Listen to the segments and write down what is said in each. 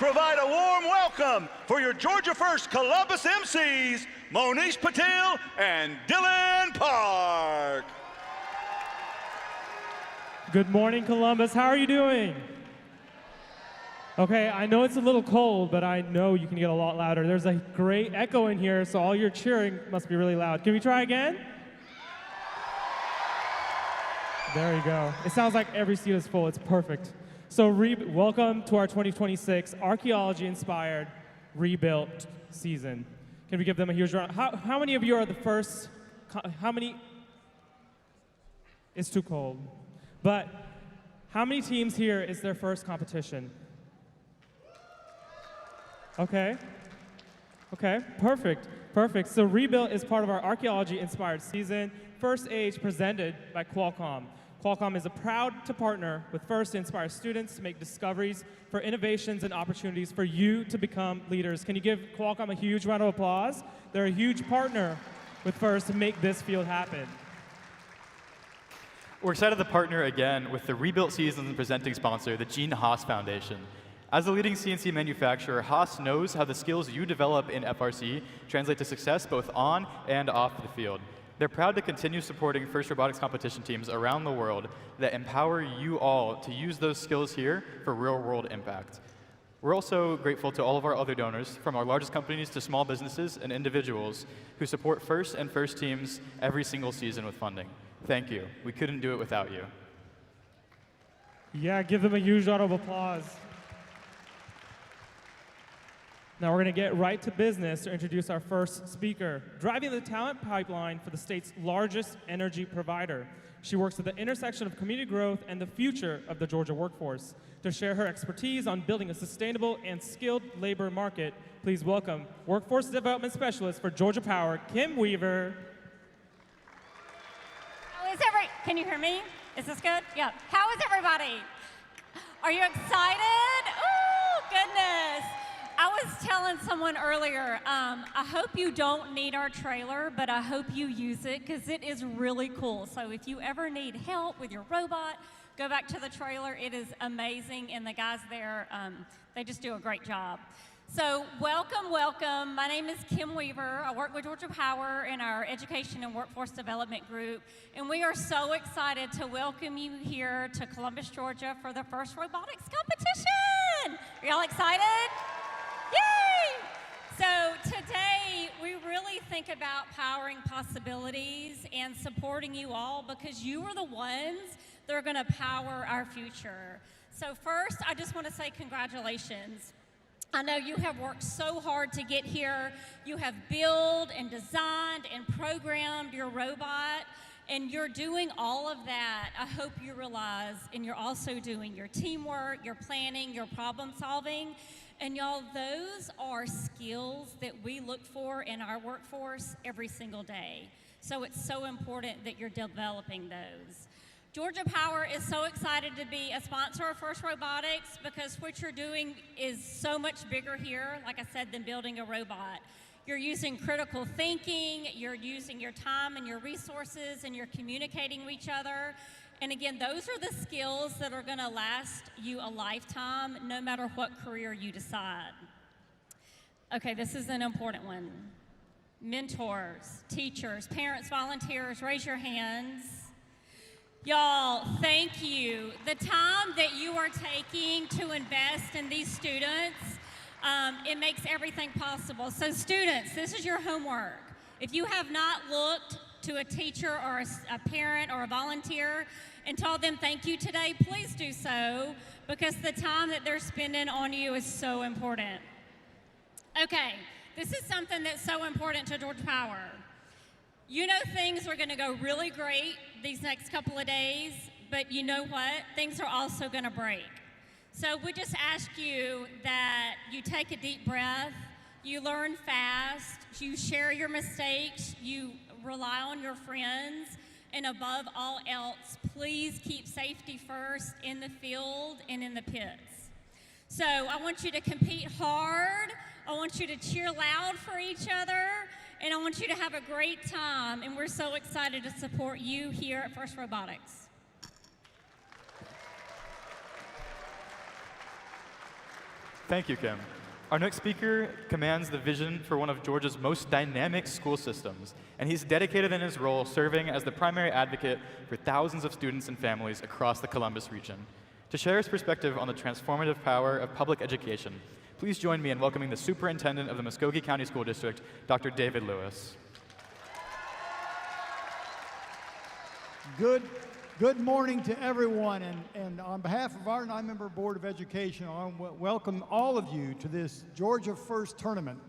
provide a warm welcome for your Georgia First Columbus MCs, Monish Patel and Dylan Park. Good morning, Columbus. How are you doing? Okay, I know it's a little cold, but I know you can get a lot louder. There's a great echo in here, so all your cheering must be really loud. Can we try again? There you go. It sounds like every seat is full. It's perfect. So welcome to our 2026 archaeology-inspired rebuilt season. Can we give them a huge round? How many of you are the first? How many? It's too cold. But how many teams here is their first competition? Okay. Okay, perfect. Perfect. So Rebuilt is part of our archaeology-inspired season, First Age presented by Qualcomm. Qualcomm is proud to partner with First to inspire students to make discoveries for innovations and opportunities for you to become leaders. Can you give Qualcomm a huge round of applause? They're a huge partner with First to make this field happen. We're excited to partner again with the Rebuilt Season's presenting sponsor, the Gene Haas Foundation. As a leading CNC manufacturer, Haas knows how the skills you develop in FRC translate to success both on and off the field. They're proud to continue supporting FIRST robotics competition teams around the world that empower you all to use those skills here for real-world impact. We're also grateful to all of our other donors, from our largest companies to small businesses and individuals who support FIRST and FIRST teams every single season with funding. Thank you. We couldn't do it without you. Yeah, give them a huge round of applause. Now we're going to get right to business to introduce our first speaker, driving the talent pipeline for the state's largest energy provider. She works at the intersection of community growth and the future of the Georgia workforce. To share her expertise on building a sustainable and skilled labor market, please welcome Workforce Development Specialist for Georgia Power, Kim Weaver. Can you hear me? Is this good? Yeah. How is everybody? Are you excited? Oh, goodness. I was telling someone earlier, I hope you don't need our trailer, but I hope you use it because it is really cool. So if you ever need help with your robot, go back to the trailer. It is amazing, and the guys there, they just do a great job. So welcome, welcome. My name is Kim Weaver. I work with Georgia Power in our Education and Workforce Development Group, and we are so excited to welcome you here to Columbus, Georgia for the first robotics competition. Are y'all excited? Yay! So today, we really think about powering possibilities and supporting you all because you are the ones that are going to power our future. So first, I just want to say congratulations. I know you have worked so hard to get here. You have built and designed and programmed your robot, and you're doing all of that. I hope you realize, and you're also doing your teamwork, your planning, your problem solving. And y'all, those are skills that we look for in our workforce every single day. So it's so important that you're developing those. Georgia Power is so excited to be a sponsor of FIRST Robotics because what you're doing is so much bigger here, like I said, than building a robot. You're using critical thinking, you're using your time and your resources, and you're communicating with each other. And again, those are the skills that are going to last you a lifetime, no matter what career you decide. Okay, this is an important one. Mentors, teachers, parents, volunteers, raise your hands. Y'all, thank you. The time that you are taking to invest in these students, it makes everything possible. So students, this is your homework. If you have not looked to a teacher or a parent or a volunteer and told them thank you today, please do so, because the time that they're spending on you is so important. Okay, this is something that's so important to Georgia Power. You know things are going to go really great these next couple of days, but you know what? Things are also going to break. So we just ask you that you take a deep breath, you learn fast, you share your mistakes, you rely on your friends, and above all else, please keep safety first in the field and in the pits. So I want you to compete hard, I want you to cheer loud for each other, and I want you to have a great time, and we're so excited to support you here at FIRST Robotics. Thank you, Kim. Our next speaker commands the vision for one of Georgia's most dynamic school systems, and he's dedicated in his role serving as the primary advocate for thousands of students and families across the Columbus region. To share his perspective on the transformative power of public education, please join me in welcoming the Superintendent of the Muscogee County School District, Dr. David Lewis. Good morning to everyone, and on behalf of our 9-member Board of Education, I want to welcome all of you to this Georgia First tournament.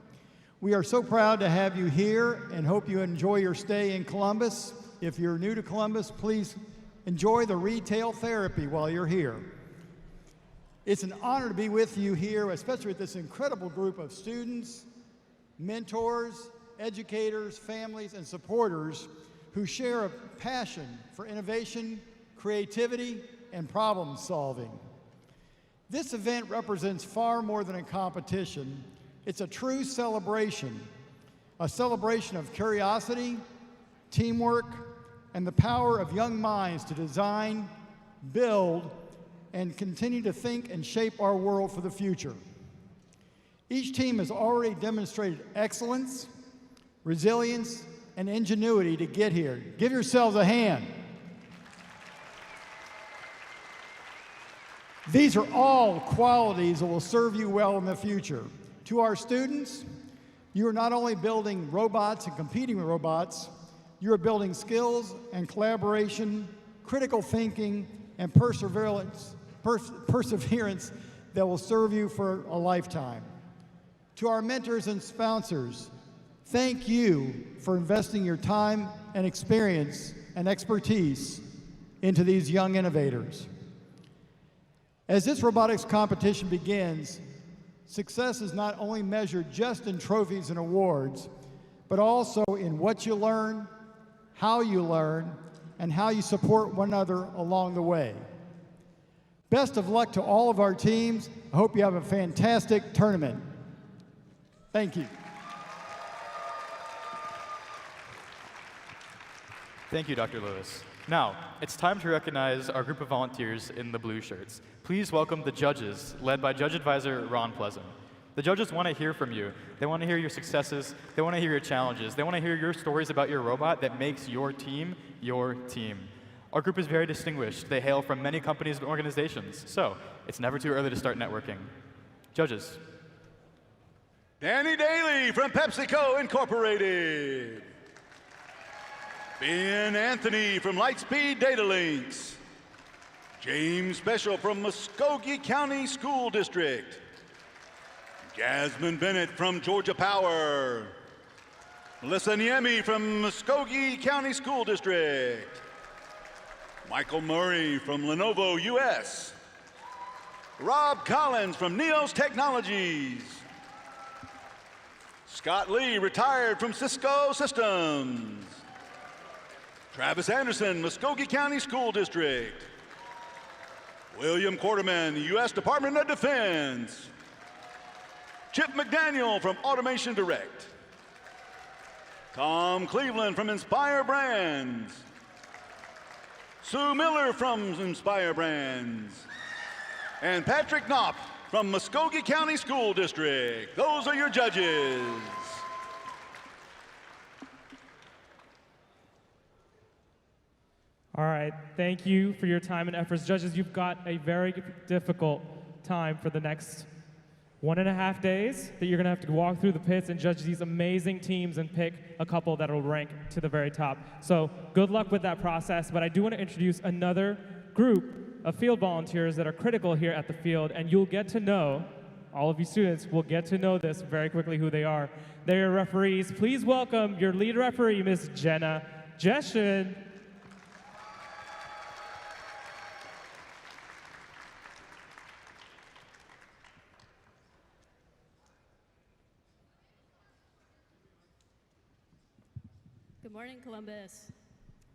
We are so proud to have you here and hope you enjoy your stay in Columbus. If you're new to Columbus, please enjoy the retail therapy while you're here. It's an honor to be with you here, especially with this incredible group of students, mentors, educators, families, and supporters who share a passion for innovation, creativity, and problem solving. This event represents far more than a competition. It's a true celebration, a celebration of curiosity, teamwork, and the power of young minds to design, build, and continue to think and shape our world for the future. Each team has already demonstrated excellence, resilience, and ingenuity to get here. Give yourselves a hand. These are all qualities that will serve you well in the future. To our students, you are not only building robots and competing with robots, you are building skills and collaboration, critical thinking, and perseverance that will serve you for a lifetime. To our mentors and sponsors, thank you for investing your time and experience and expertise into these young innovators. As this robotics competition begins, success is not only measured just in trophies and awards, but also in what you learn, and how you support one another along the way. Best of luck to all of our teams. I hope you have a fantastic tournament. Thank you. Thank you, Dr. Lewis. Now, it's time to recognize our group of volunteers in the blue shirts. Please welcome the judges, led by Judge Advisor Ron Pleasant. The judges want to hear from you. They want to hear your successes. They want to hear your challenges. They want to hear your stories about your robot that makes your team your team. Our group is very distinguished. They hail from many companies and organizations, so it's never too early to start networking. Judges. Danny Daly from PepsiCo Incorporated. Ben Anthony from Lightspeed Data Links. James Special from Muscogee County School District. Jasmine Bennett from Georgia Power. Melissa Niemi from Muscogee County School District. Michael Murray from Lenovo US. Rob Collins from Neos Technologies. Scott Lee, retired from Cisco Systems. Travis Anderson, Muscogee County School District. William Quarterman, U.S. Department of Defense. Chip McDaniel from Automation Direct. Tom Cleveland from Inspire Brands. Sue Miller from Inspire Brands. And Patrick Knopf from Muscogee County School District. Those are your judges. All right, thank you for your time and efforts. Judges, you've got a very difficult time for the next 1.5 days that you're gonna have to walk through the pits and judge these amazing teams and pick a couple that will rank to the very top. So good luck with that process, but I do wanna introduce another group of field volunteers that are critical here at the field, and you'll get to know, all of you students will get to know this very quickly who they are. They're your referees. Please welcome your lead referee, Ms. Jenna Jeshin. Good morning, Columbus.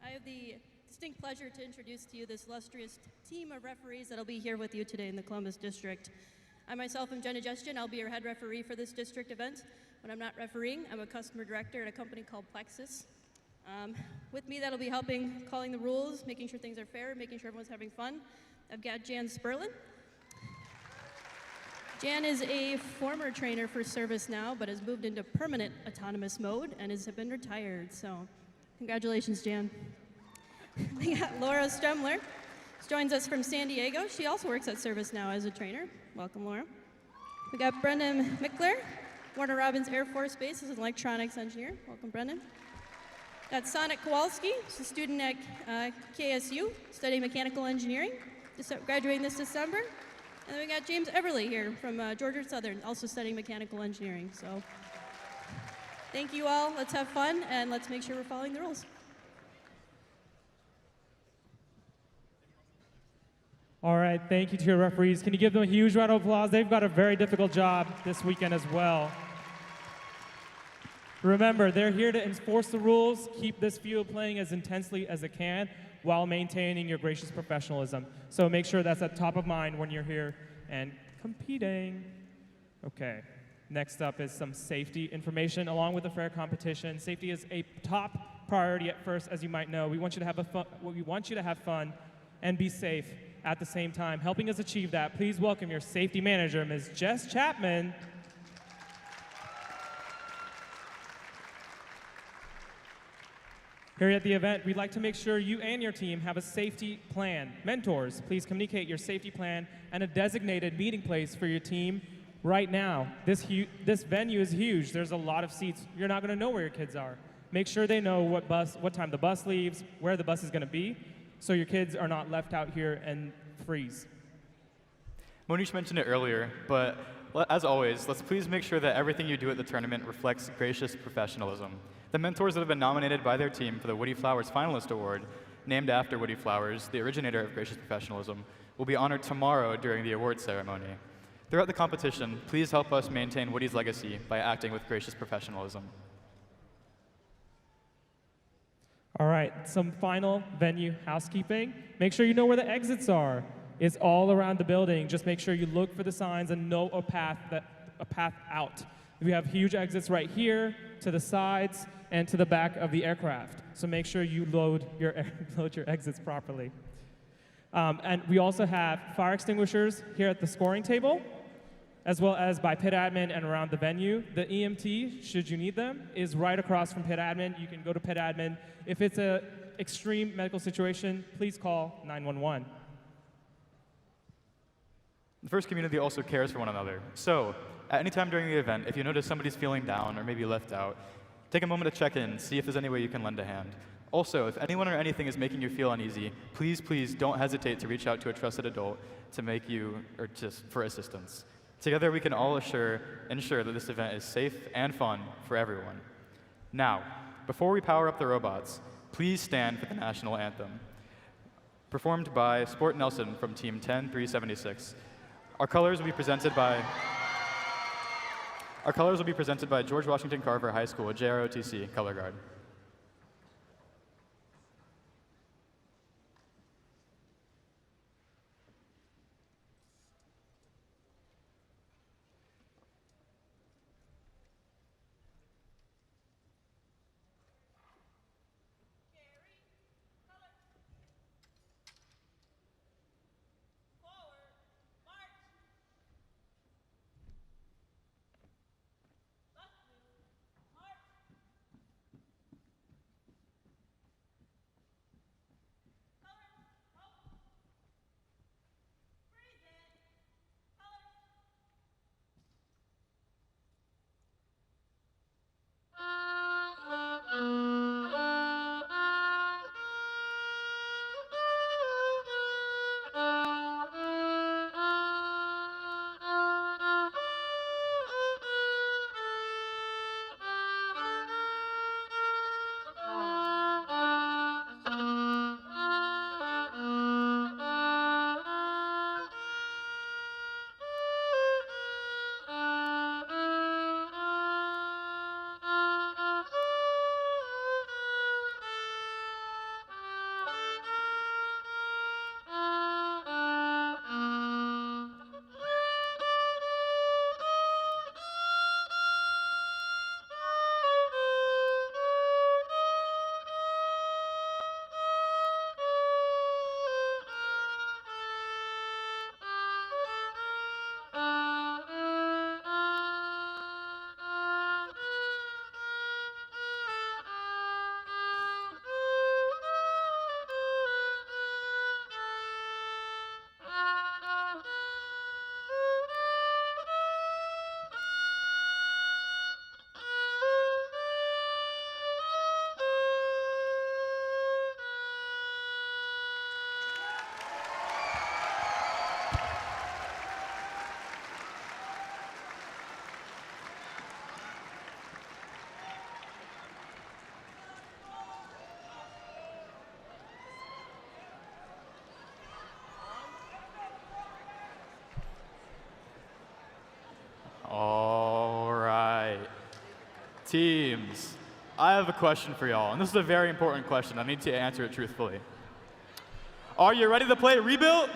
I have the distinct pleasure to introduce to you this illustrious team of referees that'll be here with you today in the Columbus District. I myself am Jenna Justin. I'll be your head referee for this district event. When I'm not refereeing, I'm a customer director at a company called Plexus. With me, that'll be helping calling the rules, making sure things are fair, making sure everyone's having fun. I've got Jan Sperlin. Jan is a former trainer for Service Now, but has moved into permanent autonomous mode and has been retired. So, congratulations, Jan. We got Laura Stremler. She joins us from San Diego. She also works at Service Now as a trainer. Welcome, Laura. We got Brendan Mickler, Warner Robins Air Force Base as an electronics engineer. Welcome, Brendan. Got Sonic Kowalski. She's a student at KSU, studying mechanical engineering, graduating this December. And then we got James Everly here from Georgia Southern, also studying mechanical engineering. So thank you all. Let's have fun, and let's make sure we're following the rules. All right, thank you to your referees. Can you give them a huge round of applause? They've got a very difficult job this weekend as well. Remember, they're here to enforce the rules, keep this field playing as intensely as it can, while maintaining your gracious professionalism. So make sure that's at top of mind when you're here and competing. Okay, next up is some safety information along with the fair competition. Safety is a top priority at first, as you might know. We want you to have fun and be safe at the same time. Helping us achieve that, please welcome your safety manager, Ms. Jess Chapman. Here at the event, we'd like to make sure you and your team have a safety plan. Mentors, please communicate your safety plan and a designated meeting place for your team right now. This venue is huge. There's a lot of seats. You're not going to know where your kids are. Make sure they know what time the bus leaves, where the bus is going to be, so your kids are not left out here and freeze. Monish mentioned it earlier, but as always, let's please make sure that everything you do at the tournament reflects gracious professionalism. The mentors that have been nominated by their team for the Woody Flowers Finalist Award, named after Woody Flowers, the originator of gracious professionalism, will be honored tomorrow during the awards ceremony. Throughout the competition, please help us maintain Woody's legacy by acting with gracious professionalism. All right, some final venue housekeeping. Make sure you know where the exits are. It's all around the building. Just make sure you look for the signs and know a path out. We have huge exits right here, to the sides, and to the back of the aircraft. So make sure you load your exits properly. And we also have fire extinguishers here at the scoring table, as well as by pit admin and around the venue. The EMT, should you need them, is right across from pit admin. You can go to pit admin. If it's an extreme medical situation, please call 911. The first community also cares for one another. So, at any time during the event, if you notice somebody's feeling down or maybe left out, take a moment to check in, see if there's any way you can lend a hand. Also, if anyone or anything is making you feel uneasy, please don't hesitate to reach out to a trusted adult for assistance. Together, we can all ensure that this event is safe and fun for everyone. Now, before we power up the robots, please stand for the national anthem. Performed by Sport Nelson from Team 10376. Our colors will be presented by George Washington Carver High School, JROTC Color Guard. Teams, I have a question for y'all, and this is a very important question. I need to answer it truthfully. Are you ready to play Rebuilt?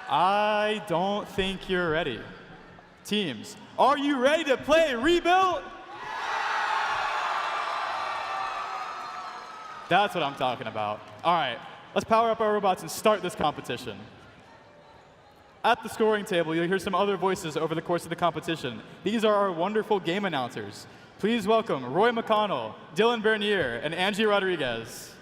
I don't think you're ready. Teams, are you ready to play Rebuilt? That's what I'm talking about. All right, let's power up our robots and start this competition. At the scoring table, you'll hear some other voices over the course of the competition. These are our wonderful game announcers. Please welcome Roy McConnell, Dylan Bernier, and Angie Rodriguez.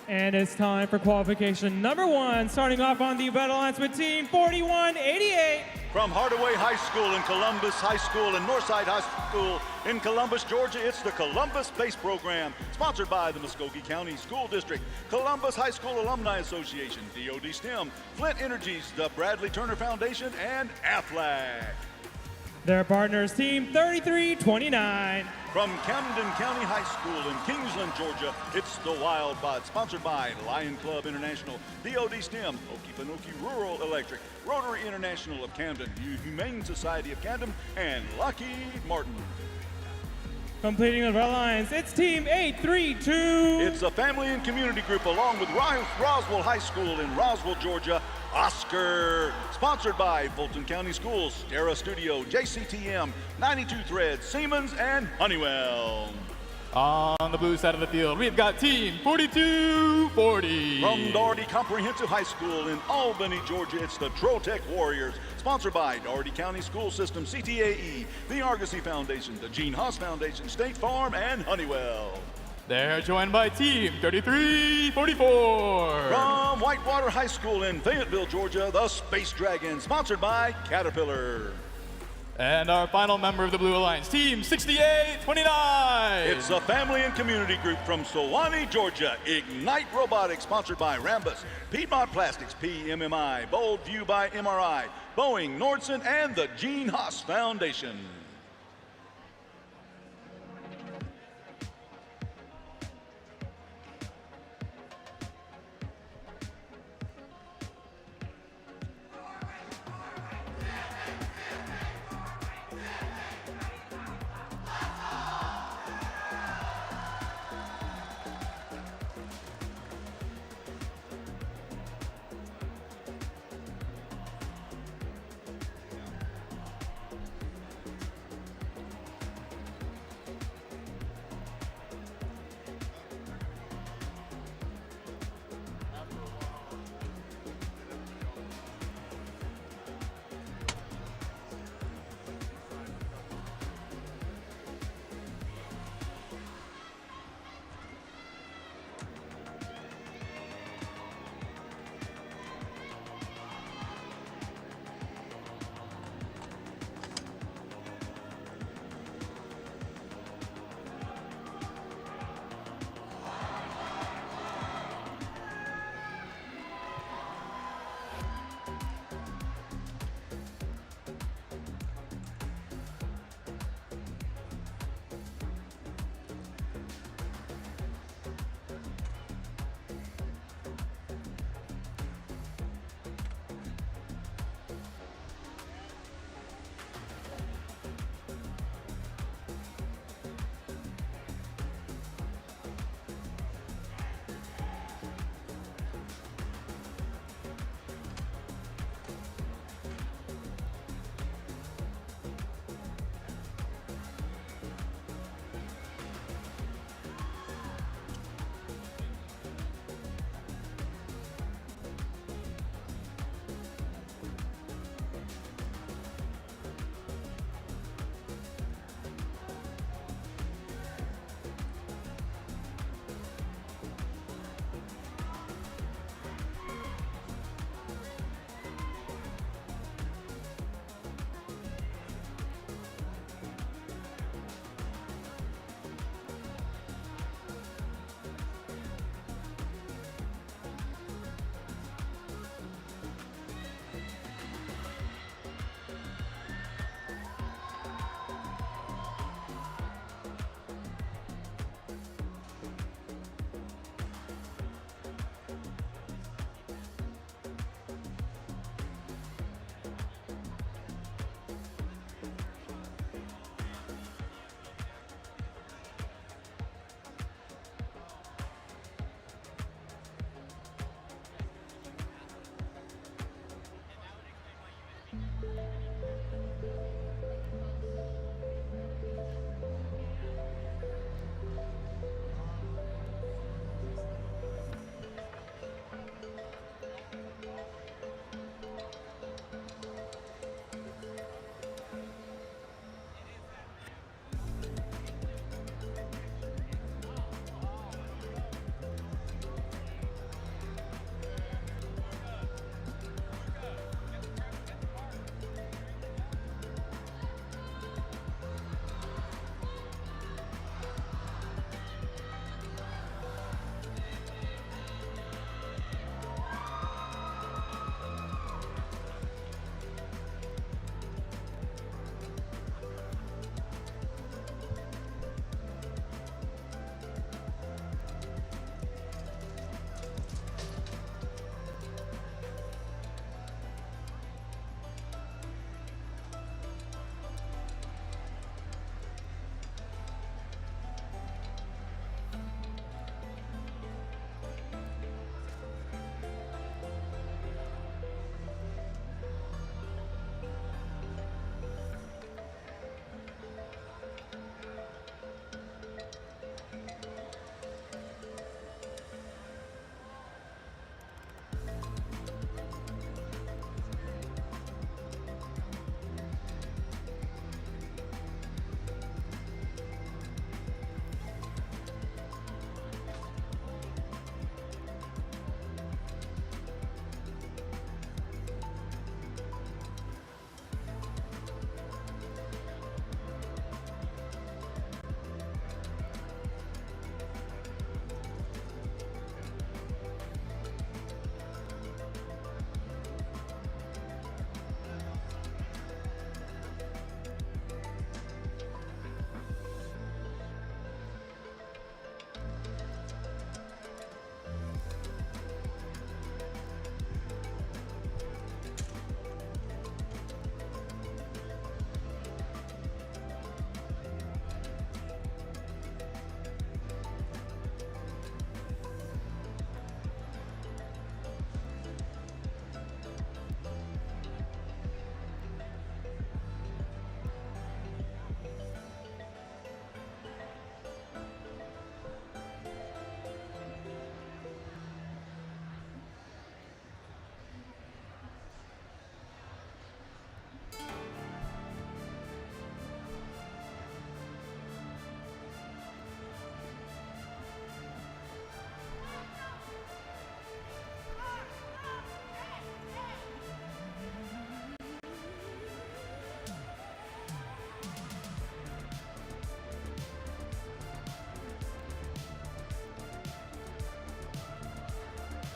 And it's time for qualification number 1, starting off on the battle lines with team 4188. From Hardaway High School in Columbus High School and Northside High School in Columbus, Georgia, it's the Columbus Space Program, sponsored by the Muscogee County School District, Columbus High School Alumni Association, DoD STEM, Flint Energies, the Bradley Turner Foundation, and AFLAC. Their partners, team 3329. From Camden County High School in Kingsland, Georgia, it's the Wild Bot, sponsored by Lion Club International, DoD STEM, Okefenokee Rural Electric, Rotary International of Camden, Humane Society of Camden, and Lockheed Martin. Completing the red lines, it's team 832. It's a family and community group along with Roswell High School in Roswell, Georgia, Oscar, sponsored by Fulton County Schools, Stera Studio, JCTM, 92 Threads, Siemens, and Honeywell. On the blue side of the field, we've got team 4240. From Doherty Comprehensive High School in Albany, Georgia, it's the Trotec Warriors, sponsored by Doherty County School System, CTAE, the Argosy Foundation, the Gene Haas Foundation, State Farm, and Honeywell. They're joined by team 3344. From Whitewater High School in Fayetteville, Georgia, the Space Dragon, sponsored by Caterpillar. And our final member of the Blue Alliance, team 6829. It's a family and community group from Sewanee, Georgia, Ignite Robotics, sponsored by Rambus, Piedmont Plastics, PMMI, Bold View by MRI, Boeing, Nordson, and the Gene Haas Foundation.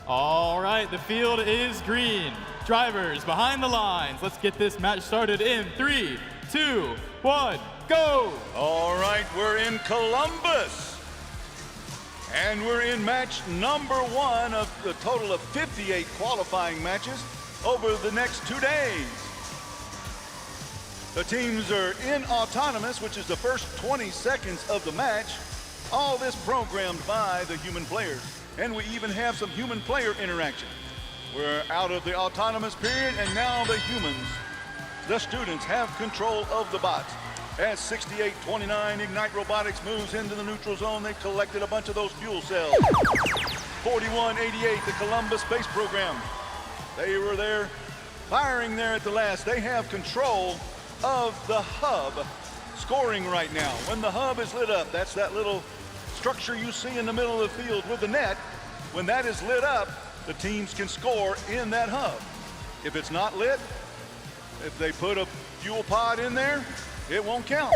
All right, the field is green. Drivers behind the lines. Let's get this match started in 3, 2, 1, go! All right, we're in Columbus. And we're in match number 1 of the total of 58 qualifying matches over the next 2 days. The teams are in autonomous, which is the first 20 seconds of the match. All this programmed by the human players. And we even have some human player interaction. We're out of the autonomous period, and now the humans, the students, have control of the bots. As 6829 Ignite Robotics moves into the neutral zone, they collected a bunch of those fuel cells. 4188, the Columbus Space Program. They were there, firing there at the last. They have control of the hub scoring right now. When the hub is lit up, that's that little structure you see in the middle of the field with the net. When that is lit up, the teams can score in that hub. If it's not lit, if they put a fuel pod in there, it won't count.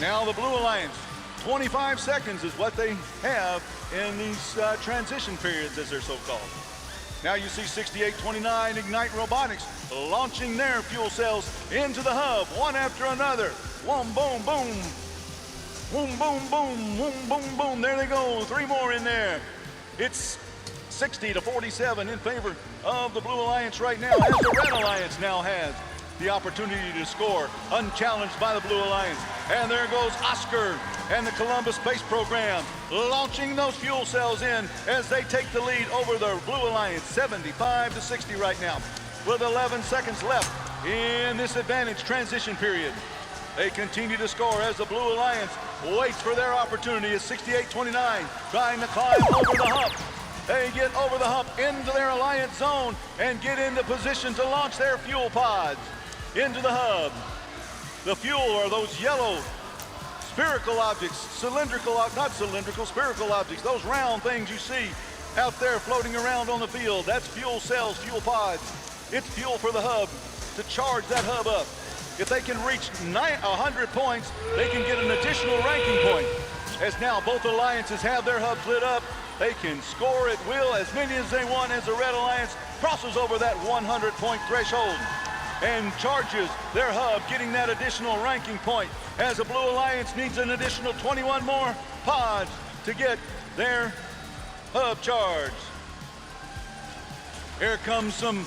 Now the Blue Alliance, 25 seconds is what they have in these transition periods, as they're so called. Now you see 6829 Ignite Robotics launching their fuel cells into the hub, one after another. Boom, boom, boom. Boom, boom, boom, boom, boom, boom. There they go, 3 more in there. It's 60-47 in favor of the Blue Alliance right now, as the Red Alliance now has the opportunity to score, unchallenged by the Blue Alliance. And there goes Oscar and the Columbus Space Program launching those fuel cells in as they take the lead over the Blue Alliance, 75-60 right now, with 11 seconds left in this advantage transition period. They continue to score as the Blue Alliance waits for their opportunity. As 6829 trying to climb over the hump. They get over the hump into their alliance zone and get into position to launch their fuel pods into the hub. The fuel are those yellow spherical objects, not cylindrical, spherical objects, those round things you see out there floating around on the field. That's fuel cells, fuel pods. It's fuel for the hub to charge that hub up. If they can reach 100 points, they can get an additional ranking point. As now both alliances have their hubs lit up, they can score at will as many as they want as the Red Alliance crosses over that 100-point threshold and charges their hub, getting that additional ranking point, as the Blue Alliance needs an additional 21 more pods to get their hub charged. Here comes some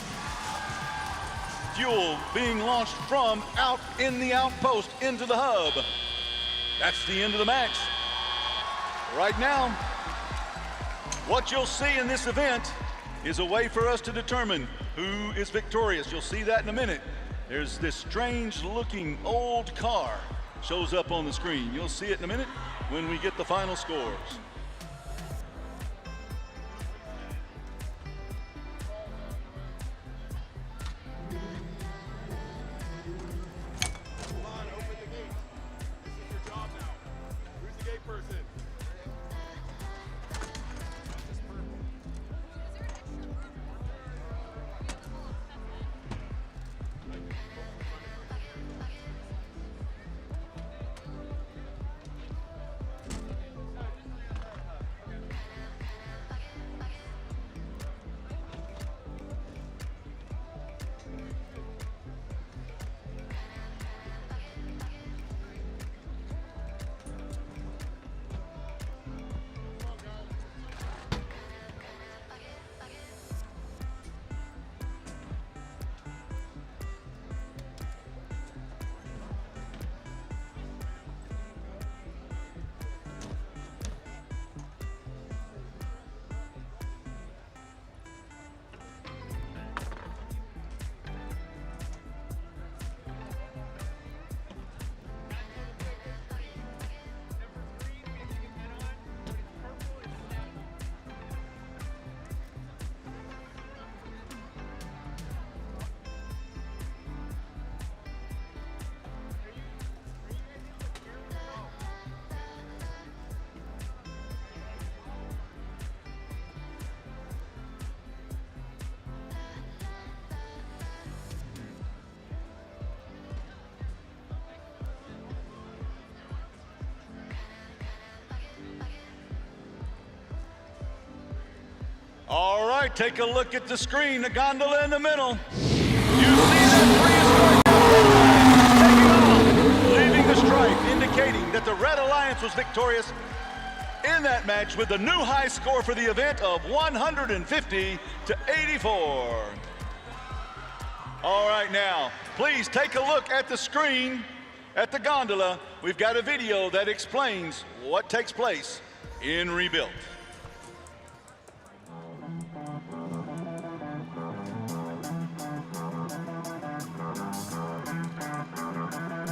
fuel being launched from out in the outpost into the hub. That's the end of the match. Right now, what you'll see in this event is a way for us to determine who is victorious. You'll see that in a minute. There's this strange looking old car shows up on the screen. You'll see it in a minute when we get the final scores. All right, take a look at the screen, the gondola in the middle. You see that prehistoric taking off, leaving the stripe, indicating that the Red Alliance was victorious in that match with the new high score for the event of 150 to 84. All right, now, please take a look at the screen, at the gondola. We've got a video that explains what takes place in Rebuilt.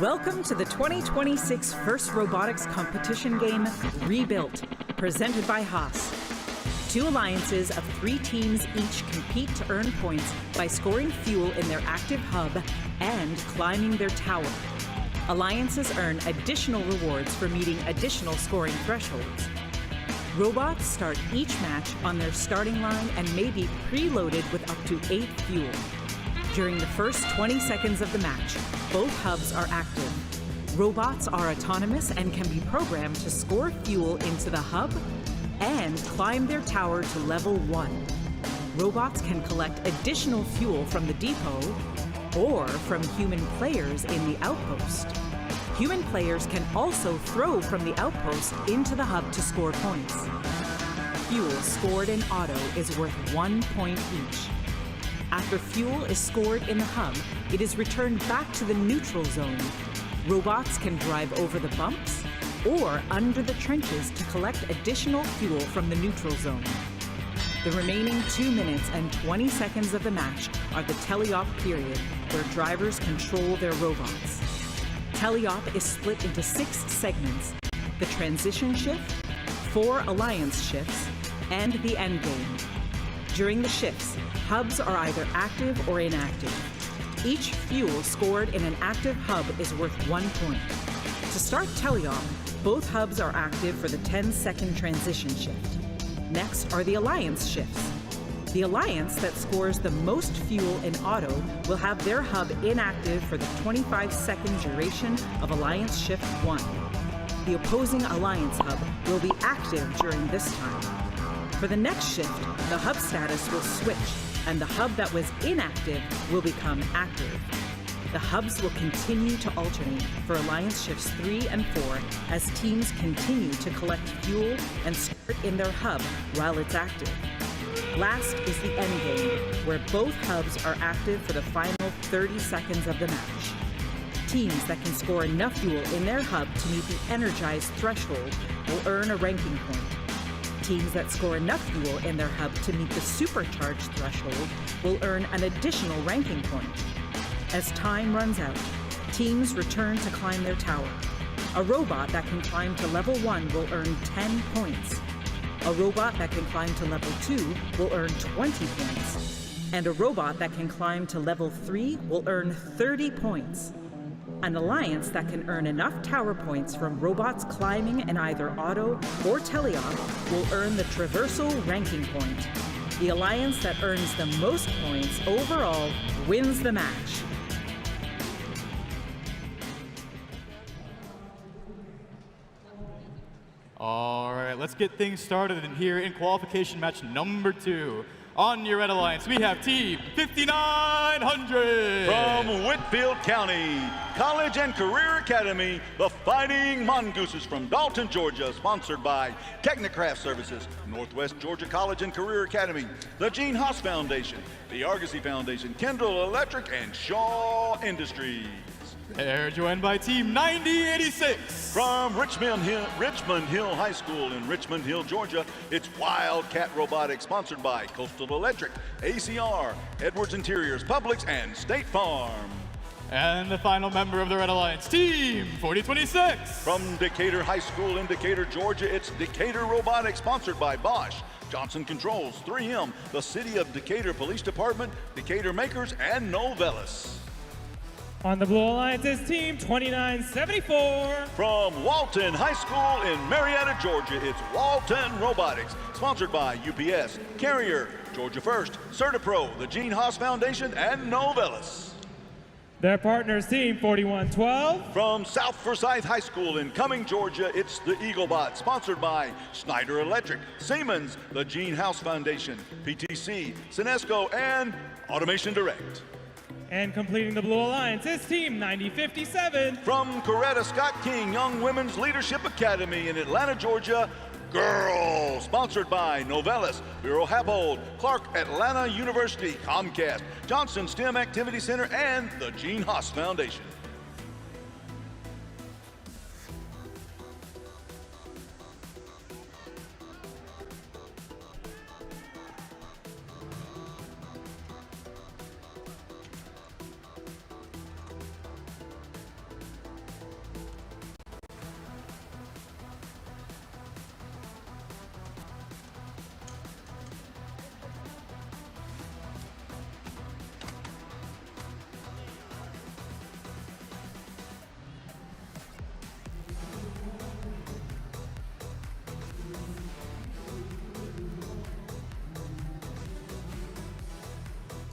Welcome to the 2026 First Robotics Competition Game, Rebuilt, presented by Haas. 2 alliances of 3 teams each compete to earn points by scoring fuel in their active hub and climbing their tower. Alliances earn additional rewards for meeting additional scoring thresholds. Robots start each match on their starting line and may be preloaded with up to 8 fuel. During the first 20 seconds of the match, both hubs are active. Robots are autonomous and can be programmed to score fuel into the hub and climb their tower to level 1. Robots can collect additional fuel from the depot or from human players in the outpost. Human players can also throw from the outpost into the hub to score points. Fuel scored in auto is worth 1 point each. After fuel is scored in the hub, it is returned back to the neutral zone. Robots can drive over the bumps or under the trenches to collect additional fuel from the neutral zone. The remaining 2 minutes and 20 seconds of the match are the teleop period, where drivers control their robots. Teleop is split into 6 segments: the transition shift, 4 alliance shifts, and the endgame. During the shifts, hubs are either active or inactive. Each fuel scored in an active hub is worth 1 point. To start teleop, both hubs are active for the 10-second transition shift. Next are the alliance shifts. The alliance that scores the most fuel in auto will have their hub inactive for the 25-second duration of alliance shift 1. The opposing alliance hub will be active during this time. For the next shift, the hub status will switch, and the hub that was inactive will become active. The hubs will continue to alternate for alliance shifts 3 and 4 as teams continue to collect fuel and store it in their hub while it's active. Last is the endgame, where both hubs are active for the final 30 seconds of the match. Teams that can score enough fuel in their hub to meet the energized threshold will earn a ranking point. Teams that score enough fuel in their hub to meet the supercharged threshold will earn an additional ranking point. As time runs out, teams return to climb their tower. A robot that can climb to level 1 will earn 10 points. A robot that can climb to level 2 will earn 20 points. And a robot that can climb to level 3 will earn 30 points. An alliance that can earn enough tower points from robots climbing in either auto or teleop will earn the traversal ranking point. The alliance that earns the most points overall wins the match. All right, let's get things started in here in qualification match number 2. On your red alliance, we have Team 5900. From Whitfield County College and Career Academy, the Fighting Mongooses from Dalton, Georgia, sponsored by Technicraft Services, Northwest Georgia College and Career Academy, the Gene Haas Foundation, the Argosy Foundation, Kendall Electric, and Shaw Industries. They're joined by Team 9086. From Richmond Hill High School in Richmond Hill, Georgia, it's Wildcat Robotics, sponsored by Coastal Electric, ACR, Edwards Interiors, Publix, and State Farm. And the final member of the Red Alliance, Team 4026. From Decatur High School in Decatur, Georgia, it's Decatur Robotics, sponsored by Bosch, Johnson Controls, 3M, the City of Decatur Police Department, Decatur Makers, and Novellus. On the Blue Alliance is Team 2974. From Walton High School in Marietta, Georgia, it's Walton Robotics, sponsored by UPS, Carrier, Georgia First, CertaPro, the Gene Haas Foundation, and Novellus. Their partners, Team 4112. From South Forsyth High School in Cumming, Georgia, it's the Eaglebot, sponsored by Snyder Electric, Siemens, the Gene House Foundation, PTC, Sinesco, and Automation Direct. And completing the Blue Alliance is Team 9057. From Coretta Scott King Young Women's Leadership Academy in Atlanta, Georgia, Girls, sponsored by Novellus, Bureau Happold, Clark Atlanta University, Comcast, Johnson STEM Activity Center, and the Gene Haas Foundation.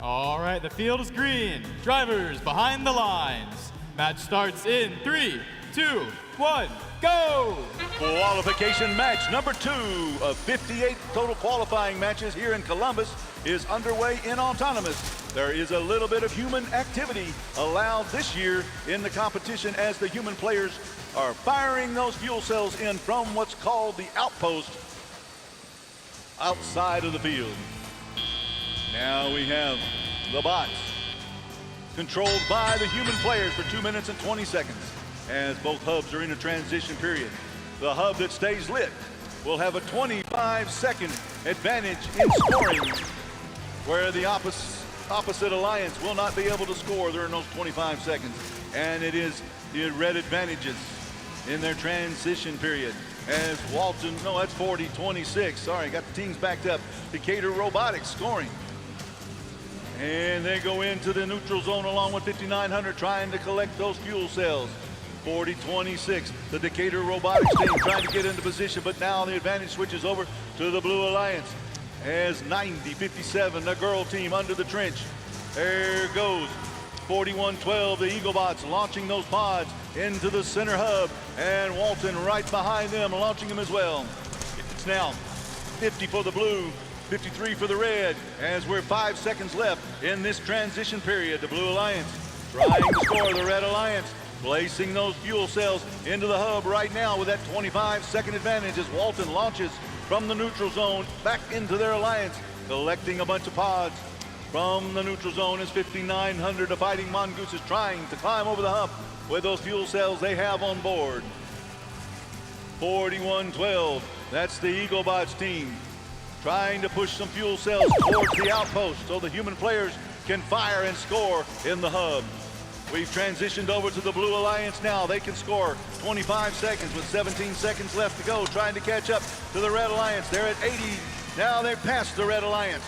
All right, the field is green. Drivers behind the lines. Match starts in 3, 2, 1, go! Qualification match number 2 of 58 total qualifying matches here in Columbus is underway in autonomous. There is a little bit of human activity allowed this year in the competition as the human players are firing those fuel cells in from what's called the outpost outside of the field. Now we have the bots controlled by the human players for 2 minutes and 20 seconds as both hubs are in a transition period. The hub that stays lit will have a 25-second advantage in scoring, where the opposite alliance will not be able to score during those 25 seconds. And it is the red advantages in their transition period. As Walton, no, that's 40-26. Sorry, got the teams backed up. Decatur Robotics scoring. And they go into the neutral zone along with 5900 trying to collect those fuel cells. 40-26, the Decatur Robotics team trying to get into position, but now the advantage switches over to the Blue Alliance. As 90-57, the girl team under the trench. There goes 4112, the Eaglebots launching those pods into the center hub, and Walton right behind them launching them as well. It's now 50 for the blue, 53 for the red, as we're 5 seconds left in this transition period. The Blue Alliance trying to score, the Red Alliance placing those fuel cells into the hub right now with that 25-second advantage as Walton launches from the neutral zone back into their alliance, collecting a bunch of pods from the neutral zone as 5900, the Fighting Mongoose, is trying to climb over the hump with those fuel cells they have on board. 4112, that's the Eaglebots team, trying to push some fuel cells towards the outpost so the human players can fire and score in the hub. We've transitioned over to the Blue Alliance now. They can score 25 seconds with 17 seconds left to go, trying to catch up to the Red Alliance. They're at 80. Now they're past the Red Alliance.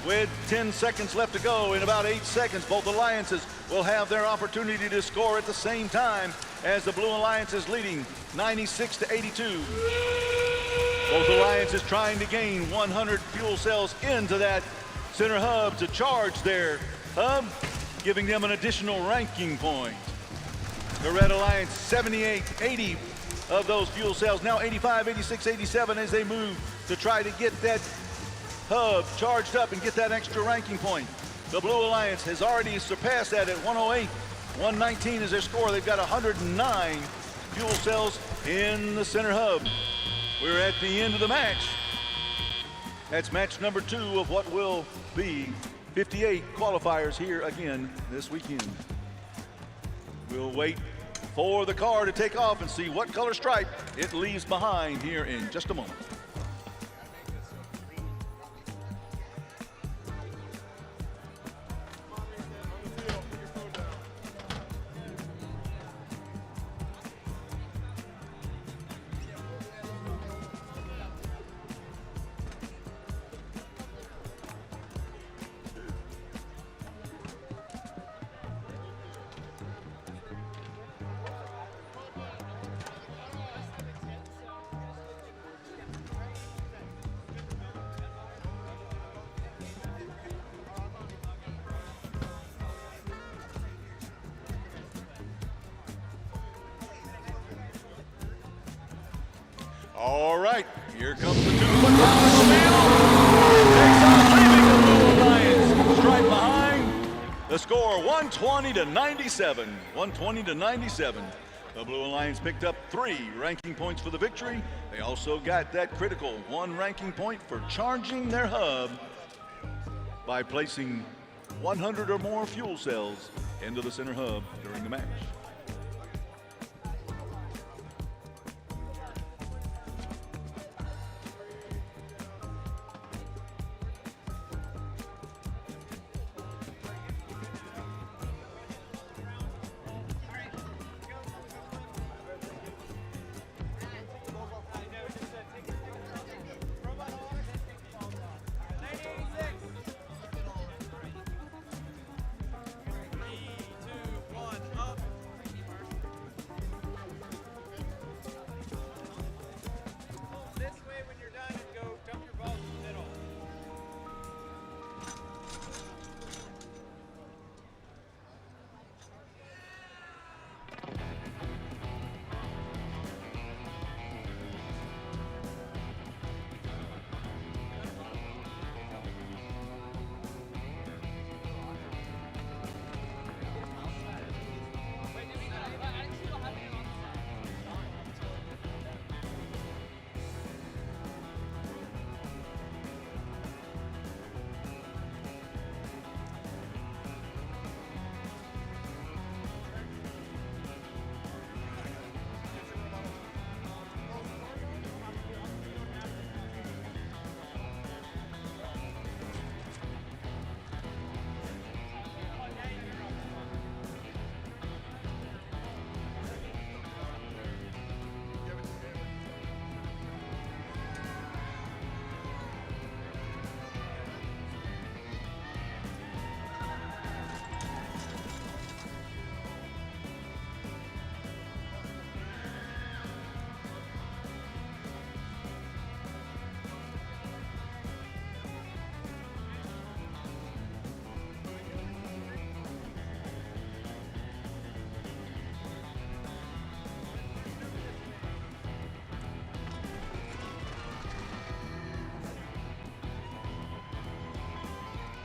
With 10 seconds left to go, in about 8 seconds, both alliances will have their opportunity to score at the same time as the Blue Alliance is leading 96-82. Both alliances trying to gain 100 fuel cells into that center hub to charge their hub, giving them an additional ranking point. The Red Alliance, 78, 80 of those fuel cells, now 85, 86, 87 as they move to try to get that hub charged up and get that extra ranking point. The Blue Alliance has already surpassed that at 108. 119 is their score. They've got 109 fuel cells in the center hub. We're at the end of the match. That's match number 2 of what will be 58 qualifiers here again this weekend. We'll wait for the car to take off and see what color stripe it leaves behind here in just a moment. All right, here comes the 2-foot power steel. Takes off, leaving the Blue Alliance. Strike behind. The score 120 to 97. 120 to 97. The Blue Alliance picked up 3 ranking points for the victory. They also got that critical 1 ranking point for charging their hub by placing 100 or more fuel cells into the center hub during the match.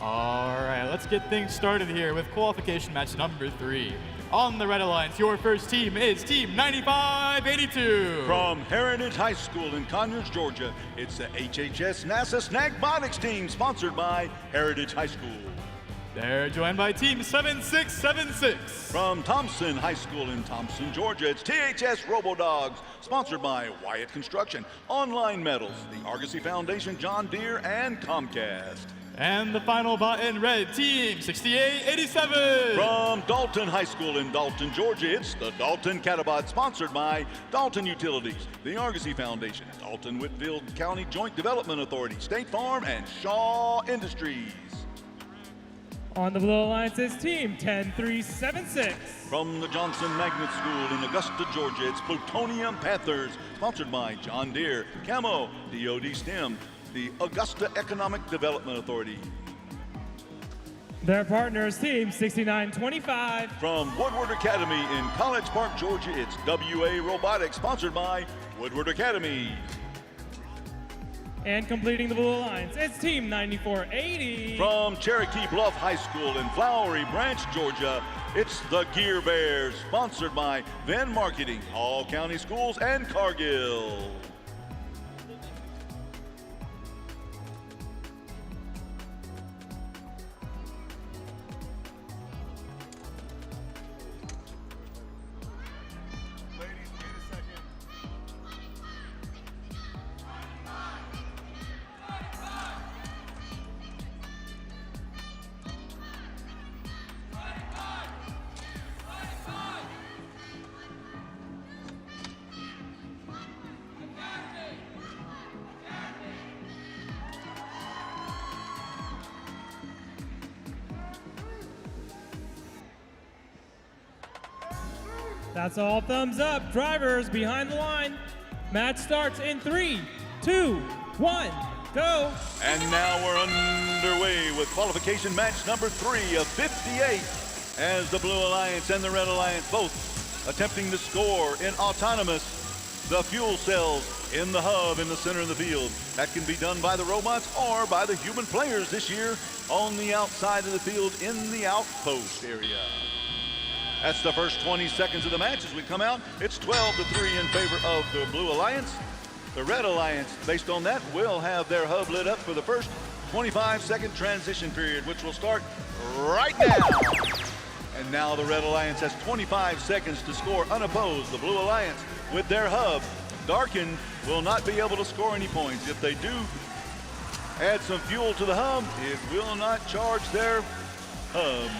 All right, let's get things started here with qualification match number 3. On the Red Alliance, your first team is Team 9582. From Heritage High School in Conyers, Georgia, it's the HHS NASA Snagbotics team, sponsored by Heritage High School. They're joined by Team 7676. From Thompson High School in Thompson, Georgia, it's THS Robodogs, sponsored by Wyatt Construction, Online Metals, the Argosy Foundation, John Deere, and Comcast. And the final bot in red, Team 6887. From Dalton High School in Dalton, Georgia, it's the Dalton Catabot, sponsored by Dalton Utilities, the Argosy Foundation, Dalton Whitfield County Joint Development Authority, State Farm, and Shaw Industries. On the Blue Alliance is Team 10376. From the Johnson Magnet School in Augusta, Georgia, it's Plutonium Panthers, sponsored by John Deere, Camo, DoD STEM, the Augusta Economic Development Authority. Their partners, Team 6925. From Woodward Academy in College Park, Georgia, it's WA Robotics, sponsored by Woodward Academy. And completing the Blue Alliance, it's Team 9480. From Cherokee Bluff High School in Flowery Branch, Georgia, it's the Gear Bears, sponsored by Venn Marketing, Hall County Schools, and Cargill. That's all thumbs up. Drivers behind the line. Match starts in 3, 2, 1, go. And now we're underway with qualification match number 3 of 58, as the Blue Alliance and the Red Alliance both attempting to score in autonomous the fuel cells in the hub in the center of the field. That can be done by the robots or by the human players this year on the outside of the field in the outpost area. That's the first 20 seconds of the match. As we come out, it's 12-3 in favor of the Blue Alliance. The Red Alliance, based on that, will have their hub lit up for the first 25-second transition period, which will start right now. And now the Red Alliance has 25 seconds to score unopposed. The Blue Alliance, with their hub darkened, will not be able to score any points. If they do add some fuel to the hub, it will not charge their hub.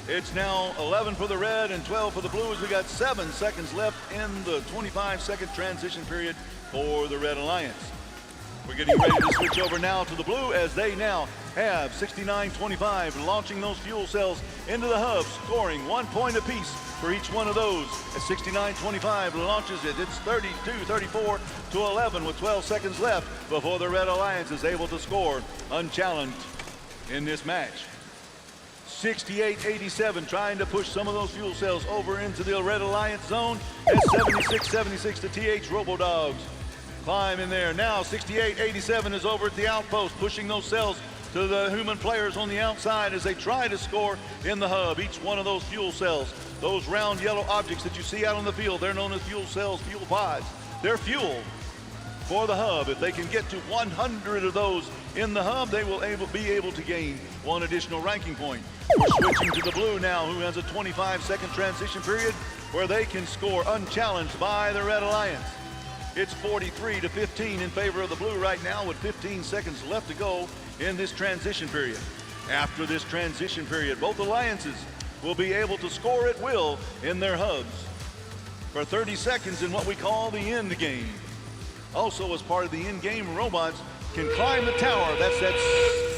It's now 11 for the Red and 12 for the Blues. We got 7 seconds left in the 25-second transition period for the Red Alliance. We're getting ready to switch over now to the Blue as they now have 69-25, launching those fuel cells into the hub, scoring 1 point apiece for each one of those. As 69-25 launches it, it's 32-34 to 11 with 12 seconds left before the Red Alliance is able to score unchallenged in this match. 68-87, trying to push some of those fuel cells over into the Red Alliance zone. As 76-76, the TH Robo-Dogs climb in there. Now 68-87 is over at the outpost, pushing those cells to the human players on the outside as they try to score in the hub. Each one of those fuel cells, those round yellow objects that you see out on the field, they're known as fuel cells, fuel pods. They're fuel for the hub. If they can get to 100 of those in the hub, they will be able to gain 1 additional ranking point. We're switching to the Blue now, who has a 25-second transition period where they can score unchallenged by the Red Alliance. It's 43-15 in favor of the Blue right now with 15 seconds left to go in this transition period. After this transition period, both alliances will be able to score at will in their hubs for 30 seconds in what we call the end game. Also, as part of the end game, robots can climb the tower. That's that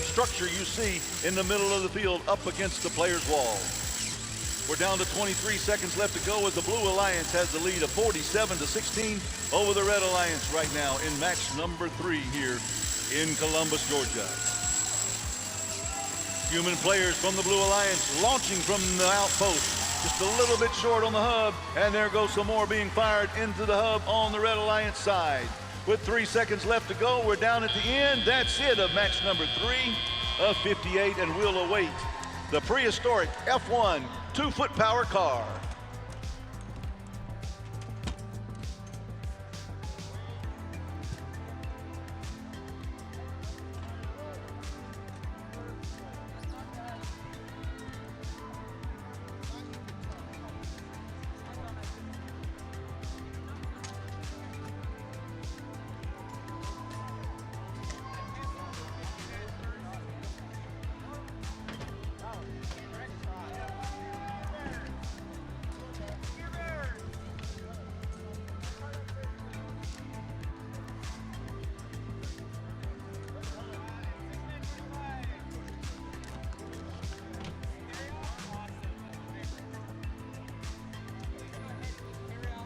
structure you see in the middle of the field up against the player's wall. We're down to 23 seconds left to go as the Blue Alliance has the lead of 47-16 over the Red Alliance right now in match number 3 here in Columbus, Georgia. Human players from the Blue Alliance launching from the outpost. Just a little bit short on the hub, and there goes some more being fired into the hub on the Red Alliance side. With 3 seconds left to go, we're down at the end. That's it of match number 3 of 58, and we'll await the prehistoric F1 2-foot power car.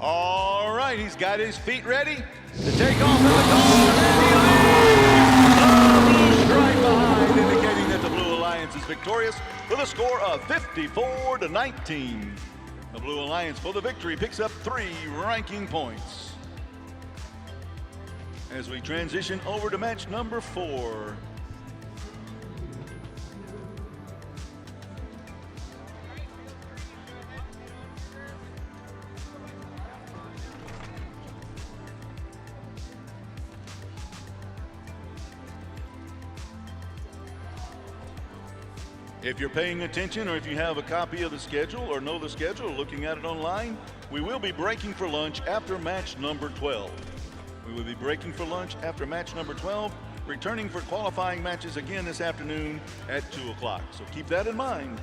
All right, he's got his feet ready to take off in the car, and he leads. A blue stripe behind, indicating that the Blue Alliance is victorious with a score of 54-19. The Blue Alliance, for the victory, picks up 3 ranking points. As we transition over to match number 4. If you're paying attention, or if you have a copy of the schedule or know the schedule, looking at it online, we will be breaking for lunch after match number 12. We will be breaking for lunch after match number 12, returning for qualifying matches again this afternoon at 2 o'clock. So keep that in mind.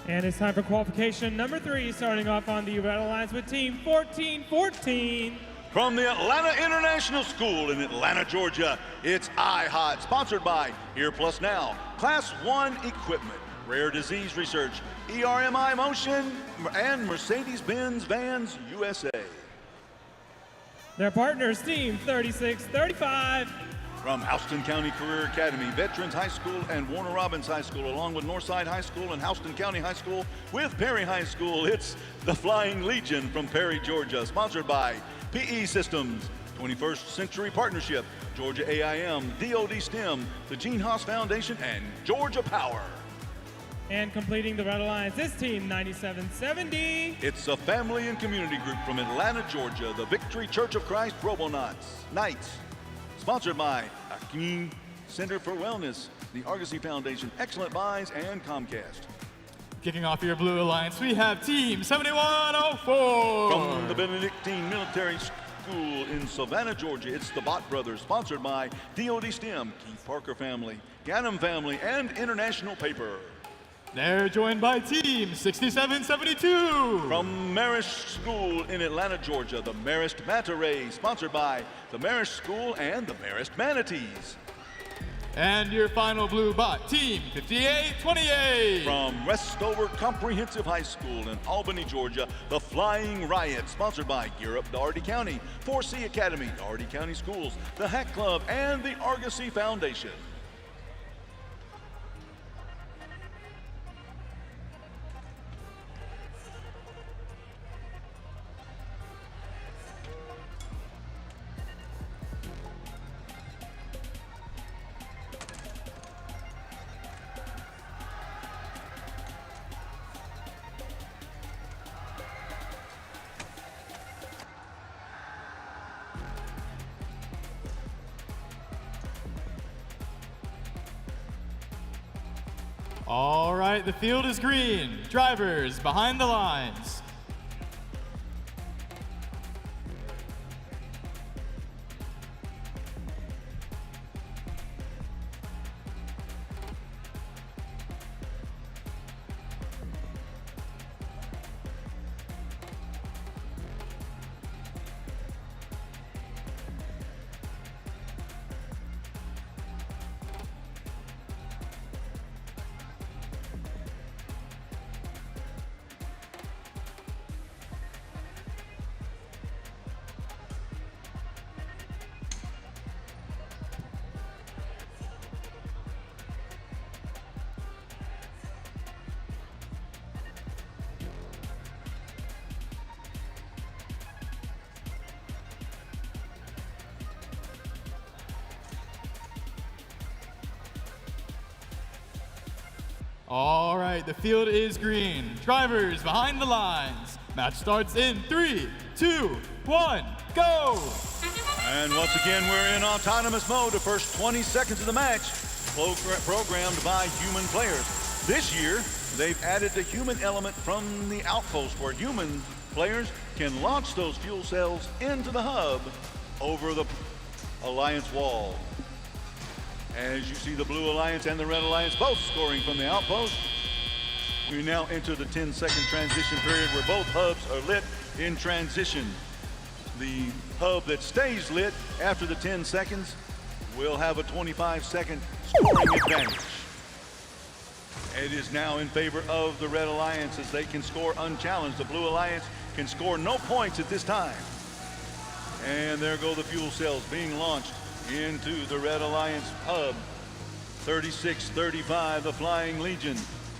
And it's time for qualification number 3, starting off on the Red Alliance with team 1414. From the Atlanta International School in Atlanta, Georgia, it's iHot, sponsored by Here Plus Now, Class 1 Equipment, Rare Disease Research, ERMI Motion, and Mercedes-Benz Vans USA. Their partners, team 3635. From Houston County Career Academy, Veterans High School, and Warner Robins High School, along with Northside High School and Houston County High School with Perry High School, it's the Flying Legion from Perry, Georgia, sponsored by PE Systems, 21st Century Partnership, Georgia AIM, DoD STEM, the Gene Haas Foundation, and Georgia Power. And completing the Red Alliance is team 9770. It's a family and community group from Atlanta, Georgia, the Victory Church of Christ Robonauts Knights, sponsored by Akeem Center for Wellness, the Argosy Foundation, Excellent Buys, and Comcast. Kicking off your Blue Alliance, we have Team 7104. From the Benedictine Military School in Savannah, Georgia, it's the Bott Brothers, sponsored by DoD STEM, Keith Parker Family, Ganem Family, and International Paper. They're joined by Team 6772. From Marist School in Atlanta, Georgia, the Marist Manta Rays, sponsored by the Marist School and the Marist Manatees. And your final blue bot, Team 5828. From Westover Comprehensive High School in Albany, Georgia, the Flying Riot, sponsored by Gear Up Doherty County, 4C Academy, Doherty County Schools, the Hack Club, and the Argosy Foundation. All right, the field is green. Drivers behind the lines. All right, the field is green. Drivers behind the lines. Match starts in 3, 2, 1, go! And once again, we're in autonomous mode. The first 20 seconds of the match, programmed by human players. This year, they've added the human element from the outpost, where human players can launch those fuel cells into the hub over the Alliance wall. As you see the Blue Alliance and the Red Alliance both scoring from the outpost, we now enter the 10-second transition period where both hubs are lit in transition. The hub that stays lit after the 10 seconds will have a 25-second scoring advantage. It is now in favor of the Red Alliance as they can score unchallenged. The Blue Alliance can score no points at this time. And there go the fuel cells being launched into the Red Alliance hub. 36-35, the Flying Legion,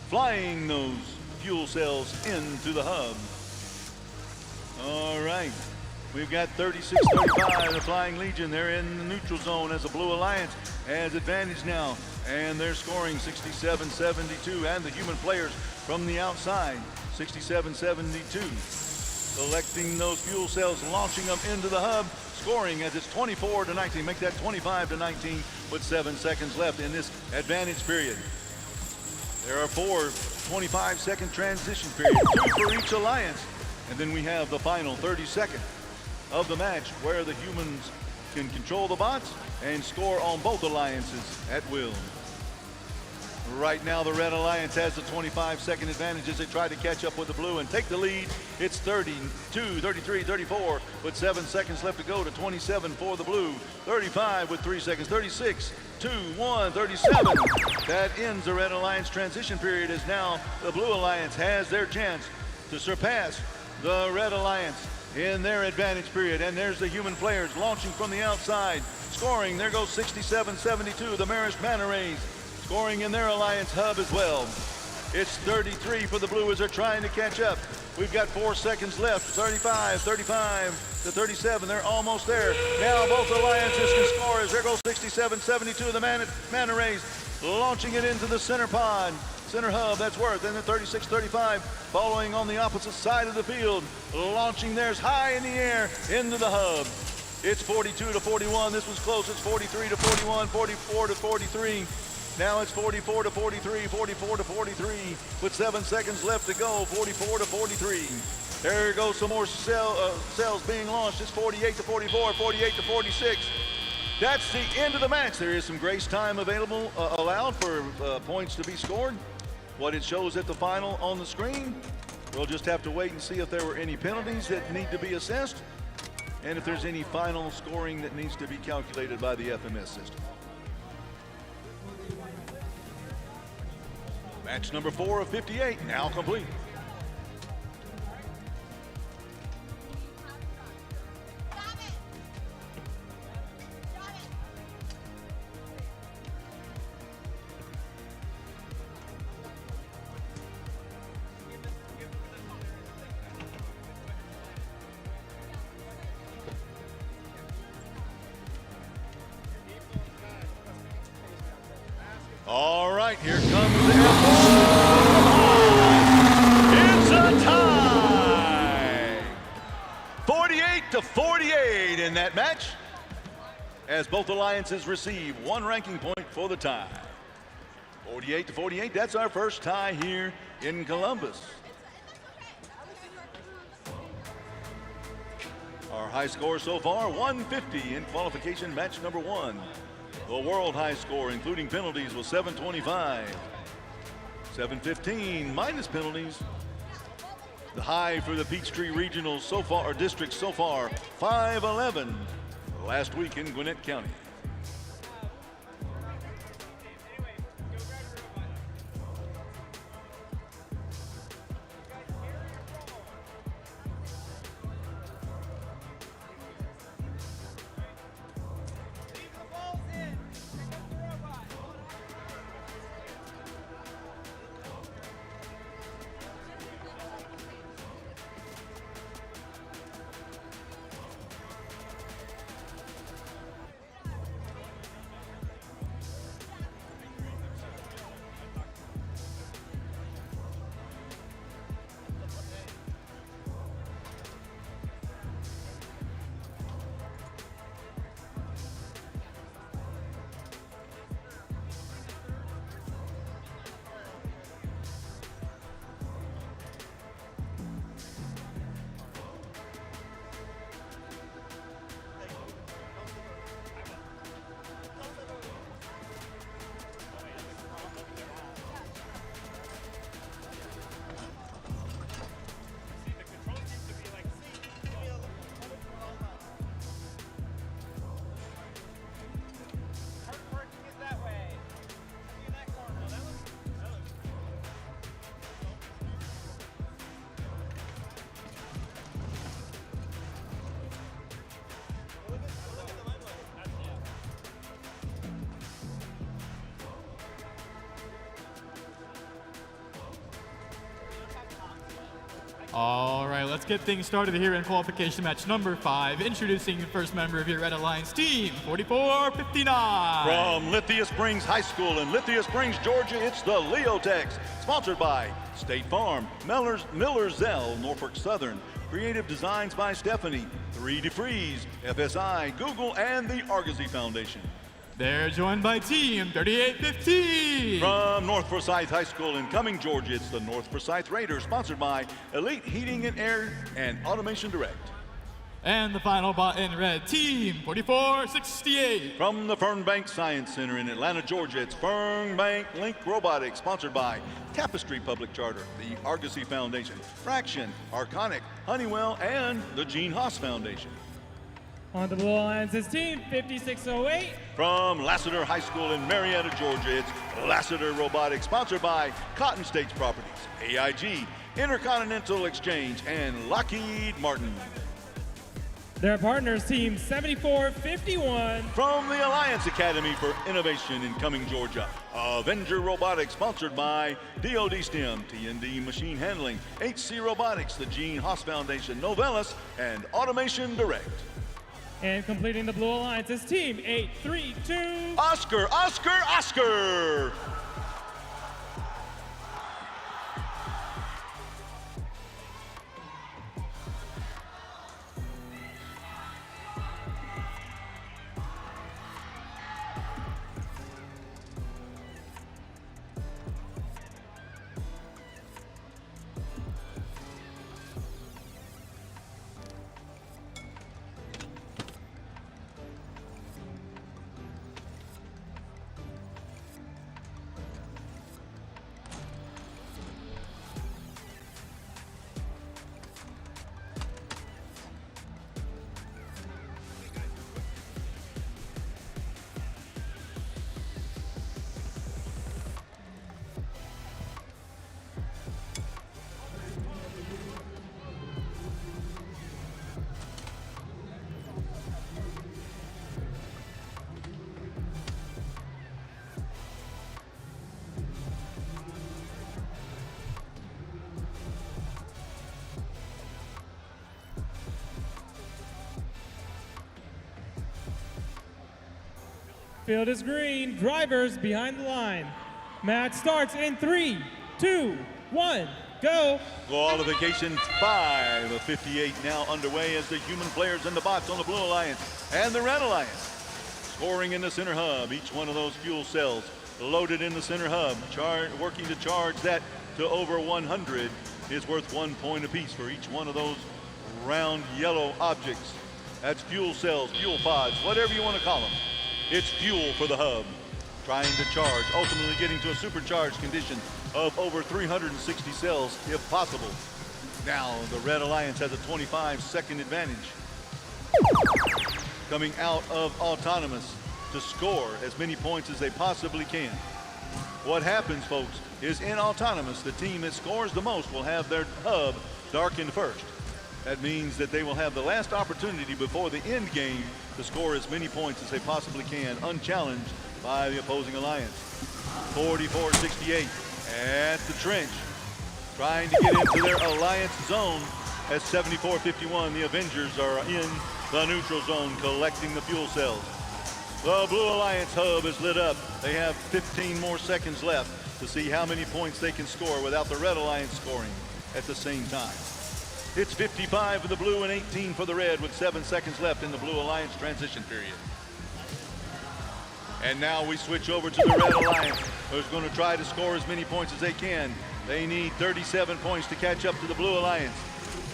flying those fuel cells into the hub. All right, we've got 36-35, the Flying Legion. They're in the neutral zone as the Blue Alliance has advantage now, and they're scoring 67-72, and the human players from the outside, 67-72. Collecting those fuel cells, launching them into the hub, scoring as it's 24-19. Make that 25-19 with 7 seconds left in this advantage period. There are 4 25-second transition periods, 2 for each alliance. And then we have the final 30-second of the match where the humans can control the bots and score on both alliances at will. Right now, the Red Alliance has the 25-second advantage as they try to catch up with the blue and take the lead. It's 32, 33, 34 with 7 seconds left to go to 27 for the blue. 35 with 3 seconds, 36, 2, 1, 37. That ends the Red Alliance transition period as now the Blue Alliance has their chance to surpass the Red Alliance in their advantage period. And there's the human players launching from the outside, scoring. There goes 67-72, the Marist Manta Rays, scoring in their Alliance hub as well. It's 33 for the blue as they're trying to catch up. We've got 4 seconds left, 35, 35 to 37. They're almost there. Now both alliances can score as there goes 67-72, the Manta Rays launching it into the center pod. Center hub, that's Worth, and then 36-35 following on the opposite side of the field, launching theirs high in the air into the hub. It's 42-41. This was close. It's 43-41, 44-43. Now it's 44-43, 44-43 with 7 seconds left to go. 44-43. There goes some more cells being launched. It's 48-44, 48-46. That's the end of the match. There is some grace time available, allowed for points to be scored. What it shows at the final on the screen, we'll just have to wait and see if there were any penalties that need to be assessed and if there's any final scoring that needs to be calculated by the FMS system. Match number 4 of 58 now complete. All right, here comes the It's a tie! 48-48 in that match, as both alliances receive 1 ranking point for the tie. 48-48, that's our first tie here in Columbus. Our high score so far, 150 in qualification match number 1. The world high score, including penalties, was 725. 715 minus penalties. The high for the Peachtree Regionals so far, or districts so far, 511 last week in Gwinnett County. All right, let's get things started here in qualification match number 5. Introducing the first member of your Red Alliance team, 4459. From Lithia Springs High School in Lithia Springs, Georgia, it's the Leotex, sponsored by State Farm, Miller Zell, Norfolk Southern, Creative Designs by Stephanie, 3D Freeze, FSI, Google, and the Argosy Foundation. They're joined by team 3815. From North Forsyth High School in Cumming, Georgia, it's the North Forsyth Raiders, sponsored by Elite Heating and Air and Automation Direct. And the final bot in red, Team 4468. From the Fernbank Science Center in Atlanta, Georgia, it's Fernbank Link Robotics, sponsored by Tapestry Public Charter, the Argosy Foundation, Fraction, Arconic, Honeywell, and the Gene Haas Foundation. On the Blue Alliance's team, 5608. From Lassiter High School in Marietta, Georgia, it's Lassiter Robotics, sponsored by Cotton States Properties, AIG, Intercontinental Exchange, and Lockheed Martin. Their partners, team 7451. From the Alliance Academy for Innovation in Cumming, Georgia, Avenger Robotics, sponsored by DoD STEM, TND Machine Handling, HC Robotics, the Gene Haas Foundation, Novellus, and Automation Direct. And completing the Blue Alliance is team 832. Oscar, Oscar, Oscar! Field is green. Drivers behind the line. Match starts in 3, 2, 1, go. Qualification 5 of 58 now underway as the human players and the bots on the Blue Alliance and the Red Alliance scoring in the center hub. Each one of those fuel cells loaded in the center hub, working to charge that to over 100 is worth 1 point apiece for each one of those round yellow objects. That's fuel cells, fuel pods, whatever you want to call them. It's fuel for the hub, trying to charge, ultimately getting to a supercharged condition of over 360 cells if possible. Now the Red Alliance has a 25-second advantage. Coming out of autonomous to score as many points as they possibly can. What happens, folks, is in autonomous, the team that scores the most will have their hub darkened first. That means that they will have the last opportunity before the end game to score as many points as they possibly can, unchallenged by the opposing alliance. 44-68 at the trench, trying to get into their alliance zone as 74-51, the Avengers are in the neutral zone collecting the fuel cells. The Blue Alliance hub is lit up. They have 15 more seconds left to see how many points they can score without the Red Alliance scoring at the same time. It's 55 for the blue and 18 for the red with 7 seconds left in the Blue Alliance transition period. And now we switch over to the Red Alliance, who's going to try to score as many points as they can. They need 37 points to catch up to the Blue Alliance.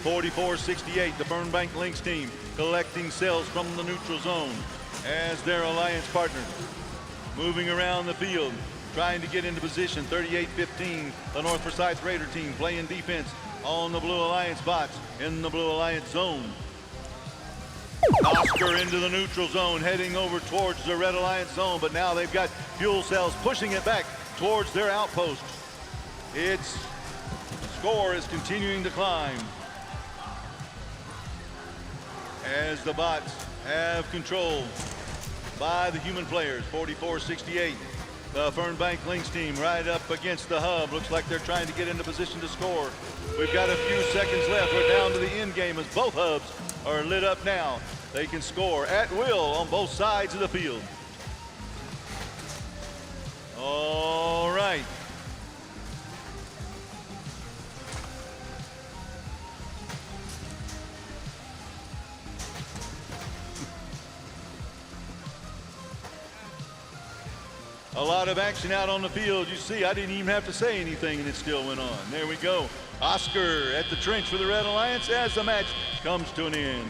44-68, the Fernbank Lynx team collecting cells from the neutral zone as their alliance partners. Moving around the field, trying to get into position. 38-15, the North Forsyth Raider team playing defense on the Blue Alliance bots in the Blue Alliance zone. Oscar into the neutral zone, heading over towards the Red Alliance zone, but now they've got fuel cells pushing it back towards their outpost. Its score is continuing to climb as the bots have control by the human players. 44-68. The Fernbank Lynx team right up against the hub. Looks like they're trying to get into position to score. We've got a few seconds left. We're down to the end game as both hubs are lit up now. They can score at will on both sides of the field. All right. A lot of action out on the field. You see, I didn't even have to say anything and it still went on. There we go. Oscar at the trench for the Red Alliance as the match comes to an end.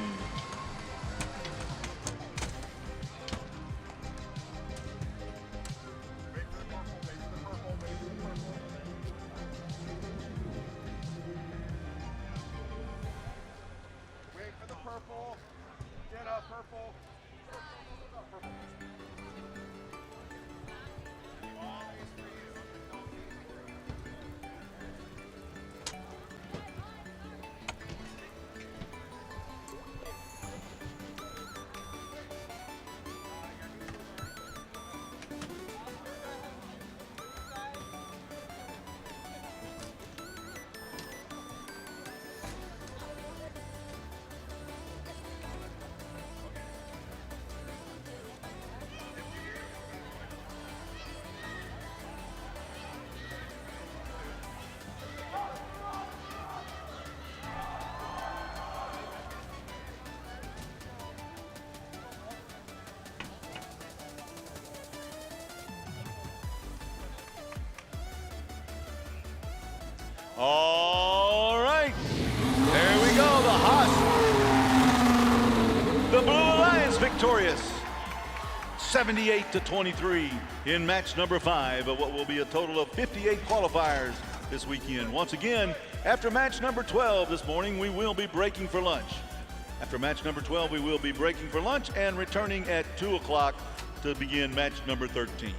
All right, there we go, the Haas. The Blue Alliance victorious, 78-23 in match number 5 of what will be a total of 58 qualifiers this weekend. Once again, after match number 12 this morning, we will be breaking for lunch. After match number 12, we will be breaking for lunch and returning at 2 o'clock to begin match number 13.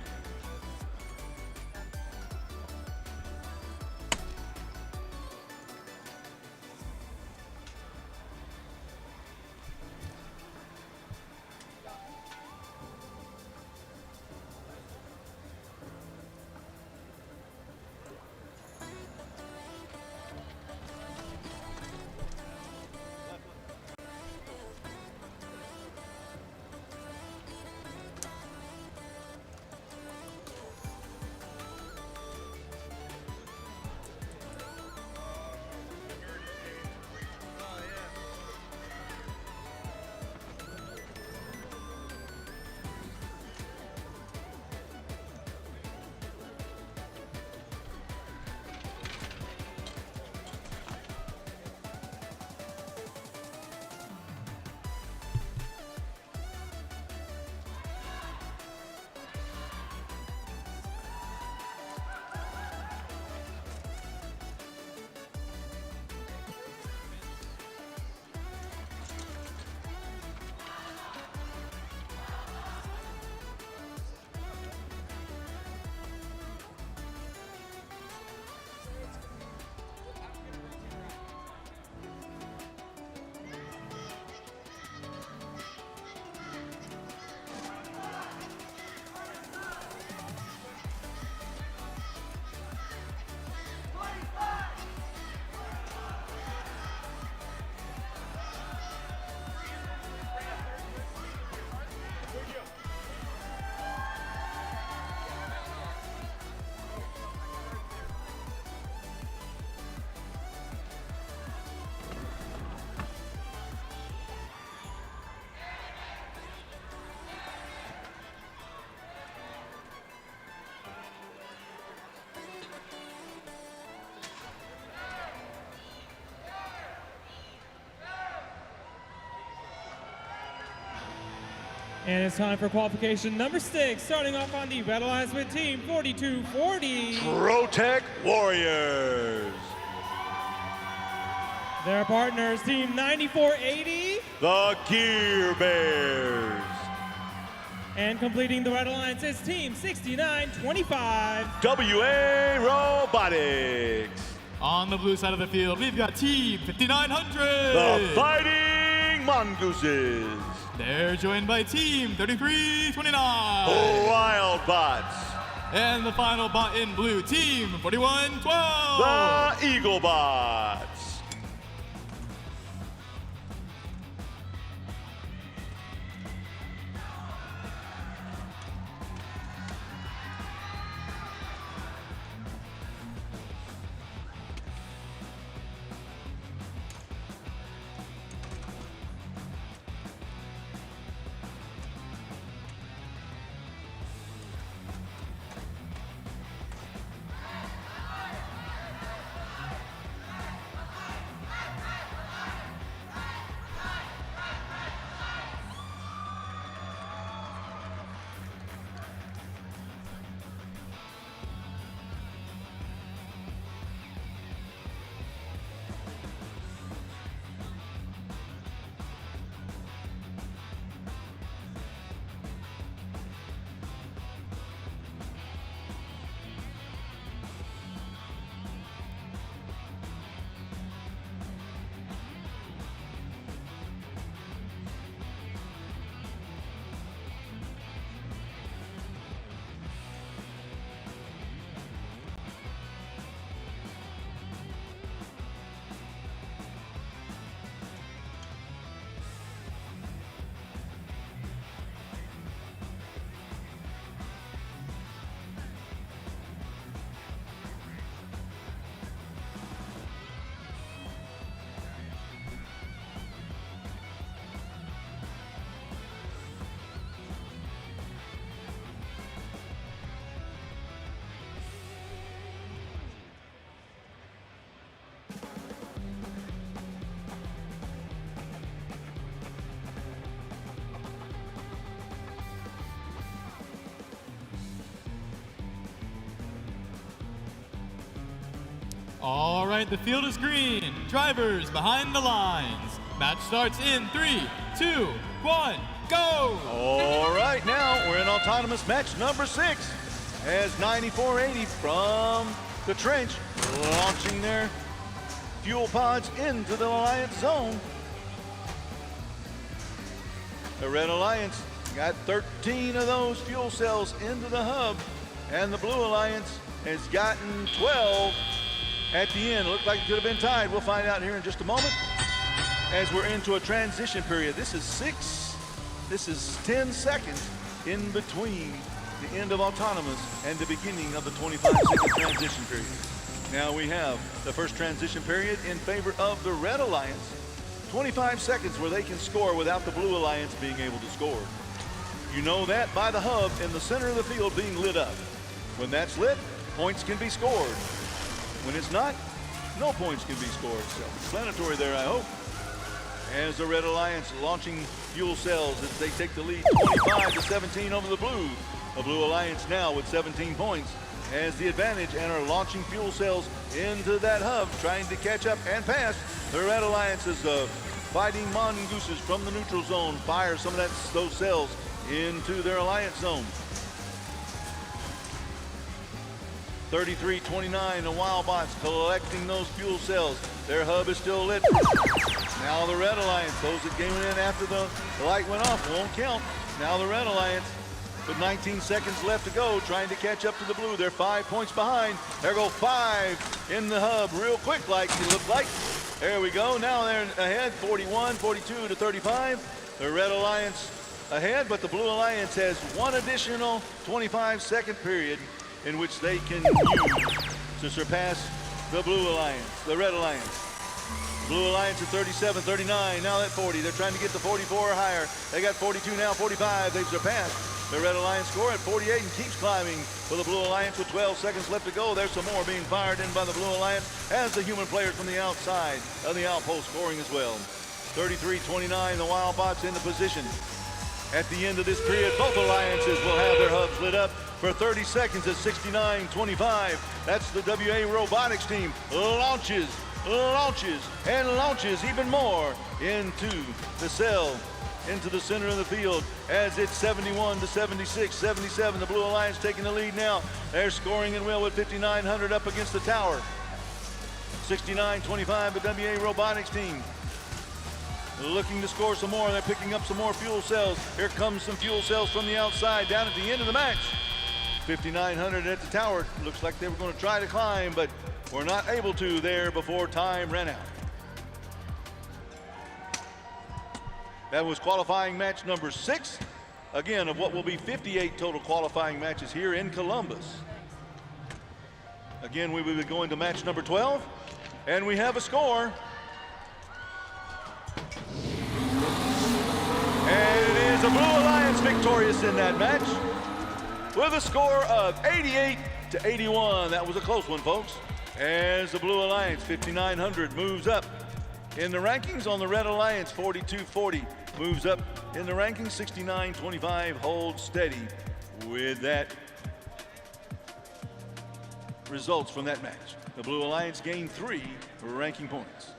And it's time for qualification number 6, starting off on the Red Alliance with Team 4240. ProTech Warriors. Their partners, Team 9480. The Gear Bears. And completing the Red Alliance is Team 6925. WA Robotics. On the blue side of the field, we've got Team 5900. The Fighting Mongooses. They're joined by Team 3329. Wild Bots. And the final bot in blue, Team 4112. The Eagle Bots. All right, the field is green. Drivers behind the lines. Match starts in 3, 2, 1, go! All right, now we're in autonomous match number 6 as 9480 from the trench launching their fuel pods into the Alliance zone. The Red Alliance got 13 of those fuel cells into the hub, and the Blue Alliance has gotten 12 at the end. Looked like it could have been tied. We'll find out here in just a moment as we're into a transition period. This is 10 seconds in between the end of autonomous and the beginning of the 25-second transition period. Now we have the first transition period in favor of the Red Alliance. 25 seconds where they can score without the Blue Alliance being able to score. You know that by the hub in the center of the field being lit up. When that's lit, points can be scored. When it's not, no points can be scored. Self-explanatory there, I hope. As the Red Alliance launching fuel cells as they take the lead 25-17 over the Blue. The Blue Alliance now with 17 points has the advantage and are launching fuel cells into that hub, trying to catch up and pass. The Red Alliance is fighting mongooses from the neutral zone, fire some of those cells into their Alliance zone. 33-29, the Wildbots collecting those fuel cells. Their hub is still lit. Now the Red Alliance, those that came in after the light went off won't count. Now the Red Alliance with 19 seconds left to go, trying to catch up to the Blue. They're 5 points behind. There go 5 in the hub real quick like it looked like. There we go. Now they're ahead, 42 to 35. The Red Alliance ahead, but the Blue Alliance has one additional 25-second period in which they can use to surpass the Blue Alliance, the Red Alliance. Blue Alliance at 37-39, now at 40. They're trying to get to 44 or higher. They got 42 now, 45. They've surpassed the Red Alliance score at 48 and keeps climbing for the Blue Alliance with 12 seconds left to go. There's some more being fired in by the Blue Alliance as the human players from the outside of the outpost scoring as well. 33-29, the Wildbots into position. At the end of this period, both alliances will have their hubs lit up for 30 seconds at 69-25. That's the WA Robotics team launches even more into the cell, into the center of the field as it's 71-76, 77. The Blue Alliance taking the lead now. They're scoring in will with 5,900 up against the tower. 69-25, the WA Robotics team looking to score some more. They're picking up some more fuel cells. Here comes some fuel cells from the outside down at the end of the match. 5,900 at the tower. Looks like they were going to try to climb, but were not able to there before time ran out. That was qualifying match number 6, again, of what will be 58 total qualifying matches here in Columbus. Again, we will be going to match number 12, and we have a score. And it is the Blue Alliance victorious in that match with a score of 88-81. That was a close one, folks. As the Blue Alliance, 5,900, moves up in the rankings. On the Red Alliance, 42-40 moves up in the rankings. 69-25 holds steady with that results from that match. The Blue Alliance gained 3 ranking points.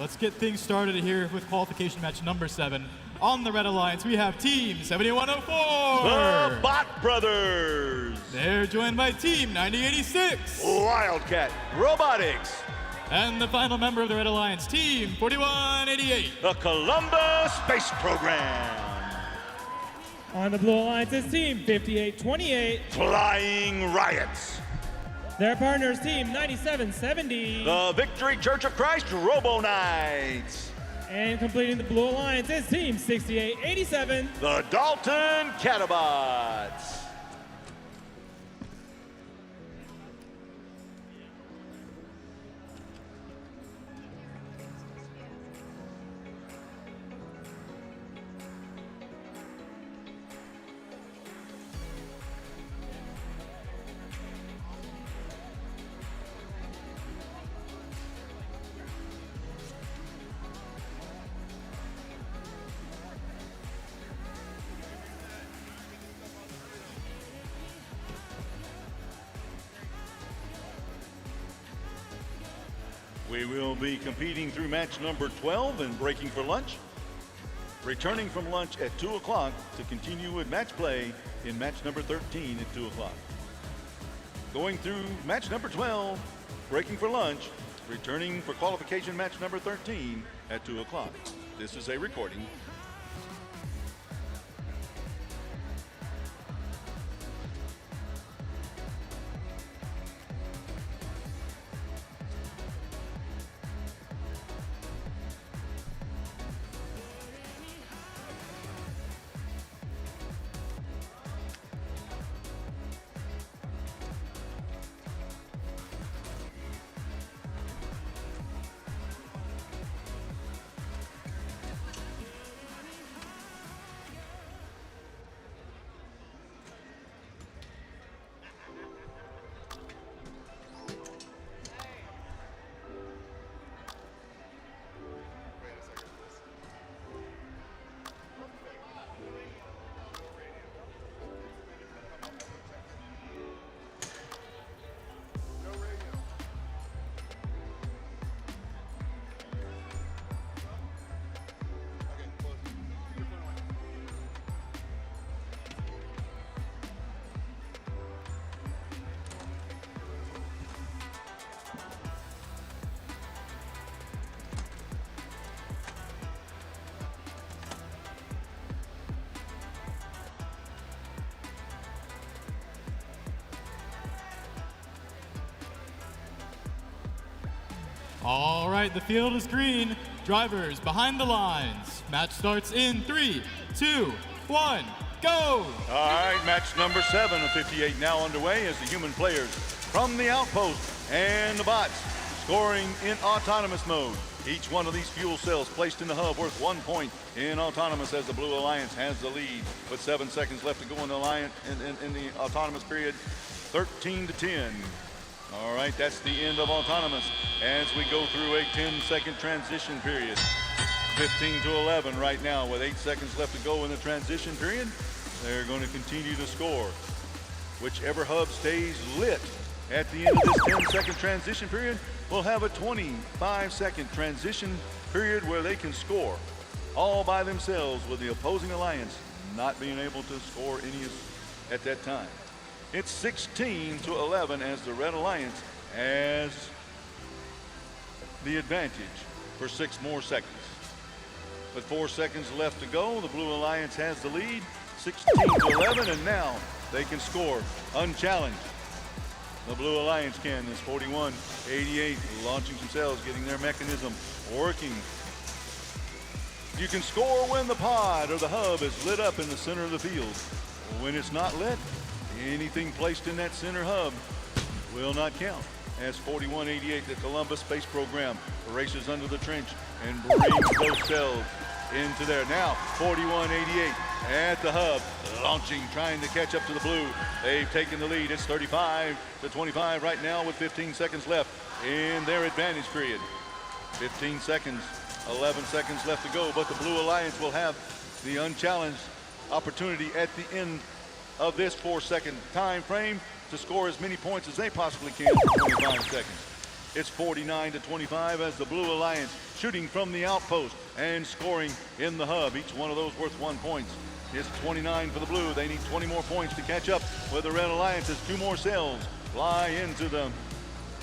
let's get things started here with qualification match number 7. On the Red Alliance, we have Team 7104. The Bot Brothers. They're joined by Team 9086. Wildcat Robotics. And the final member of the Red Alliance, Team 4188. The Columbus Space Program. On the Blue Alliance is Team 5828. Flying Riots. Their partners, Team 9770. The Victory Church of Christ Robo Knights. And completing the Blue Alliance is Team 6887. The Dalton Catabots. We will be competing through match number 12 and breaking for lunch. Returning from lunch at 2 o'clock to continue with match play in match number 13 at 2 o'clock. Going through match number 12, breaking for lunch, returning for qualification match number 13 at 2 o'clock. This is a recording. All right, the field is green. Drivers behind the lines. Match starts in 3, 2, 1, go! All right, match number 7 of 58 now underway as the human players from the outpost and the bots scoring in autonomous mode. Each one of these fuel cells placed in the hub worth 1 point in autonomous as the Blue Alliance has the lead with 7 seconds left to go in the alliance in the autonomous period, 13 to 10. All right, that's the end of autonomous as we go through a 10-second transition period. 15 to 11 right now with 8 seconds left to go in the transition period. They're going to continue to score. Whichever hub stays lit at the end of this 10-second transition period will have a 25-second transition period where they can score all by themselves with the opposing alliance not being able to score any at that time. It's 16 to 11 as the Red Alliance has the advantage for 6 more seconds. With 4 seconds left to go, the Blue Alliance has the lead, 16 to 11, and now they can score unchallenged. The Blue Alliance can, as 4188 launching themselves, getting their mechanism working. You can score when the pod or the hub is lit up in the center of the field. When it's not lit, anything placed in that center hub will not count. As 4188, the Columbus Space Program races under the trench and brings those cells into there. Now, 4188 at the hub, launching, trying to catch up to the Blue. They've taken the lead. It's 35 to 25 right now with 15 seconds left in their advantage period. 15 seconds, 11 seconds left to go, but the Blue Alliance will have the unchallenged opportunity at the end of this 4-second time frame to score as many points as they possibly can in 25 seconds. It's 49 to 25 as the Blue Alliance shooting from the outpost and scoring in the hub. Each one of those worth 1 point. It's 29 for the blue. They need 20 more points to catch up with the Red Alliance as 2 more cells fly into the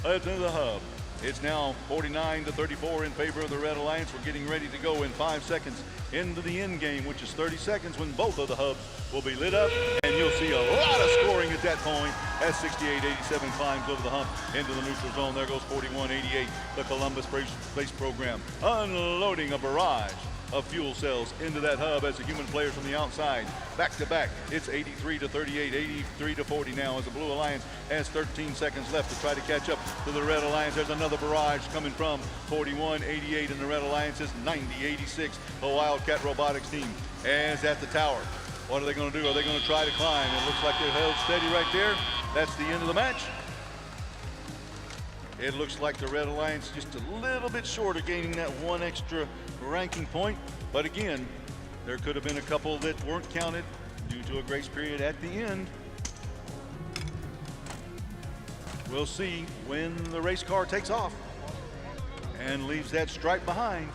hub. It's now 49-34 in favor of the Red Alliance. We're getting ready to go in 5 seconds into the end game, which is 30 seconds when both of the hubs will be lit up, and you'll see a lot of scoring at that point as 68-87 climbs over the hump into the neutral zone. There goes 41-88, the Columbus Space Program, unloading a barrage of fuel cells into that hub as the human players from the outside. Back to back, it's 83-38, 83-40 now as the Blue Alliance has 13 seconds left to try to catch up to the Red Alliance. There's another barrage coming from 41-88, and the Red Alliance is 90-86. The Wildcat Robotics team is at the tower. What are they going to do? Are they going to try to climb? It looks like they're held steady right there. That's the end of the match. It looks like the Red Alliance just a little bit short of gaining that 1 extra ranking point. But again, there could have been a couple that weren't counted due to a grace period at the end. We'll see when the race car takes off and leaves that stripe behind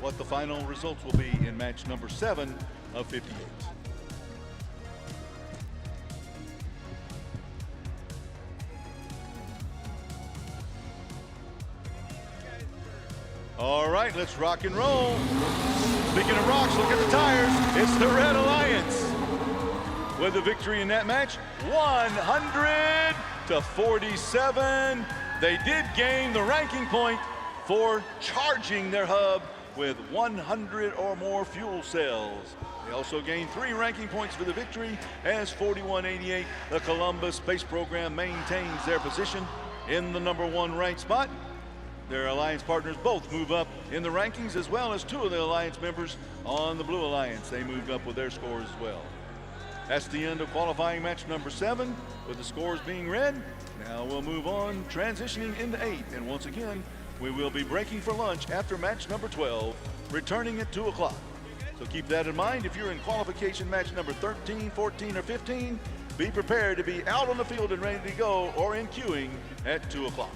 what the final results will be in match number 7 of 58. All right, let's rock and roll. Speaking of rocks, look at the tires. It's the Red Alliance with the victory in that match, 100-47. They did gain the ranking point for charging their hub with 100 or more fuel cells. They also gained 3 ranking points for the victory as 41-88, the Columbus Space Program maintains their position in the #1 ranked spot. Their alliance partners both move up in the rankings, as well as 2 of the alliance members on the Blue Alliance. They moved up with their scores as well. That's the end of qualifying match number 7, with the scores being read. Now we'll move on, transitioning into 8. And once again, we will be breaking for lunch after match number 12, returning at 2 o'clock. So keep that in mind. If you're in qualification match number 13, 14, or 15, be prepared to be out on the field and ready to go or in queuing at 2 o'clock.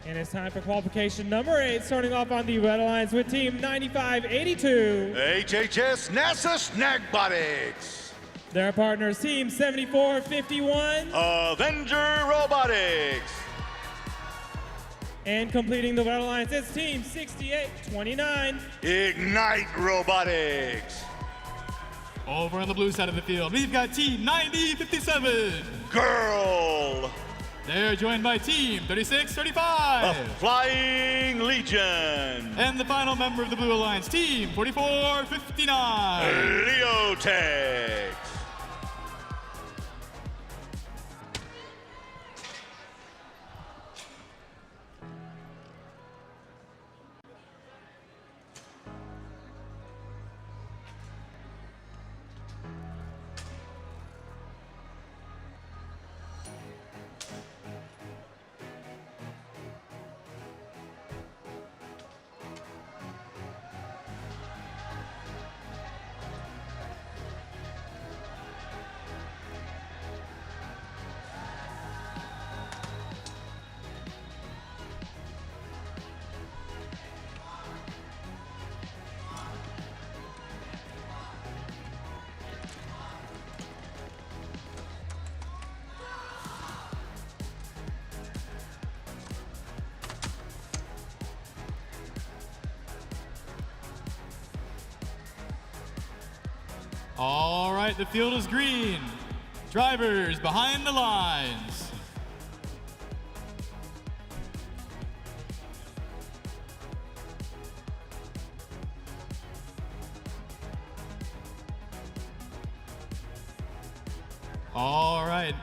And it's time for qualification number 8, starting off on the Red Alliance with team 9582. HHS NASA Snagbotics. Their partners, team 7451. Avenger Robotics. And completing the Red Alliance, it's team 6829. Ignite Robotics. Over on the blue side of the field, we've got team 9057. Girl. They're joined by team 3635. A Flying Legion. And the final member of the Blue Alliance, team 4459. Leotex. All right, the field is green. Drivers behind the lines. All right.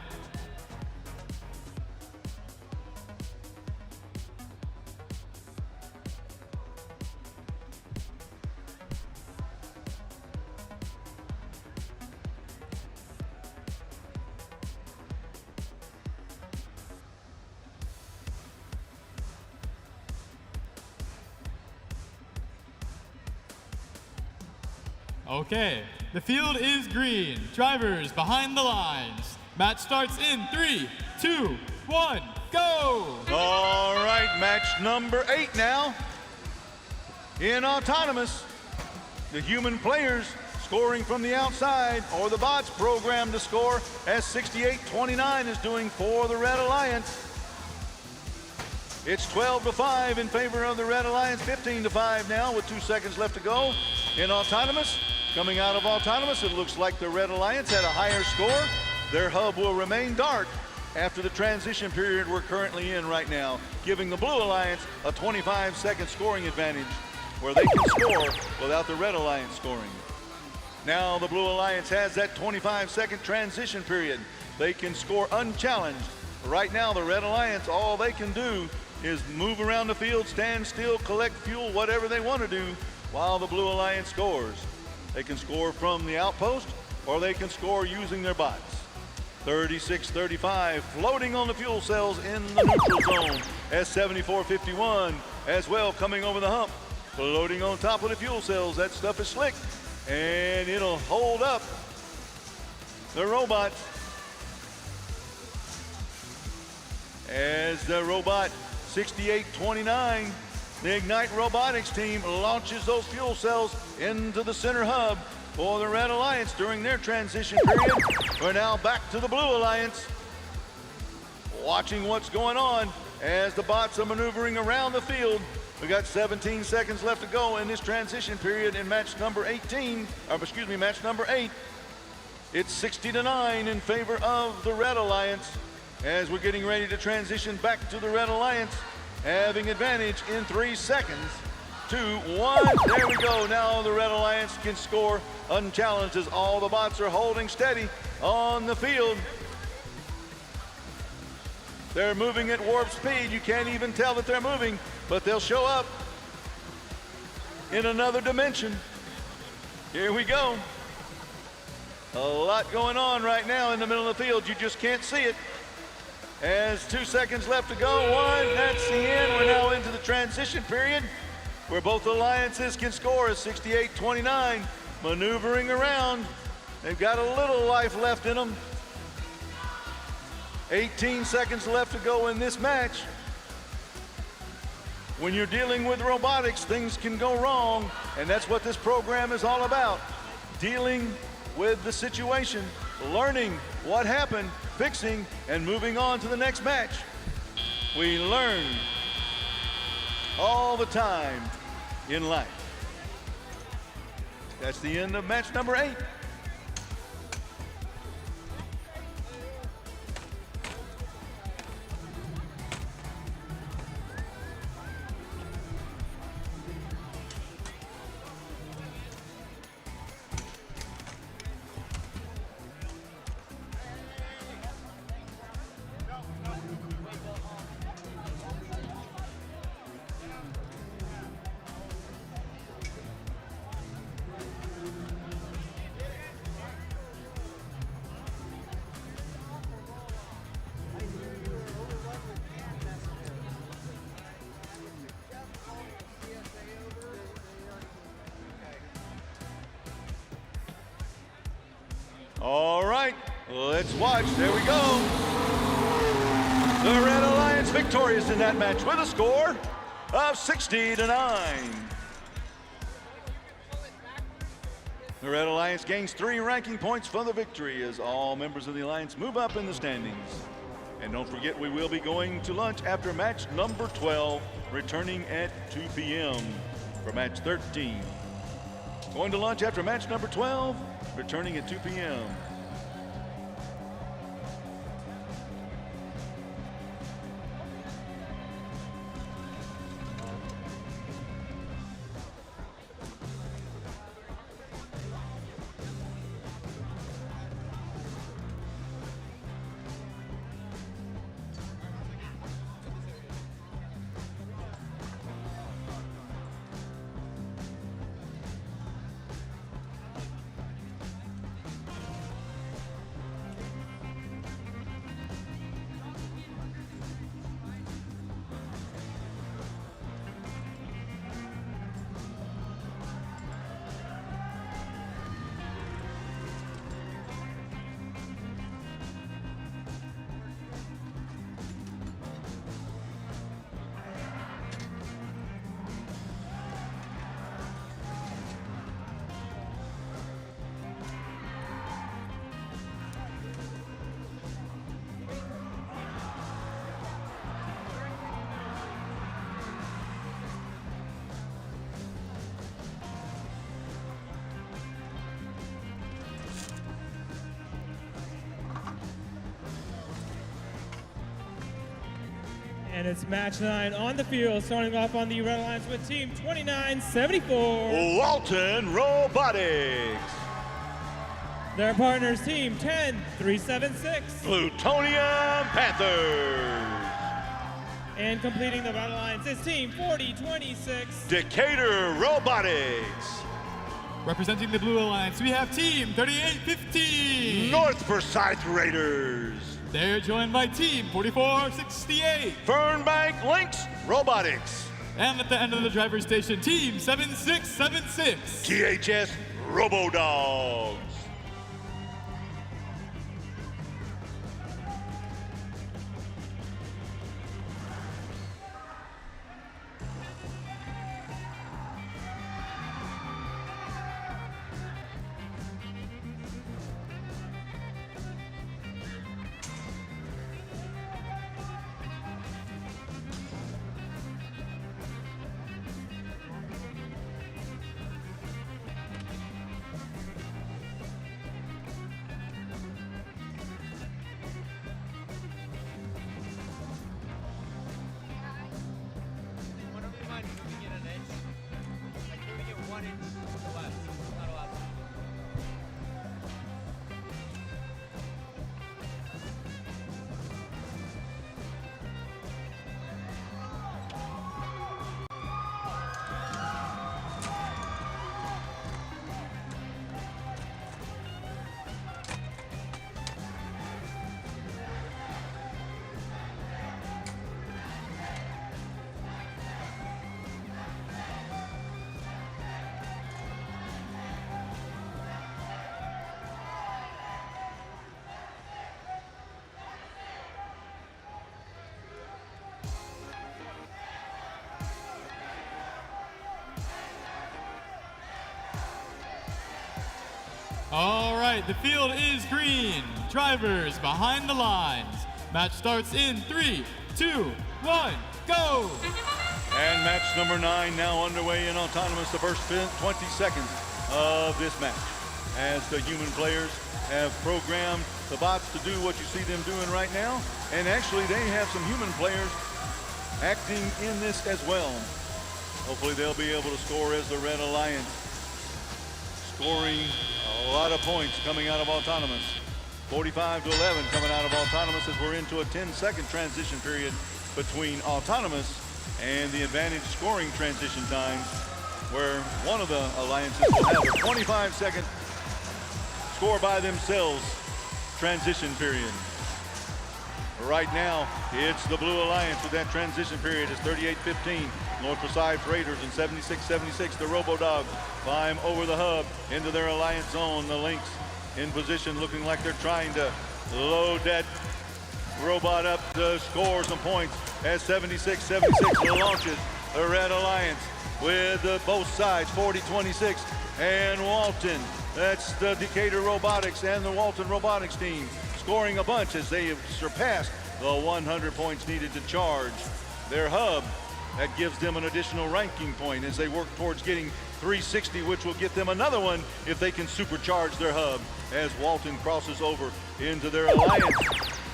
Okay, the field is green. Drivers behind the lines. Match starts in 3, 2, 1, go! All right, match number 8 now. In autonomous, the human players scoring from the outside, or the bots programmed to score, as 68-29 is doing for the Red Alliance. It's 12-5 in favor of the Red Alliance, 15-5 now with 2 seconds left to go. In autonomous, coming out of autonomous, it looks like the Red Alliance had a higher score. Their hub will remain dark after the transition period we're currently in right now, giving the Blue Alliance a 25-second scoring advantage where they can score without the Red Alliance scoring. Now the Blue Alliance has that 25-second transition period. They can score unchallenged. Right now, the Red Alliance, all they can do is move around the field, stand still, collect fuel, whatever they want to do, while the Blue Alliance scores. They can score from the outpost, or they can score using their bots. 36-35, floating on the fuel cells in the neutral zone, as 74-51 as well, coming over the hump, floating on top of the fuel cells. That stuff is slick, and it'll hold up the robots as the robot 68-29, the Ignite Robotics team, launches those fuel cells into the center hub for the Red Alliance during their transition period. We're now back to the Blue Alliance, watching what's going on as the bots are maneuvering around the field. We got 17 seconds left to go in this transition period in match number 18, or excuse me, match number 8. It's 60-9 in favor of the Red Alliance as we're getting ready to transition back to the Red Alliance, having advantage in 3 seconds. 2, 1, there we go. Now the Red Alliance can score unchallenged as all the bots are holding steady on the field. They're moving at warp speed. You can't even tell that they're moving, but they'll show up in another dimension. Here we go. A lot going on right now in the middle of the field. You just can't see it. As 2 seconds left to go, 1, that's the end. We're now into the transition period where both alliances can score as 68-29, maneuvering around. They've got a little life left in them. 18 seconds left to go in this match. When you're dealing with robotics, things can go wrong, and that's what this program is all about. Dealing with the situation, learning what happened, fixing, and moving on to the next match. We learn all the time in life. That's the end of match number 8. All right, let's watch. There we go. The Red Alliance victorious in that match with a score of 60-9. The Red Alliance gains 3 ranking points for the victory as all members of the Alliance move up in the standings. And don't forget, we will be going to lunch after match number 12, returning at 2 p.m. for match 13. Going to lunch after match number 12, returning at 2 p.m. And it's match 9 on the field, starting off on the red lines with team 2974. Walton Robotics. Their partners, team 10376. Plutonium Panthers. And completing the battle lines is team 4026. Decatur Robotics. Representing the Blue Alliance, we have team 3815. North Forsyth Raiders. They're joined by team 4468. Fernbank Lynx Robotics. And at the end of the driver's station, team 7676. THS Robodogs. All right, the field is green. Drivers behind the lines. Match starts in 3, 2, 1, go! And match number 9 now underway in autonomous, the first 20 seconds of this match. As the human players have programmed the bots to do what you see them doing right now. And actually they have some human players acting in this as well. Hopefully they'll be able to score as the Red Alliance. Scoring a lot of points coming out of autonomous. 45-11 coming out of autonomous as we're into a 10-second transition period between autonomous and the advantage scoring transition time, where one of the alliances will have a 25-second score by themselves transition period. Right now, it's the Blue Alliance with that transition period. It's 38-15. North Forsyth Raiders and 76-76. The Robodogs climb over the hub into their alliance zone. The Lynx in position, looking like they're trying to load that robot up to score some points as 76-76 launches the Red Alliance with both sides, 40-26 and Walton. That's the Decatur Robotics and the Walton Robotics team scoring a bunch as they have surpassed the 100 points needed to charge their hub That gives them an additional ranking point as they work towards getting 360, which will get them another one if they can supercharge their hub. As Walton crosses over into their alliance,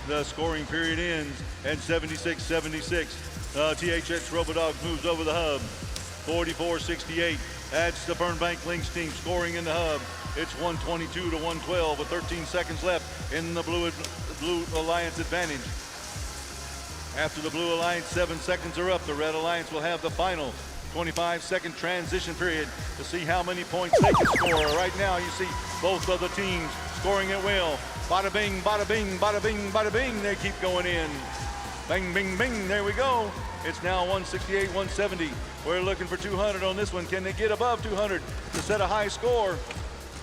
the scoring period ends at 76-76. THX Robodogs moves over the hub, 44-68. That's the Fernbank Lynx team scoring in the hub. It's 122 to 112 with 13 seconds left in the Blue Alliance advantage. After the Blue Alliance, 7 seconds are up. The Red Alliance will have the final 25-second transition period to see how many points they can score. Right now, you see both of the teams scoring at will. Bada bing, bada bing, bada bing, bada bing. They keep going in. Bing, bing, bing. There we go. It's now 168, 170. We're looking for 200 on this one. Can they get above 200 to set a high score?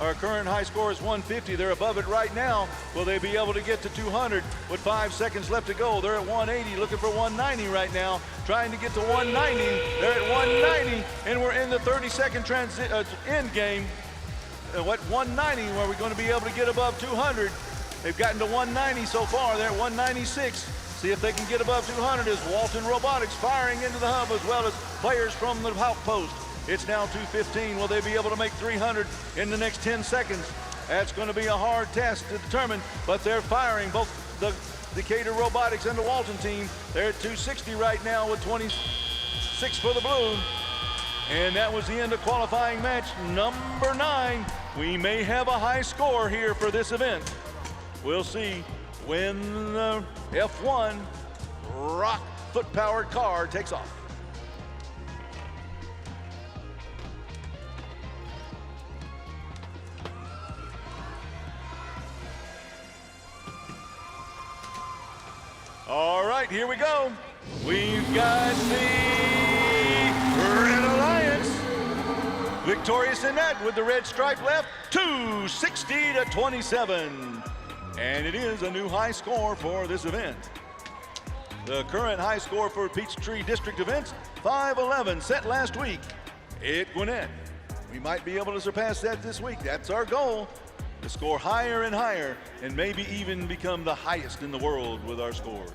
Our current high score is 150. They're above it right now. Will they be able to get to 200 with 5 seconds left to go? They're at 180, looking for 190 right now, trying to get to 190. They're at 190, and we're in the 30-second end game. What 190, where we're going to be able to get above 200. They've gotten to 190 so far. They're at 196. See if they can get above 200 as Walton Robotics firing into the hub as well as players from the outpost. It's now 2:15. Will they be able to make 300 in the next 10 seconds? That's going to be a hard test to determine, but they're firing, both the Decatur Robotics and the Walton team. They're at 260 right now with 26 for the blue. And that was the end of qualifying match number 9. We may have a high score here for this event. We'll see when the F1 rock foot-powered car takes off. All right, here we go. We've got the Red Alliance victorious in that with the red stripe left, 260 to 27. And it is a new high score for this event. The current high score for Peachtree District events, 511, set last week at Gwinnett. We might be able to surpass that this week. That's our goal, to score higher and higher and maybe even become the highest in the world with our scores.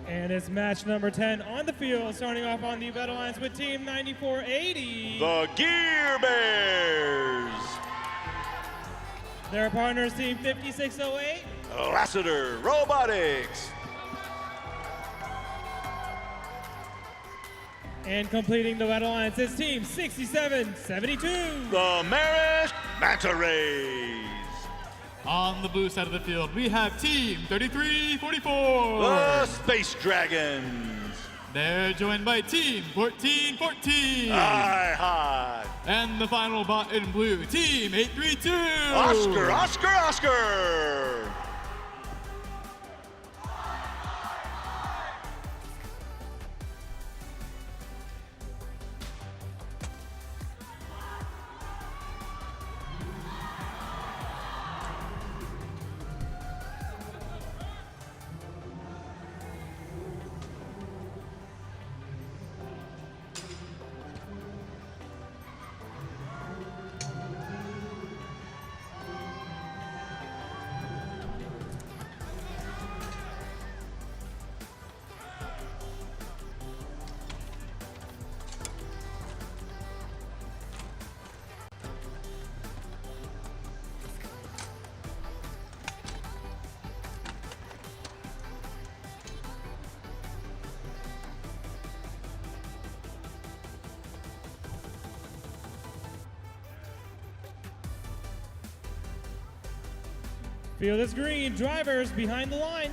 And it's match number 10 on the field, starting off on the Red Alliance with Team 9480. The Gear Bears. Their partners, Team 5608. Lassiter Robotics. And completing the Red Alliance is Team 6772. The Marist Manta Rays. On the blue side of the field, we have Team 3344. The Space Dragons. They're joined by Team 1414. Aye, hi. And the final bot in blue, Team 832. Oscar, Oscar, Oscar. Field is green. Drivers behind the line.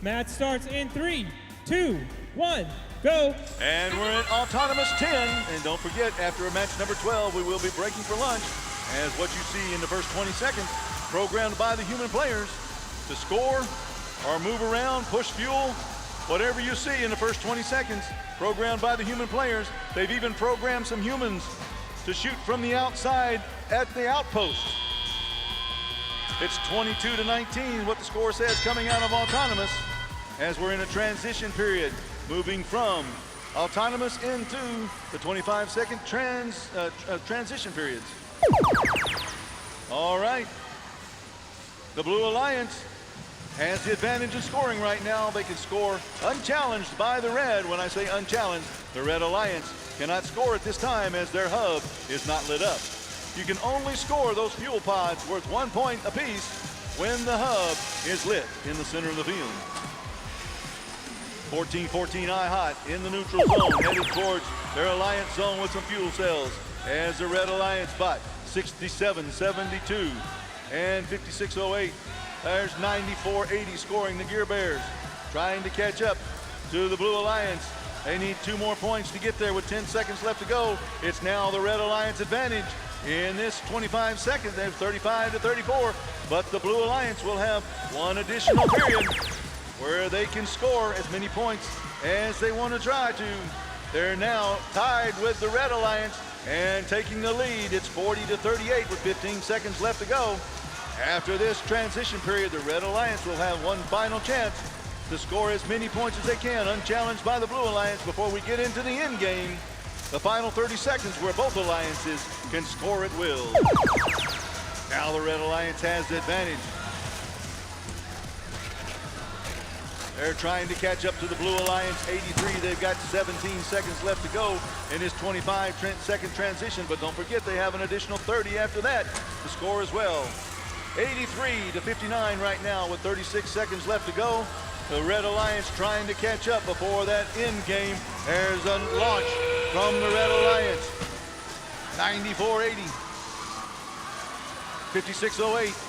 Match starts in 3, 2, 1, go. And we're at autonomous 10. And don't forget, after match number 12, we will be breaking for lunch, as what you see in the first 20 seconds, programmed by the human players to score or move around, push fuel, whatever you see in the first 20 seconds, programmed by the human players. They've even programmed some humans to shoot from the outside at the outpost. It's 22-19, what the score says, coming out of autonomous, as we're in a transition period, moving from autonomous into the 25-second transition periods. All right. The Blue Alliance has the advantage in scoring right now. They can score unchallenged by the Red. When I say unchallenged, the Red Alliance cannot score at this time as their hub is not lit up. You can only score those fuel pods worth 1 point apiece when the hub is lit in the center of the field. 14-14 hot in the neutral zone, headed towards their Alliance zone with some fuel cells as the Red Alliance bot 67-72 and 56-08. There's 94-80 scoring the Gear Bears, trying to catch up to the Blue Alliance. They need 2 more points to get there with 10 seconds left to go. It's now the Red Alliance advantage in this 25 seconds. They're 35-34, but the Blue Alliance will have 1 additional period where they can score as many points as they want to try to. They're now tied with the Red Alliance and taking the lead. It's 40-38 with 15 seconds left to go. After this transition period, the Red Alliance will have 1 final chance to score as many points as they can, unchallenged by the Blue Alliance, before we get into the end game. The final 30 seconds where both alliances can score at will. Now the Red Alliance has the advantage. They're trying to catch up to the Blue Alliance, 83. They've got 17 seconds left to go in this 25-second transition, but don't forget they have an additional 30 after that to score as well. 83-59 right now with 36 seconds left to go. The Red Alliance trying to catch up before that end game. There's a launch from the Red Alliance. 94-80. 56-08.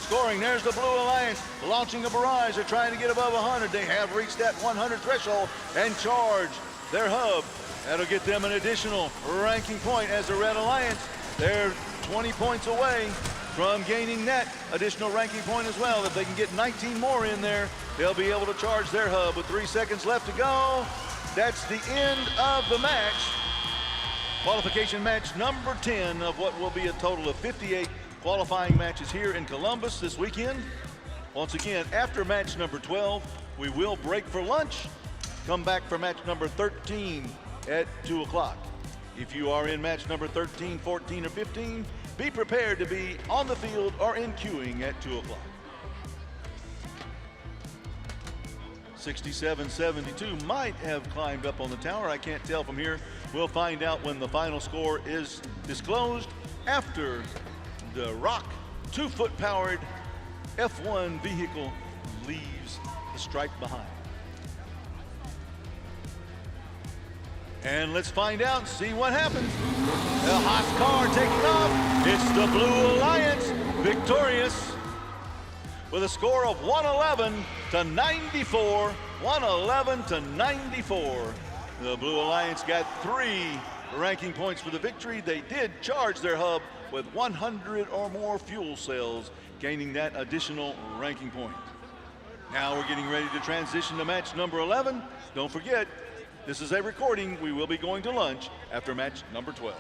Scoring, there's the Blue Alliance launching a barrage. They're trying to get above 100. They have reached that 100 threshold and charged their hub. That'll get them an additional ranking point as the Red Alliance. They're 20 points away from gaining that additional ranking point as well. If they can get 19 more in there, they'll be able to charge their hub with 3 seconds left to go. That's the end of the match. Qualification match number 10 of what will be a total of 58 qualifying matches here in Columbus this weekend. Once again, after match number 12, we will break for lunch, come back for match number 13 at 2 o'clock. If you are in match number 13, 14, or 15, be prepared to be on the field or in queuing at 2 o'clock. 67-72 might have climbed up on the tower. I can't tell from here. We'll find out when the final score is disclosed after the Rock 2-foot powered F1 vehicle leaves the stripe behind. And let's find out and see what happens. The Haas car taking off. It's the Blue Alliance victorious with a score of 111 to 94. 111 to 94. The Blue Alliance got 3 ranking points for the victory. They did charge their hub with 100 or more fuel cells, gaining that additional ranking point. Now we're getting ready to transition to match number 11. Don't forget, this is a recording. We will be going to lunch after match number 12.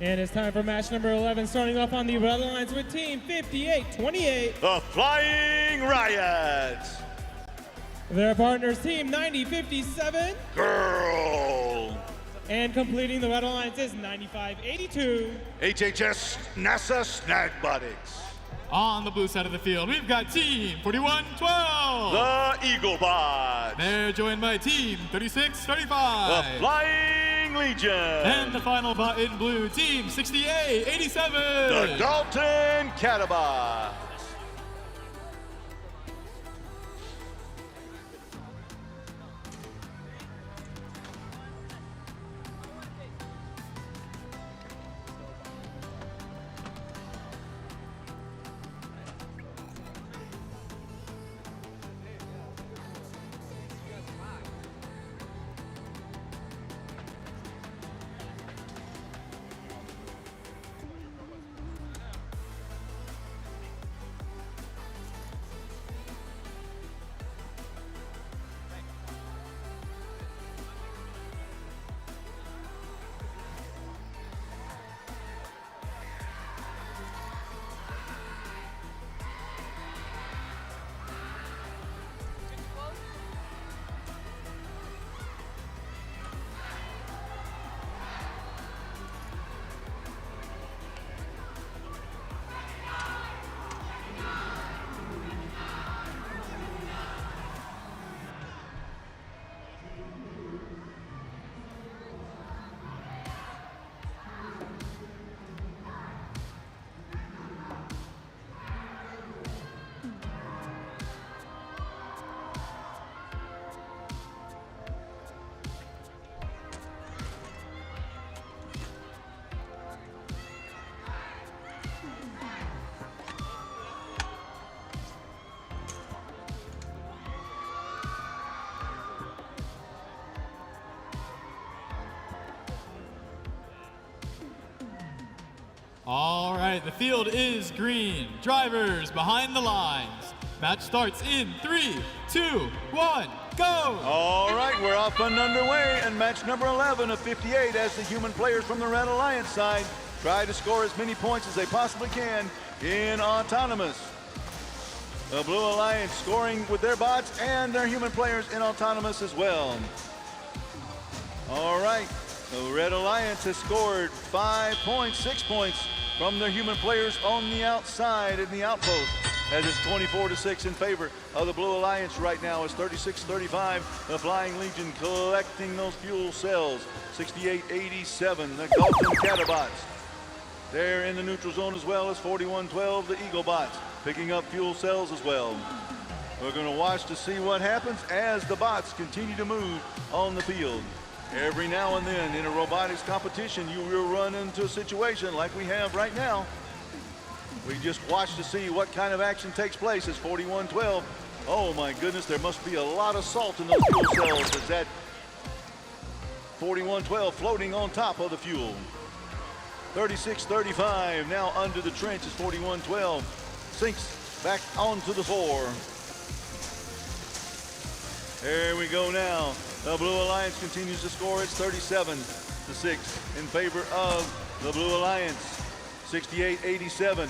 And it's time for match number 11, starting off on the Red Alliance with Team 5828. The Flying Riots. Their partners, Team 9057. Girl. And completing the Red Alliance is 9582. HHS NASA Snagbotics. On the blue side of the field, we've got Team 4112. The Eagle Bot. They're joined by Team 3635. The Flying Legion. And the final bot in blue, Team 68 87. The Dalton Catabot. All right, the field is green. Drivers behind the lines. Match starts in 3, 2, 1, go! All right, we're off and underway, and match number 11 of 58 as the human players from the Red Alliance side try to score as many points as they possibly can in autonomous. The Blue Alliance scoring with their bots and their human players in autonomous as well. All right, the Red Alliance has scored 5 points, 6 points from their human players on the outside in the outpost, as it's 24-6 in favor of the Blue Alliance right now. It's 36-35. The Flying Legion collecting those fuel cells. 68-87, the Dalton Catabots. They're in the neutral zone as well as 41-12, the Eagle Bots, picking up fuel cells as well. We're going to watch to see what happens as the bots continue to move on the field. Every now and then in a robotics competition, you will run into a situation like we have right now. We just watch to see what kind of action takes place. It's 41-12. Oh my goodness, there must be a lot of salt in those fuel cells. Is that 41-12 floating on top of the fuel? 36-35, now under the trench is 41-12. Sinks back onto the floor. There we go now. The Blue Alliance continues to score. It's 37-6 in favor of the Blue Alliance. 68-87,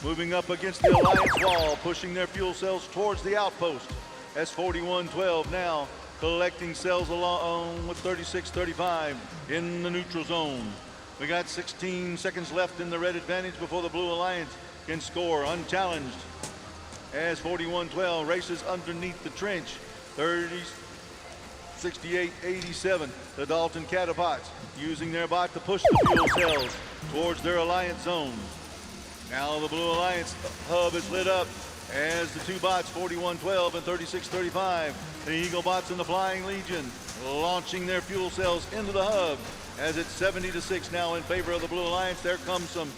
moving up against the Alliance wall, pushing their fuel cells towards the outpost. That's 41-12 now, collecting cells along with 36-35 in the neutral zone. We got 16 seconds left in the red advantage before the Blue Alliance can score unchallenged. As 41-12 races underneath the trench. 68-87, the Dalton Catabots using their bot to push the fuel cells towards their Alliance zone. Now the Blue Alliance hub is lit up as the two bots, 41-12 and 36-35. The Eagle Bots and the Flying Legion launching their fuel cells into the hub as it's 70-6 now in favor of the Blue Alliance. There comes some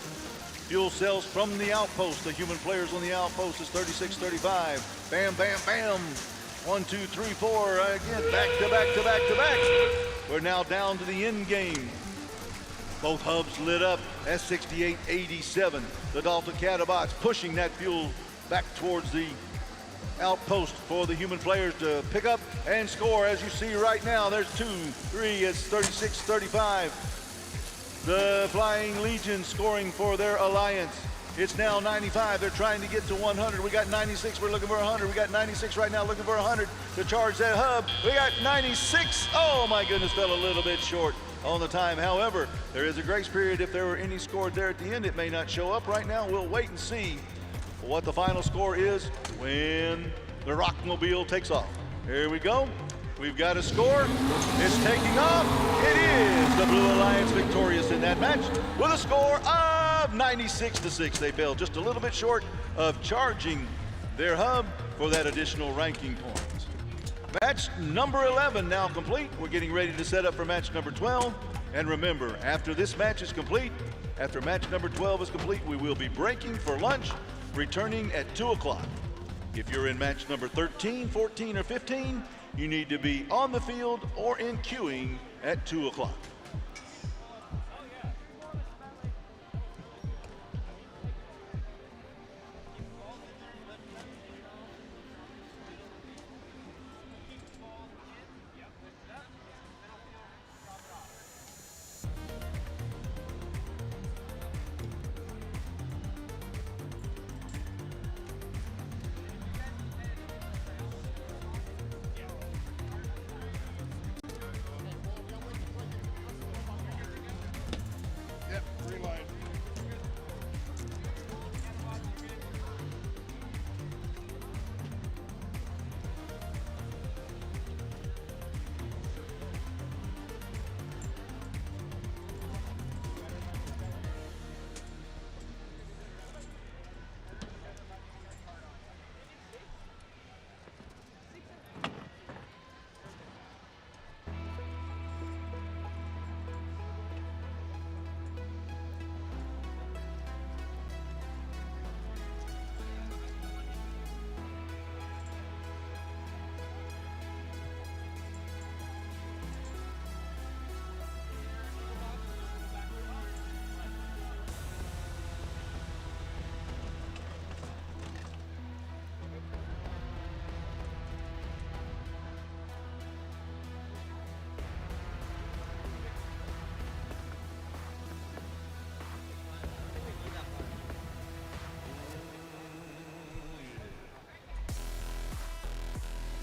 fuel cells from the outpost. The human players on the outpost is 36-35. Bam, bam, bam. 1, 2, 3, 4, again, back to back to back to back. We're now down to the end game. Both hubs lit up. That's 68-87. The Dalton Catabots pushing that fuel back towards the outpost for the human players to pick up and score. As you see right now, there's 2, 3, it's 36-35. The Flying Legion scoring for their Alliance. It's now 95. They're trying to get to 100. We got 96. We're looking for 100. We got 96 right now, looking for 100 to charge that hub. We got 96. Oh my goodness, fell a little bit short on the time. However, there is a grace period. If there were any scored there at the end, it may not show up right now. We'll wait and see what the final score is when the Rockmobile takes off. Here we go. We've got a score. It's taking off. It is the Blue Alliance victorious in that match with a score of 96-6. They fell just a little bit short of charging their hub for that additional ranking point. Match number 11 now complete. We're getting ready to set up for match number 12. And remember, after this match is complete, after match number 12 is complete, we will be breaking for lunch, returning at 2 o'clock. If you're in match number 13, 14, or 15, you need to be on the field or in queuing at 2 o'clock.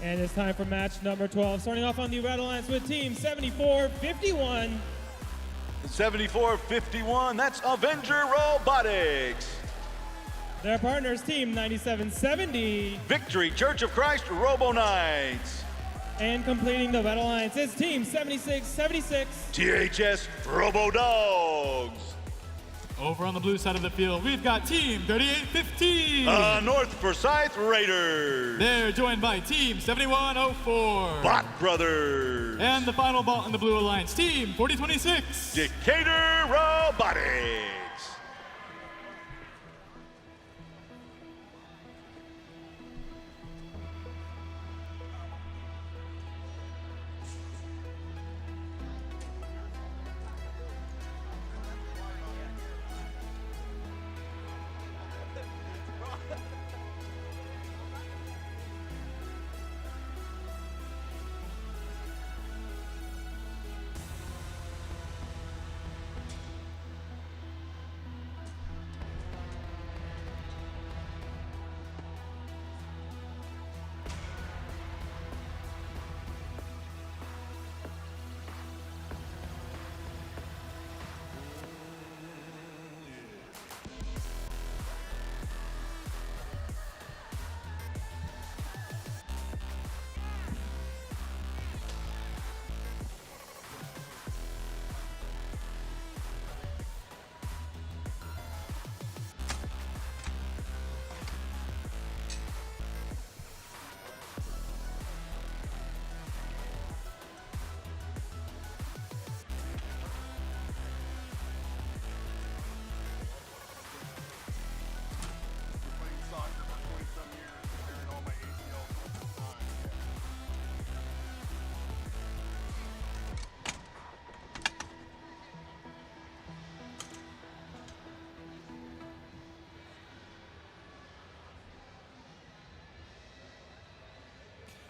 And it's time for match number 12. Starting off on the Red Alliance with Team 7451. 7451, that's Avenger Robotics. Their partners, Team 9770. Victory Church of Christ Robo Knights. And completing the Red Alliance is Team 7676. THS Robo Dogs. Over on the blue side of the field, we've got Team 3815. North Forsyth Raiders. They're joined by Team 7104. Bot Brothers. And the final ball in the Blue Alliance, Team 4026. Decatur Robotics.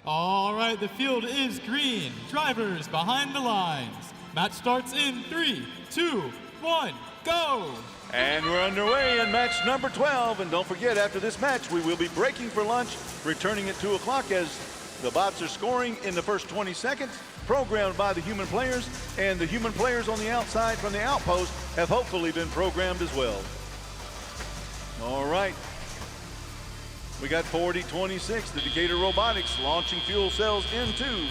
All right, the field is green. Drivers behind the lines. Match starts in 3, 2, 1, go! And we're underway in match number 12. And don't forget, after this match, we will be breaking for lunch, returning at 2 o'clock as the bots are scoring in the first 20 seconds, programmed by the human players, and the human players on the outside from the outpost have hopefully been programmed as well. All right. We got 40-26, the Decatur Robotics launching fuel cells into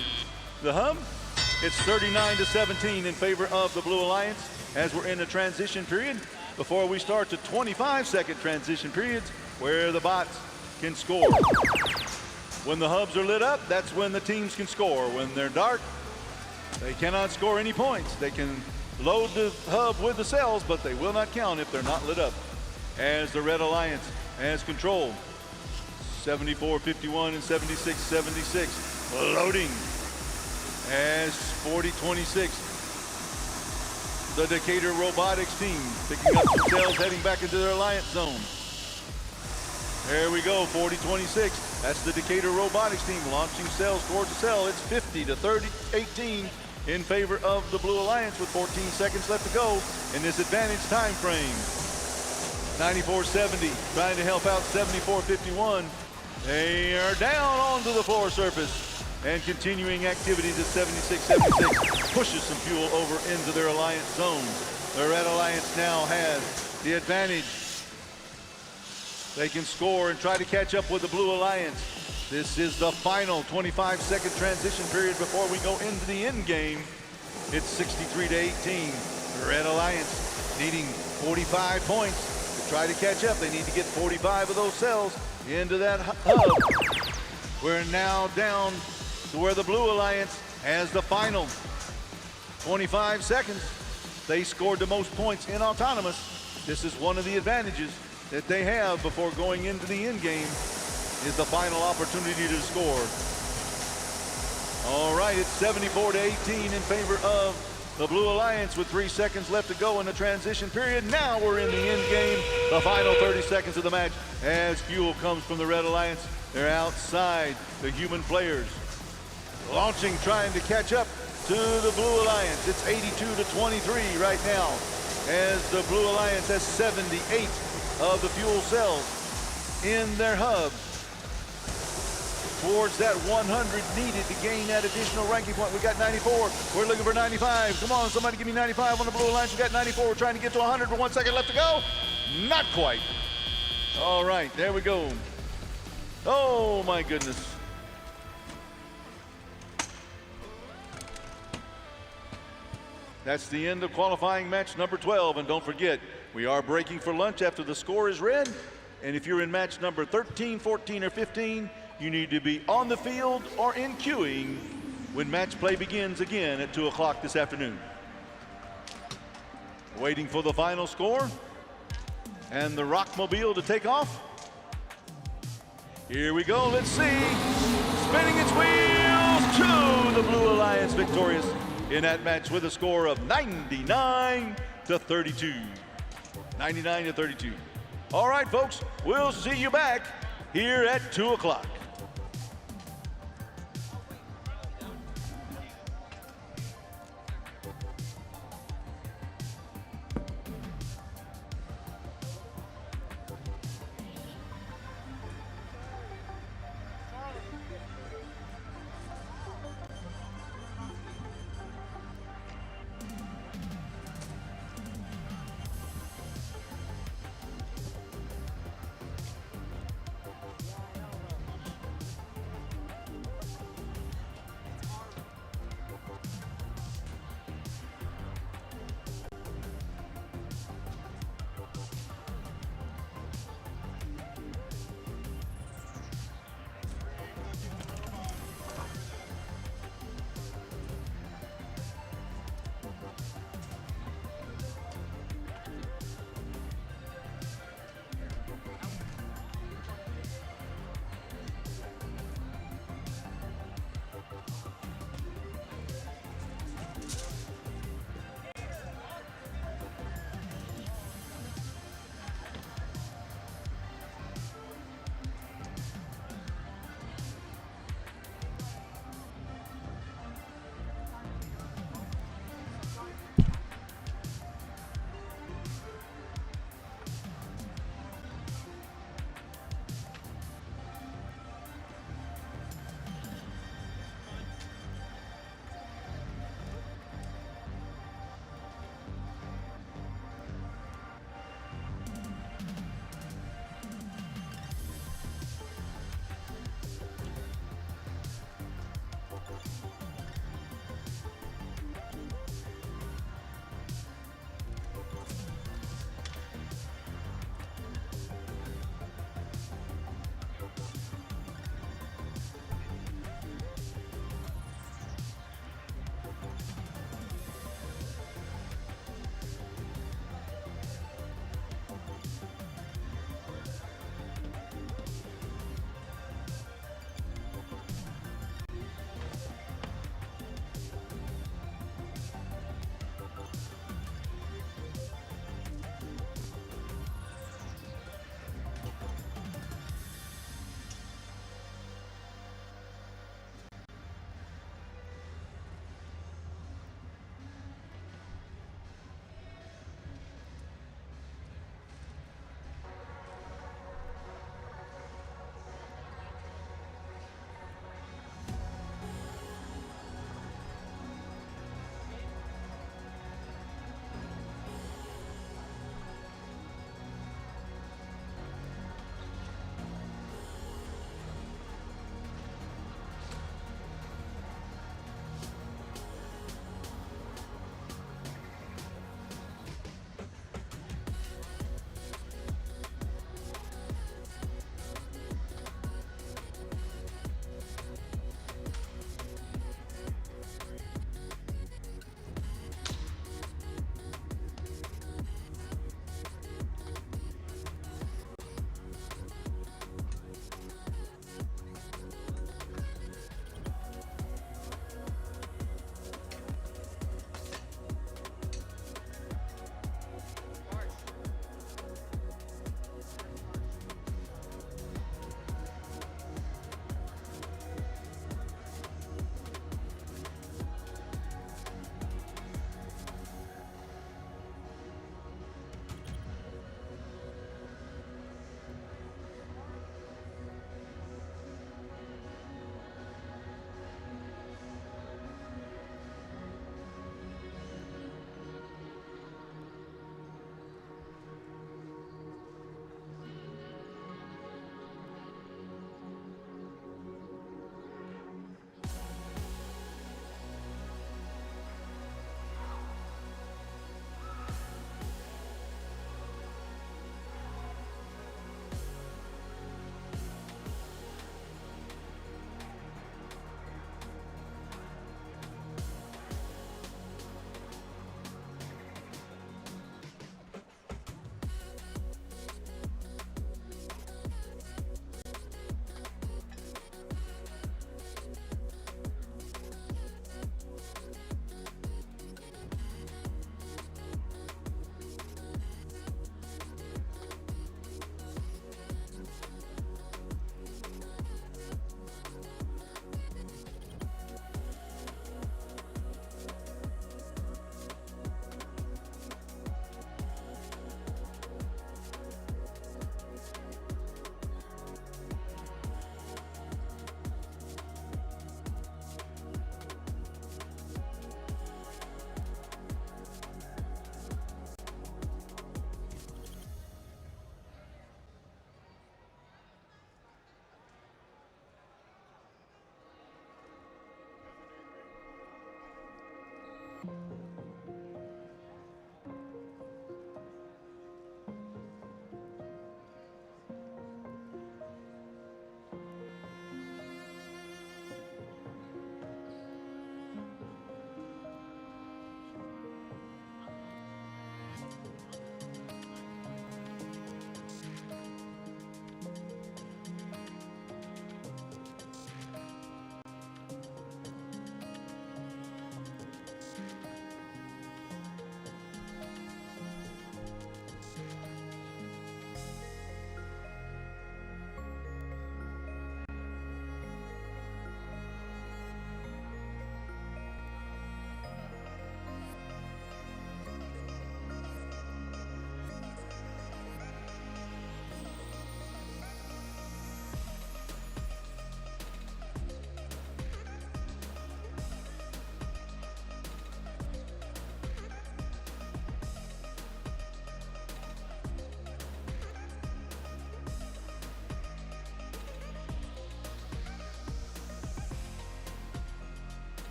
the hub. It's 39-17 in favor of the Blue Alliance as we're in a transition period before we start the 25-second transition periods where the bots can score. When the hubs are lit up, that's when the teams can score. When they're dark, they cannot score any points. They can load the hub with the cells, but they will not count if they're not lit up. As the Red Alliance has control. 74-51 and 76-76 loading as 40-26. The Decatur Robotics team picking up the cells, heading back into their alliance zone. There we go, 40-26. That's the Decatur Robotics team launching cells towards the cell. It's 50-18 in favor of the Blue Alliance with 14 seconds left to go in this advantage time frame. 94-70 trying to help out 74-51. They are down onto the floor surface and continuing activities at 76-76 pushes some fuel over into their alliance zone. The Red Alliance now has the advantage. They can score and try to catch up with the Blue Alliance. This is the final 25-second transition period before we go into the end game. It's 63-18. The Red Alliance needing 45 points to try to catch up. They need to get 45 of those cells into that hub. We're now down to where the Blue Alliance has the final 25 seconds. They scored the most points in autonomous. This is one of the advantages that they have before going into the end game, is the final opportunity to score. All right, it's 74-18 in favor of the Blue Alliance with 3 seconds left to go in the transition period. Now we're in the end game, the final 30 seconds of the match as fuel comes from the Red Alliance. They're outside the human players. Launching, trying to catch up to the Blue Alliance. It's 82-23 right now as the Blue Alliance has 78 of the fuel cells in their hub. towards that 100 needed to gain that additional ranking point. We got 94. We're looking for 95. Come on, somebody give me 95 on the blue alliance. We got 94. We're trying to get to 100 with 1 second left to go. Not quite. All right, there we go. Oh, my goodness. That's the end of qualifying match number 12. And don't forget, we are breaking for lunch after the score is read. And if you're in match number 13, 14, or 15, you need to be on the field or in queuing when match play begins again at 2 o'clock this afternoon. Waiting for the final score and the Rockmobile to take off. Here we go, let's see. Spinning its wheels to the Blue Alliance victorious in that match with a score of 99 to 32. 99 to 32. All right, folks, we'll see you back here at 2 o'clock.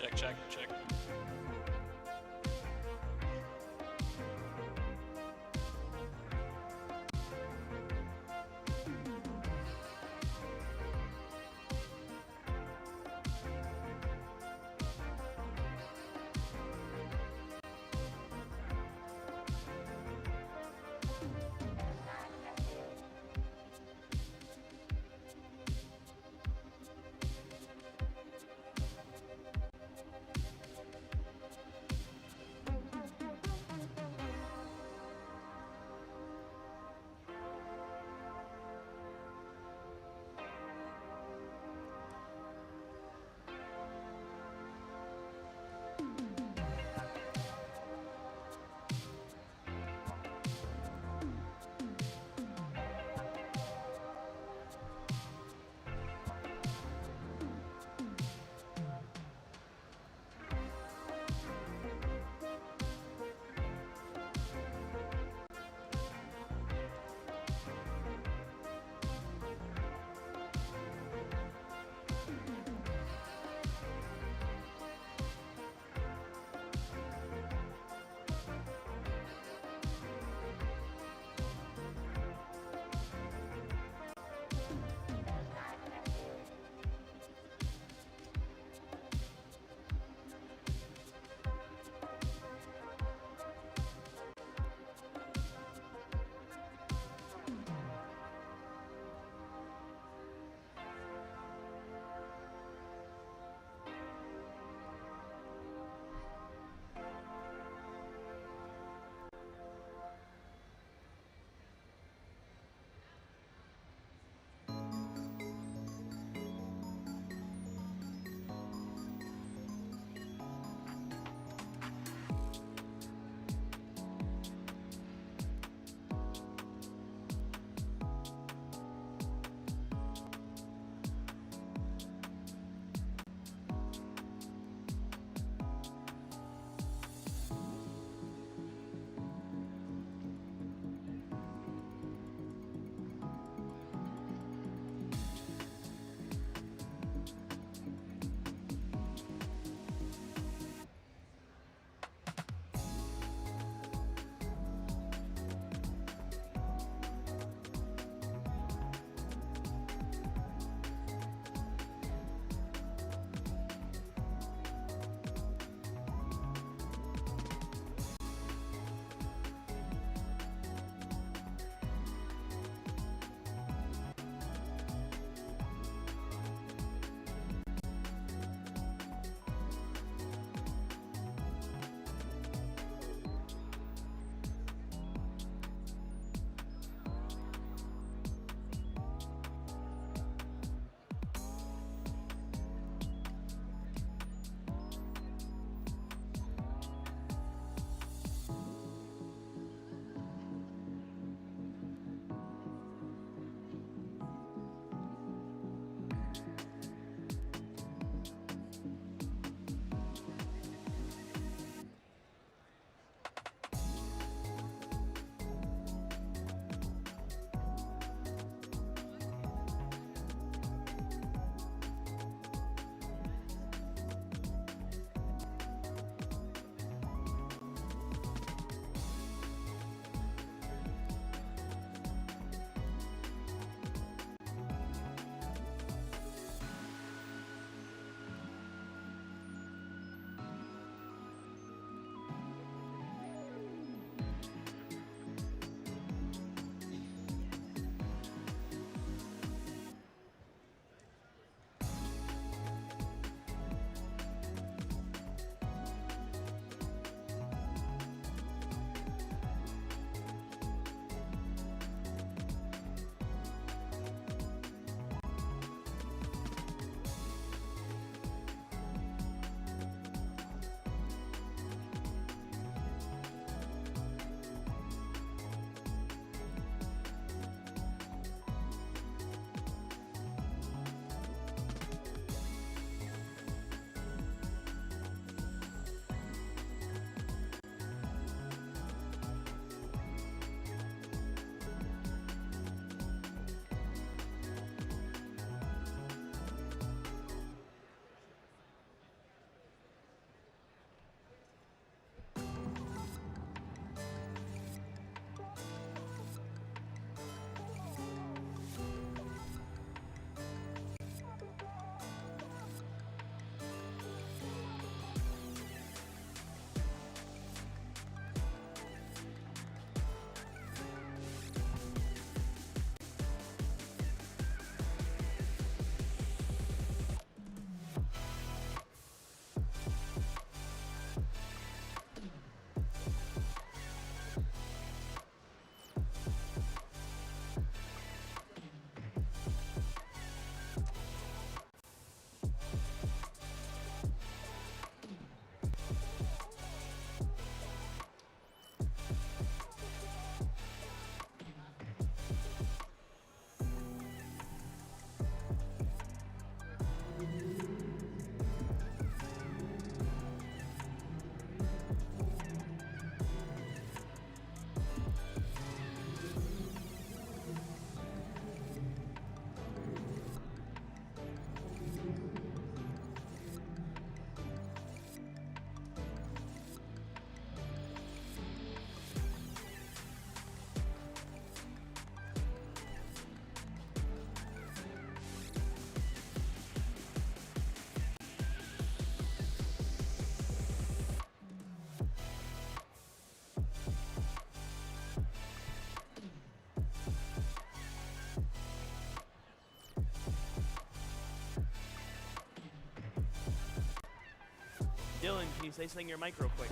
Check, check, check. Dylan, can you say something in your mic real quick?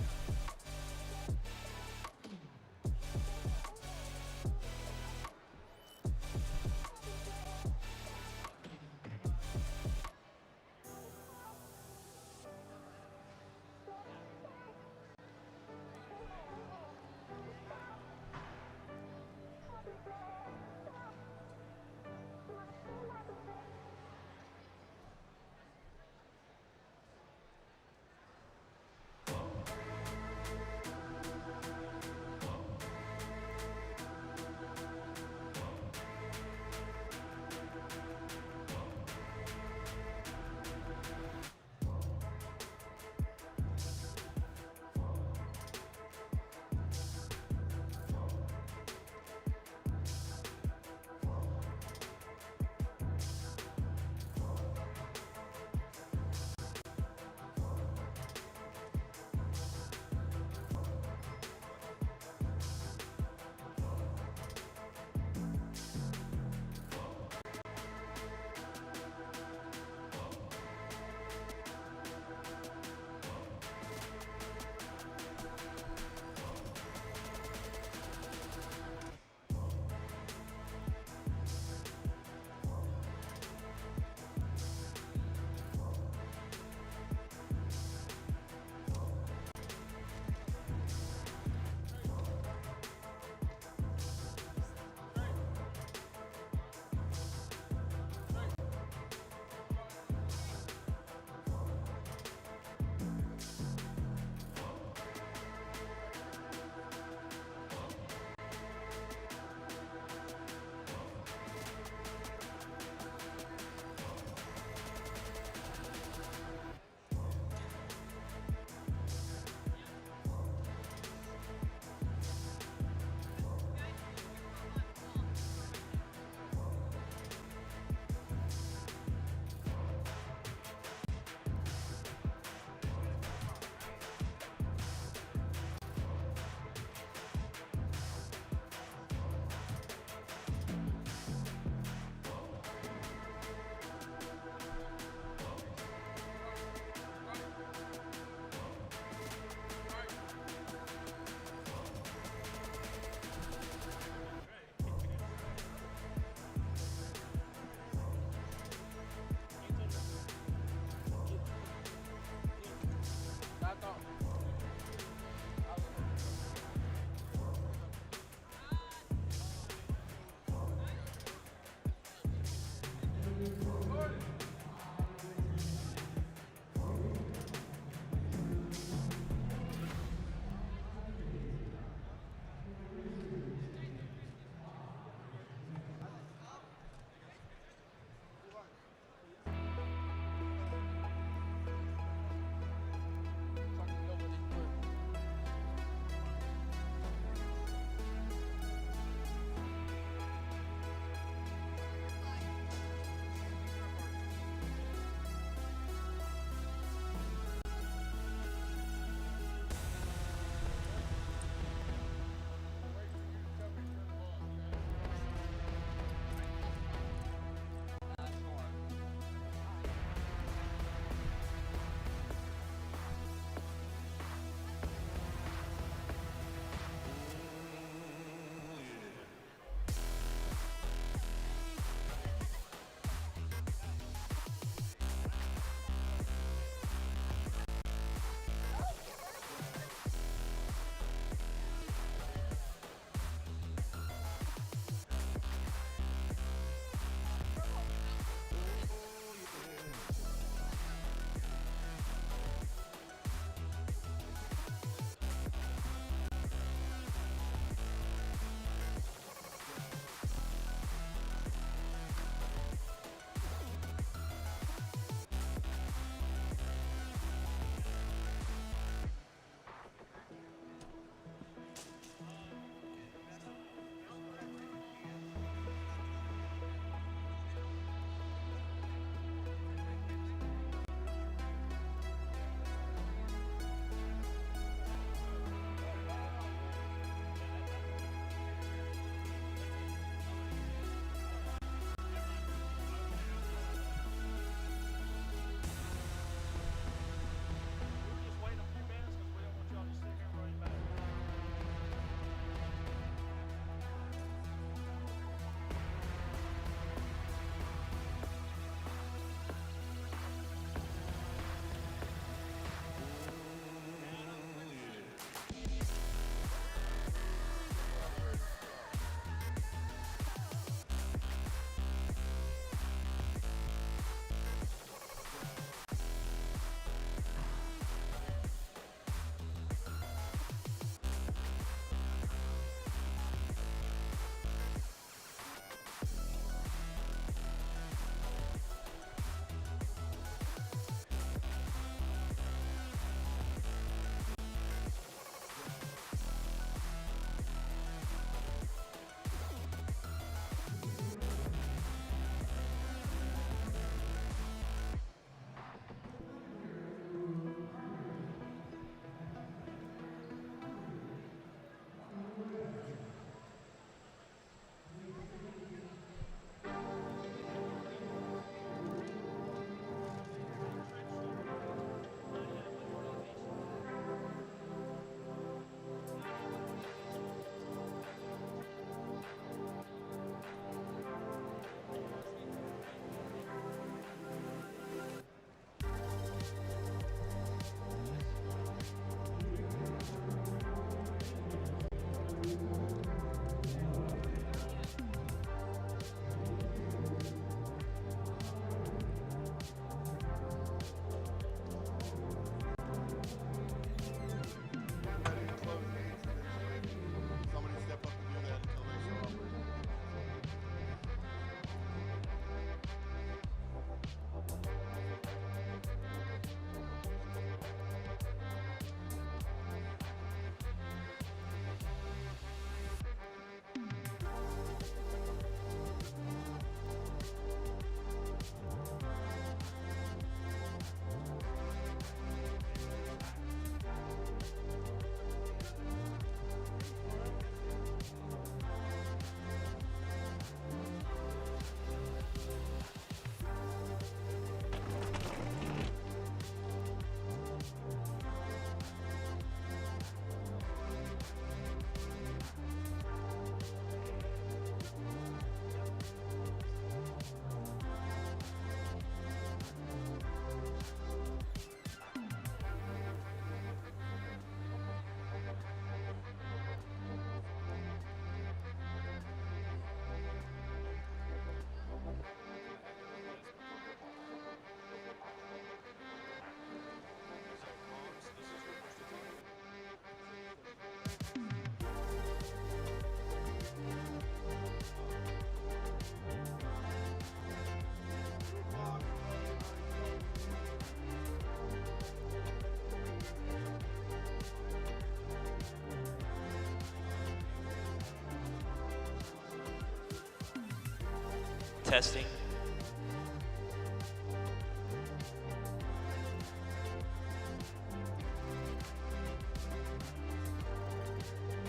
testing.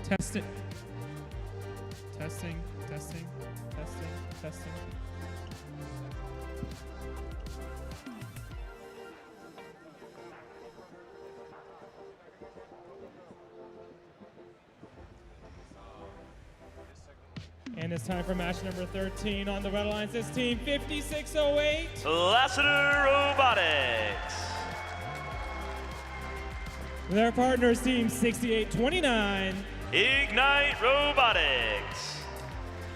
Test it. Testing, testing, testing, testing. And it's time for match number 13 on the Red Alliance's team 5608. Lassiter Robotics. Their partners team 6829. Ignite Robotics.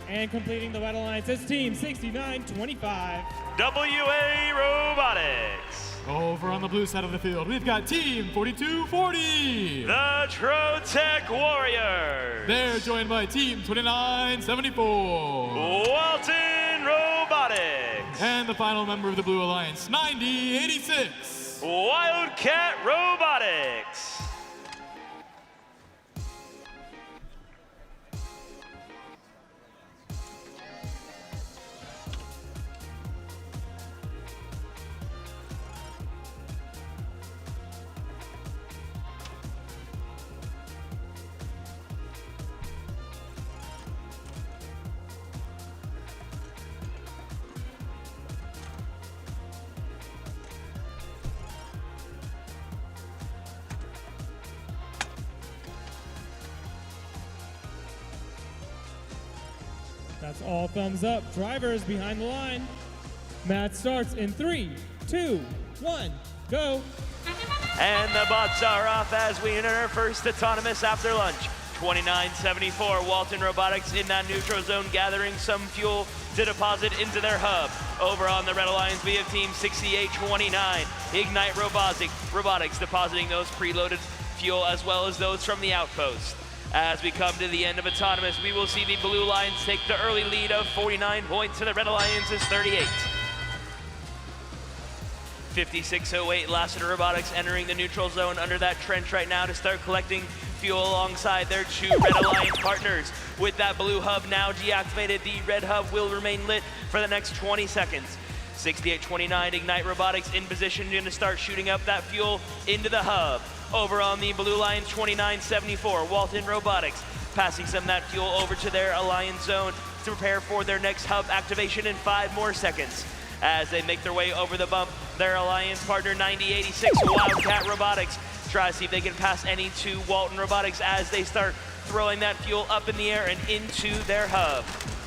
And completing the Red Alliance's team 6925. WA Robotics. Over on the blue side of the field, we've got Team 4240. The Trotec Warriors. They're joined by Team 2974. Walton Robotics. And the final member of the Blue Alliance, 9086. Wildcat Robotics. That's all thumbs up. Drivers behind the line. Match starts in 3, 2, 1, go. And the bots are off as we enter our first autonomous after lunch. 2974 Walton Robotics in that neutral zone, gathering some fuel to deposit into their hub. Over on the Red Alliance, we have Team 6829 Ignite Robotics depositing those preloaded fuel as well as those from the outpost. As we come to the end of autonomous, we will see the Blue Lions take the early lead of 49 points to the Red Alliance's 38. 5608 Lassiter Robotics entering the neutral zone under that trench right now to start collecting fuel alongside their two Red Alliance partners. With that blue hub now deactivated, the red hub will remain lit for the next 20 seconds. 6829 Ignite Robotics in position to start shooting up that fuel into the hub. Over on the Blue Alliance 2974 Walton Robotics passing some of that fuel over to their Alliance zone to prepare for their next hub activation in 5 more seconds. As they make their way over the bump, their Alliance partner 9086 Wildcat Robotics try to see if they can pass any to Walton Robotics as they start throwing that fuel up in the air and into their hub.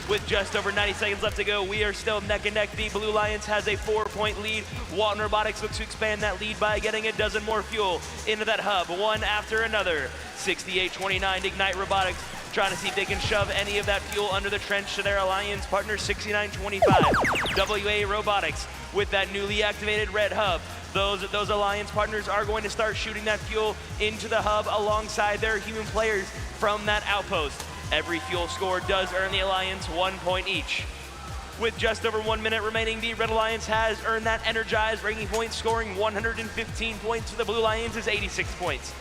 With just over 90 seconds left to go, we are still neck and neck. The Blue Lions has a 4-point lead. Walton Robotics looks to expand that lead by getting a dozen more fuel into that hub, one after another. 6829 Ignite Robotics trying to see if they can shove any of that fuel under the trench to their Alliance partner 6925. WA Robotics with that newly activated red hub. Those Alliance partners are going to start shooting that fuel into the hub alongside their human players from that outpost. Every fuel score does earn the Alliance 1 point each. With just over 1 minute remaining, the Red Alliance has earned that energized ranking point, scoring 115 points to the Blue Alliance's 86 points.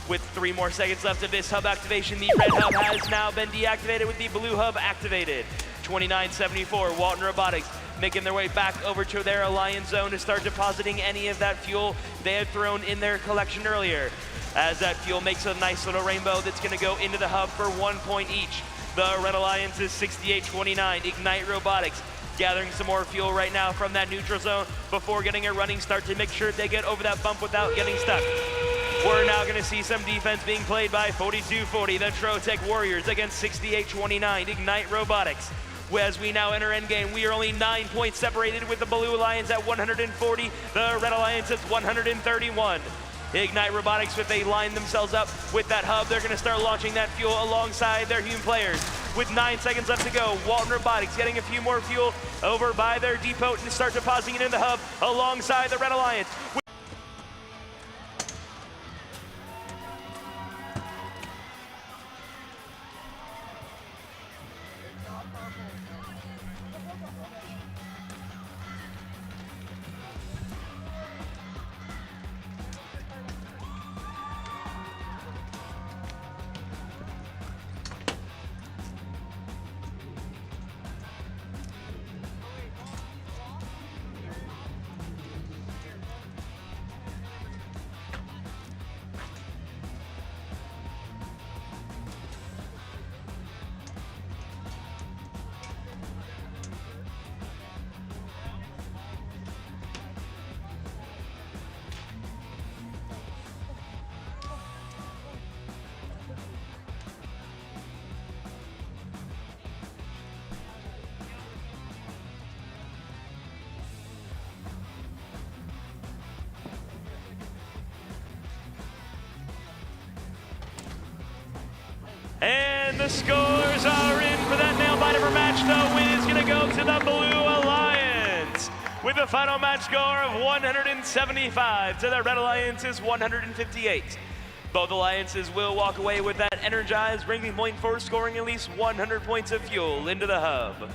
With 3 more seconds left of this hub activation, the red hub has now been deactivated with the blue hub activated. 2974 Walton Robotics making their way back over to their Alliance zone to start depositing any of that fuel they had thrown in their collection earlier. As that fuel makes a nice little rainbow that's going to go into the hub for 1 point each. The Red Alliance is 6829 Ignite Robotics gathering some more fuel right now from that neutral zone before getting a running start to make sure they get over that bump without getting stuck. We're now going to see some defense being played by 4240, the Trotec Warriors, against 6829 Ignite Robotics. As we now enter endgame, we are only 9 points separated with the Blue Alliance at 140, the Red Alliance at 131. Ignite Robotics, if they line themselves up with that hub, they're going to start launching that fuel alongside their human players. With 9 seconds left to go, Walton Robotics getting a few more fuel over by their depot to start depositing it in the hub alongside the Red Alliance. the Blue Alliance with a final match score of 175 to the Red Alliance's 158. Both alliances will walk away with that energized ranking point for scoring at least 100 points of fuel into the hub.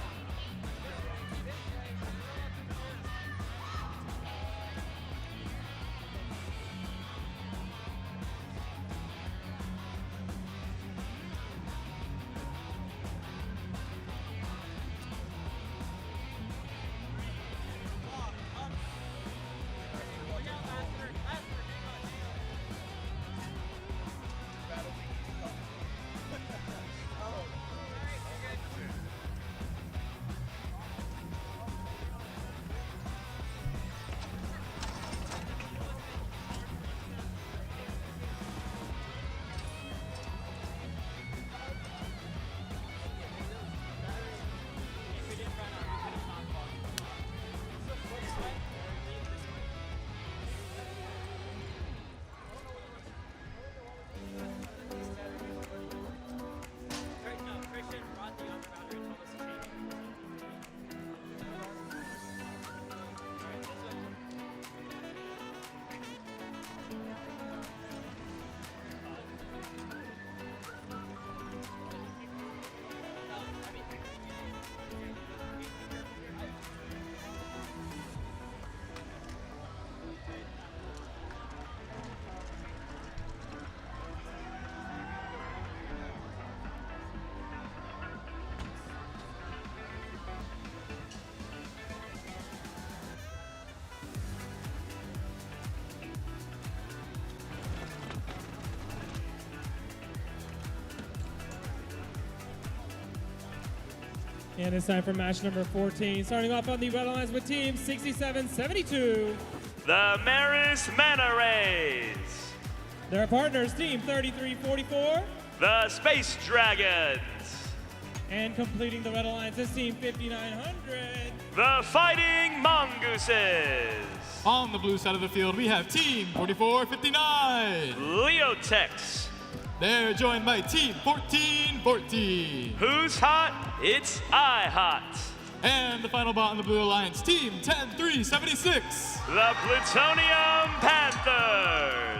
And it's time for match number 14. Starting off on the Red Alliance with team 6772. The Maris Mana Rays. Their partners, team 3344. The Space Dragons. And completing the Red Alliance is team 5900. The Fighting Mongooses. On the blue side of the field, we have Team 4459. Leotex. They're joined by Team 1414. Who's hot? It's I hot. And the final bot in the Blue Alliance, Team 10376. The Plutonium Panthers.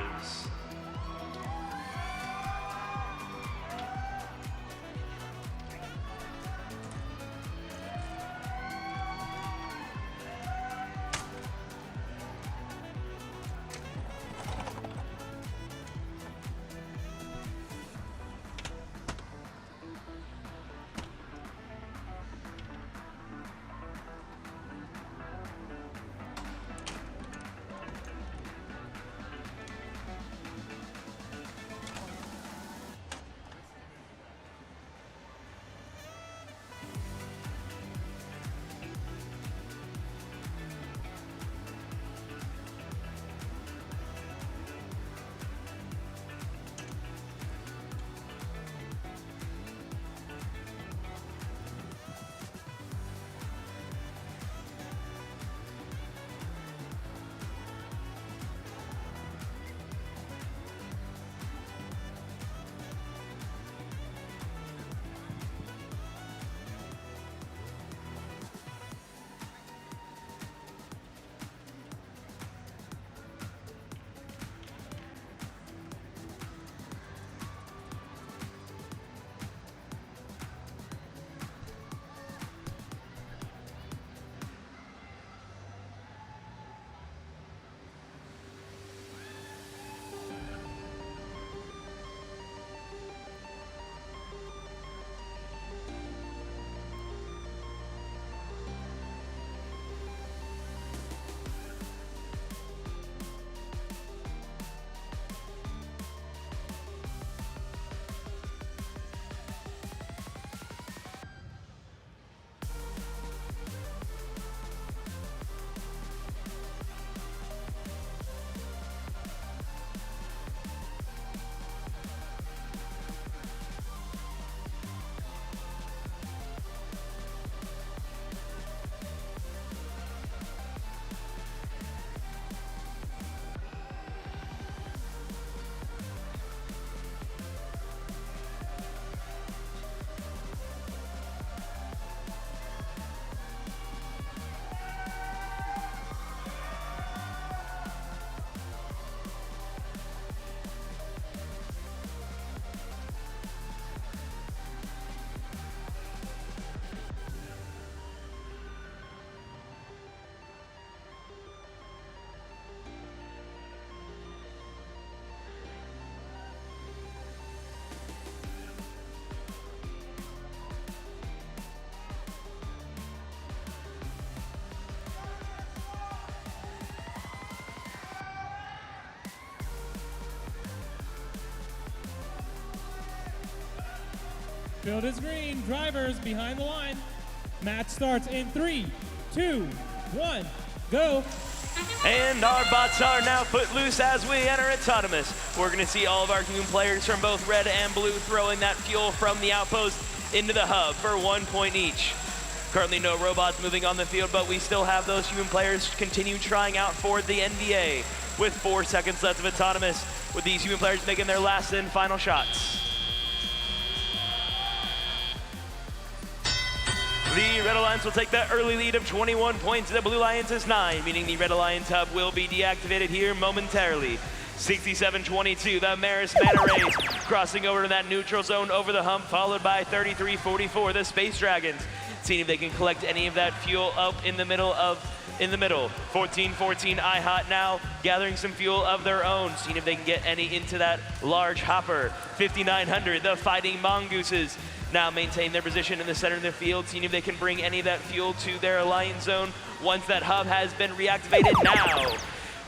Field is green. Drivers behind the line. Match starts in 3, 2, 1, go. And our bots are now footloose as we enter autonomous. We're going to see all of our human players from both red and blue throwing that fuel from the outpost into the hub for 1 point each. Currently no robots moving on the field, but we still have those human players continue trying out for the NBA with 4 seconds left of autonomous, with these human players making their last and final shots. The Red Alliance will take that early lead of 21 points. The Blue Alliance is 9, meaning the Red Alliance hub will be deactivated here momentarily. 67-22, the Maris Mana Rays crossing over to that neutral zone over the hump, followed by 33-44, the Space Dragons, seeing if they can collect any of that fuel up in the middle. 14-14, IHOT now gathering some fuel of their own, seeing if they can get any into that large hopper. 5900, the Fighting Mongooses now maintain their position in the center of the field, seeing if they can bring any of that fuel to their Alliance zone once that hub has been reactivated now.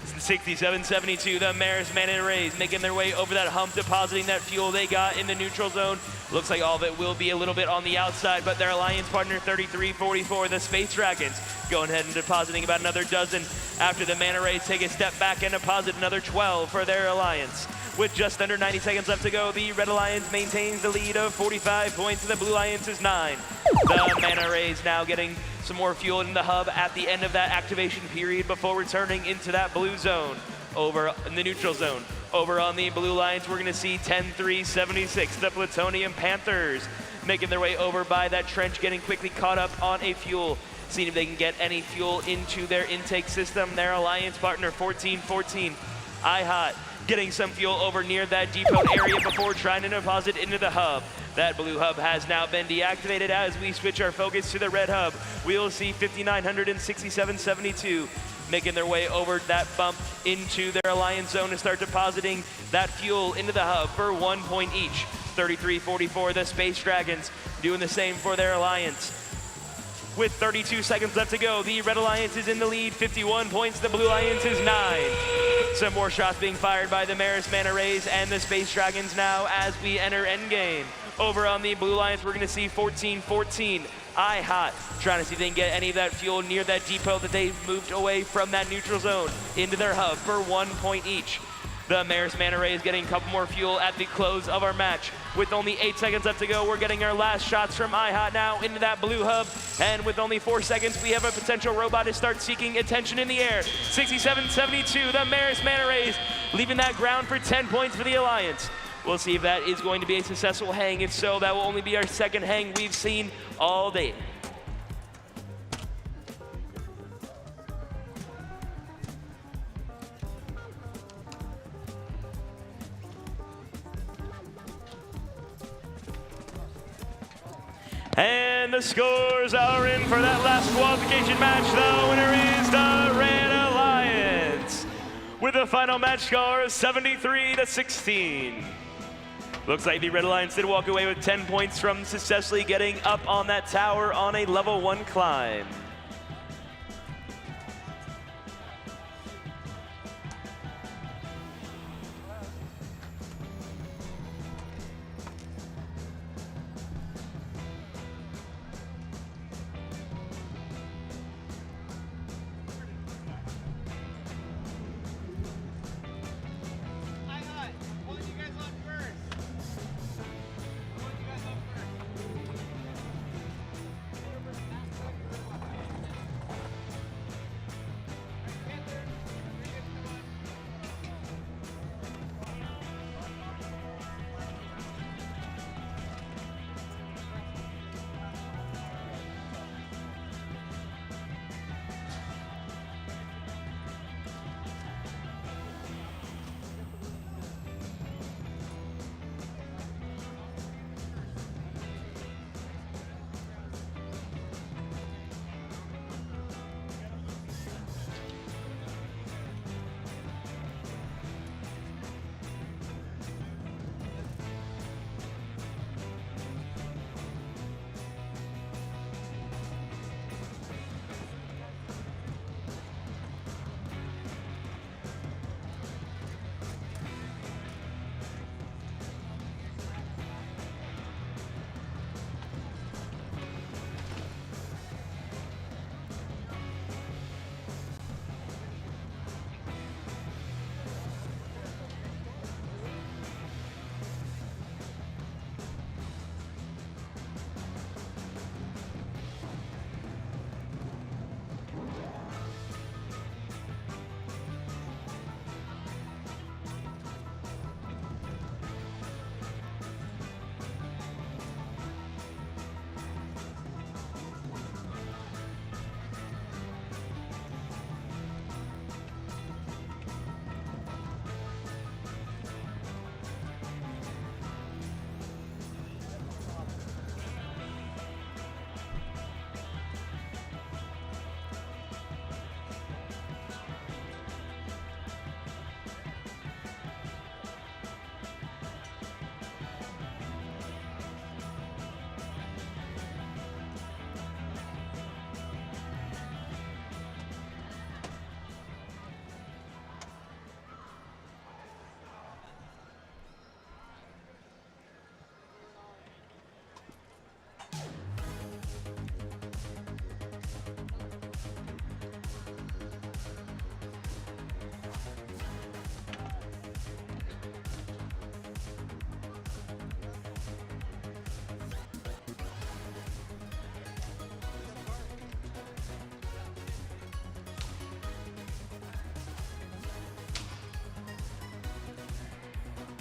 67-72, the Maris Mana Rays making their way over that hump, depositing that fuel they got in the neutral zone. Looks like all of it will be a little bit on the outside, but their Alliance partner 33-44, the Space Dragons, going ahead and depositing about another dozen after the Mana Rays take a step back and deposit another 12 for their Alliance. With just under 90 seconds left to go, the Red Alliance maintains the lead of 45 points, and the Blue Alliance is 9. The Mana Rays now getting some more fuel in the hub at the end of that activation period before returning into that blue zone over in the neutral zone. Over on the Blue Alliance, we're going to see 10-3-76, the Plutonium Panthers making their way over by that trench, getting quickly caught up on a fuel, seeing if they can get any fuel into their intake system. Their Alliance partner 14-14, IHOT, getting some fuel over near that depot area before trying to deposit into the hub. That blue hub has now been deactivated. As we switch our focus to the red hub, we'll see 5900 and 6772 making their way over that bump into their Alliance zone to start depositing that fuel into the hub for 1 point each. 33-44, the Space Dragons doing the same for their Alliance. With 32 seconds left to go, the Red Alliance is in the lead, 51 points, the Blue Alliance is 9. Some more shots being fired by the Maris Mana Rays and the Space Dragons now as we enter endgame. Over on the Blue Alliance, we're gonna see 14-14, IHOT, trying to see if they can get any of that fuel near that depot that they've moved away from that neutral zone into their hub for 1 point each. The Maris Mana Rays getting a couple more fuel at the close of our match. With only 8 seconds left to go, we're getting our last shots from IHOT now into that blue hub. And with only 4 seconds, we have a potential robot to start seeking attention in the air. 67-72, the Maris Mana Rays leaving that ground for 10 points for the Alliance. We'll see if that is going to be a successful hang. If so, that will only be our second hang we've seen all day. And the scores are in for that last qualification match. The winner is the Red Alliance with a final match score of 73-16. Looks like the Red Alliance did walk away with 10 points from successfully getting up on that tower on a level 1 climb.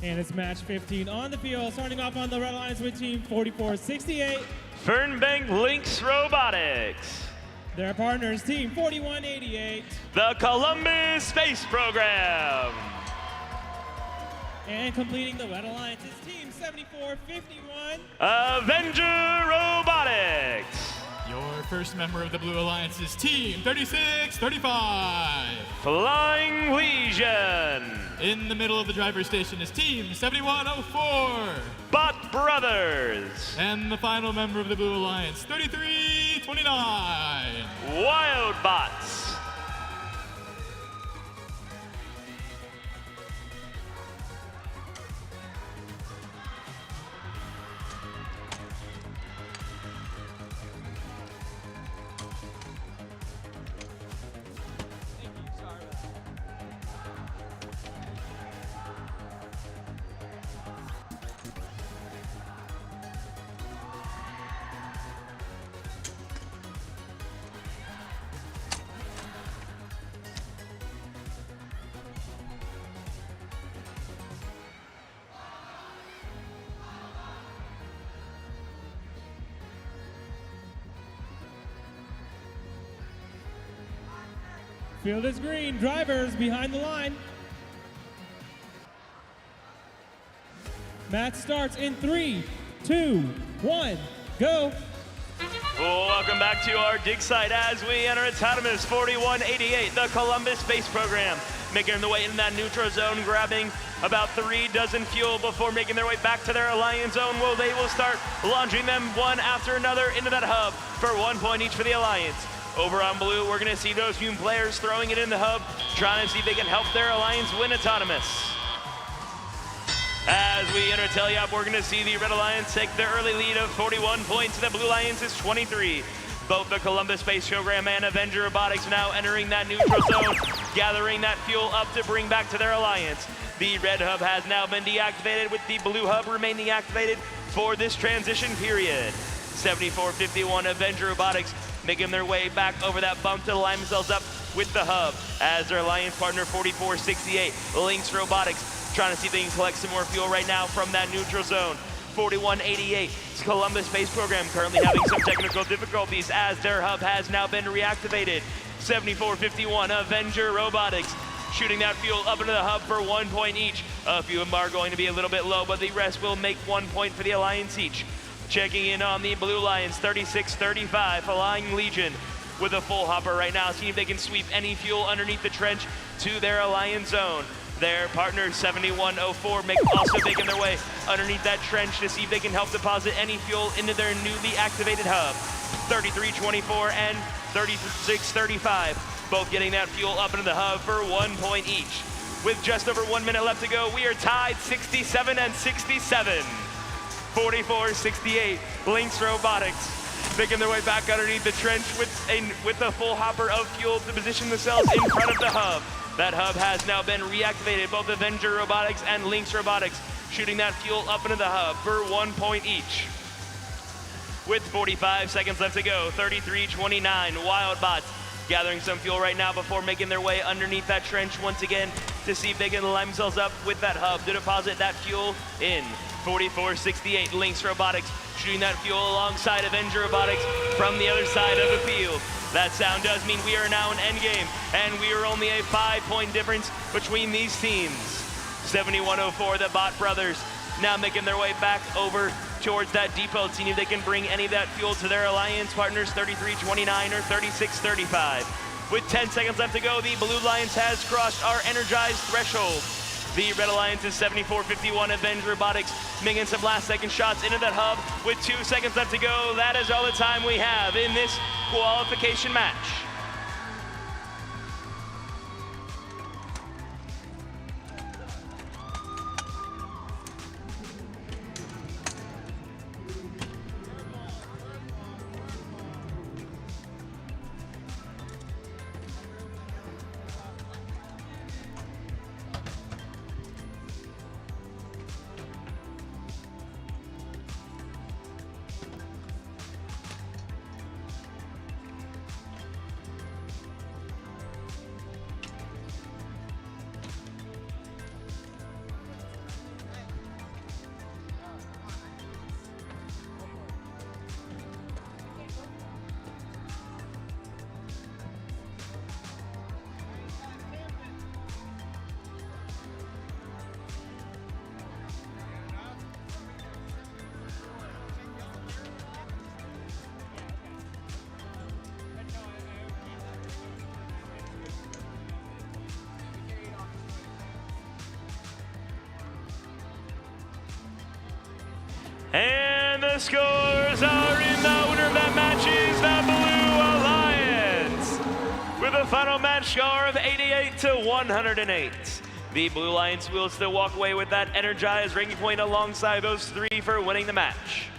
And it's match 15 on the field, starting off on the red lines with team 4468. Fernbank Lynx Robotics. Their partners, team 4188. The Columbus Space Program. And completing the red alliance is team 7451. Avenger Robotics. Your first member of the Blue Alliance is Team 3635. Flying Legion. In the middle of the driver's station is Team 7104. Bot Brothers. And the final member of the Blue Alliance, 3329. Wild Bots. Field is green, drivers behind the line. Match starts in 3, 2, 1, go. Welcome back to our dig site as we enter autonomous 4188, the Columbus Space Program. Making their way in that neutral zone, grabbing about 3 dozen fuel before making their way back to their Alliance zone. Well, they will start launching them one after another into that hub for 1 point each for the Alliance. Over on blue, we're gonna see those Hume players throwing it in the hub, trying to see if they can help their Alliance win autonomous. As we enter Tele-Op, we're gonna see the Red Alliance take their early lead of 41 points, the Blue Alliance is 23. Both the Columbus Space Program and Avenger Robotics now entering that neutral zone, gathering that fuel up to bring back to their Alliance. The red hub has now been deactivated, with the blue hub remaining activated for this transition period. 7451 Avenger Robotics making their way back over that bump to line themselves up with the hub as their alliance partner 4468 Lynx Robotics trying to see if they can collect some more fuel right now from that neutral zone. 4188 Columbus Space Program currently having some technical difficulties as their hub has now been reactivated. 7451 Avenger Robotics shooting that fuel up into the hub for 1 point each. A few of them are going to be a little bit low, but the rest will make 1 point for the alliance each. Checking in on the Blue Lions, 3635, Flying Legion with a full hopper right now, seeing if they can sweep any fuel underneath the trench to their Alliance zone. Their partner, 7104, also making their way underneath that trench to see if they can help deposit any fuel into their newly activated hub. 3324 and 3635, both getting that fuel up into the hub for 1 point each. With just over 1 minute left to go, we are tied 67 and 67. 4468 Lynx Robotics making their way back underneath the trench with a full hopper of fuel to position themselves in front of the hub. That hub has now been reactivated, both Avenger Robotics and Lynx Robotics shooting that fuel up into the hub for 1 point each. With 45 seconds left to go, 3329 Wildbots gathering some fuel right now before making their way underneath that trench once again to see if they can line themselves up with that hub to deposit that fuel in. 4468 Lynx Robotics shooting that fuel alongside Avenger Robotics from the other side of the field. That sound does mean we are now in endgame, and we are only a 5 point difference between these teams. 7104, the Bot Brothers, now making their way back over towards that depot, seeing if they can bring any of that fuel to their alliance partners, 3329 or 3635. With 10 seconds left to go, the Blue Lions has crossed our energized threshold. The Red Alliance is 7451 Avenger Robotics making some last second shots into that hub with 2 seconds left to go. That is all the time we have in this qualification match. scores are in. The winner of that match is the Blue Alliance with a final match score of 88 to 108. The Blue Alliance will still walk away with that energized ranking point alongside those three for winning the match.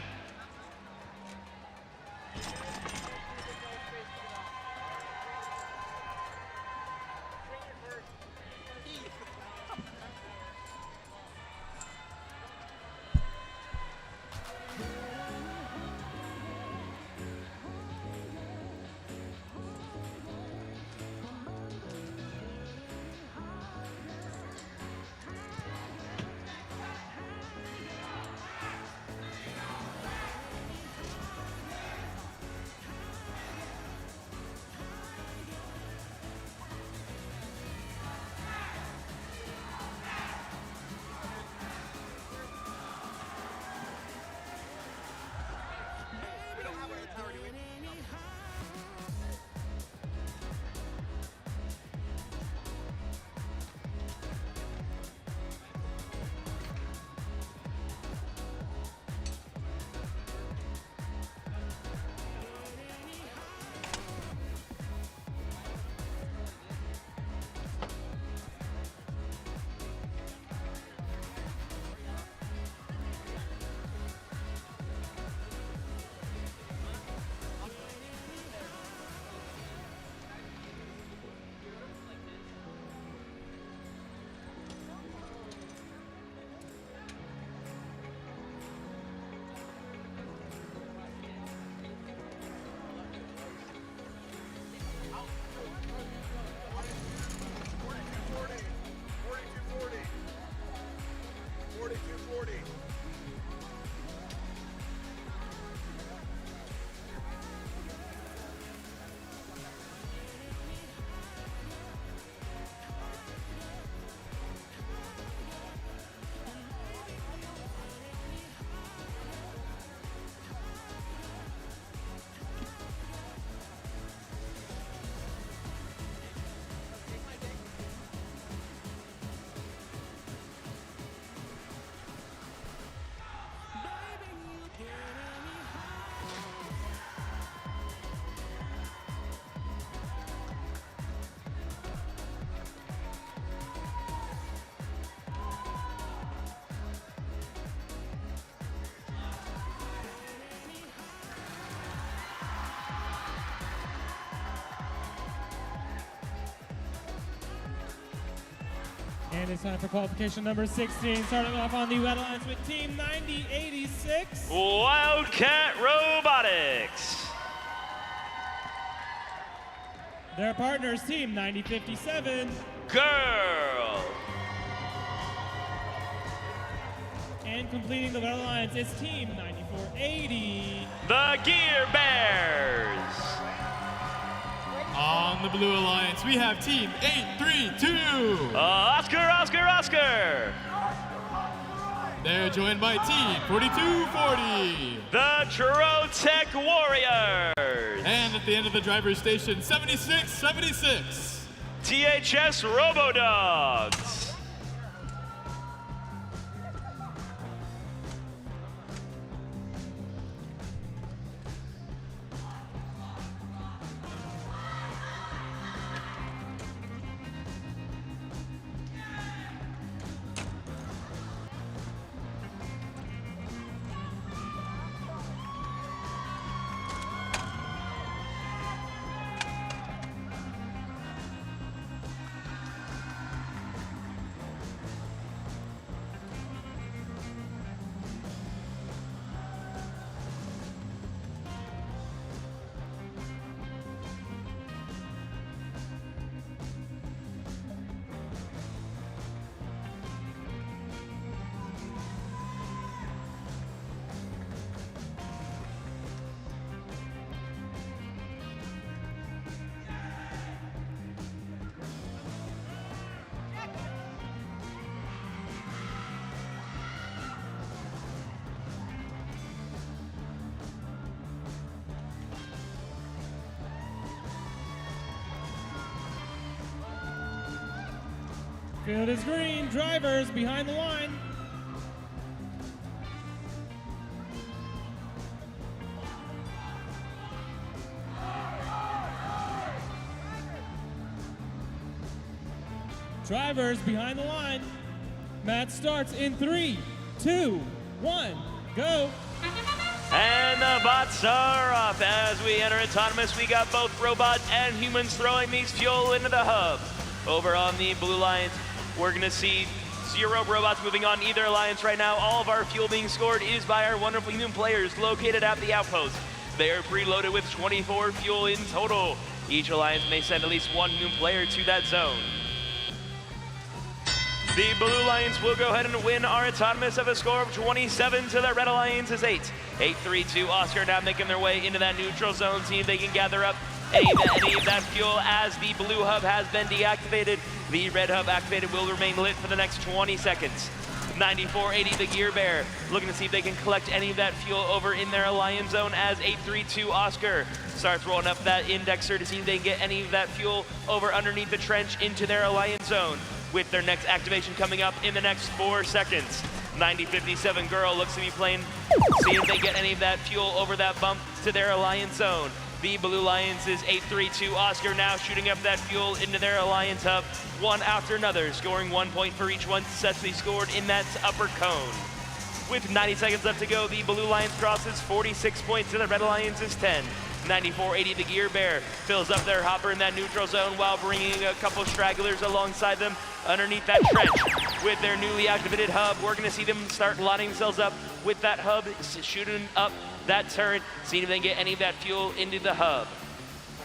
And it's time for qualification number 16, starting off on the Red Alliance with Team 9086. Wildcat Robotics. Their partners, Team 9057. Girl. And completing the Red Alliance is Team 9480. The Gear Bears. On the Blue Alliance, we have Team 832. Oscar. They're joined by Team 4240. The Trotech Warriors. And at the end of the driver's station, 7676. THS Robodogs. Field is green, drivers behind the line. Drivers behind the line. Match starts in 3, 2, 1, go. And the bots are off. As we enter autonomous, we got both robots and humans throwing these fuel into the hub. Over on the blue lines, we're gonna see 0 robots moving on either alliance right now. All of our fuel being scored is by our wonderful human players located at the outpost. They are preloaded with 24 fuel in total. Each alliance may send at least 1 human player to that zone. The Blue Alliance will go ahead and win our autonomous of a score of 27 to the Red Alliance's 8. 8-3-2 Oscar now making their way into that neutral zone, see if they can gather up any of that fuel as the blue hub has been deactivated. The red hub activated will remain lit for the next 20 seconds. 9480 the Gear Bear looking to see if they can collect any of that fuel over in their alliance zone as 832 Oscar starts rolling up that indexer to see if they can get any of that fuel over underneath the trench into their alliance zone, with their next activation coming up in the next 4 seconds. 9057 Girl looks to be playing, see if they get any of that fuel over that bump to their alliance zone. The Blue Alliance's 832 Oscar now shooting up that fuel into their alliance hub, one after another, scoring 1 point for each one successfully scored in that upper cone. With 90 seconds left to go, the Blue Alliance crosses 46 points to the Red Alliance's 10. 9480 the Gear Bear fills up their hopper in that neutral zone while bringing a couple stragglers alongside them underneath that trench. With their newly activated hub, we're going to see them start lining themselves up with that hub, shooting up that turret, seeing if they can get any of that fuel into the hub.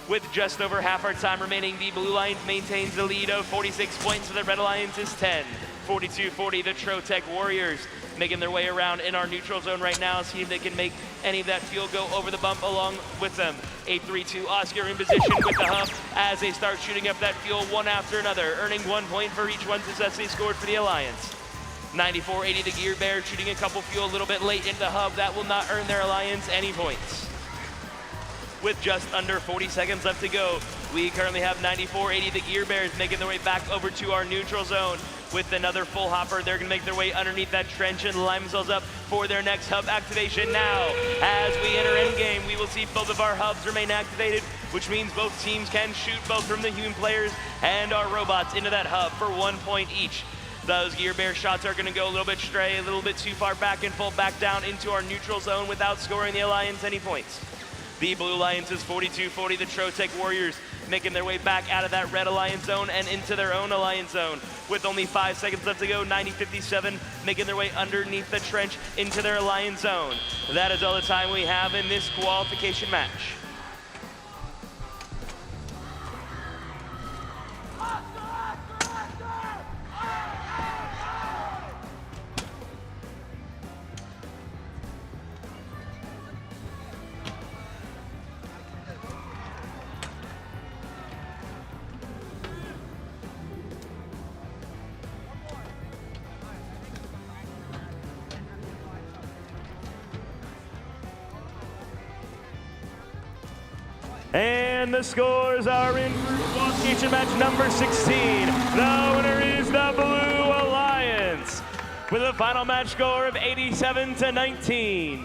With just over half our time remaining, the Blue Alliance maintains the lead of 46 points to the Red Alliance's 10. 42-40 the Trotec Warriors making their way around in our neutral zone right now, see if they can make any of that fuel go over the bump along with them. 832 Oscar in position with the hub as they start shooting up that fuel one after another, earning 1 point for each one successfully scored for the Alliance. 9480 the Gear Bear shooting a couple fuel a little bit late into the hub. That will not earn their Alliance any points. With just under 40 seconds left to go, we currently have 9480 the Gear Bears making their way back over to our neutral zone. With another full hopper, they're gonna make their way underneath that trench and line themselves up for their next hub activation now. As we enter endgame, we will see both of our hubs remain activated, which means both teams can shoot both from the human players and our robots into that hub for 1 point each. Those Gear Bear shots are gonna go a little bit stray, a little bit too far back and fall back down into our neutral zone without scoring the Alliance any points. The Blue Alliance's 42-40 the Trotec Warriors making their way back out of that Red Alliance zone and into their own Alliance zone. With only 5 seconds left to go, 9057 making their way underneath the trench into their Alliance zone. That is all the time we have in this qualification match. And the scores are in for qualification match number 16. The winner is the Blue Alliance with a final match score of 87-19.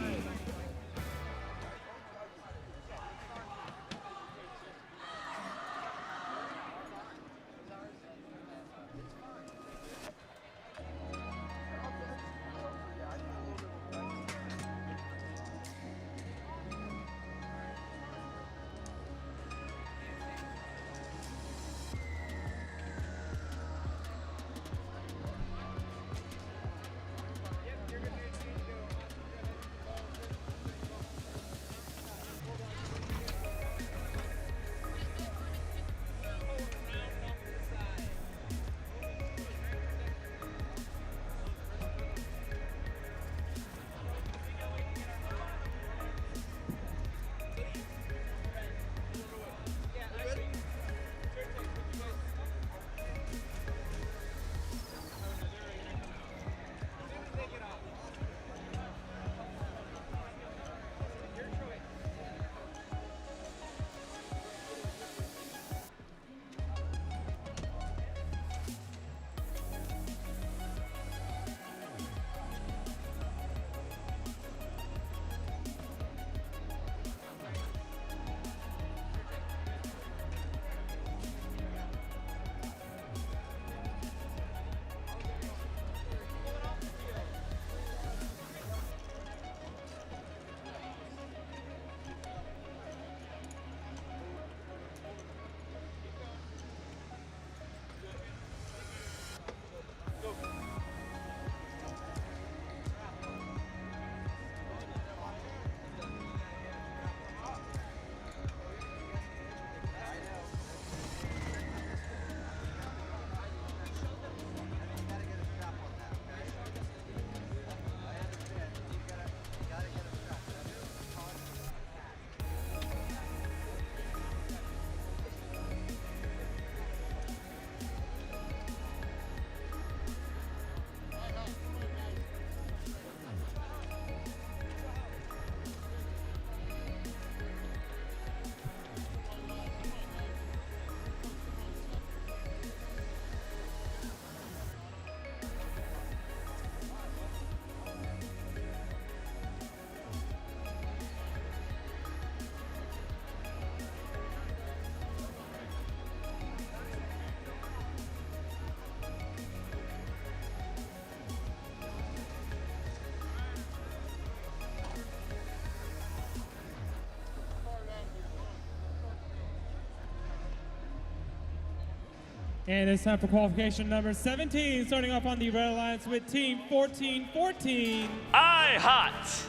And it's time for qualification number 17, starting off on the Red Alliance with Team 1414. iHot.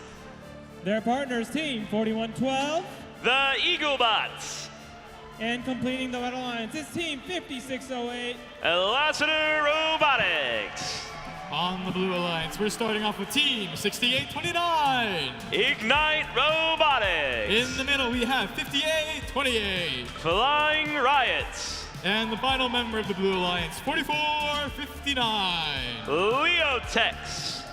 Their partners, Team 4112. The Eaglebots. And completing the Red Alliance is Team 5608. Lassiter Robotics. On the Blue Alliance, we're starting off with Team 6829. Ignite Robotics. In the middle, we have 5828. Flying Riots. And the final member of the Blue Alliance, 4459. Leotex.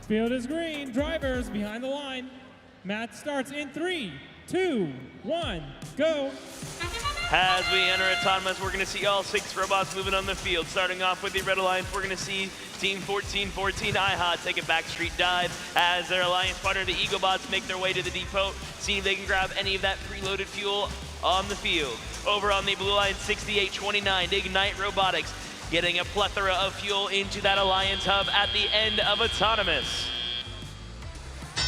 Field is green. Drivers behind the line. Match starts in 3, 2, 1, go. As we enter autonomous, we're going to see all 6 robots moving on the field. Starting off with the Red Alliance, we're going to see Team 1414 IHOT take a backstreet dive as their alliance partner, the Eaglebots, make their way to the depot, seeing if they can grab any of that preloaded fuel on the field. Over on the blue line, 6829 Ignite Robotics, getting a plethora of fuel into that alliance hub at the end of autonomous.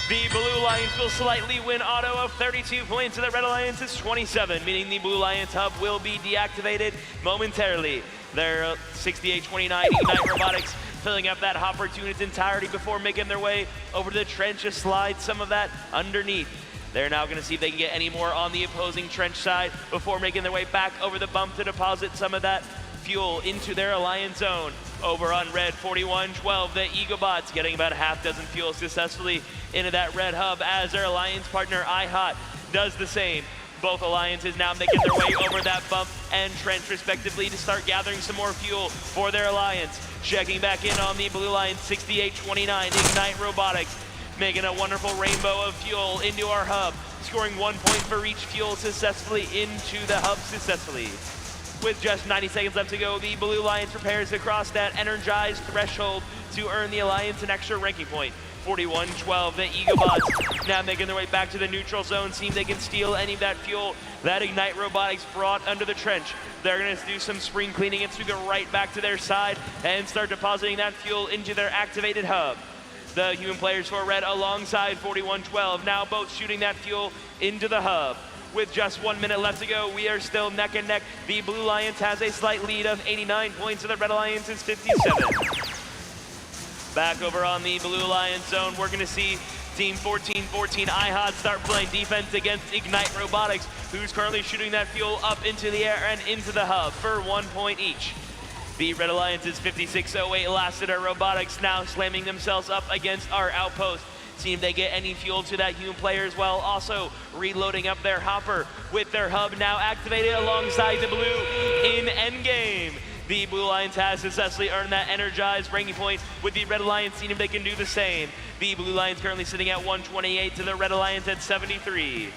The Blue Lions will slightly win auto of 32 points, and the Red Alliance is 27, meaning the Blue Lions hub will be deactivated momentarily. Their 6829 Ignite Robotics filling up that hopper to its entirety before making their way over to the trench to slide some of that underneath. They're now going to see if they can get any more on the opposing trench side before making their way back over the bump to deposit some of that fuel into their alliance zone. Over on red 4112, the Eaglebots getting about a half dozen fuel successfully into that red hub as their alliance partner IHOT does the same. Both alliances now making their way over that bump and trench respectively to start gathering some more fuel for their alliance. Checking back in on the blue line, 6829 Ignite Robotics, making a wonderful rainbow of fuel into our hub, scoring 1 point for each fuel successfully into the hub successfully. With just 90 seconds left to go, the Blue Lions prepares to cross that energized threshold to earn the Alliance an extra ranking point. 4112, the Eaglebots now making their way back to the neutral zone, seeing they can steal any of that fuel that Ignite Robotics brought under the trench. They're going to do some spring cleaning and sweep it right back to their side and start depositing that fuel into their activated hub. The human players for red alongside 4112, now both shooting that fuel into the hub. With just 1 minute left to go, we are still neck and neck. The Blue Alliance has a slight lead of 89 points, and the Red Alliance is 57. Back over on the Blue Alliance zone, we're going to see Team 1414 IHOT start playing defense against Ignite Robotics, who's currently shooting that fuel up into the air and into the hub for 1 point each. The Red Alliance's 5608 Lassiter Robotics now slamming themselves up against our outpost. See if they get any fuel to that human player as well. Also reloading up their hopper with their hub now activated alongside the blue in endgame. The Blue Alliance has successfully earned that energized ranking point, with the Red Alliance seeing if they can do the same. The Blue Alliance currently sitting at 128 to the Red Alliance at 73.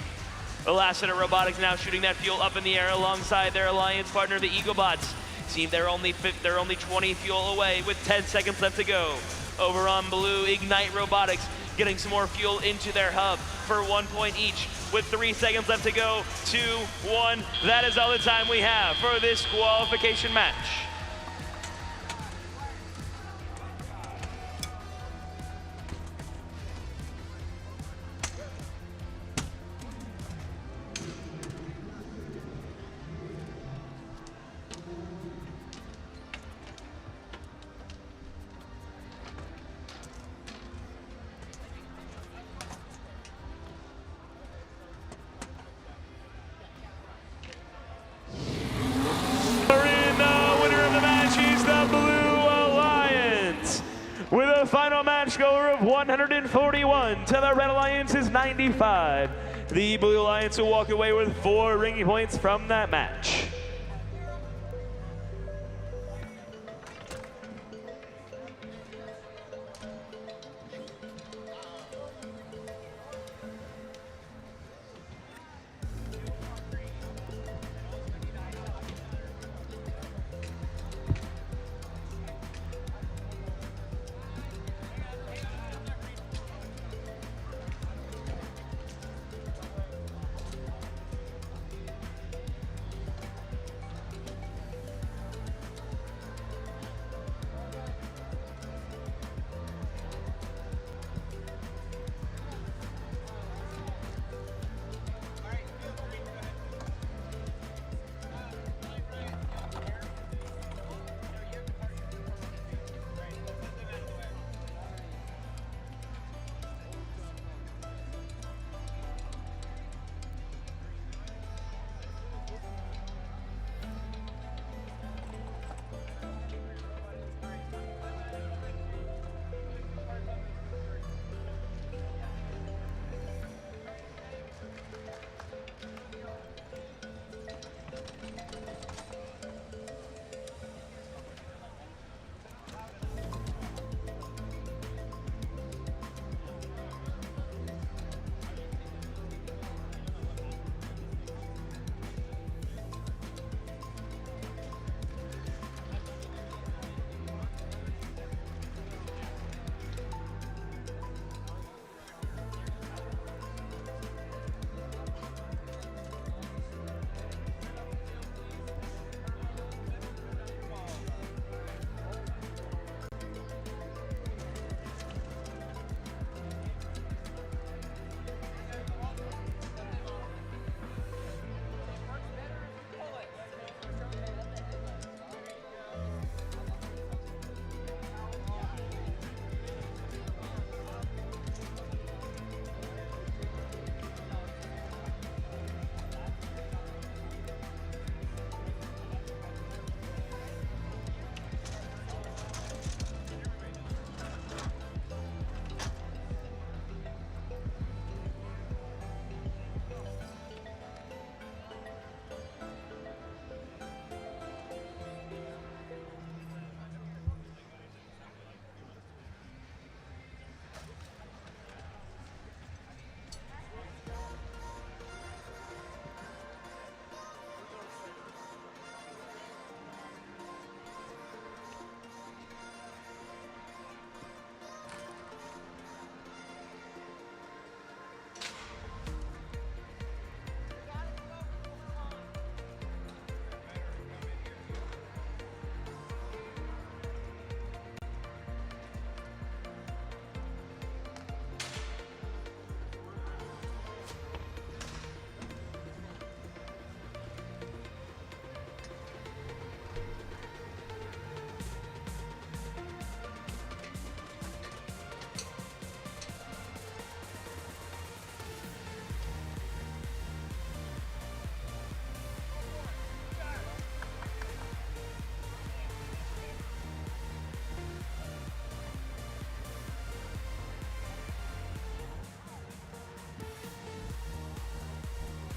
The Lassiter Robotics now shooting that fuel up in the air alongside their alliance partner, the Eaglebots. See if they're only 20 fuel away with 10 seconds left to go. Over on blue, Ignite Robotics getting some more fuel into their hub for 1 point each with 3 seconds left to go. 2, 1, that is all the time we have for this qualification match. With a final match score of 141 to the Red Alliance's 95. The Blue Alliance will walk away with 4 ranking points from that match.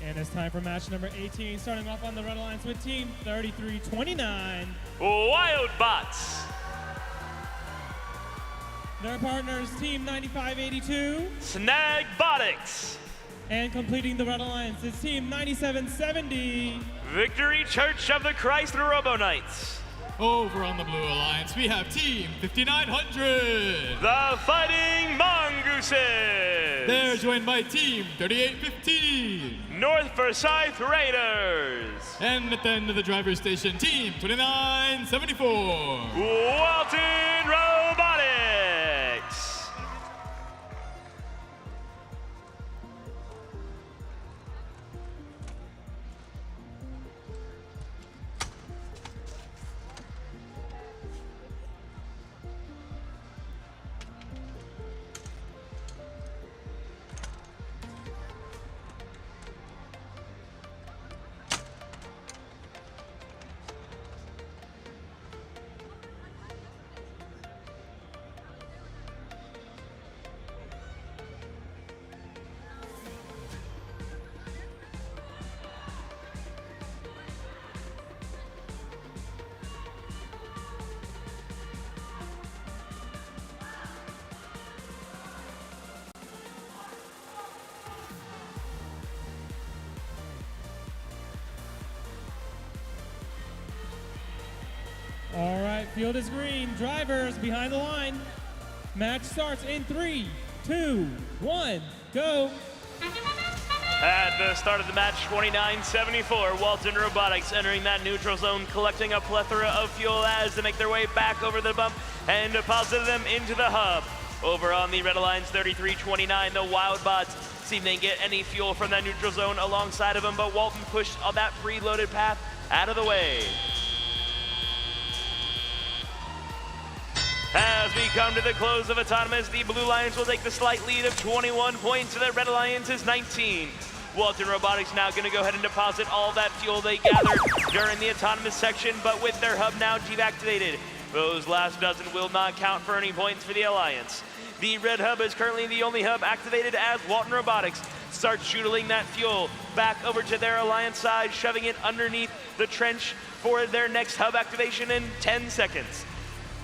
And it's time for match number 18, starting off on the Red Alliance with Team 3329. Wildbots. Their partners, Team 9582. Snagbotics. And completing the Red Alliance is Team 9770. Victory Church of the Christ Robo Knights. Over on the Blue Alliance, we have Team 5900. The Fighting Mongooses. They're joined by Team 3815. North Forsyth Raiders. And at the end of the driver's station, Team 2974. Walton Robotics. All right, field is green. Drivers behind the line. Match starts in 3, 2, 1, go. At the start of the match, 2974, Walton Robotics entering that neutral zone, collecting a plethora of fuel as they make their way back over the bump and deposit them into the hub. Over on the Red Alliance 3329, the Wildbots see if they can get any fuel from that neutral zone alongside of them, but Walton pushed all that preloaded path out of the way. As we come to the close of Autonomous, the Blue Lions will take the slight lead of 21 points to the Red Alliance's 19. Walton Robotics now going to go ahead and deposit all that fuel they gathered during the Autonomous section, but with their hub now deactivated, those last dozen will not count for any points for the Alliance. The red hub is currently the only hub activated as Walton Robotics starts shuttling that fuel back over to their Alliance side, shoving it underneath the trench for their next hub activation in 10 seconds.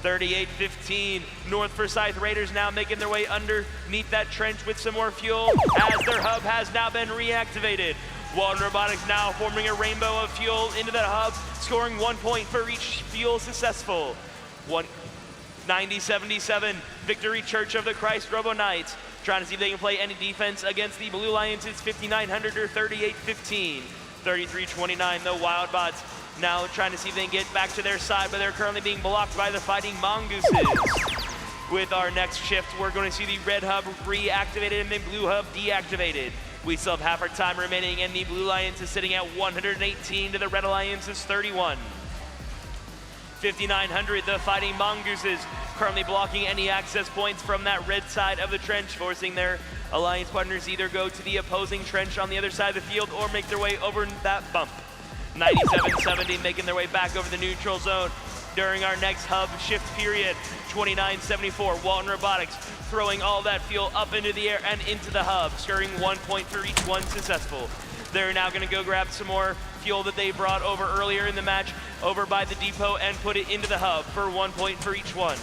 38-15, North Forsyth Raiders now making their way underneath that trench with some more fuel as their hub has now been reactivated. Walton Robotics now forming a rainbow of fuel into that hub, scoring 1 point for each fuel successful. 90-77, Victory Church of the Christ Robo Knights, trying to see if they can play any defense against the Blue Lions. It's 5900 or 38-15. 33-29, the Wildbots now trying to see if they can get back to their side, but they're currently being blocked by the Fighting Mongooses. With our next shift, we're going to see the red hub reactivated and the blue hub deactivated. We still have half our time remaining, and the Blue Alliance is sitting at 118 to the Red Alliance's 31. 5900, the Fighting Mongooses currently blocking any access points from that red side of the trench, forcing their Alliance partners either go to the opposing trench on the other side of the field or make their way over that bump. 97-70 making their way back over the neutral zone during our next hub shift period. 29-74, Walton Robotics throwing all that fuel up into the air and into the hub, scoring 1 point for each one successful. They're now going to go grab some more fuel that they brought over earlier in the match over by the depot and put it into the hub for 1 point for each one.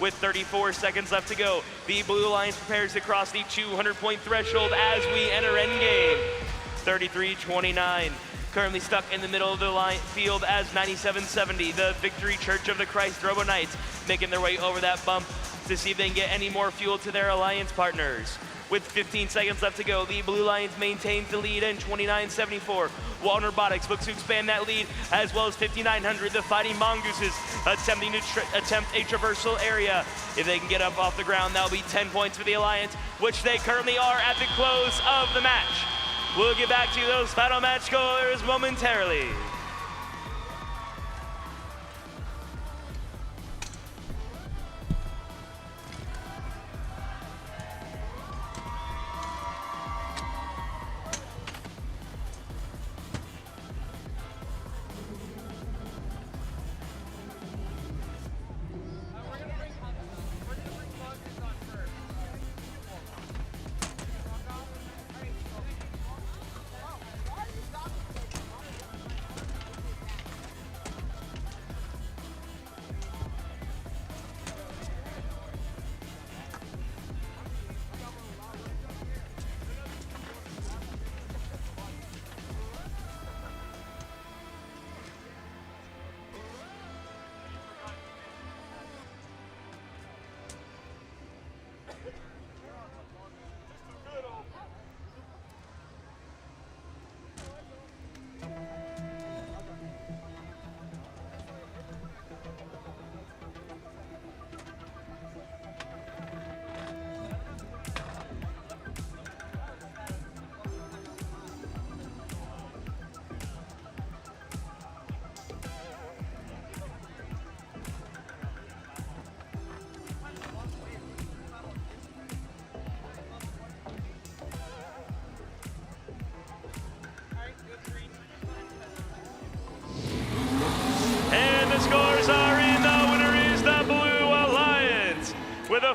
With 34 seconds left to go, the Blue Alliance prepares to cross the 200-point threshold as we enter endgame. 33-29. Currently stuck in the middle of the field as 97-70, the Victory Church of the Christ Robo Knights making their way over that bump to see if they can get any more fuel to their Alliance partners. With 15 seconds left to go, the Blue Lions maintains the lead in 29-74. Walton Robotics looks to expand that lead, as well as 5900, the Fighting Mongooses attempting to attempt a traversal area. If they can get up off the ground, that'll be 10 points for the Alliance, which they currently are at the close of the match. We'll get back to those final match scores momentarily.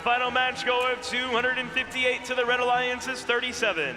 final match score of 258 to the Red Alliance's 37.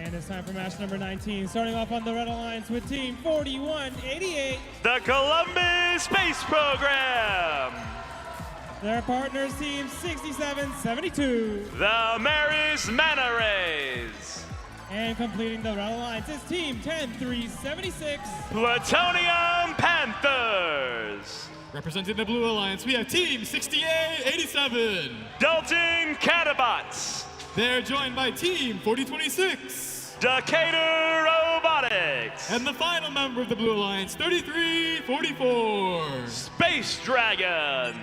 And it's time for match number 19, starting off on the Red Alliance with Team 4188. The Columbus Space Program. Their partners, Team 6772. The Maris Mana Rays. And completing the Red Alliance is Team 10376. Plutonium Panthers. Representing the Blue Alliance, we have Team 6887. Dalton Catabots. They're joined by Team 4026. Decatur Robotics. And the final member of the Blue Alliance, 3344. Space Dragons.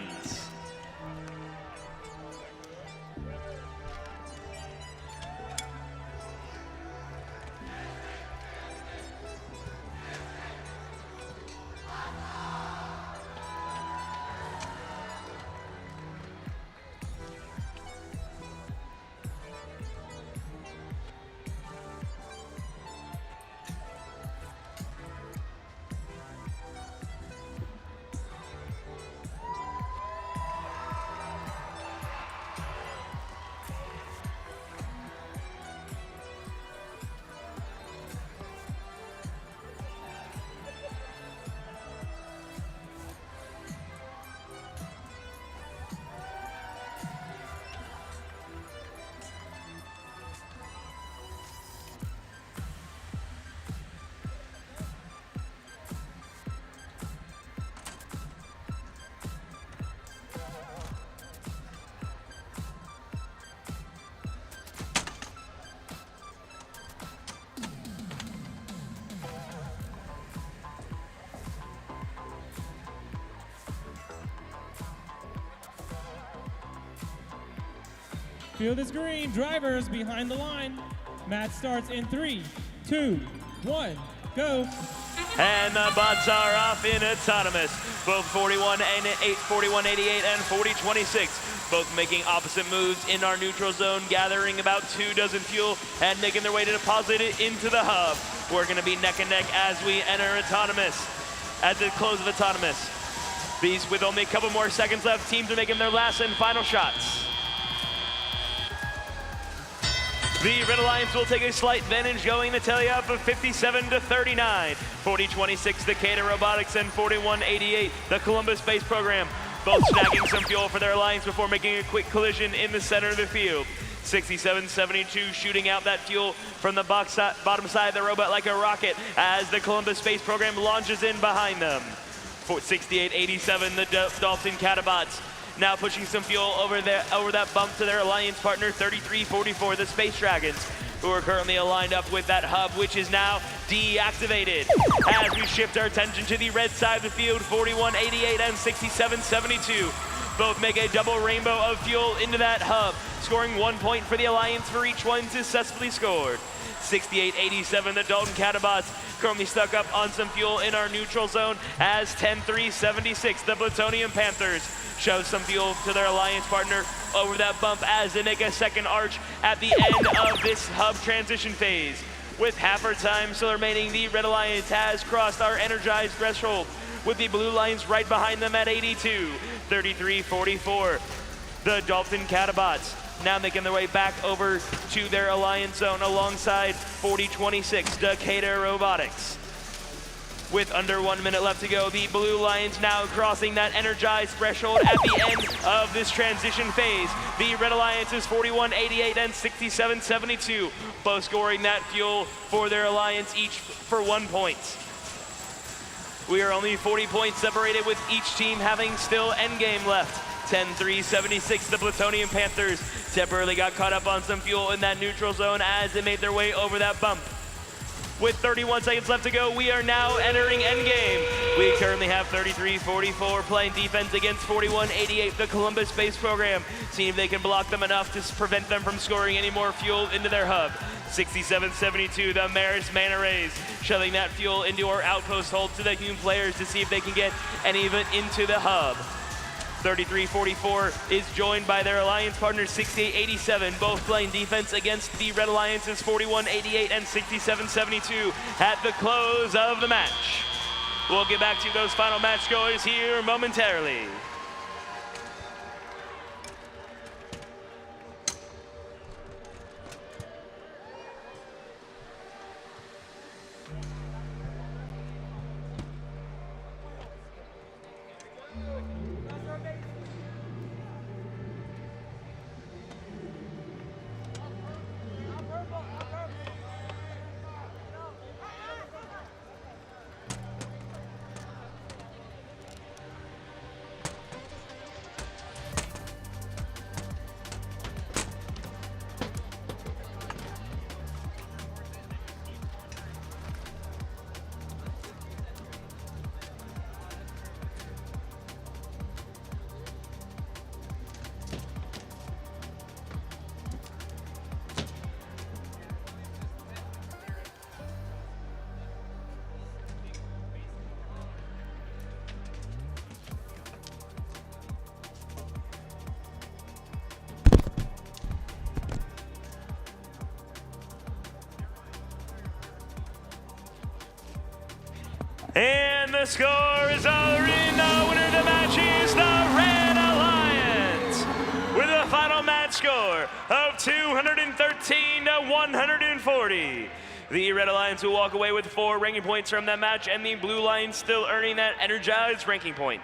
Field is green, drivers behind the line. Match starts in 3, 2, 1, go. And the bots are off in autonomous. Both 4188 and 4026, both making opposite moves in our neutral zone, gathering about 24 fuel and making their way to deposit it into the hub. We're gonna be neck and neck as we enter autonomous, at the close of autonomous. These, with only a couple more seconds left, teams are making their last and final shots. The Red Alliance will take a slight advantage, going to tally up of 57-39. 4026, the Decatur Robotics, and 4188, the Columbus Space Program, both snagging some fuel for their alliance before making a quick collision in the center of the field. 6772 shooting out that fuel from the bottom side of the robot like a rocket as the Columbus Space Program launches in behind them. 6887, the Dalton Catabots, now pushing some fuel over that bump to their alliance partner, 3344, the Space Dragons, who are currently aligned up with that hub, which is now deactivated. As we shift our attention to the red side of the field, 4188 and 6772 both make a double rainbow of fuel into that hub, scoring 1 point for the Alliance for each one successfully scored. 68-87, the Dalton Catabots currently stuck up on some fuel in our neutral zone as 10-3-76, the Plutonium Panthers shove some fuel to their Alliance partner over that bump as they make a second arch at the end of this hub transition phase. With half our time still remaining, the Red Alliance has crossed our energized threshold, with the Blue Lions right behind them at 82, 33-44. The Dalton Catabots now making their way back over to their Alliance zone alongside 40-26 Decatur Robotics. With under 1 minute left to go, the Blue Lions now crossing that energized threshold at the end of this transition phase. The Red Alliance is 41-88 and 67-72, both scoring that fuel for their Alliance each for 1 point. We are only 40 points separated, with each team having still endgame left. 10-3-76, the Plutonium Panthers temporarily got caught up on some fuel in that neutral zone as they made their way over that bump. With 31 seconds left to go, we are now entering endgame. We currently have 33-44 playing defense against 41-88, the Columbus-based program, seeing if they can block them enough to prevent them from scoring any more fuel into their hub. 67-72, the Maris Mana Rays shoving that fuel into our outpost hold to the Hume players to see if they can get any of it into the hub. 33-44 is joined by their Alliance partners 68-87, both playing defense against the Red Alliance's 41-88 and 67-72 at the close of the match. We'll get back to those final match scores here momentarily. And the score is already in. The winner of the match is the Red Alliance with a final match score of 213-140. The Red Alliance will walk away with 4 ranking points from that match, and the Blue Lions still earning that energized ranking point.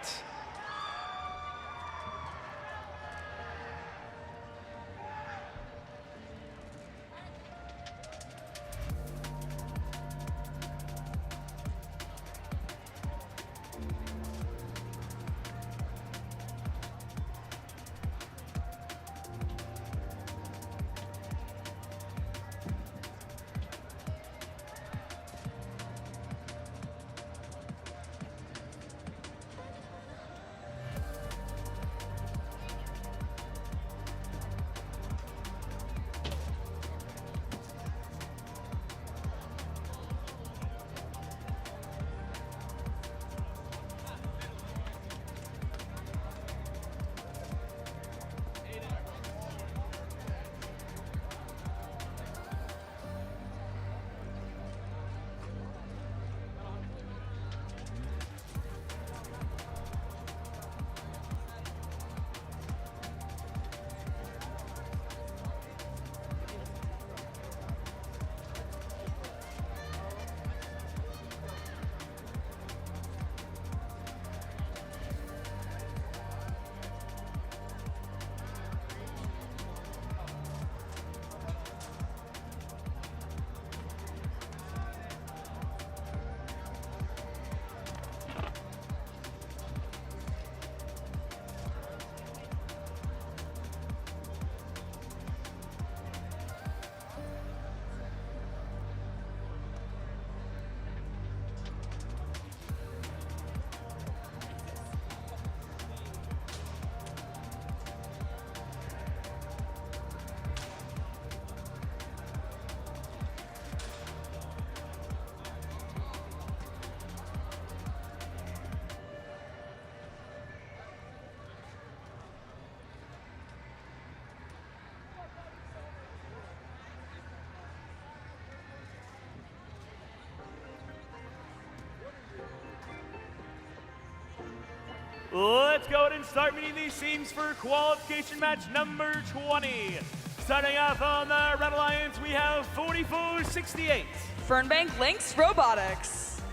let's go ahead and start meeting these teams for qualification match number 20. Starting off on the Red Alliance, we have 4468. Fernbank Lynx Robotics.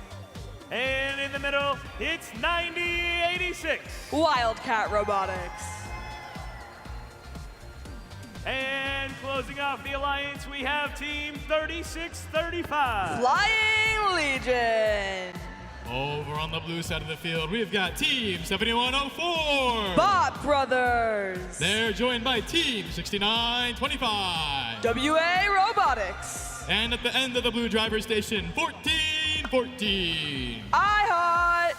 And in the middle, it's 9086. Wildcat Robotics. And closing off the alliance, we have team 3635. Flying Legion. Over on the blue side of the field, we've got Team 7104. Bot Brothers. They're joined by Team 6925. WA Robotics. And at the end of the blue driver station, 1414. iHot.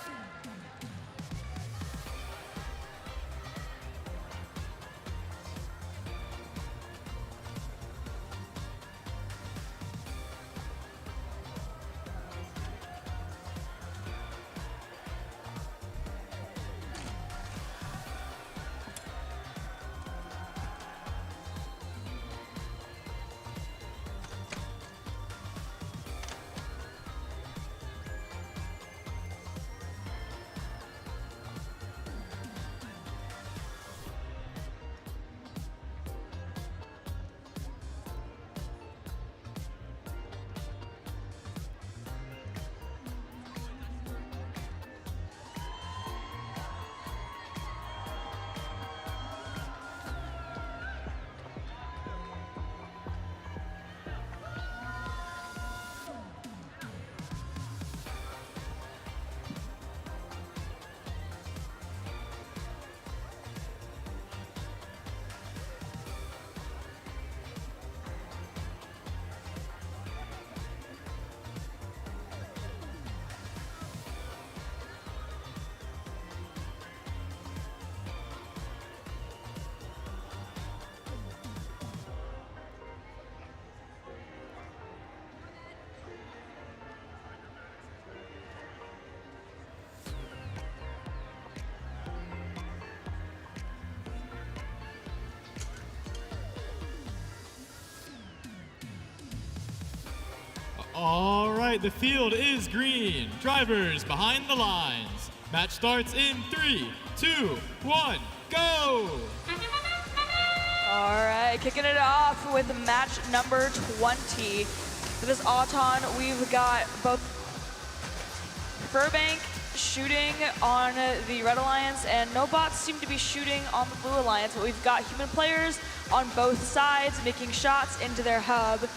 All right, the field is green. Drivers behind the lines. Match starts in 3, 2, 1, go! All right, kicking it off with match number 20. For this Auton, we've got both Furbank shooting on the Red Alliance, and no bots seem to be shooting on the Blue Alliance, but we've got human players on both sides making shots into their hub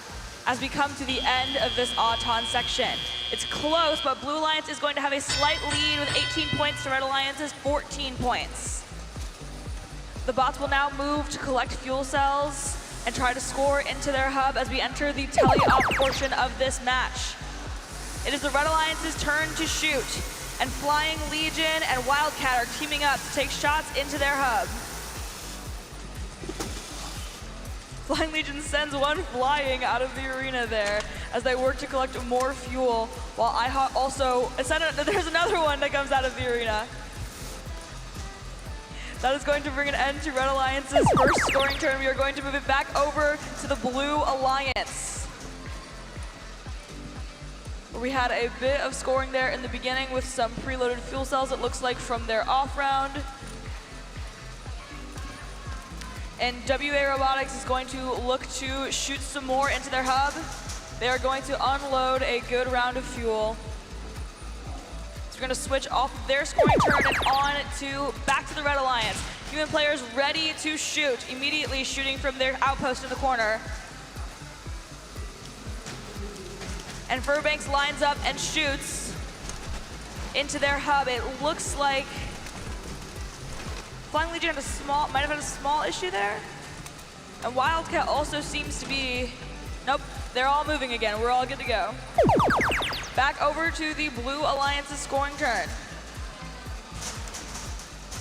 as we come to the end of this Auton section. It's close, but Blue Alliance is going to have a slight lead with 18 points to Red Alliance's 14 points. The bots will now move to collect fuel cells and try to score into their hub as we enter the tele-op portion of this match. It is the Red Alliance's turn to shoot, and Flying Legion and Wildcat are teaming up to take shots into their hub. Flying Legion sends one flying out of the arena there as they work to collect more fuel, while iHot also, there's another one that comes out of the arena. That is going to bring an end to Red Alliance's first scoring turn. We are going to move it back over to the Blue Alliance. We had a bit of scoring there in the beginning with some preloaded fuel cells, it looks like, from their off round. And WA Robotics is going to look to shoot some more into their hub. They are going to unload a good round of fuel. So we're going to switch off their scoring turn and on to back to the Red Alliance. Human players ready to shoot, immediately shooting from their outpost in the corner. And Furbanks lines up and shoots into their hub. It looks like Flying Legion might have had a small issue there. And Wildcat also seems to be, nope, they're all moving again. We're all good to go. Back over to the Blue Alliance's scoring turn.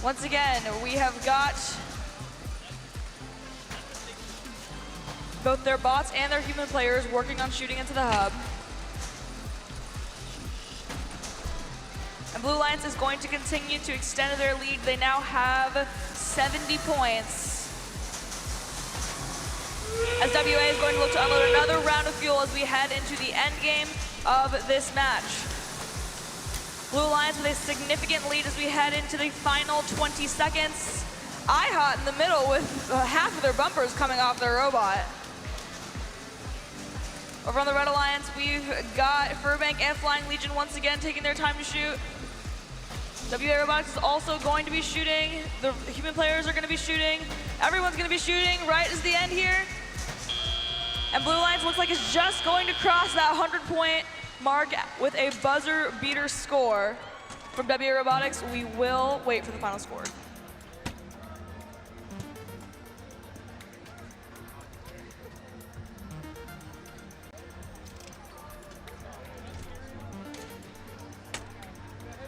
Once again, we have got both their bots and their human players working on shooting into the hub. And Blue Alliance is going to continue to extend their lead. They now have 70 points. As WA is going to look to unload another round of fuel as we head into the end game of this match. Blue Alliance with a significant lead as we head into the final 20 seconds. iHot in the middle with half of their bumpers coming off their robot. Over on the Red Alliance, we've got Furbank and Flying Legion once again taking their time to shoot. WA Robotics is also going to be shooting. The human players are going to be shooting. Everyone's going to be shooting right as the end here. And Blue Alliance looks like it's just going to cross that 100-point mark with a buzzer beater score from WA Robotics. We will wait for the final score.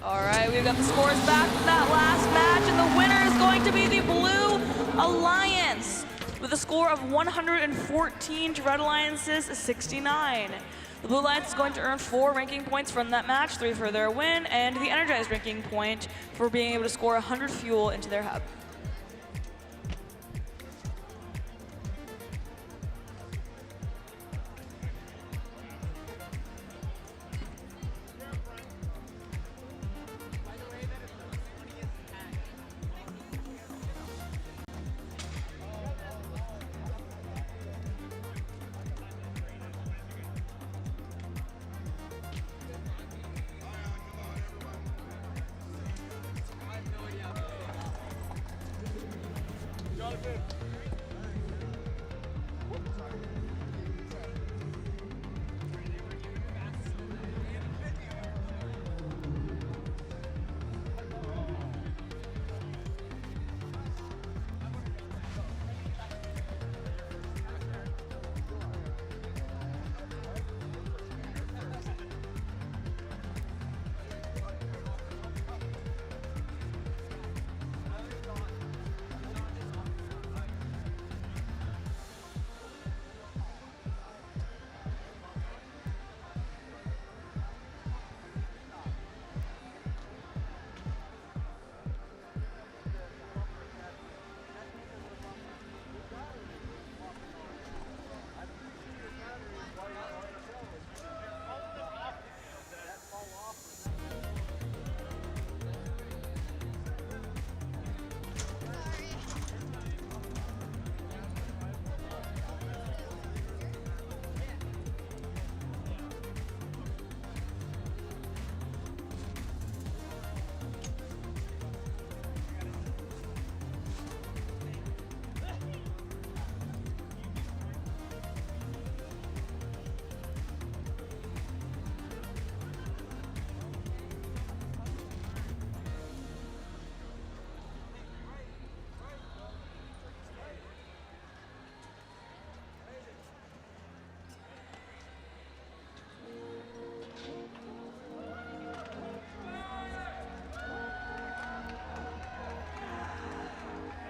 All right, we've got the scores back from that last match, and the winner is going to be the Blue Alliance with a score of 114 to Red Alliance's 69. The Blue Alliance is going to earn 4 ranking points from that match, 3 for their win, and the Energized ranking point for being able to score 100 fuel into their hub.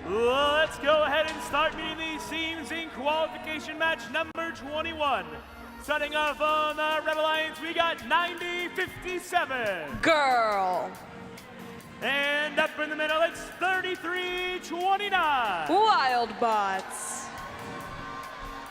Let's go ahead and start meeting these teams in qualification match number 21. Starting off on the Red Alliance, we got 90-57. Girl. And up in the middle, it's 33-29. Wild Bots.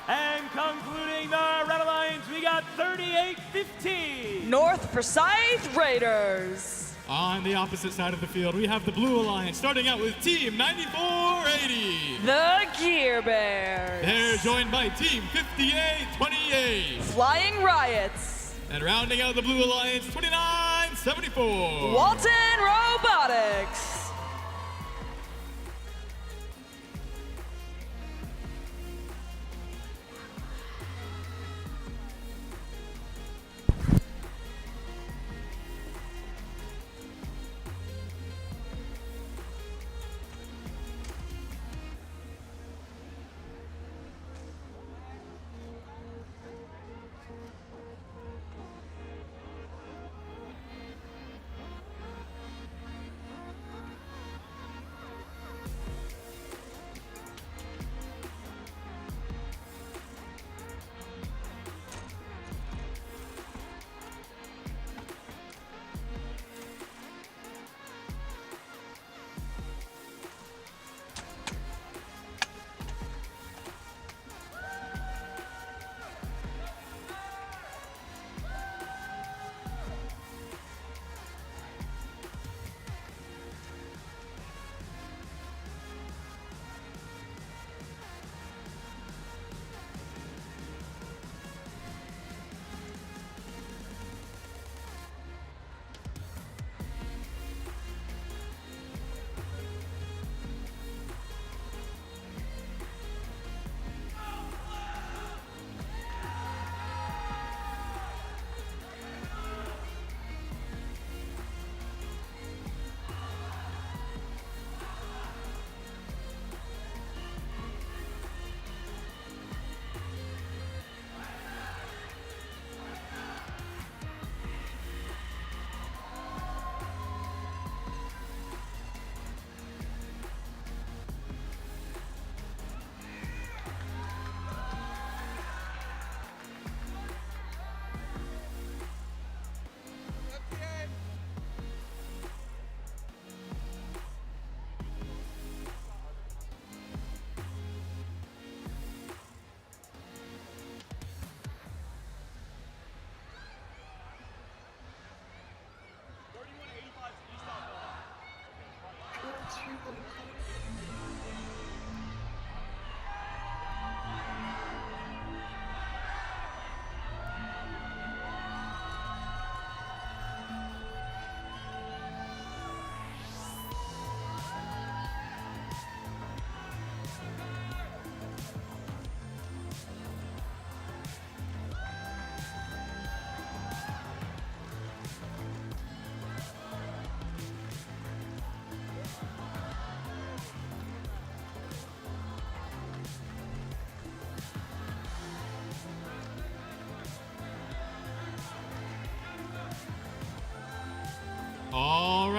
And concluding the Red Alliance, we got 38-15. North Forsyth Raiders. On the opposite side of the field, we have the Blue Alliance starting out with Team 9480. The Gear Bears. They're joined by Team 5828. Flying Riots. And rounding out the Blue Alliance, 2974. Walton Robotics.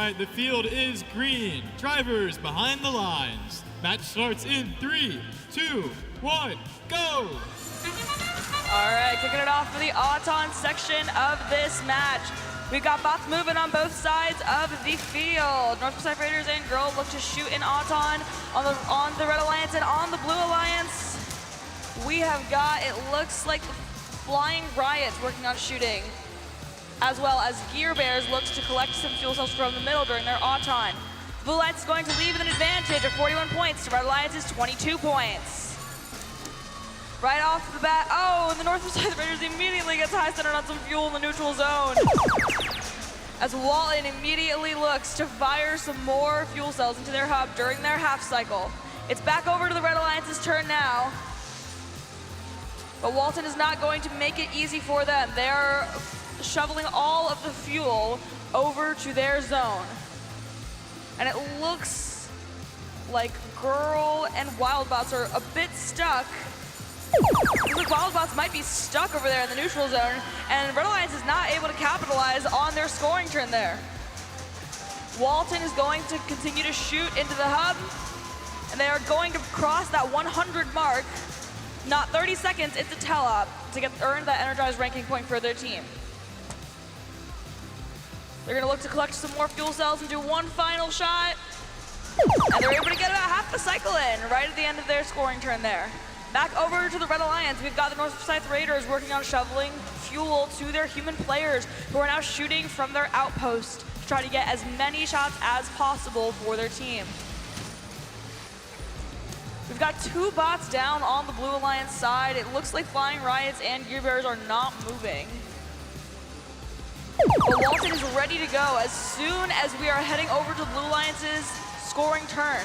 right, the field is green. Drivers behind the lines. Match starts in 3, 2, 1, go! All right, kicking it off for the Auton section of this match. We've got bots moving on both sides of the field. North Pacific Raiders and Girl look to shoot in Auton on the Red Alliance and on the Blue Alliance. We have got, it looks like the Flying Riots working on shooting, as well as Gear Bears looks to collect some fuel cells from the middle during their Auton. Blue Alliance is going to leave with an advantage of 41 points to Red Alliance's 22 points. Right off the bat, oh, and the North Pacific Raiders immediately gets high centered on some fuel in the neutral zone. As Walton immediately looks to fire some more fuel cells into their hub during their half cycle. It's back over to the Red Alliance's turn now. But Walton is not going to make it easy for them. They're shoveling all of the fuel over to their zone. And it looks like Girl and Wildbots are a bit stuck. The Wildbots might be stuck over there in the neutral zone, and Red Alliance is not able to capitalize on their scoring turn there. Walton is going to continue to shoot into the hub, and they are going to cross that 100 mark. Not 30 seconds, it's a tell-up to earn that energized ranking point for their team. They're gonna look to collect some more fuel cells and do one final shot. And they're able to get about half the cycle in right at the end of their scoring turn there. Back over to the Red Alliance, we've got the North Pacific Raiders working on shoveling fuel to their human players who are now shooting from their outpost to try to get as many shots as possible for their team. We've got 2 bots down on the Blue Alliance side. It looks like Flying Riots and Gear Bears are not moving. But Walton is ready to go as soon as we are heading over to Blue Alliance's scoring turn.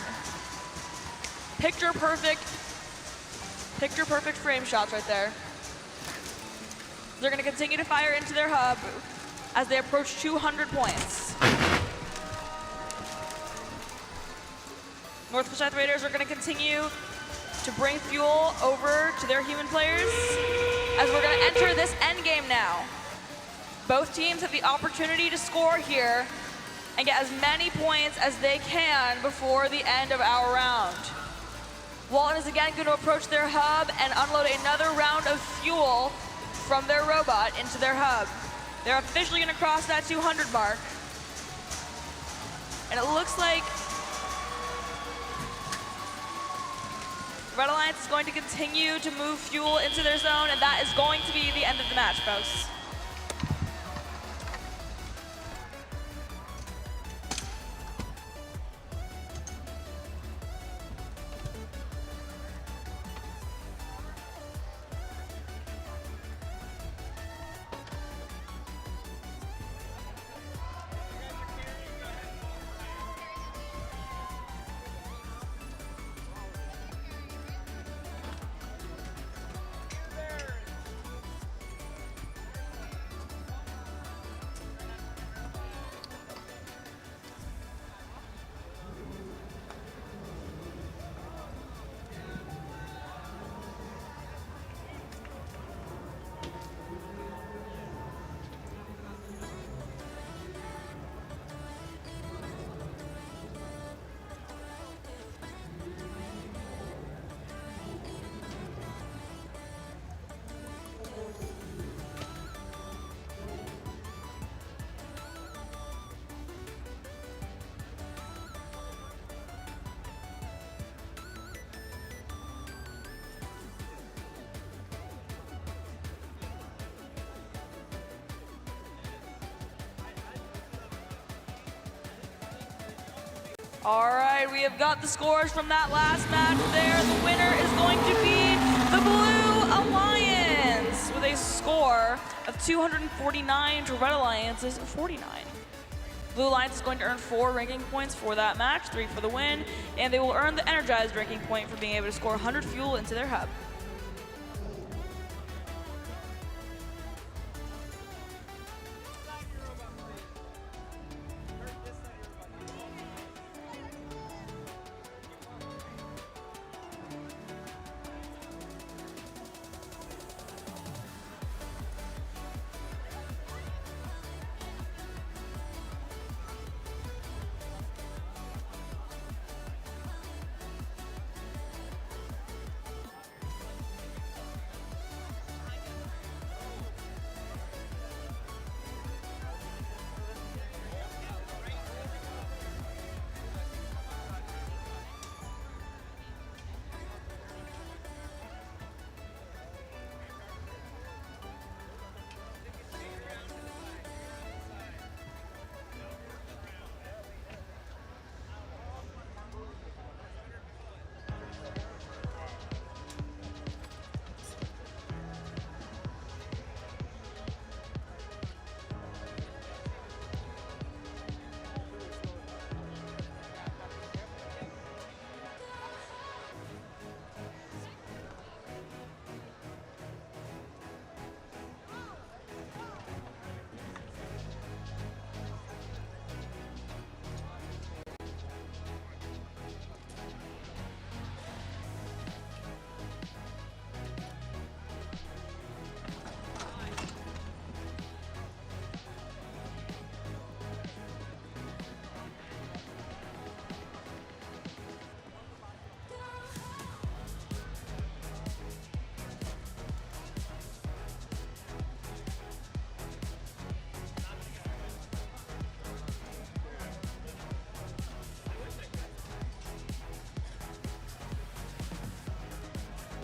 Picture perfect frame shots right there. They're gonna continue to fire into their hub as they approach 200 points. North Pacific Raiders are gonna continue to bring fuel over to their human players as we're gonna enter this end game now. Both teams have the opportunity to score here and get as many points as they can before the end of our round. Walton is again going to approach their hub and unload another round of fuel from their robot into their hub. They're officially going to cross that 200 mark. And it looks like Red Alliance is going to continue to move fuel into their zone, and that is going to be the end of the match, folks. All right, we have got the scores from that last match there. The winner is going to be the Blue Alliance with a score of 249 to Red Alliance's 49. Blue Alliance is going to earn 4 ranking points for that match, 3 for the win, and they will earn the energized ranking point for being able to score 100 fuel into their hub.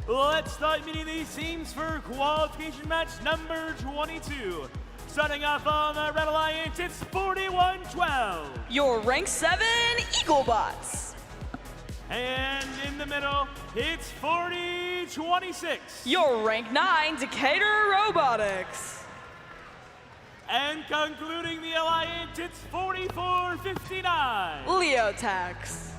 Let's start meeting these teams for qualification match number 22. Starting off on the Red Alliance, it's 41-12. Your rank 7 Eaglebots. And in the middle, it's 40-26. Your rank 9 Decatur Robotics. And concluding the alliance, it's 44-59. Leotax.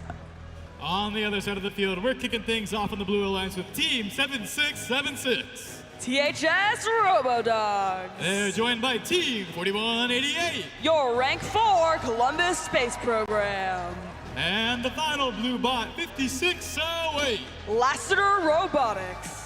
On the other side of the field, we're kicking things off on the Blue Alliance with Team 7676. THS Robodogs. They're joined by Team 4188. Your rank 4 Columbus Space Program. And the final blue bot, 5608. Lassiter Robotics.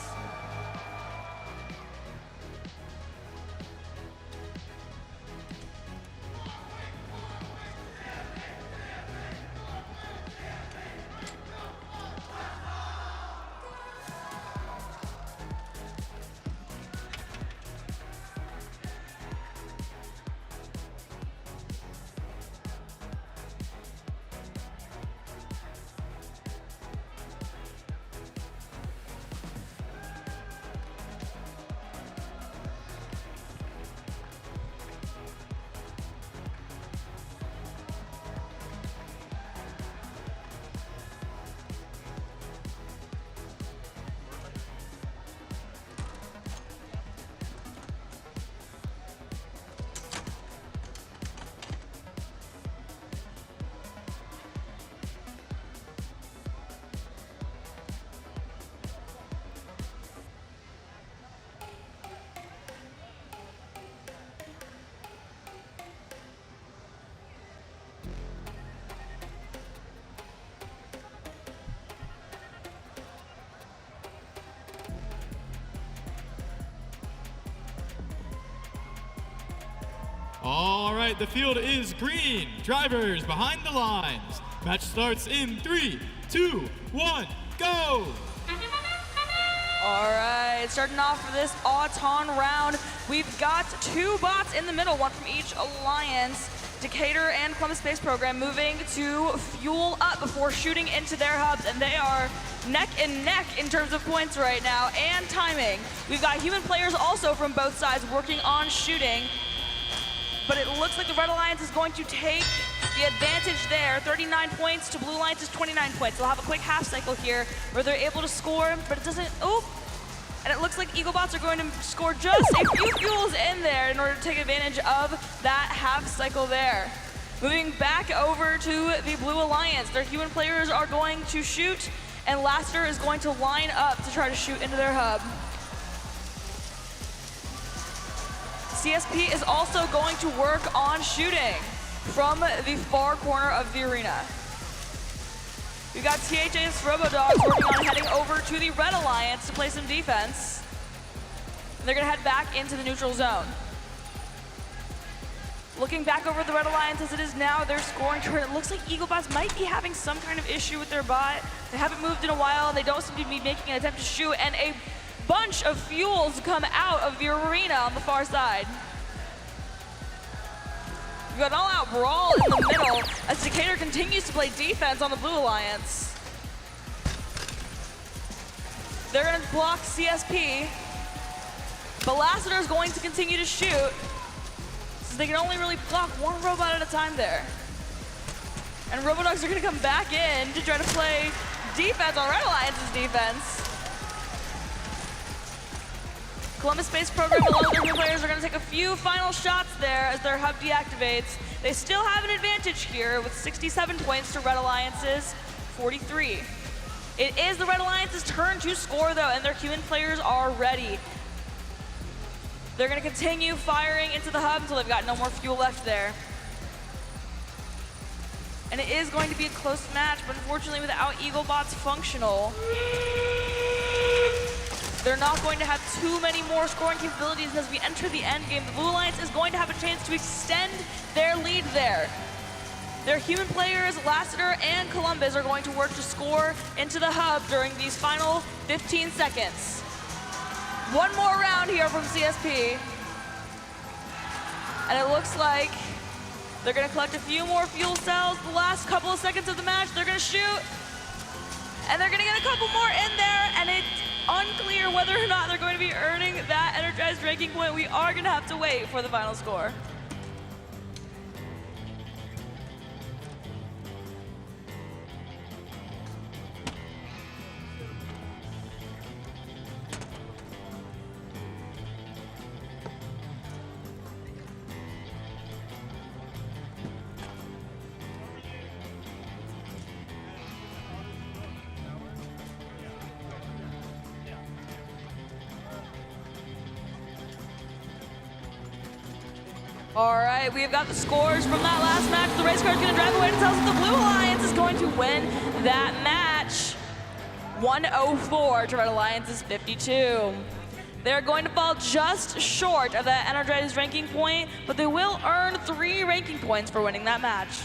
All right, the field is green. Drivers behind the lines. Match starts in 3, 2, 1, go! All right, starting off for this Auton round, we've got 2 bots in the middle, one from each alliance. Decatur and Columbus Space Program moving to fuel up before shooting into their hubs, and they are neck and neck in terms of points right now and timing. We've got human players also from both sides working on shooting, but it looks like the Red Alliance is going to take the advantage there. 39 points to Blue Alliance's 29 points. They'll have a quick half cycle here where they're able to score, but it doesn't, and it looks like Eaglebots are going to score just a few fuels in there in order to take advantage of that half cycle there. Moving back over to the Blue Alliance, their human players are going to shoot, and Lassiter is going to line up to try to shoot into their hub. CSP is also going to work on shooting from the far corner of the arena. We've got THS Robodogs working on heading over to the Red Alliance to play some defense. And they're gonna head back into the neutral zone. Looking back over the Red Alliance as it is now, their scoring turn, it looks like Eaglebots might be having some kind of issue with their bot. They haven't moved in a while, and they don't seem to be making an attempt to shoot, and a bunch of fuels come out of the arena on the far side. We've got an all-out brawl in the middle as Decatur continues to play defense on the Blue Alliance. They're gonna block CSP, but Lassiter is going to continue to shoot, so they can only really block one robot at a time there. And Robodogs are gonna come back in to try to play defense on Red Alliance's defense. Columbus Space Program along with their new players are going to take a few final shots there as their hub deactivates. They still have an advantage here with 67 points to Red Alliance's 43. It is the Red Alliance's turn to score though, and their human players are ready. They're going to continue firing into the hub until they've got no more fuel left there. And it is going to be a close match, but unfortunately without Eaglebots functional, they're not going to have too many more scoring capabilities as we enter the end game. The Blue Alliance is going to have a chance to extend their lead there. Their human players, Lassiter and Columbus, are going to work to score into the hub during these final 15 seconds. One more round here from CSP. And it looks like they're gonna collect a few more fuel cells. The last couple of seconds of the match, they're gonna shoot. And they're gonna get a couple more in there, and it's whether or not they're going to be earning that energized ranking point, we are going to have to wait for the final score. All right, we've got the scores from that last match. The race car's going to drive away to tell us that the Blue Alliance is going to win that match. 104 to Red Alliance's 52. They're going to fall just short of that energized ranking point, but they will earn 3 ranking points for winning that match.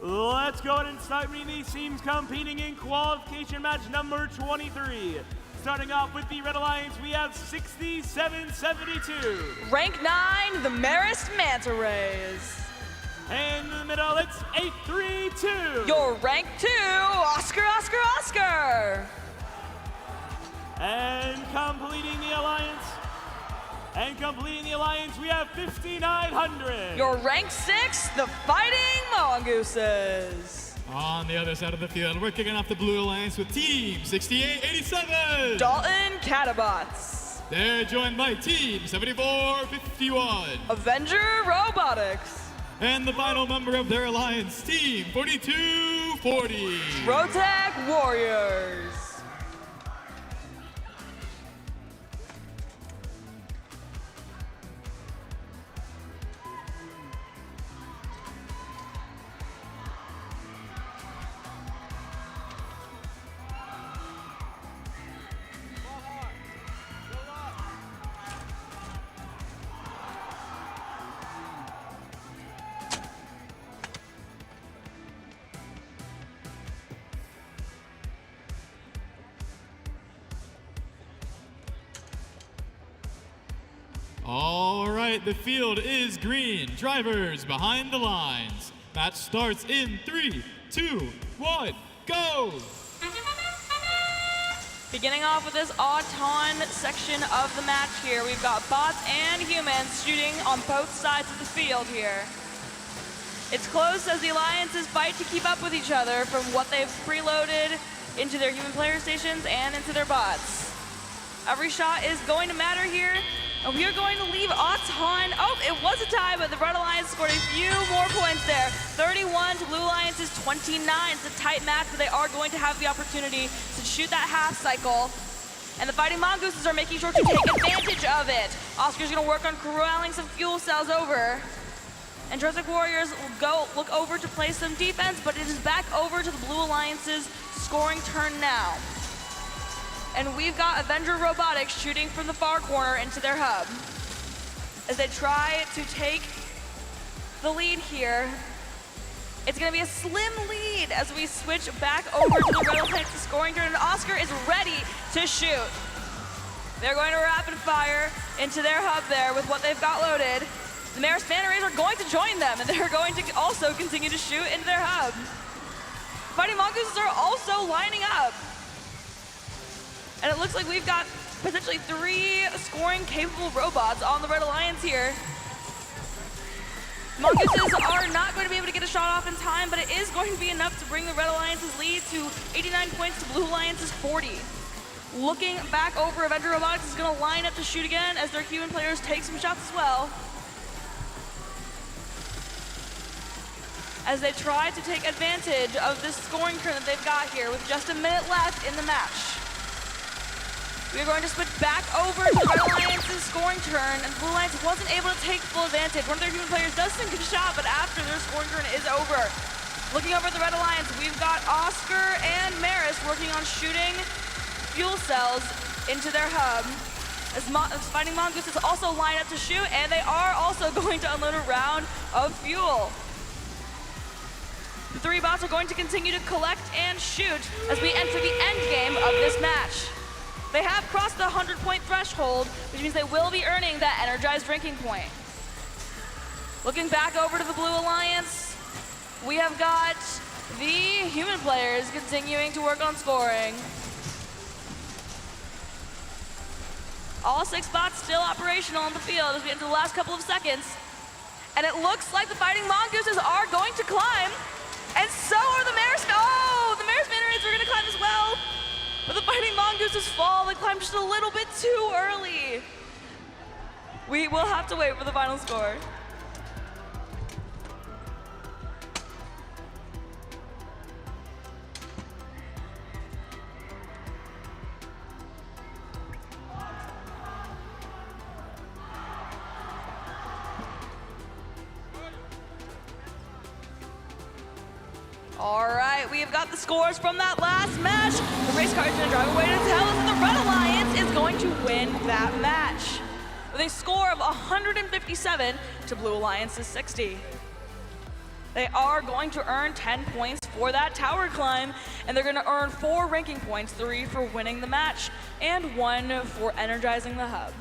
Let's go ahead and start meeting these teams competing in qualification match number 23. Starting off with the Red Alliance, we have 67-72. Rank 9, the Marist Manta Rays. And in the middle, it's 8-3-2. Your rank 2, Oscar, Oscar, Oscar. And completing the alliance, we have 5900. Your rank 6, the Fighting Mongooses. On the other side of the field, we're kicking off the Blue Alliance with Team 6887. Dalton Catabots. They're joined by Team 7451. Avenger Robotics. And the final member of their alliance, Team 4240. Rotec Warriors. All right, the field is green. Drivers behind the lines. Match starts in 3, 2, 1, go! Beginning off with this auton section of the match here, we've got bots and humans shooting on both sides of the field here. It's close as the alliances fight to keep up with each other from what they've preloaded into their human player stations and into their bots. Every shot is going to matter here, and we are going to leave auton. Oh, it was a tie, but the Red Alliance scored a few more points there. 31 to Blue Alliance's 29. It's a tight match, but they are going to have the opportunity to shoot that half cycle. And the Fighting Mongooses are making sure to take advantage of it. Oscar's gonna work on corralling some fuel cells over. And Jurassic Warriors will go look over to play some defense, but it is back over to the Blue Alliance's scoring turn now. And we've got Avenger Robotics shooting from the far corner into their hub as they try to take the lead here. It's gonna be a slim lead as we switch back over to the Red Alliance's scoring turn, and Oscar is ready to shoot. They're going to rapid fire into their hub there with what they've got loaded. The Maris Manta Rays are going to join them, and they're going to also continue to shoot into their hub. Fighting Mongooses are also lining up. And it looks like we've got potentially 3 scoring-capable robots on the Red Alliance here. Mongooses are not going to be able to get a shot off in time, but it is going to be enough to bring the Red Alliance's lead to 89 points to Blue Alliance's 40. Looking back over, Avenger Robotics is going to line up to shoot again as their human players take some shots as well, as they try to take advantage of this scoring turn that they've got here with just a minute left in the match. We are going to switch back over to the Red Alliance's scoring turn, and Blue Alliance wasn't able to take full advantage. One of their human players does sink a shot, but after their scoring turn is over. Looking over at the Red Alliance, we've got Oscar and Maris working on shooting fuel cells into their hub. As Fighting Mongooses also line up to shoot, and they are also going to unload a round of fuel. The 3 bots are going to continue to collect and shoot as we enter the end game of this match. They have crossed the 100-point threshold, which means they will be earning that energized drinking point. Looking back over to the Blue Alliance, we have got the human players continuing to work on scoring. All 6 bots still operational on the field as we enter the last couple of seconds. And it looks like the Fighting Mongooses are going to climb, and so are the Maris. Oh, the Maris Manta Rays are going to climb as well. But the Fighting Mongooses fall. They climb just a little bit too early. We will have to wait for the final score. All right, we have got the scores from that last match. The race car is going to drive away to tell us that the Red Alliance is going to win that match with a score of 157 to Blue Alliance's 60. They are going to earn 10 points for that tower climb, and they're going to earn 4 ranking points, 3 for winning the match, and 1 for energizing the hub.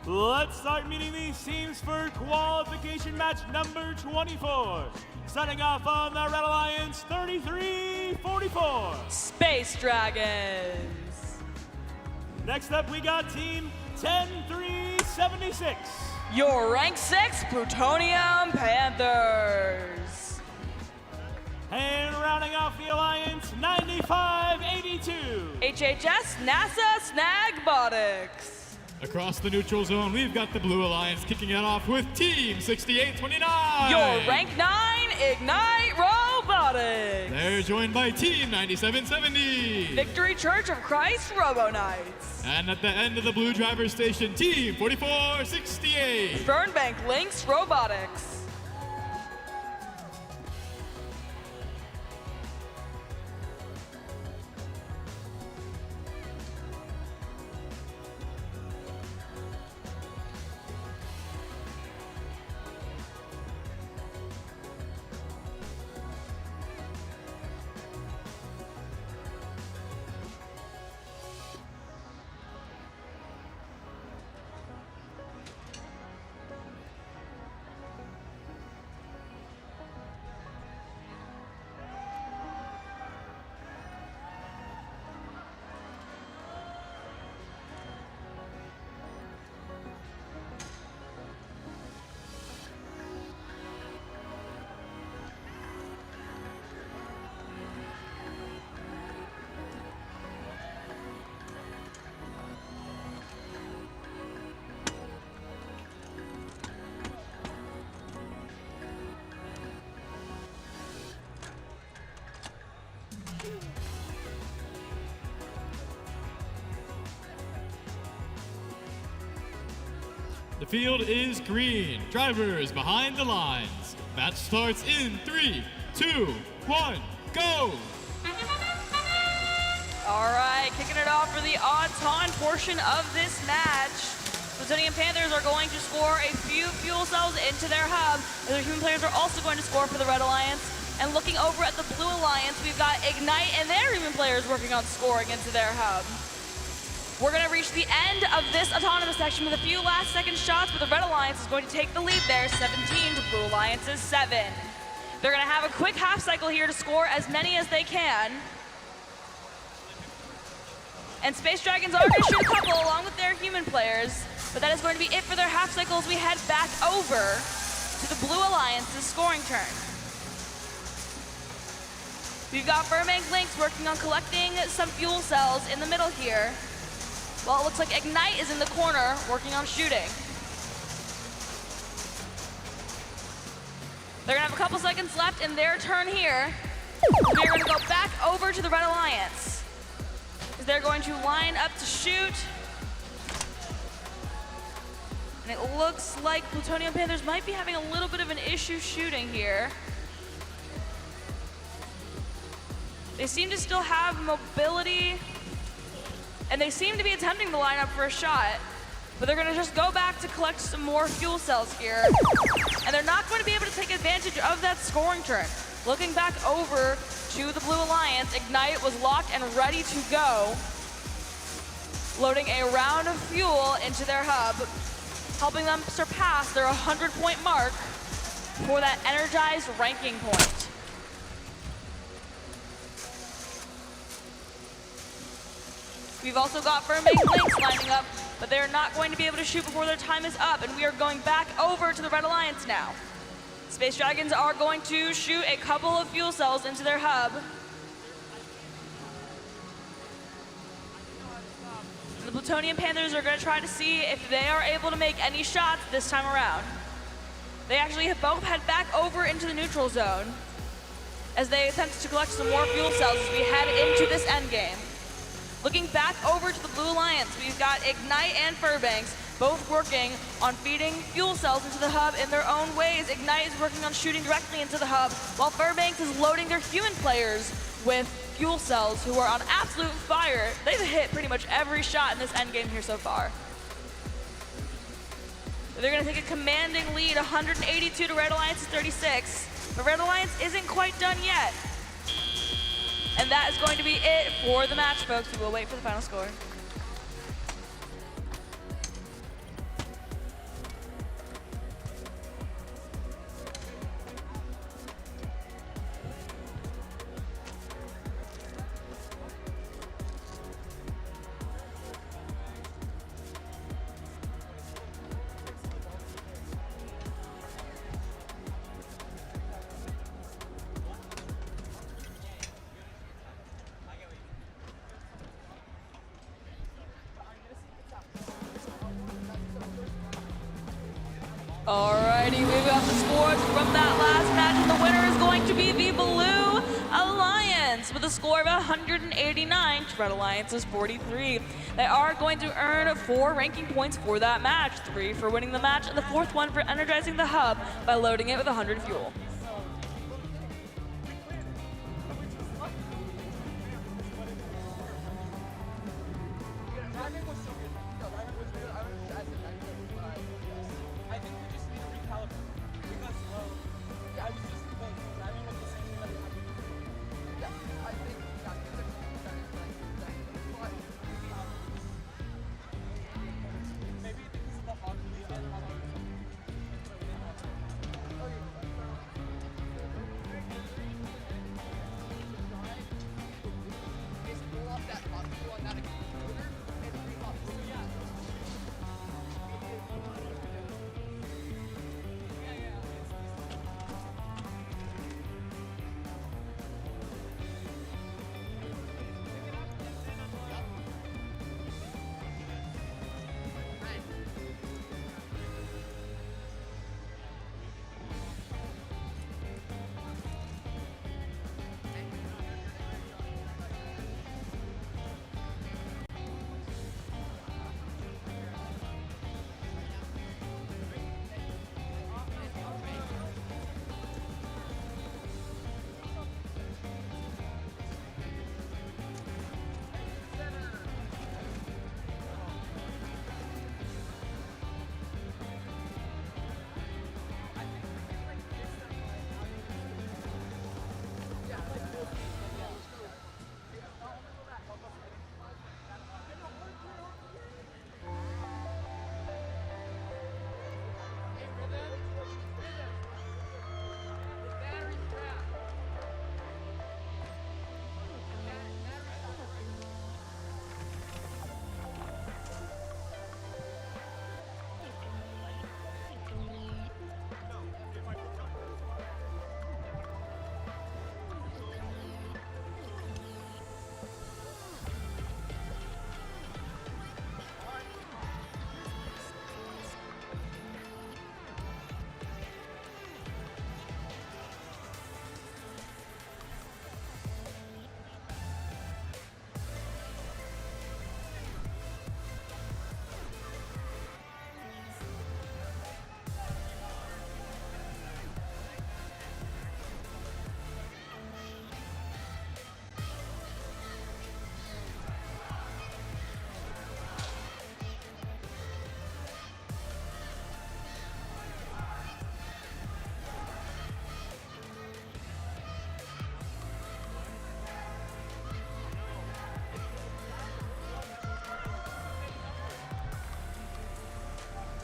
Let's start meeting these teams for qualification match number 24. Starting off on the Red Alliance, 33-44. Space Dragons. Next up, we got team 10-3-76. Your rank 6 Plutonium Panthers. And rounding off the alliance, 95-82. HHS NASA Snagbotics. Across the neutral zone, we've got the Blue Alliance kicking it off with Team 6829. Your rank 9 Ignite Robotics. They're joined by Team 9770. Victory Church of Christ Robo Knights. And at the end of the blue driver's station, Team 4468. Fernbank Lynx Robotics. The field is green. Drivers behind the lines. Match starts in 3, 2, 1, go! All right, kicking it off for the odds-on portion of this match. Plutonium Panthers are going to score a few fuel cells into their hub. Their human players are also going to score for the Red Alliance. And looking over at the Blue Alliance, we've got Ignite and their human players working on scoring into their hub. We're going to reach the end of this autonomous section with a few last-second shots, but the Red Alliance is going to take the lead there, 17 to Blue Alliance's 7. They're going to have a quick half cycle here to score as many as they can. And Space Dragons are going to shoot a couple along with their human players, but that is going to be it for their half cycle as we head back over to the Blue Alliance's scoring turn. We've got Fernbank Lynx working on collecting some fuel cells in the middle here. Well, it looks like Ignite is in the corner, working on shooting. They're gonna have a couple seconds left in their turn here. We're gonna go back over to the Red Alliance. They're going to line up to shoot. And it looks like Plutonium Panthers might be having a little bit of an issue shooting here. They seem to still have mobility. And they seem to be attempting to line up for a shot, but they're going to just go back to collect some more fuel cells here. And they're not going to be able to take advantage of that scoring turn. Looking back over to the Blue Alliance, Ignite was locked and ready to go. Loading a round of fuel into their hub, helping them surpass their 100-point mark for that energized ranking point. We've also got Fernbank Lynx lining up, but they're not going to be able to shoot before their time is up, and we are going back over to the Red Alliance now. Space Dragons are going to shoot a couple of fuel cells into their hub. And the Plutonium Panthers are going to try to see if they are able to make any shots this time around. They actually have both head back over into the neutral zone as they attempt to collect some more fuel cells as we head into this endgame. Looking back over to the Blue Alliance, we've got Ignite and Fernbanks both working on feeding fuel cells into the hub in their own ways. Ignite is working on shooting directly into the hub, while Fernbanks is loading their human players with fuel cells who are on absolute fire. They've hit pretty much every shot in this endgame here so far. They're going to take a commanding lead, 182 to Red Alliance's 36. But Red Alliance isn't quite done yet. And that is going to be it for the match, folks. We will wait for the final score. Alrighty, we've got the scores from that last match, and the winner is going to be the Blue Alliance with a score of 189 to Red Alliance's 43. They are going to earn 4 ranking points for that match, 3 for winning the match, and the 4th one for energizing the hub by loading it with 100 fuel.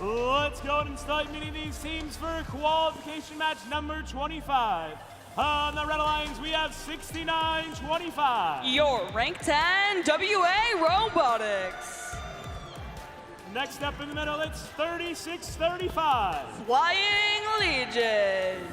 Let's go and start meeting these teams for qualification match number 25. On the Red Alliance, we have 69-25. Your rank 10 WA Robotics. Next up in the middle, it's 36-35. Flying Legion.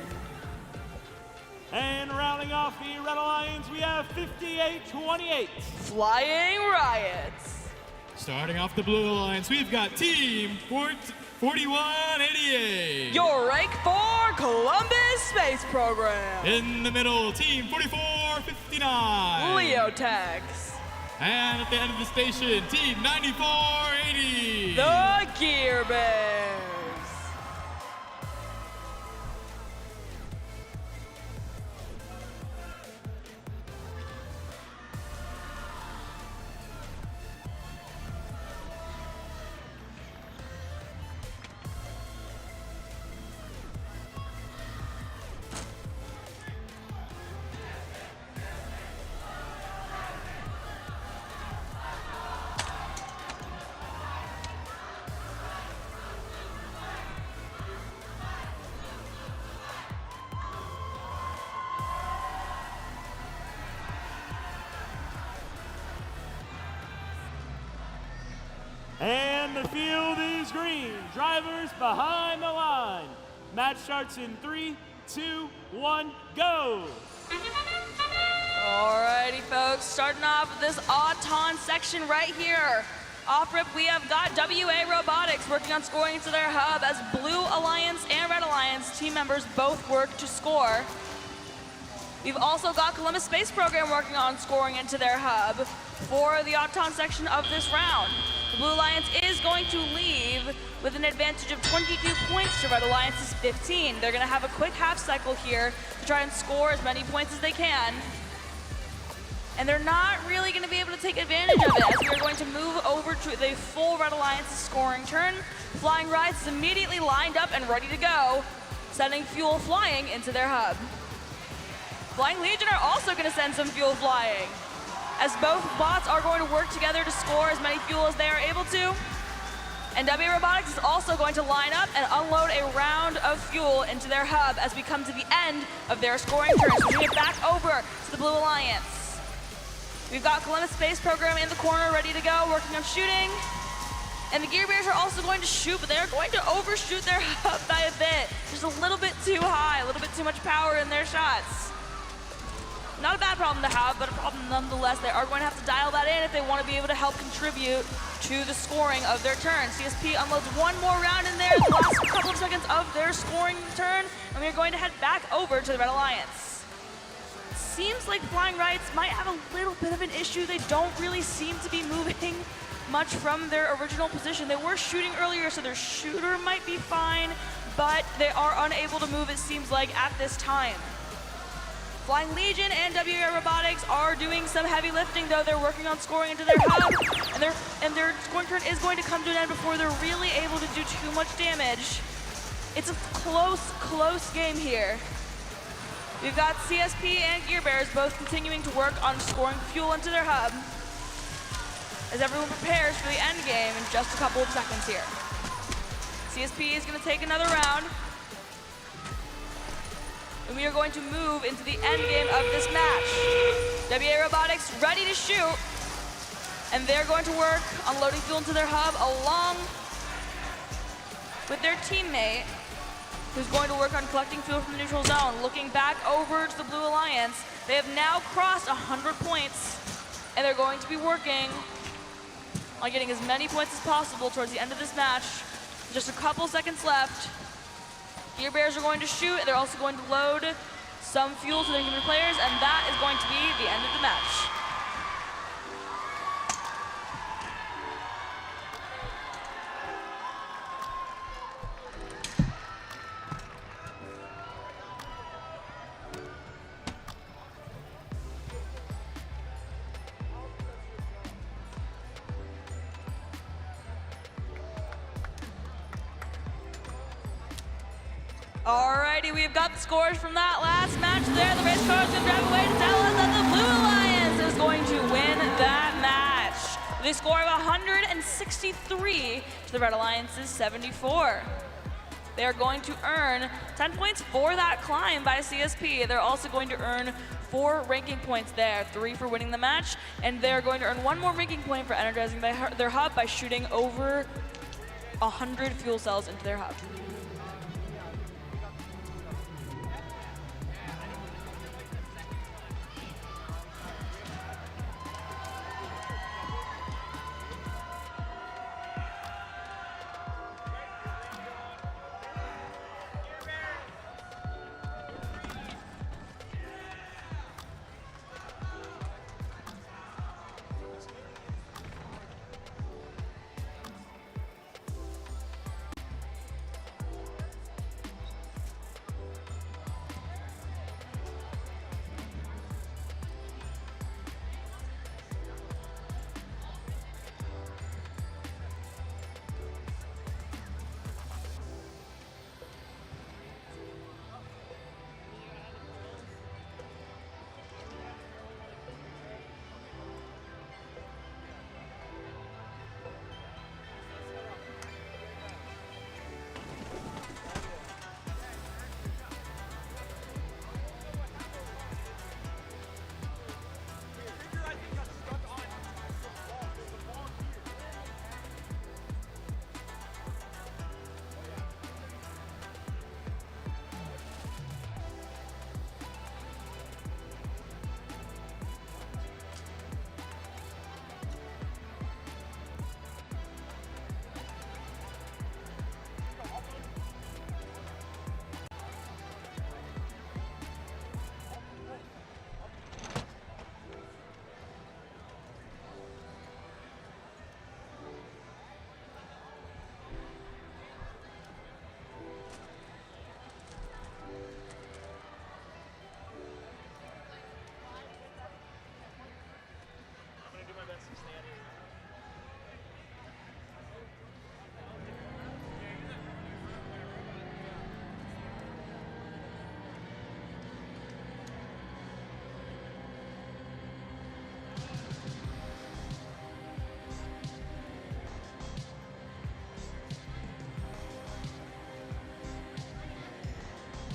And rounding off the Red Alliance, we have 58-28. Flying Riots. Starting off the Blue Alliance, we've got Team 4188. Your rank 4 Columbus Space Program. In the middle, Team 4459. Leotex. And at the end of the station, Team 9480. The Gear Bears. And the field is green. Drivers behind the line. Match starts in 3, 2, 1, go. Alrighty, folks, starting off with this Auton section right here. Off rip, we have got WA Robotics working on scoring into their hub as Blue Alliance and Red Alliance team members both work to score. We've also got Columbus Space Program working on scoring into their hub for the Auton section of this round. The Blue Alliance is going to leave with an advantage of 22 points to Red Alliance's 15. They're going to have a quick half cycle here to try and score as many points as they can. And they're not really going to be able to take advantage of it, as we're going to move over to the full Red Alliance's scoring turn. Flying Rides is immediately lined up and ready to go, sending fuel flying into their hub. Flying Legion are also going to send some fuel flying, as both bots are going to work together to score as many fuel as they are able to. And WA Robotics is also going to line up and unload a round of fuel into their hub as we come to the end of their scoring turn. So we get back over to the Blue Alliance. We've got Columbus Space Program in the corner ready to go, working on shooting. And the Gear Bears are also going to shoot, but they're going to overshoot their hub by a bit. Just a little bit too high, a little bit too much power in their shots. Not a bad problem to have, but a problem nonetheless. They are going to have to dial that in if they want to be able to help contribute to the scoring of their turn. CSP unloads one more round in there, the last couple of seconds of their scoring turn, and we are going to head back over to the Red Alliance. Seems like Flying Rides might have a little bit of an issue. They don't really seem to be moving much from their original position. They were shooting earlier, so their shooter might be fine, but they are unable to move, it seems like, at this time. Flying Legion and WA Robotics are doing some heavy lifting, though. They're working on scoring into their hub, and their scoring turn is going to come to an end before they're really able to do too much damage. It's a close game here. We've got CSP and Gear Bears both continuing to work on scoring fuel into their hub as everyone prepares for the end game in just a couple of seconds here. CSP is going to take another round, and we are going to move into the end game of this match. WA Robotics ready to shoot, and they're going to work on loading fuel into their hub along with their teammate, who's going to work on collecting fuel from the neutral zone. Looking back over to the Blue Alliance, they have now crossed 100 points, and they're going to be working on getting as many points as possible towards the end of this match. Just a couple seconds left. Gear Bears are going to shoot, and they're also going to load some fuel to their human players, and that is going to be the end of the match. Alrighty, we've got the scores from that last match there. The race car is going to drive away to tell us that the Blue Alliance is going to win that match with a score of 163 to the Red Alliance's 74. They are going to earn 10 points for that climb by CSP. They're also going to earn 4 ranking points there, 3 for winning the match, and they're going to earn 1 more ranking point for energizing their hub by shooting over 100 fuel cells into their hub.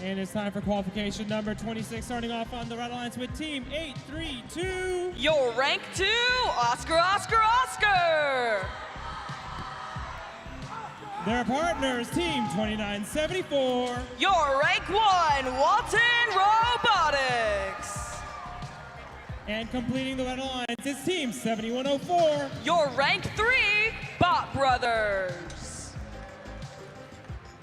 And it's time for qualification number 26, starting off on the Red Alliance with Team 832. Your rank 2, Oscar, Oscar, Oscar. Their partners, Team 2974. Your rank 1, Walton Robotics. And completing the Red Alliance is Team 7104. Your rank 3, Bot Brothers.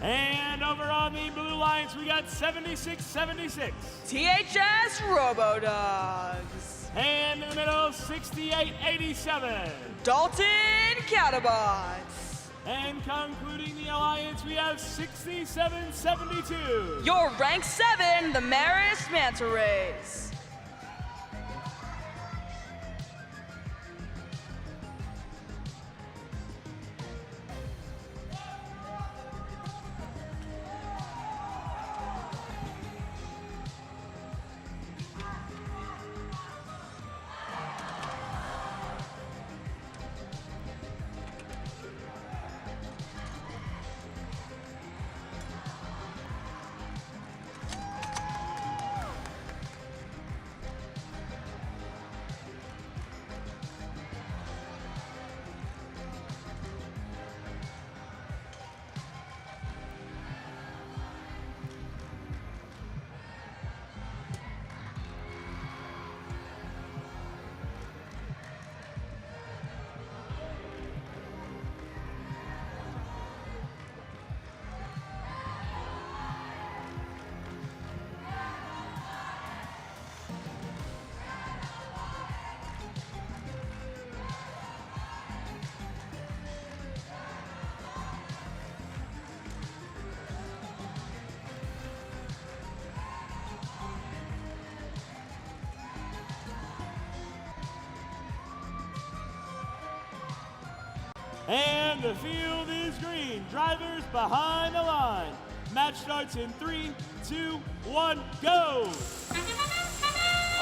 And over on the Blue Alliance, we got 7676. THS Robodogs. And in the middle, 6887. Dalton Catabots. And concluding the alliance, we have 6772. Your rank 7, the Marist Manta Rays. And the field is green. Drivers behind the line. Match starts in 3, 2, 1, go!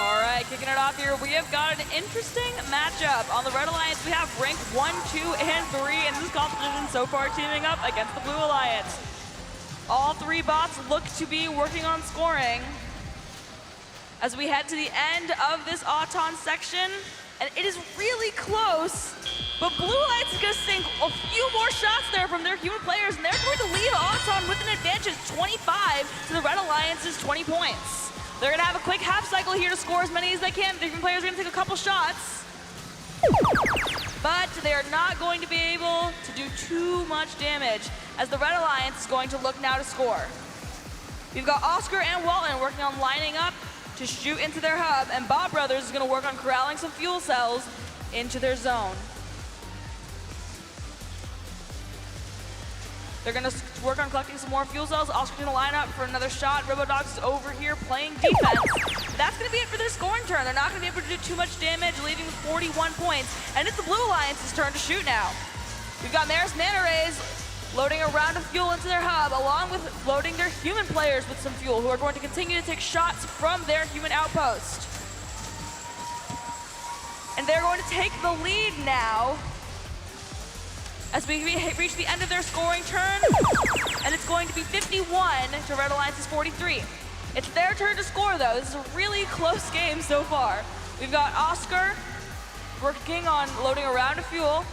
All right, kicking it off here, we have got an interesting matchup. On the Red Alliance, we have rank 1, 2, and 3 in this competition so far, teaming up against the Blue Alliance. All 3 bots look to be working on scoring. As we head to the end of this Auton section, and it is really close, but Blue Alliance is going to sink a few more shots there from their human players, and they're going to leave Auton with an advantage of 25 to the Red Alliance's 20 points. They're going to have a quick half cycle here to score as many as they can. The human players are going to take a couple shots, but they are not going to be able to do too much damage, as the Red Alliance is going to look now to score. We've got Oscar and Walton working on lining up to shoot into their hub, and Bob Brothers is going to work on corralling some fuel cells into their zone. They're going to work on collecting some more fuel cells. Oscar's going to line up for another shot. Robodogs is over here playing defense. That's going to be it for their scoring turn. They're not going to be able to do too much damage, leaving with 41 points. And it's the Blue Alliance's turn to shoot now. We've got Maris Manta Rays loading a round of fuel into their hub, along with loading their human players with some fuel, who are going to continue to take shots from their human outpost. And they're going to take the lead now, as we reach the end of their scoring turn, and it's going to be 51 to Red Alliance's 43. It's their turn to score, though. This is a really close game so far. We've got Oscar working on loading a round of fuel,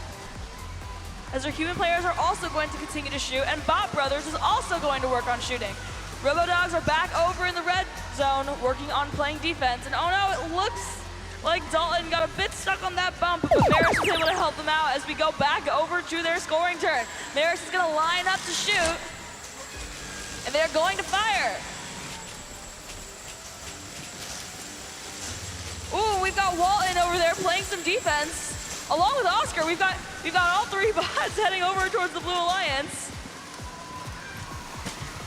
as their human players are also going to continue to shoot, and Bot Brothers is also going to work on shooting. Robodogs are back over in the red zone, working on playing defense, and oh no, it looks like Dalton got a bit stuck on that bump, but Maris is able to help them out as we go back over to their scoring turn. Maris is going to line up to shoot, and they're going to fire. Ooh, we've got Walton over there playing some defense. Along with Oscar, we've got all 3 bots heading over towards the Blue Alliance.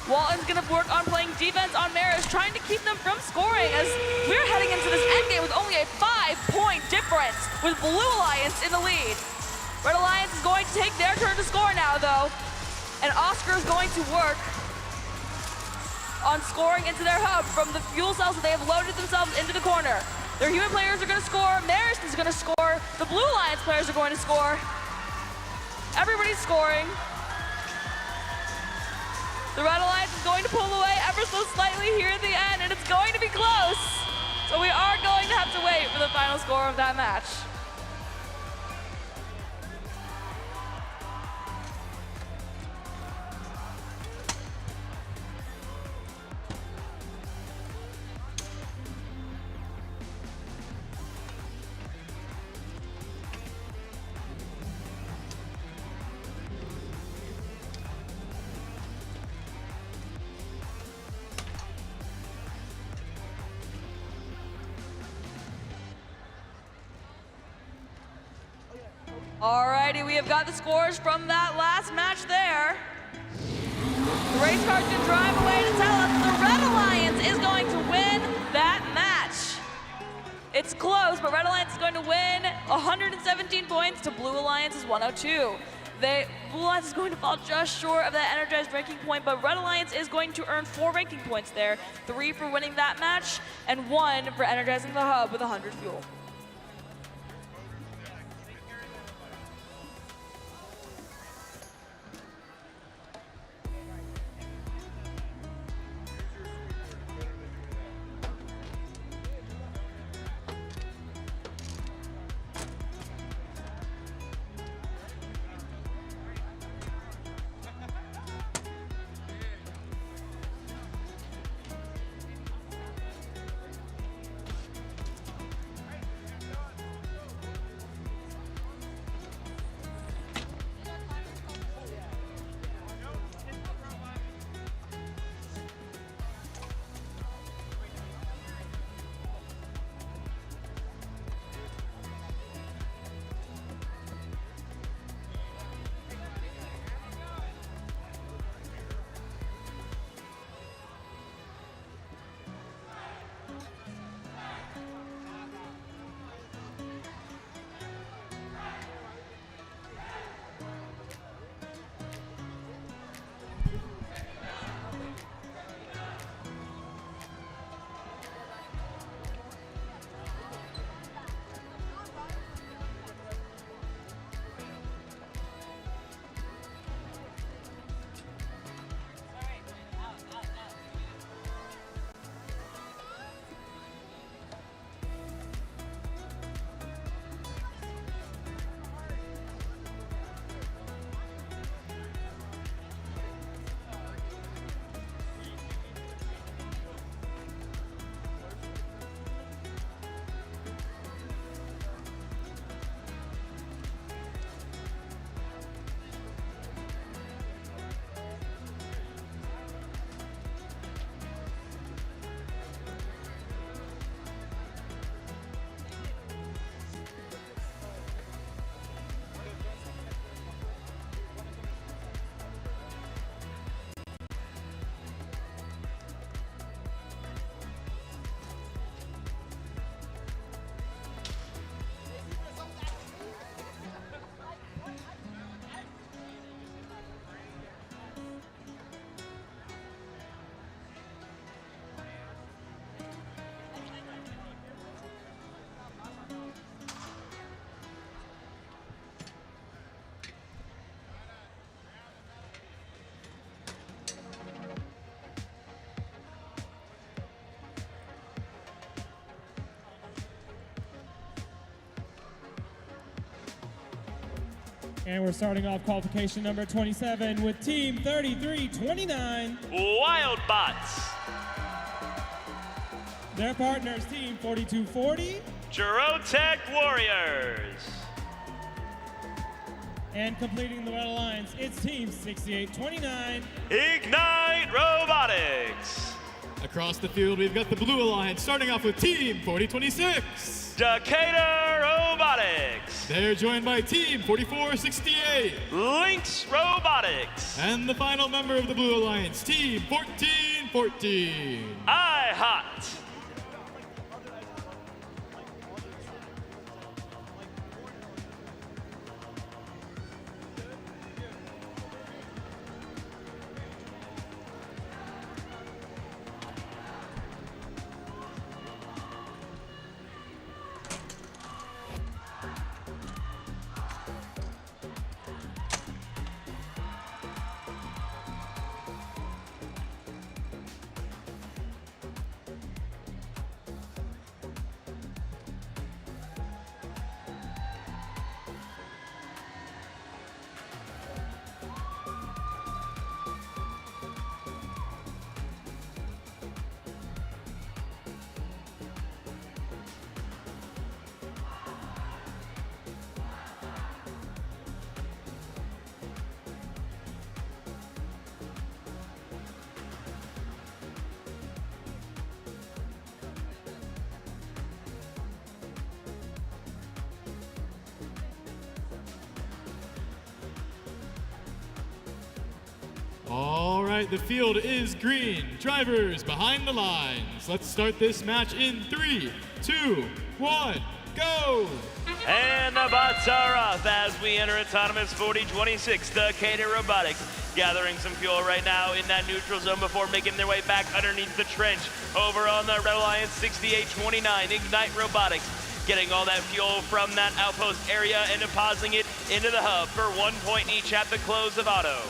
Walton's gonna work on playing defense on Maris, trying to keep them from scoring, as we're heading into this endgame with only a 5-point difference, with Blue Alliance in the lead. Red Alliance is going to take their turn to score now, though, and Oscar is going to work on scoring into their hub from the fuel cells that they have loaded themselves into the corner. Their human players are going to score, Maris is going to score, the Blue Alliance players are going to score. Everybody's scoring. The Red Alliance is going to pull away. ever so slightly here at the end, and it's going to be close. So we are going to have to wait for the final score of that match. Alrighty, we have got the scores from that last match there. The race cars can drive away to tell us the Red Alliance is going to win that match. It's close, but Red Alliance is going to win 117 points to Blue Alliance's 102. Blue Alliance is going to fall just short of that energized ranking point, but Red Alliance is going to earn 4 ranking points there, 3 for winning that match, and 1 for energizing the hub with 100 fuel. And we're starting off qualification number 27 with Team 3329. Wildbots. Their partners, Team 4240. Girotech Warriors. And completing the Red Alliance, it's Team 6829. Ignite Robotics. Across the field, we've got the Blue Alliance starting off with Team 4026. Decatur Robotics. They're joined by Team 4468. Lynx Robotics. And the final member of the Blue Alliance, Team 1414. iHot. All right, the field is green. Drivers behind the lines. Let's start this match in 3, 2, 1, go! And the bots are off as we enter autonomous 4026, Decatur Robotics. Gathering some fuel right now in that neutral zone before making their way back underneath the trench. Over on the Red Alliance 6829, Ignite Robotics. Getting all that fuel from that outpost area and depositing it into the hub for 1 point each at the close of auto.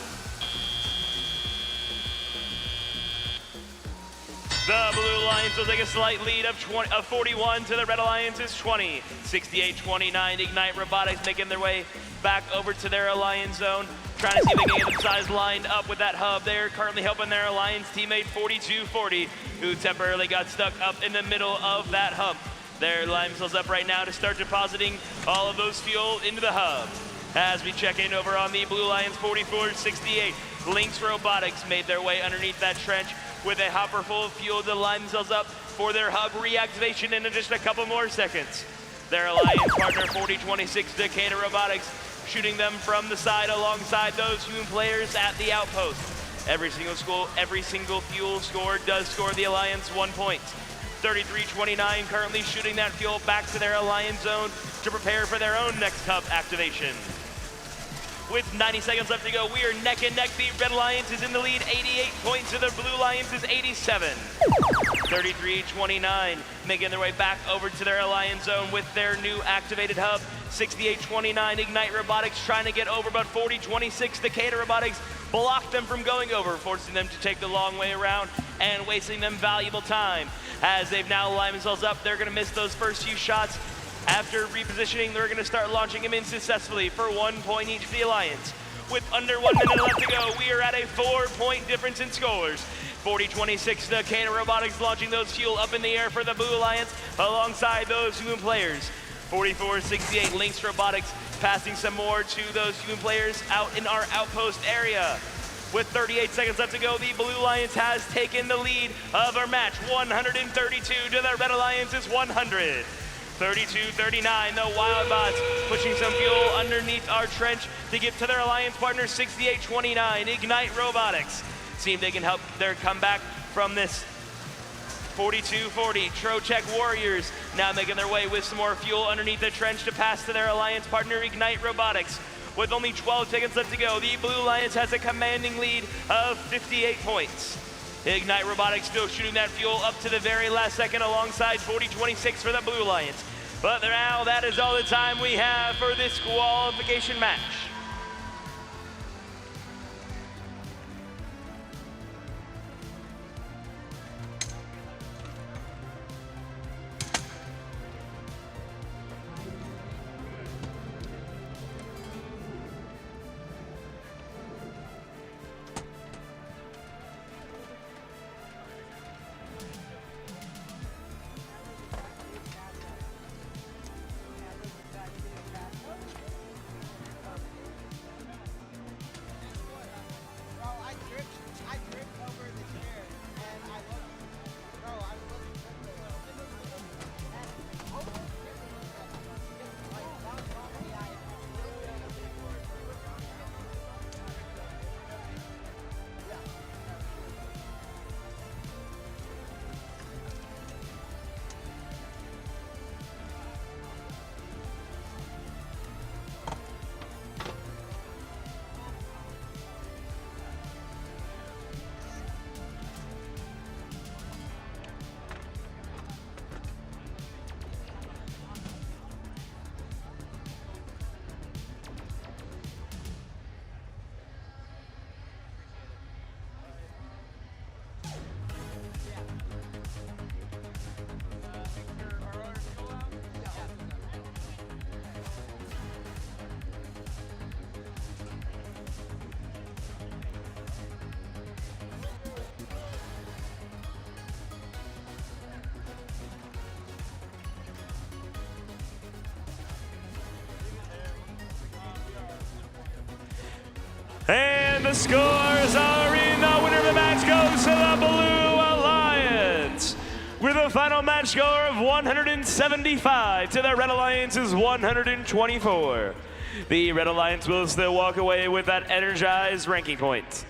The Blue Alliance will take a slight lead of 41 to the Red Alliance's 20. 68-29, Ignite Robotics making their way back over to their Alliance zone, trying to see if they can get themselves lined up with that hub. They're currently helping their Alliance teammate 4240, who temporarily got stuck up in the middle of that hub. They're lining themselves up right now to start depositing all of those fuel into the hub. As we check in over on the Blue Alliance 4468, Lynx Robotics made their way underneath that trench with a hopper full of fuel to line themselves up for their hub reactivation in just a couple more seconds. Their Alliance partner 4026 Decatur Robotics shooting them from the side alongside those human players at the outpost. Every single fuel score does score the Alliance 1 point. 3329 currently shooting that fuel back to their Alliance zone to prepare for their own next hub activation. With 90 seconds left to go, we are neck and neck. The Red Alliance is in the lead, 88 points to the Blue Alliance is 87. 33-29, making their way back over to their Alliance zone with their new activated hub. 68-29, Ignite Robotics trying to get over, but 40-26, Decatur Robotics blocked them from going over, forcing them to take the long way around and wasting them valuable time. As they've now lined themselves up, they're gonna miss those first few shots. After repositioning, they're gonna start launching them in successfully for 1 point each for the Alliance. With under 1 minute left to go, we are at a 4-point difference in scores. 40-26, Decatur Robotics launching those fuel up in the air for the Blue Alliance alongside those human players. 44-68, Lynx Robotics passing some more to those human players out in our outpost area. With 38 seconds left to go, the Blue Alliance has taken the lead of our match, 132 to the Red Alliance's 100. 32-39, the Wildbots pushing some fuel underneath our trench to get to their Alliance partner, 68-29, Ignite Robotics. See if they can help their comeback from this 42-40. Trocheck Warriors now making their way with some more fuel underneath the trench to pass to their Alliance partner, Ignite Robotics. With only 12 seconds left to go, the Blue Alliance has a commanding lead of 58 points. Ignite Robotics still shooting that fuel up to the very last second alongside 40-26 for the Blue Alliance. But now that is all the time we have for this qualification match. And the scores are in. The winner of the match goes to the Blue Alliance with a final match score of 175 to the Red Alliance's 124. The Red Alliance will still walk away with that energized ranking point.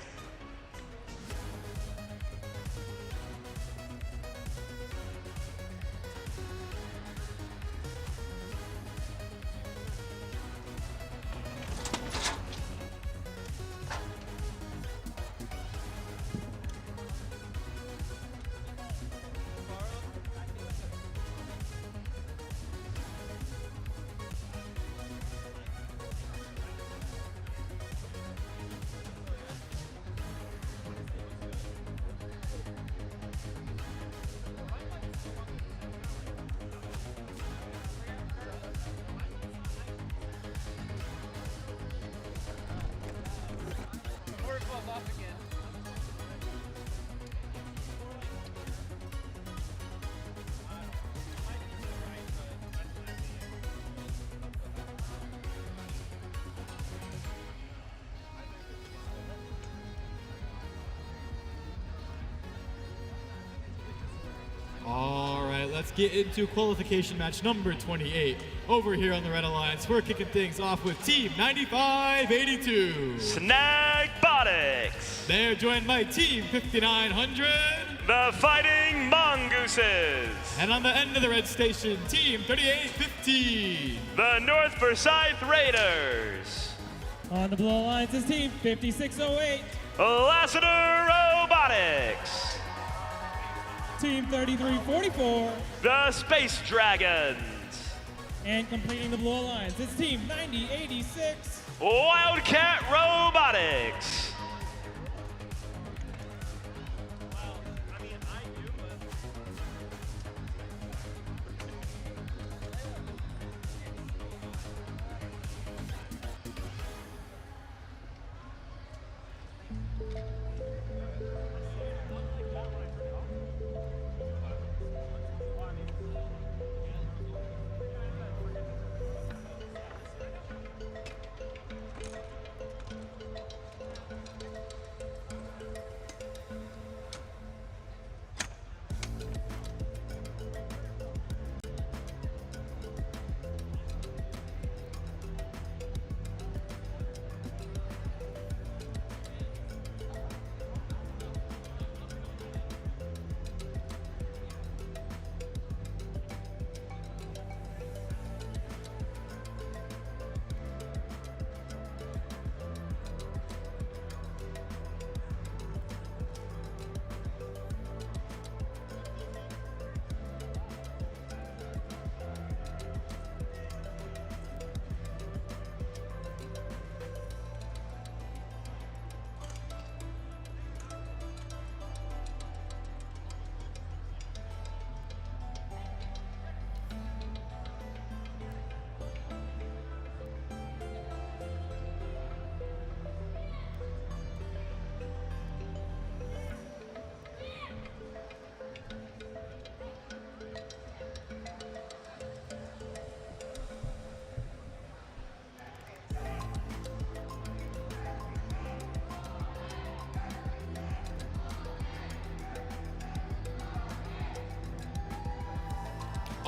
get into qualification match number 28. Over here on the Red Alliance, we're kicking things off with Team 9582. Snagbotics. They're joined by Team 5900. The Fighting Mongooses. And on the end of the red station, Team 3850. The North Forsyth Raiders. On the Blue Alliance is Team 5608. Lassiter Robotics. Team 3344. The Space Dragons. And completing the Blue Alliance is Team 9086. Wildcat Robotics.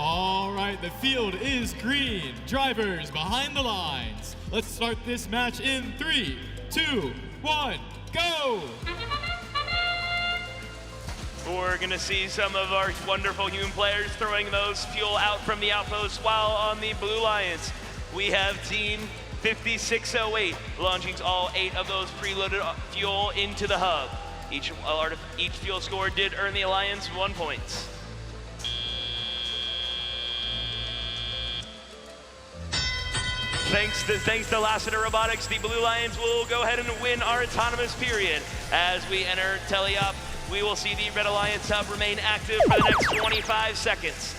All right, the field is green. Drivers behind the lines. Let's start this match in 3, 2, 1, go! We're going to see some of our wonderful human players throwing those fuel out from the outpost, while on the Blue Alliance, we have Team 5608 launching all 8 of those preloaded fuel into the hub. Each fuel score did earn the Alliance 1 point. Thanks to Lassiter Robotics, the Blue Lions will go ahead and win our autonomous period. As we enter teleop, we will see the Red Alliance hub remain active for the next 25 seconds.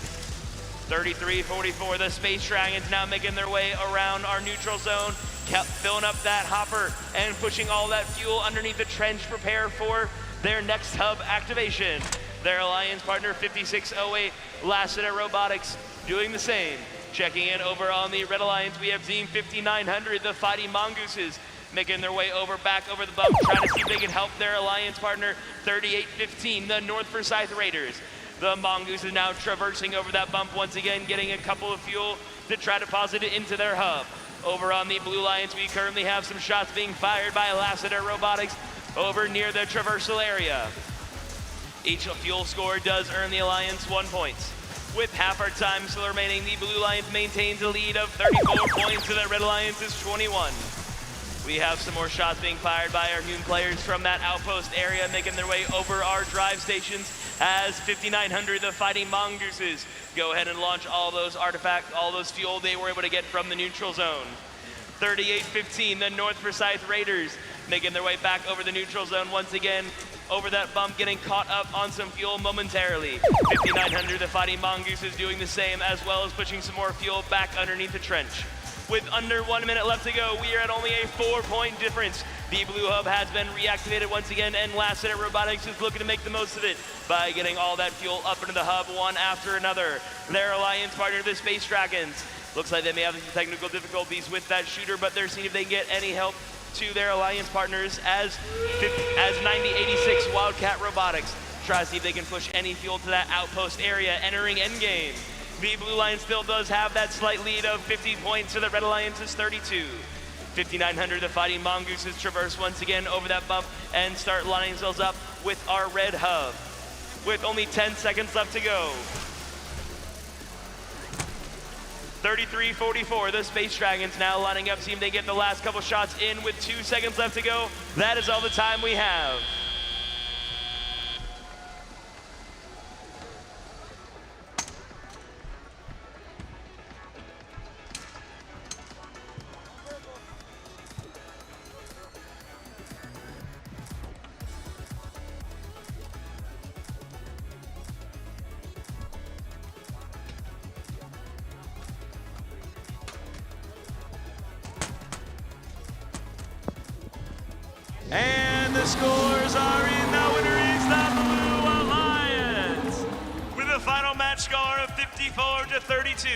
33-44, the Space Dragons now making their way around our neutral zone, filling up that hopper and pushing all that fuel underneath the trench, prepare for their next hub activation. Their Alliance partner 5608, Lassiter Robotics, doing the same. Checking in over on the Red Alliance, we have Team 5900, the Fighting Mongooses, making their way back over the bump, trying to see if they can help their Alliance partner 3815, the North Forsyth Raiders. The Mongoose is now traversing over that bump once again, getting a couple of fuel to try to deposit it into their hub. Over on the Blue Alliance, we currently have some shots being fired by Lassiter Robotics over near the traversal area. Each fuel score does earn the Alliance 1 point. With half our time still remaining, the Blue Alliance maintains a lead of 34 points, and the Red Alliance is 21. We have some more shots being fired by our human players from that outpost area, making their way over our drive stations as 5900, the Fighting Mongooses, go ahead and launch all those artifacts, all those fuel they were able to get from the neutral zone. 3815, the North Forsyth Raiders, making their way back over the neutral zone once again, over that bump, getting caught up on some fuel momentarily. 5900, the Fighting Mongoose, is doing the same, as well as pushing some more fuel back underneath the trench. With under 1 minute left to go, we are at only a 4-point difference. The Blue Hub has been reactivated once again, and Lassiter Robotics is looking to make the most of it by getting all that fuel up into the hub one after another. Their Alliance partner, the Space Dragons, looks like they may have some technical difficulties with that shooter, but they're seeing if they can get any help to their Alliance partners as 9086 Wildcat Robotics try to see if they can push any fuel to that outpost area entering endgame. The Blue Alliance still does have that slight lead of 50 points, so the Red Alliance is 32. 5900, the Fighting Mongooses traverse once again over that bump and start lining themselves up with our red hub. With only 10 seconds left to go. 33:44, the Space Dragons now lining up, see if they get the last couple shots in with 2 seconds left to go. That is all the time we have. And the scores are in. The winner is the Blue Alliance with a final match score of 54-32.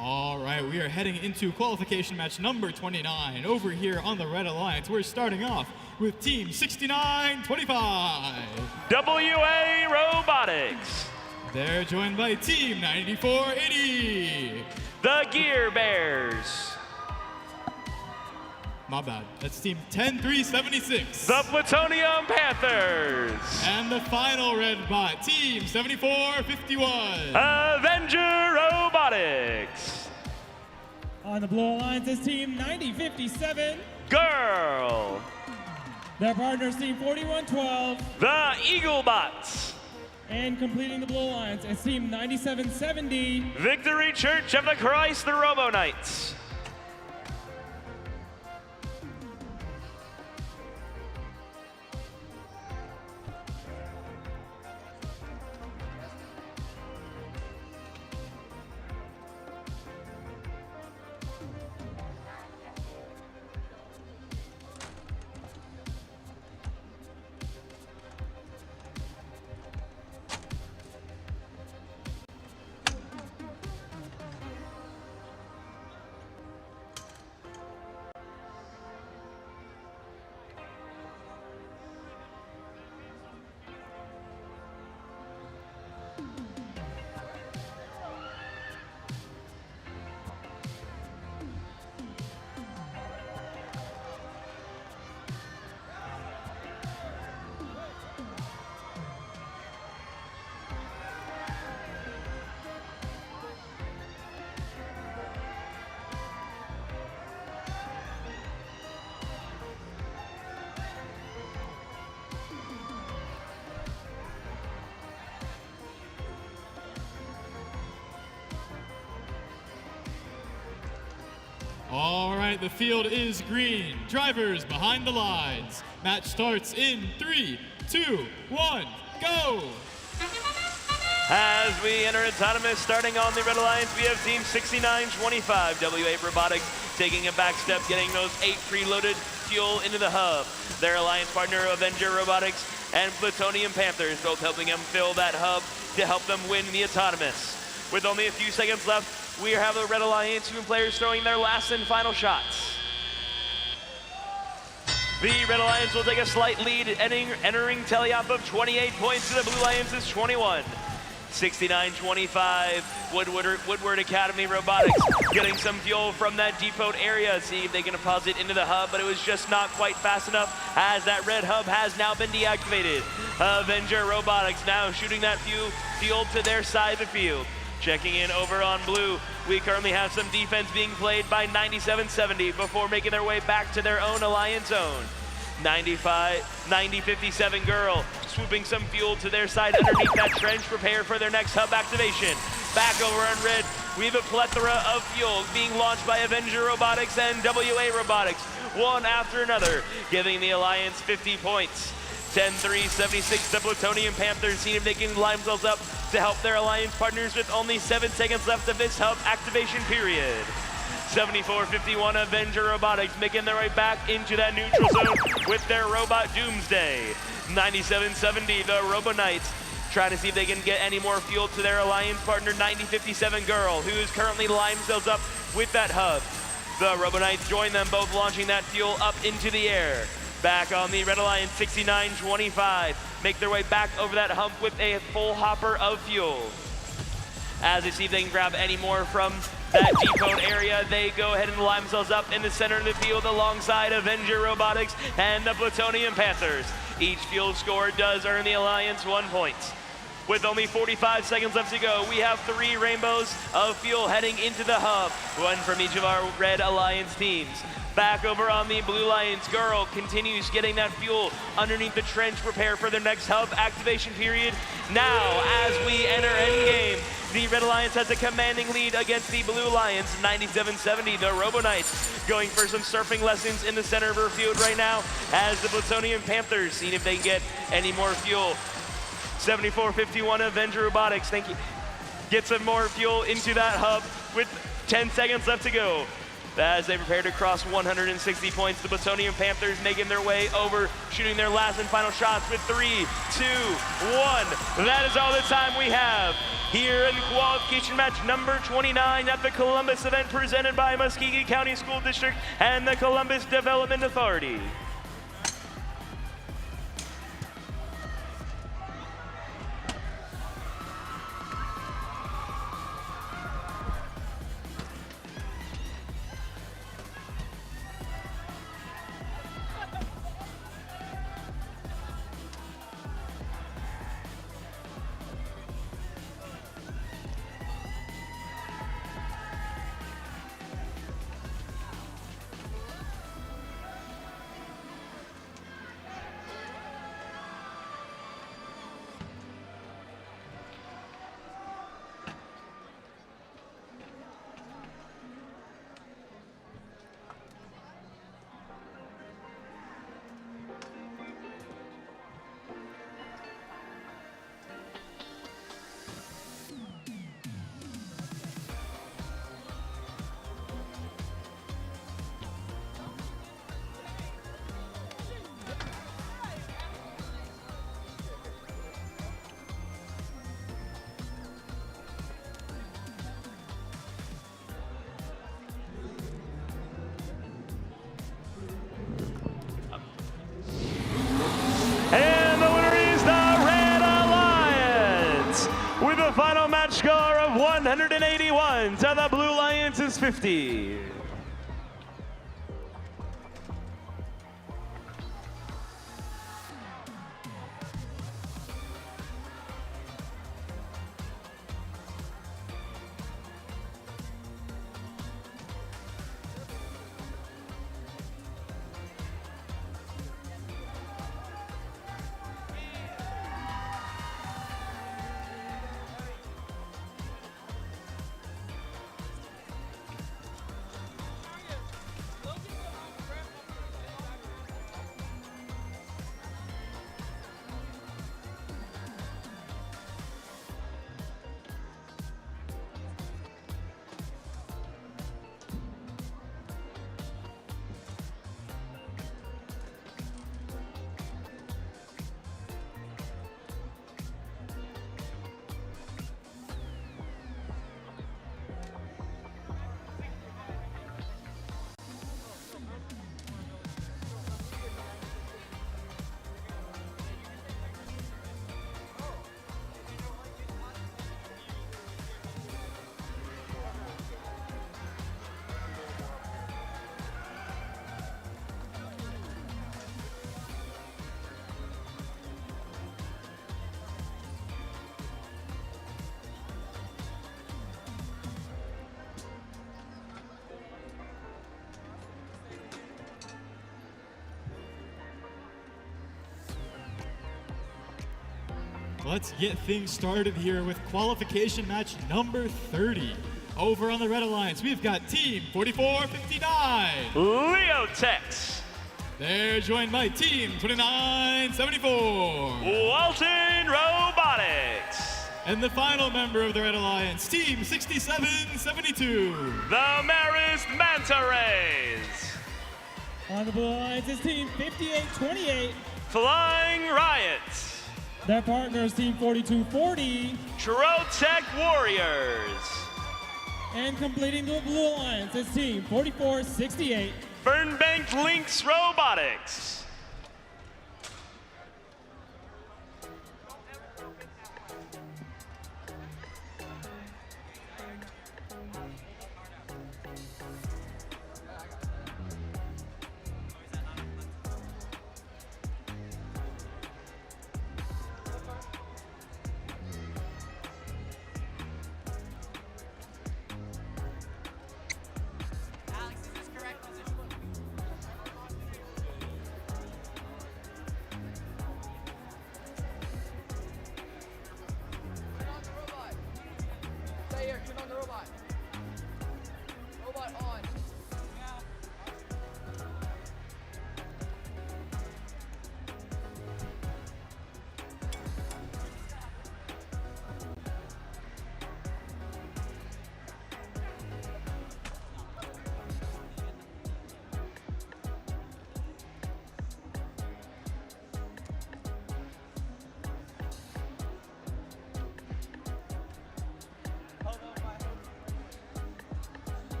All right, we are heading into qualification match number 29. Over here on the Red Alliance, we're starting off with Team 6925. WA Robotics. They're joined by Team 9480. The Gear Bears. My bad. That's Team 10376. The Plutonium Panthers. And the final red bot, Team 7451. Avenger Robotics. On the Blue Alliance is Team 9057. Girl. Their partners, Team 4112. The Eaglebots. And completing the Blue Alliance is Team 9770. Victory Church of the Christ, the Robo Knights. All right, the field is green. Drivers behind the lines. Match starts in 3, 2, 1, go! As we enter autonomous, starting on the Red Alliance, we have Team 6925, W8 Robotics, taking a back step, getting those 8 preloaded fuel into the hub. Their alliance partner, Avenger Robotics, and Plutonium Panthers, both helping them fill that hub to help them win the autonomous. With only a few seconds left, we have the Red Alliance human players throwing their last and final shots. The Red Alliance will take a slight lead, entering teleop of 28 points to the Blue Alliance's 21. 6925, Woodward Academy Robotics, getting some fuel from that depot area, see if they can deposit into the hub, but it was just not quite fast enough as that red hub has now been deactivated. Avenger Robotics now shooting that fuel to their side of the field. Checking in over on blue, we currently have some defense being played by 9770 before making their way back to their own alliance zone. 9057 Girl swooping some fuel to their side underneath that trench, prepare for their next hub activation. Back over on red, we have a plethora of fuel being launched by Avenger Robotics and WA Robotics, one after another, giving the Alliance 50 points. 10-3-76, the Plutonium Panthers, seeing if they can line themselves up to help their Alliance partners with only 7 seconds left of this hub activation period. 7451 Avenger Robotics making their way back into that neutral zone with their robot Doomsday. 9770, the Robo Knights, trying to see if they can get any more fuel to their alliance partner 9057 Girl, who is currently lining themselves up with that hub. The Robo Knights join them, both launching that fuel up into the air. Back on the Red Alliance, 6925 make their way back over that hump with a full hopper of fuel. As they see if they can grab any more from that depot area, they go ahead and line themselves up in the center of the field alongside Avenger Robotics and the Plutonium Panthers. Each fuel score does earn the Alliance 1 point. With only 45 seconds left to go, we have 3 rainbows of fuel heading into the hub, one from each of our Red Alliance teams. Back over on the Blue Alliance, Girl continues getting that fuel underneath the trench, prepare for their next hub activation period. Now, as we enter endgame, the Red Alliance has a commanding lead against the Blue Alliance, 9770, the Robo Knights, going for some surfing lessons in the center of her field right now, as the Plutonium Panthers, seeing if they can get any more fuel. 7451 Avenger Robotics, thank you. Get some more fuel into that hub with 10 seconds left to go. As they prepare to cross 160 points, the Plutonium Panthers making their way over, shooting their last and final shots with 3, 2, 1. That is all the time we have here in qualification match number 29 at the Columbus event presented by Muscogee County School District and the Columbus Development Authority. And the winner is the Red Alliance with a final match score of 181 to the Blue Alliance's 50. let's get things started here with qualification match number 30. Over on the Red Alliance, we've got Team 4459. Leotex. They're joined by Team 2974. Walton Robotics. And the final member of the Red Alliance, Team 6772. The Marist Manta Rays. On the Blue Alliance is Team 5828. Flying Riot. Their partner is Team 4240. Trotec Warriors. And completing the Blue Alliance is Team 4468. Fernbank Lynx Robotics.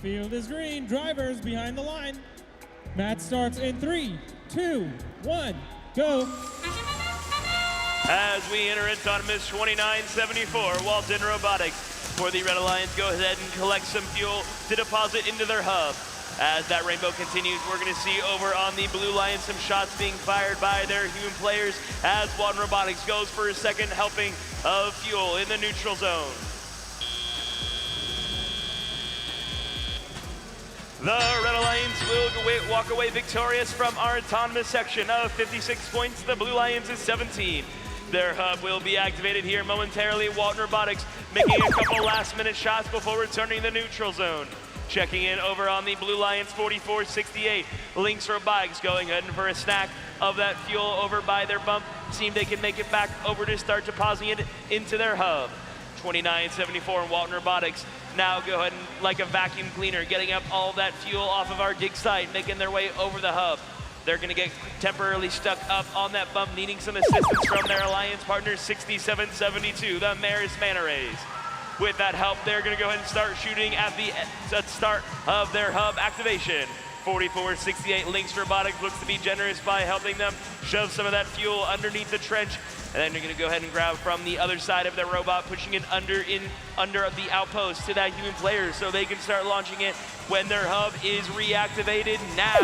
Field is green, drivers behind the line. Match starts in 3, 2, 1, go. As we enter autonomous 2974, Walton Robotics for the Red Alliance go ahead and collect some fuel to deposit into their hub. As that rainbow continues, we're going to see over on the Blue Line some shots being fired by their human players as Walton Robotics goes for a second helping of fuel in the neutral zone. The Red Alliance will walk away victorious from our autonomous section of 56 points. The Blue Lions is 17. Their hub will be activated here momentarily. Walton Robotics making a couple last-minute shots before returning the neutral zone. Checking in over on the Blue Lions 4468. Lynx Robotics going ahead and for a snack of that fuel over by their bump. See if they can make it back over to start depositing it into their hub. 2974 and Walton Robotics now go ahead and, like a vacuum cleaner, getting up all that fuel off of our dig site, making their way over the hub. They're going to get temporarily stuck up on that bump, needing some assistance from their alliance partner, 6772, the Maris Manta Rays. With that help, they're going to go ahead and start shooting at the start of their hub activation. 4468 Lynx Robotics looks to be generous by helping them shove some of that fuel underneath the trench. And then they're going to go ahead and grab from the other side of their robot, pushing it under the outpost to that human player so they can start launching it when their hub is reactivated now.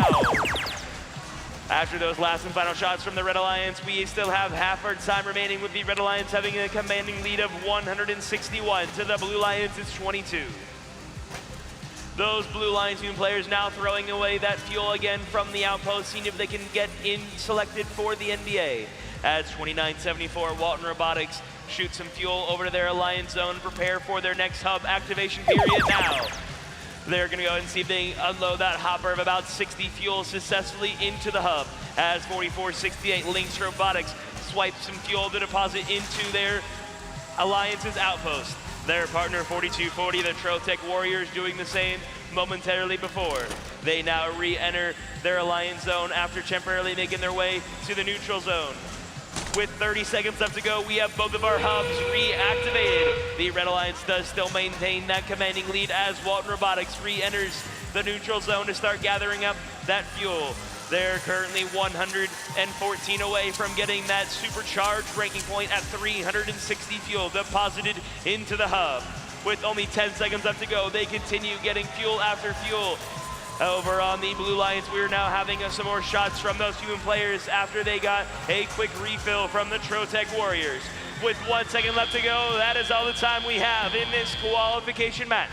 After those last and final shots from the Red Alliance, we still have half our time remaining, with the Red Alliance having a commanding lead of 161 to the Blue Lions' 22. Those Blue Lions human players now throwing away that fuel again from the outpost, seeing if they can get in selected for the NBA. As 2974 Walton Robotics shoot some fuel over to their alliance zone, prepare for their next hub activation period now. They're going to go ahead and see if they unload that hopper of about 60 fuel successfully into the hub. As 4468 Lynx Robotics swipes some fuel to deposit into their alliance's outpost. Their partner 4240, the Trotec Warriors, doing the same, momentarily before. They now re-enter their alliance zone after temporarily making their way to the neutral zone. With 30 seconds left to go, we have both of our hubs reactivated. The Red Alliance does still maintain that commanding lead as Walton Robotics re-enters the neutral zone to start gathering up that fuel. They're currently 114 away from getting that supercharged ranking point at 360 fuel deposited into the hub. With only 10 seconds left to go, they continue getting fuel after fuel. Over on the Blue Lions, we're now having some more shots from those human players after they got a quick refill from the Trotec Warriors. With 1 second left to go, that is all the time we have in this qualification match.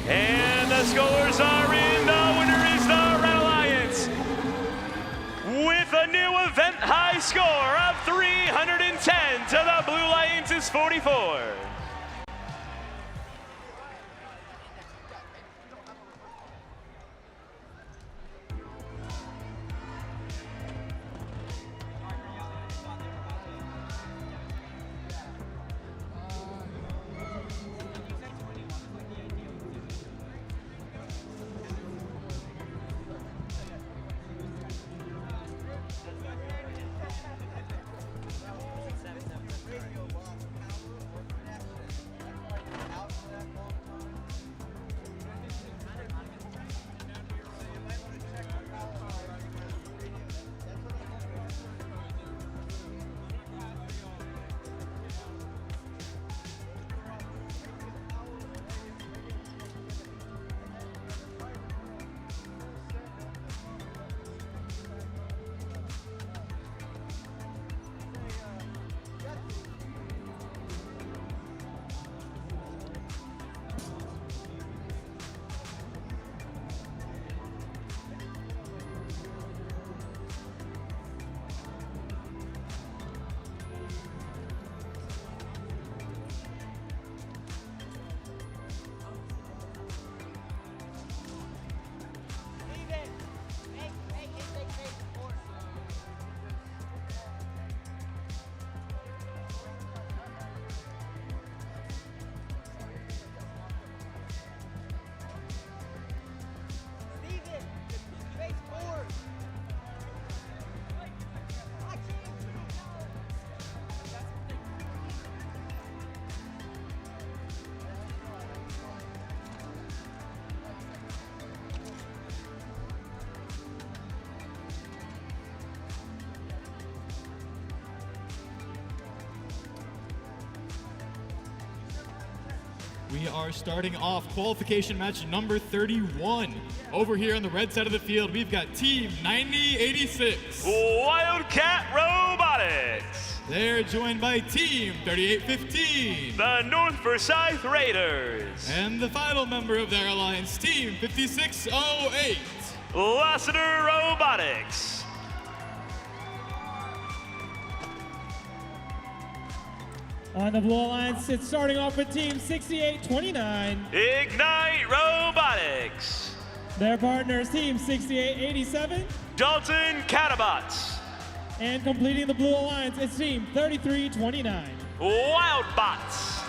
And the scores are in. The winner is the Red Alliance with a new event high score of 310 to the Blue Lions' 44. We are starting off qualification match number 31. Over here on the red side of the field, we've got Team 9086. Wildcat Robotics. They're joined by Team 3815. The North Forsyth Raiders. And the final member of their alliance, Team 5608. Lassiter Robotics. On the Blue Alliance, it's starting off with Team 6829. Ignite Robotics. Their partners, Team 6887. Dalton Catabots. And completing the Blue Alliance, it's Team 3329. Wildbots.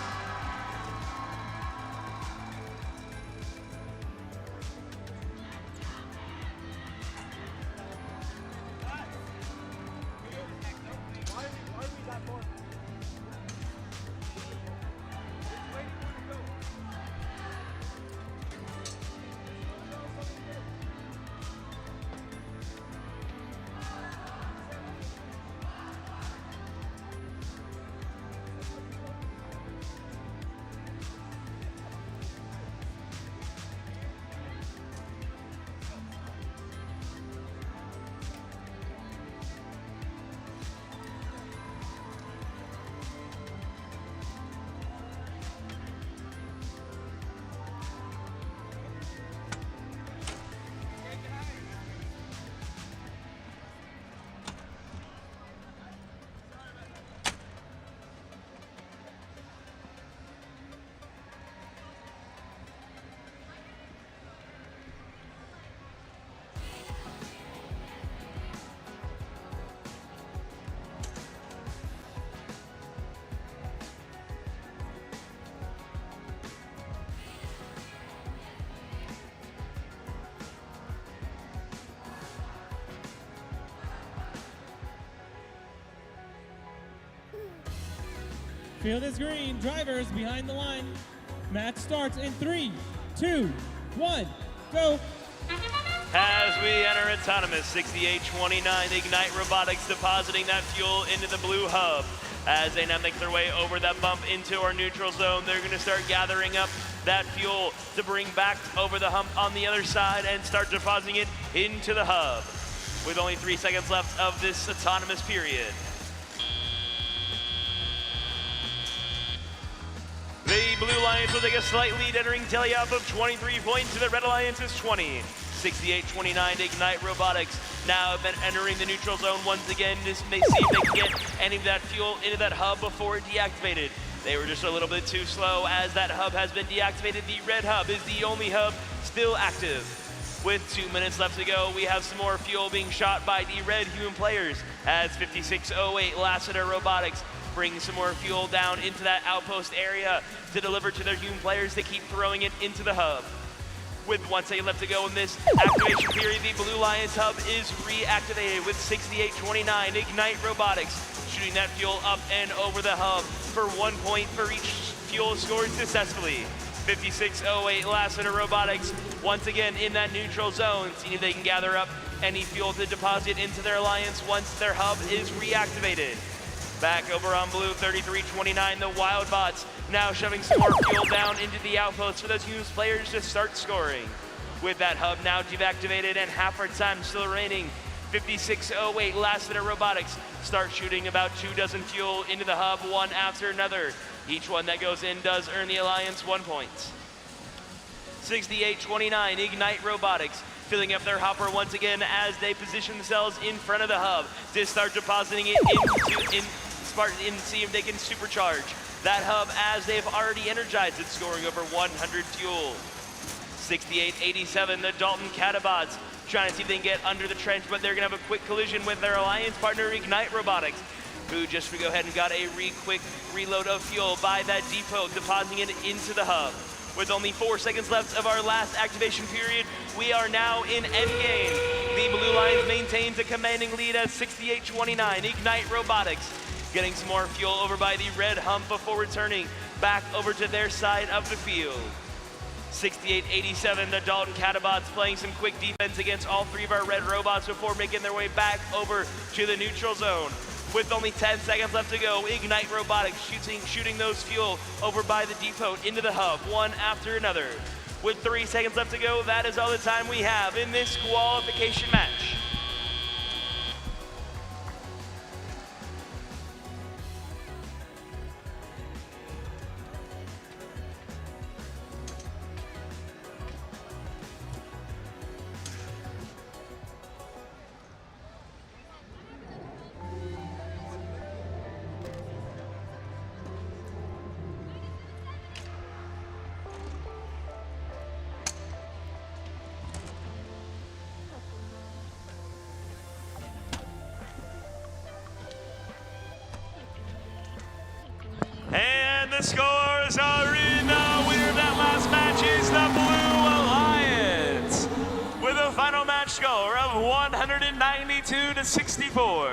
Field is green. Drivers behind the line. Match starts in 3, 2, 1, go. As we enter autonomous, 6829 Ignite Robotics depositing that fuel into the blue hub. As they now make their way over that bump into our neutral zone, they're going to start gathering up that fuel to bring back over the hump on the other side and start depositing it into the hub. With only 3 seconds left of this autonomous period. The Blue Lions will take a slight lead, entering tally-up of 23 points to the Red Alliance is 20. 6829 Ignite Robotics now have been entering the neutral zone once again to see if they can get any of that fuel into that hub before it deactivated. They were just a little bit too slow as that hub has been deactivated. The red hub is the only hub still active. With 2 minutes left to go, we have some more fuel being shot by the red human players as 5608 Lassiter Robotics brings some more fuel down into that outpost area to deliver to their human players to keep throwing it into the hub. With 1 second left to go in this activation period, the Blue Lions hub is reactivated with 6829 Ignite Robotics shooting that fuel up and over the hub for 1 point for each fuel scored successfully. 5608 Lassiter Robotics once again in that neutral zone, seeing if they can gather up any fuel to deposit into their alliance once their hub is reactivated. Back over on blue, 3329, the Wildbots now shoving some more fuel down into the outpost for those Hughes players to start scoring. With that hub now deactivated and half our time still remaining, 5608 Lassiter Robotics start shooting about 2 dozen fuel into the hub, one after another. Each one that goes in does earn the Alliance 1 point. 6829 Ignite Robotics filling up their hopper once again as they position themselves in front of the hub to start depositing it into see if they can supercharge that hub as they've already energized it, scoring over 100 fuel. 6887, the Dalton Catabots, trying to see if they can get under the trench, but they're gonna have a quick collision with their alliance partner, Ignite Robotics, who just go ahead and got a quick reload of fuel by that depot, depositing it into the hub. With only 4 seconds left of our last activation period, we are now in endgame. The Blue Lions maintains a commanding lead at 6829 Ignite Robotics, getting some more fuel over by the red hump before returning back over to their side of the field. 6887, the Dalton Catabots playing some quick defense against all 3 of our red robots before making their way back over to the neutral zone. With only 10 seconds left to go, Ignite Robotics shooting those fuel over by the depot into the hub, one after another. With 3 seconds left to go, that is all the time we have in this qualification match. And the scores are in. The winner of that last match is the Blue Alliance with a final match score of 192-64.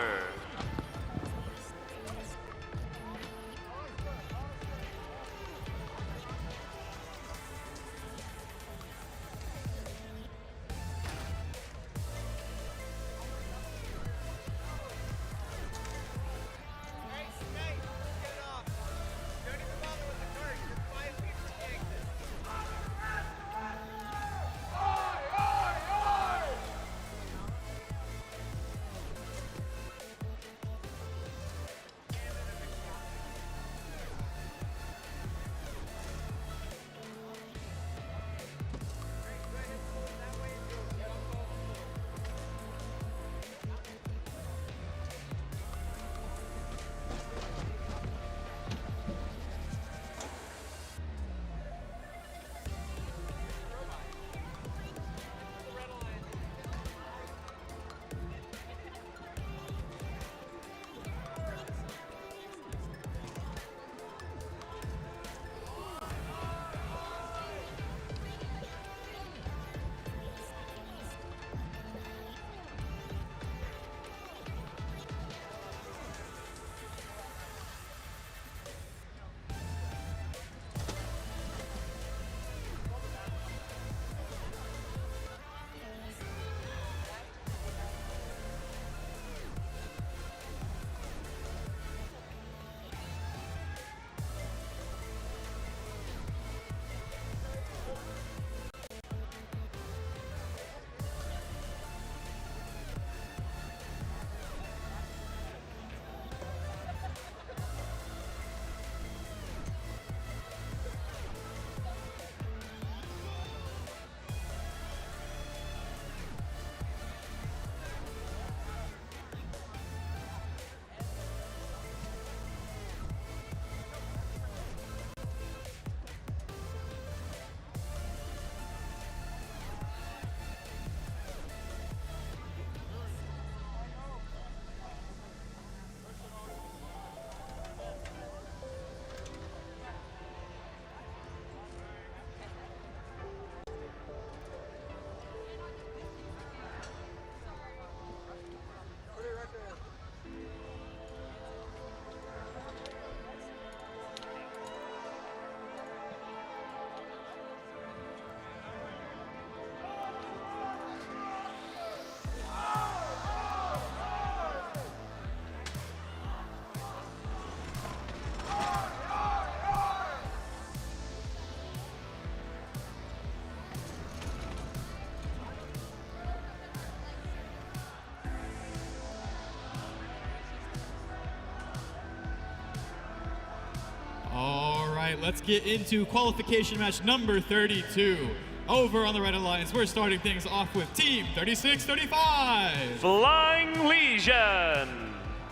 right, let's get into qualification match number 32. Over on the Red Alliance, we're starting things off with Team 3635. Flying Legion.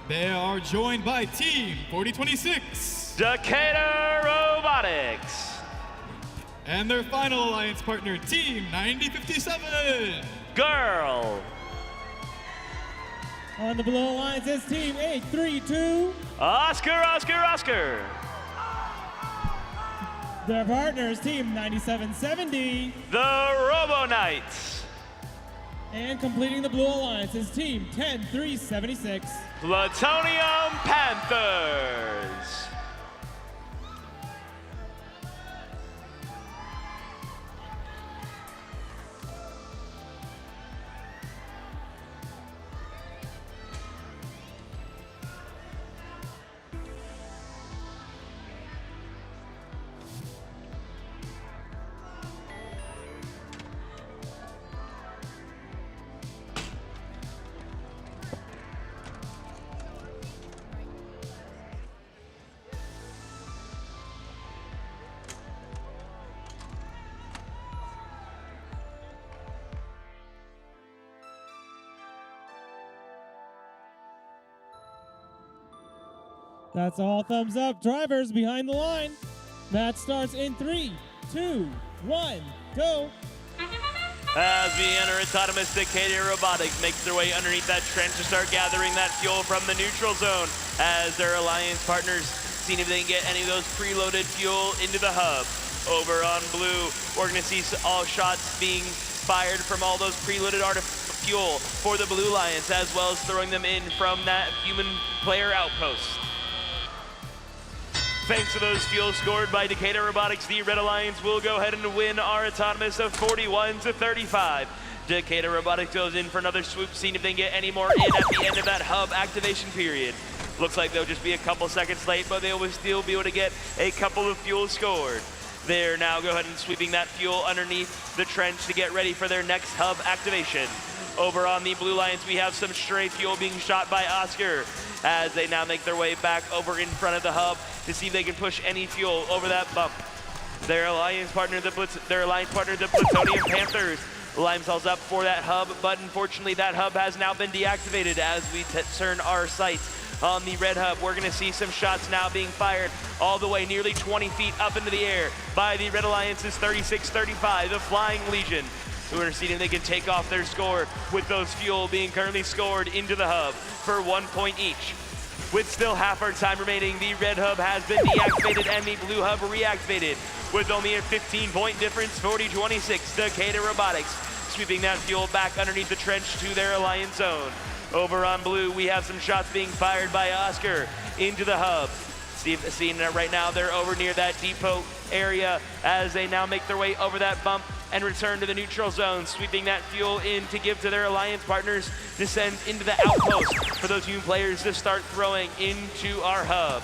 They are joined by Team 4026. Decatur Robotics. And their final alliance partner, Team 9057. Girl. On the Blue Alliance is Team 832. Oscar. Their partners, Team 9770. The Robo Knights. And completing the Blue Alliance is Team 10376. Plutonium Panthers. That's all thumbs up. Drivers behind the line. Match starts in 3, 2, 1, go. As we enter autonomous, Decatur Robotics makes their way underneath that trench to start gathering that fuel from the neutral zone as their alliance partners see if they can get any of those preloaded fuel into the hub. Over on blue, we're going to see all shots being fired from all those preloaded fuel for the Blue Lions, as well as throwing them in from that human player outpost. Thanks to those fuels scored by Decatur Robotics, the Red Alliance will go ahead and win our autonomous of 41-35. Decatur Robotics goes in for another swoop, seeing if they can get any more in at the end of that hub activation period. Looks like they'll just be a couple seconds late, but they will still be able to get a couple of fuels scored. They're now go ahead and sweeping that fuel underneath the trench to get ready for their next hub activation. Over on the Blue Lions, we have some stray fuel being shot by Oscar as they now make their way back over in front of the hub to see if they can push any fuel over that bump. Their alliance partner, the Plutonium Panthers, line themselves up for that hub, but unfortunately that hub has now been deactivated as we turn our sights on the red hub. We're gonna see some shots now being fired all the way nearly 20 feet up into the air by the Red Alliance's 3635, the Flying Legion, who are seeing if they can take off their score with those fuel being currently scored into the hub for 1 point each. With still half our time remaining, the red hub has been deactivated and the blue hub reactivated. With only a 15-point difference, 40-26, Decatur Robotics sweeping that fuel back underneath the trench to their alliance zone. Over on blue, we have some shots being fired by Oscar into the hub. Seeing that right now, they're over near that depot area as they now make their way over that bump and return to the neutral zone, sweeping that fuel in to give to their alliance partners to send into the outpost for those human players to start throwing into our hub.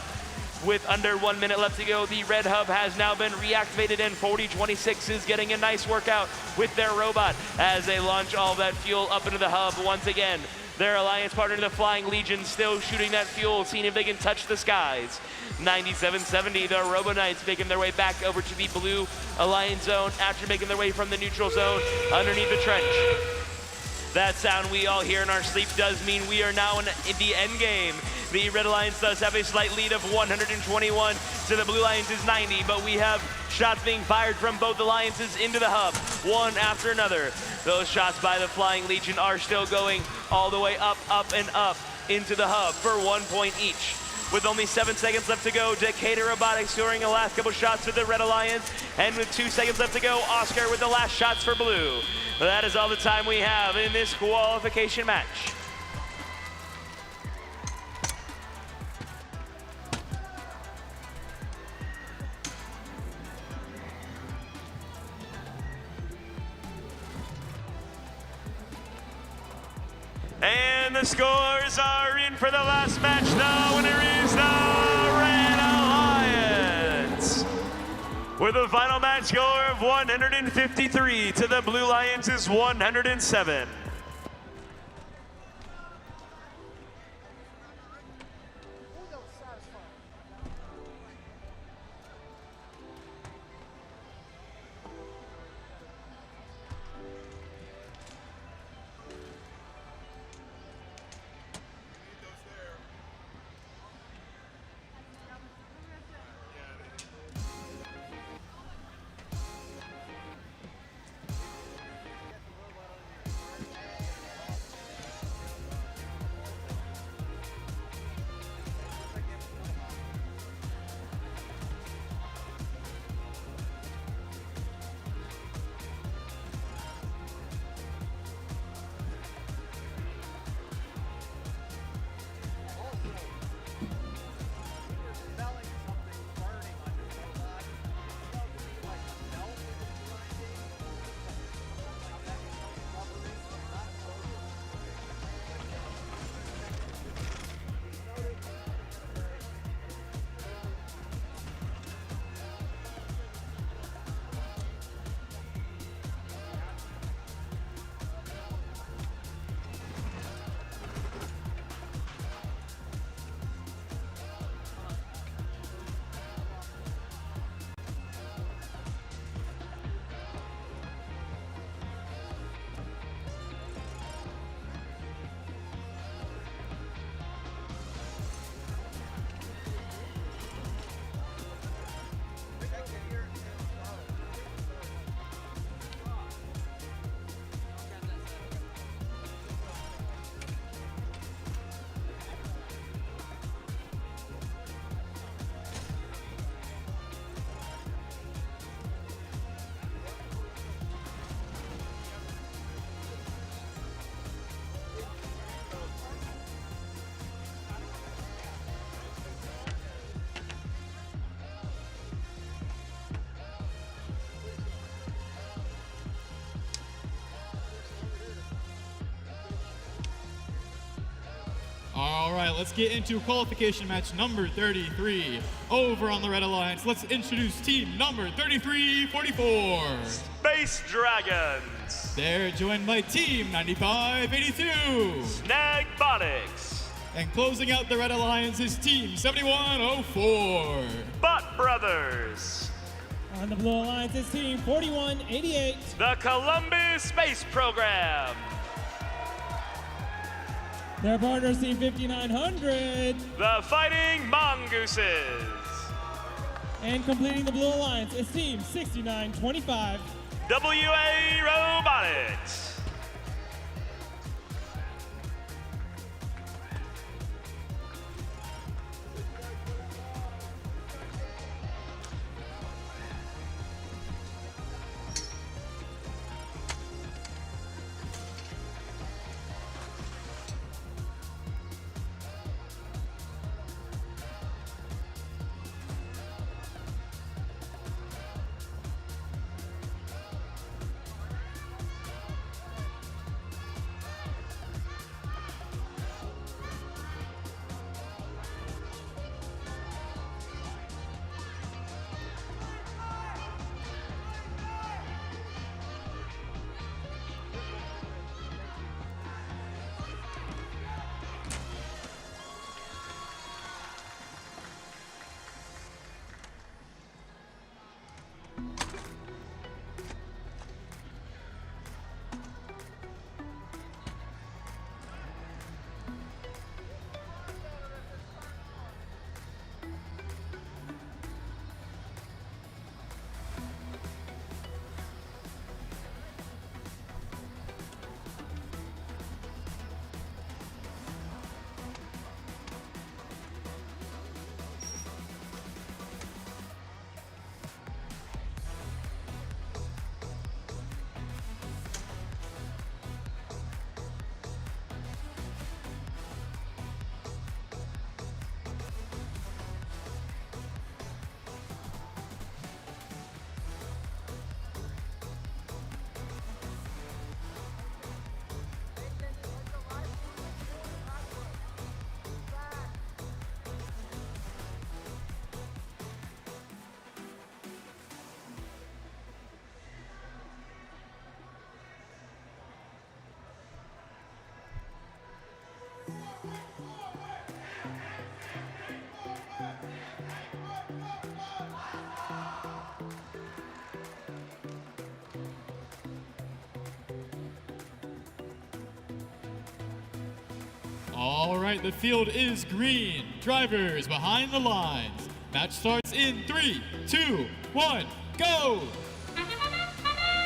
With under 1 minute left to go, the red hub has now been reactivated and 40-26 is getting a nice workout with their robot as they launch all that fuel up into the hub once again. Their alliance partner, the Flying Legion, still shooting that fuel, seeing if they can touch the skies. 9770, the Robo Knights making their way back over to the blue alliance zone after making their way from the neutral zone underneath the trench. That sound we all hear in our sleep does mean we are now in the end game. The Red Alliance does have a slight lead of 121 to the Blue Alliance's 90, but we have shots being fired from both alliances into the hub, one after another. Those shots by the Flying Legion are still going all the way up, up, and up into the hub for 1 point each. With only 7 seconds left to go, Decatur Robotics scoring the last couple shots for the Red Alliance, and with 2 seconds left to go, Oscar with the last shots for blue. That is all the time we have in this qualification match. And the scores are in for the last match. The winner is the Red Alliance, with a final match score of 153 to the Blue Lions' 107. All right, let's get into qualification match number 33. Over on the Red Alliance, let's introduce team number 3344. Space Dragons. They're joined by team 9582. Snagbotics. And closing out the Red Alliance is team 7104. Bot Brothers. On the Blue Alliance is team 4188. The Columbus Space Program. Their partners team 5900. The Fighting Mongooses. And completing the Blue Alliance is team 6925. WA Robotics. All right, the field is green. Drivers behind the lines. Match starts in 3, 2, 1, go!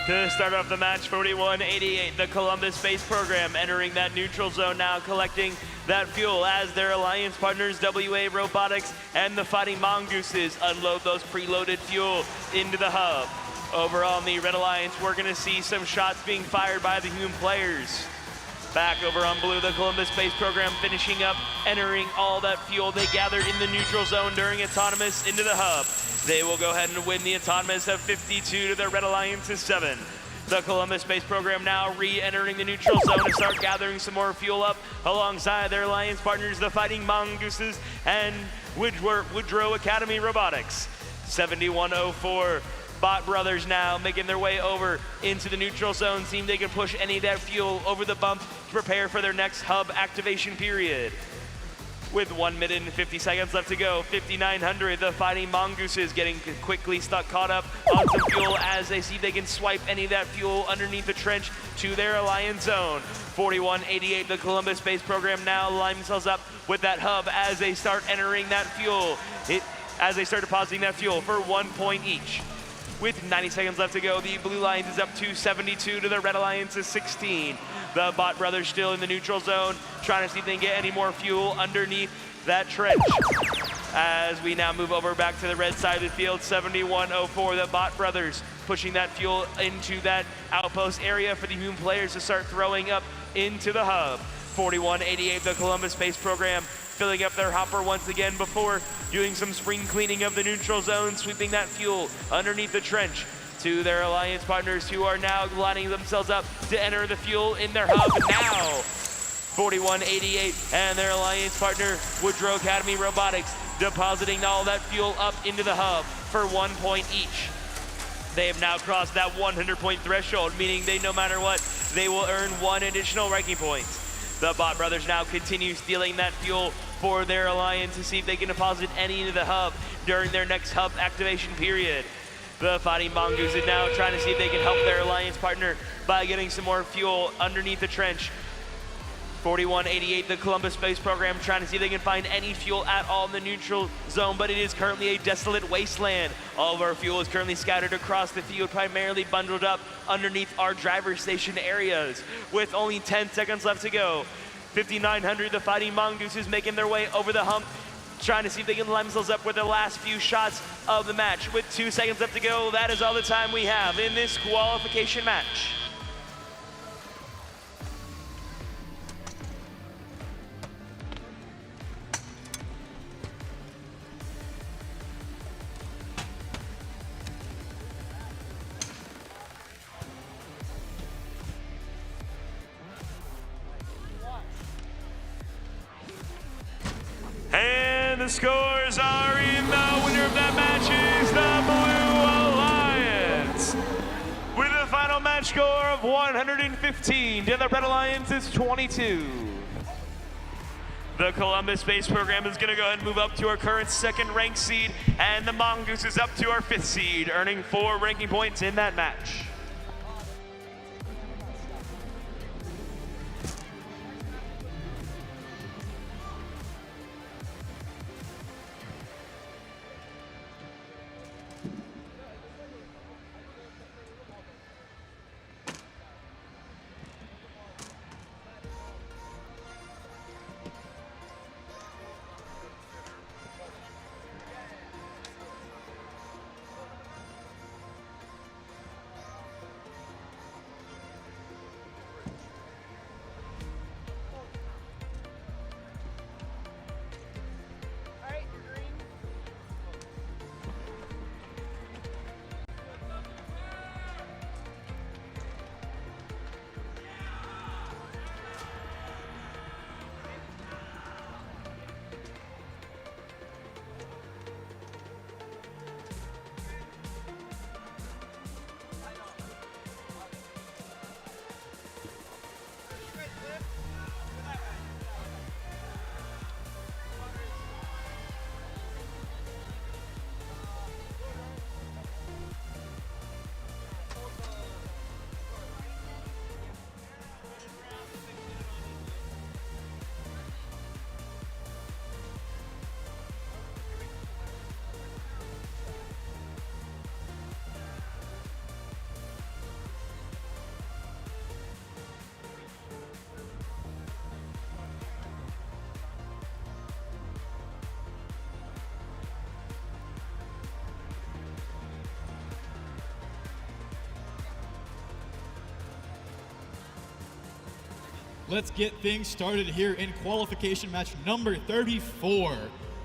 To start off the match, 4188, the Columbus Space Program entering that neutral zone now, collecting that fuel as their alliance partners WA Robotics and the Fighting Mongooses unload those preloaded fuel into the hub. Over on the Red Alliance, we're going to see some shots being fired by the human players. Back over on blue, the Columbus Space Program finishing up, entering all that fuel they gathered in the neutral zone during autonomous into the hub. They will go ahead and win the autonomous of 52 to the Red Alliance's 7. The Columbus Space Program now re-entering the neutral zone to start gathering some more fuel up alongside their alliance partners, the Fighting Mongooses and Woodrow Academy Robotics. 7104. Bot Brothers now making their way over into the neutral zone, seeing they can push any of that fuel over the bump to prepare for their next hub activation period. With 1 minute and 50 seconds left to go, 5900, the Fighting Mongooses getting quickly caught up on some fuel as they see they can swipe any of that fuel underneath the trench to their alliance zone. 4188, the Columbus Space Program now line themselves up with that hub as they start entering that fuel. As they start depositing that fuel for 1 point each. With 90 seconds left to go, the Blue Alliance is up to 72 to the Red Alliance's 16. The Bot Brothers still in the neutral zone, trying to see if they can get any more fuel underneath that trench. As we now move over back to the red side of the field, 7104, the Bot Brothers pushing that fuel into that outpost area for the human players to start throwing up into the hub. 4188, the Columbus Space Program, filling up their hopper once again before doing some spring cleaning of the neutral zone, sweeping that fuel underneath the trench to their alliance partners who are now lining themselves up to enter the fuel in their hub now. 4188 and their alliance partner, Woodrow Academy Robotics, depositing all that fuel up into the hub for 1 point each. They have now crossed that 100-point threshold, meaning they, no matter what, they will earn 1 additional ranking point. The Bot Brothers now continue stealing that fuel for their alliance to see if they can deposit any into the hub during their next hub activation period. The Fighting Mongoose is now trying to see if they can help their alliance partner by getting some more fuel underneath the trench. 4188, the Columbus Space Program, trying to see if they can find any fuel at all in the neutral zone, but it is currently a desolate wasteland. All of our fuel is currently scattered across the field, primarily bundled up underneath our driver station areas. With only 10 seconds left to go, 5900, the Fighting Mongooses making their way over the hump, trying to see if they can line themselves up with the last few shots of the match. With 2 seconds left to go, that is all the time we have in this qualification match. And the scores are in. The winner of that match is the Blue Alliance, with a final match score of 115 to the Red Alliance's 22. The Columbus Space Program is going to go ahead and move up to our current 2nd ranked seed, and the Mongoose is up to our 5th seed, earning 4 ranking points in that match. Let's get things started here in qualification match number 34.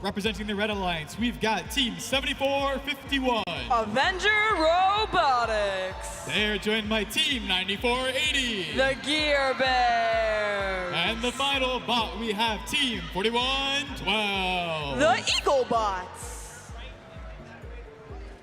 Representing the Red Alliance, we've got Team 7451. Avenger Robotics. They're joined by Team 9480. The Gear Bears. And the final bot, we have Team 4112. The Eagle Bots.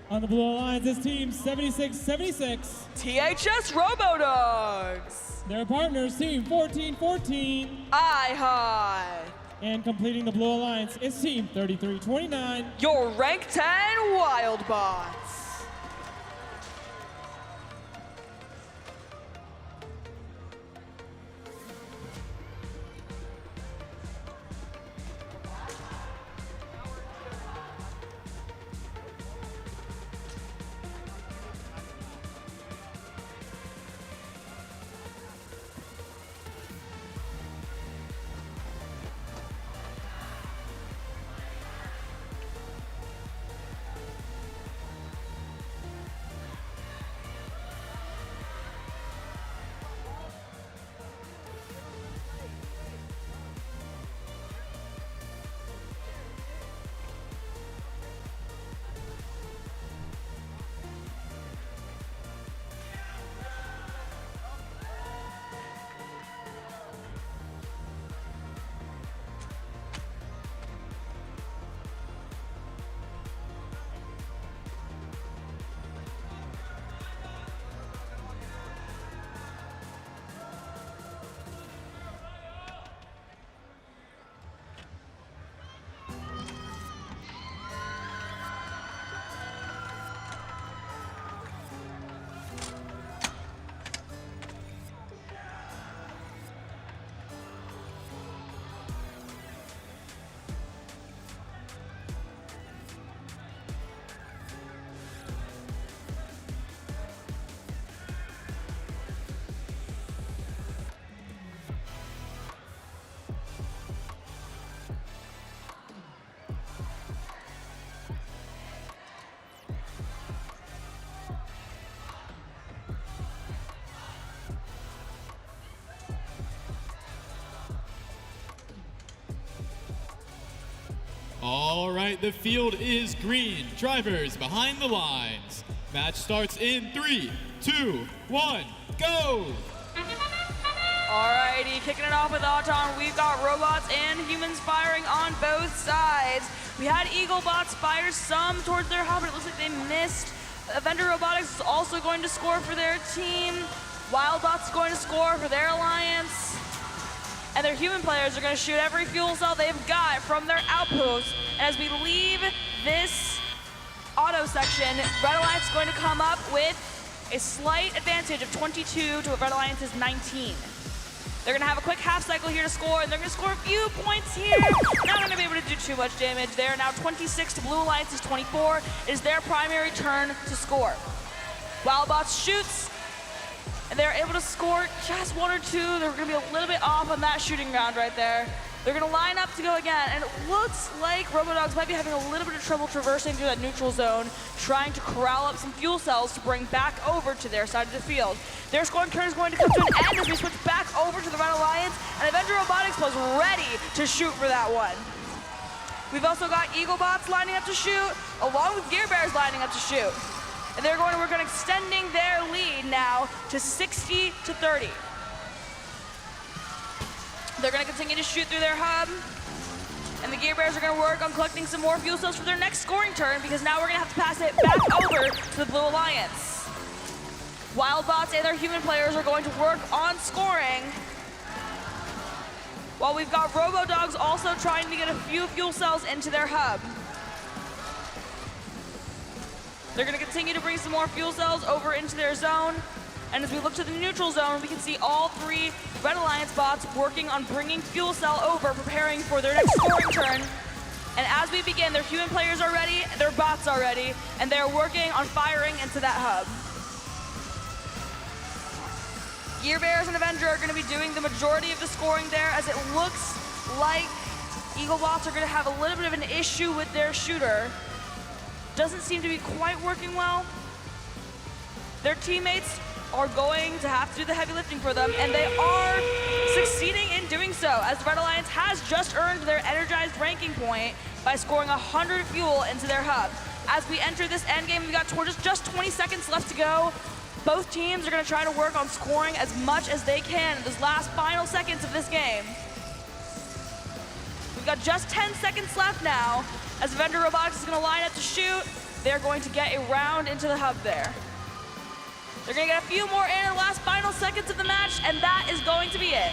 On the Blue Alliance is Team 7676. THS Robodogs. Their partners, Team 1414. I-High. And completing the Blue Alliance is Team 3329. Your Rank 10 Wild Bots. All right, the field is green. Drivers behind the lines. Match starts in 3, 2, 1, go! Alrighty, kicking it off with Auton. We've got robots and humans firing on both sides. We had Eaglebots fire some towards their hub, but it looks like they missed. Avenger Robotics is also going to score for their team. Wildbot's going to score for their alliance. And their human players are going to shoot every fuel cell they've got from their outposts. And as we leave this auto section, Red Alliance is going to come up with a slight advantage of 22 to Red Alliance's 19. They're gonna have a quick half cycle here to score, and they're gonna score a few points here. Not gonna be able to do too much damage. They are now 26 to Blue Alliance's 24. It is their primary turn to score. Wildbots shoots, and they're able to score just 1 or 2. They're gonna be a little bit off on that shooting round right there. They're gonna line up to go again, and it looks like Robodogs might be having a little bit of trouble traversing through that neutral zone, trying to corral up some fuel cells to bring back over to their side of the field. Their scoring turn is going to come to an end as we switch back over to the Red Alliance, and Avenger Robotics was ready to shoot for that one. We've also got Eaglebots lining up to shoot, along with Gear Bears lining up to shoot. And they're going to work on extending their lead now to 60 to 30. They're going to continue to shoot through their hub. And the Gear Bears are going to work on collecting some more fuel cells for their next scoring turn, because now we're going to have to pass it back over to the Blue Alliance. Wildbots and their human players are going to work on scoring, while we've got Robodogs also trying to get a few fuel cells into their hub. They're going to continue to bring some more fuel cells over into their zone. And as we look to the neutral zone, we can see all 3 Red Alliance bots working on bringing fuel cell over, preparing for their next scoring turn. And as we begin, their human players are ready, their bots are ready, and they're working on firing into that hub. Gear Bears and Avenger are going to be doing the majority of the scoring there, as it looks like Eaglebots are going to have a little bit of an issue with their shooter. Doesn't seem to be quite working well. Their teammates are going to have to do the heavy lifting for them, and they are succeeding in doing so, as the Red Alliance has just earned their energized ranking point by scoring 100 fuel into their hub. As we enter this end game, we've got just 20 seconds left to go. Both teams are going to try to work on scoring as much as they can in those last final seconds of this game. We've got just 10 seconds left now, as Avenger Robotics is going to line up to shoot. They're going to get a round into the hub there. They're going to get a few more in the last final seconds of the match, and that is going to be it.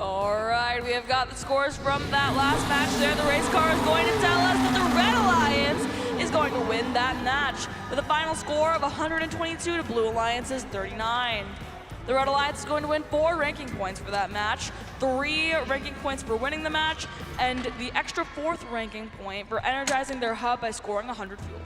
All right, we have got the scores from that last match there. The race car is going to tell us that the Red Alliance is going to win that match with a final score of 122 to Blue Alliance's 39. The Red Alliance is going to win 4 ranking points for that match, 3 ranking points for winning the match, and the extra 4th ranking point for energizing their hub by scoring 100 fuel.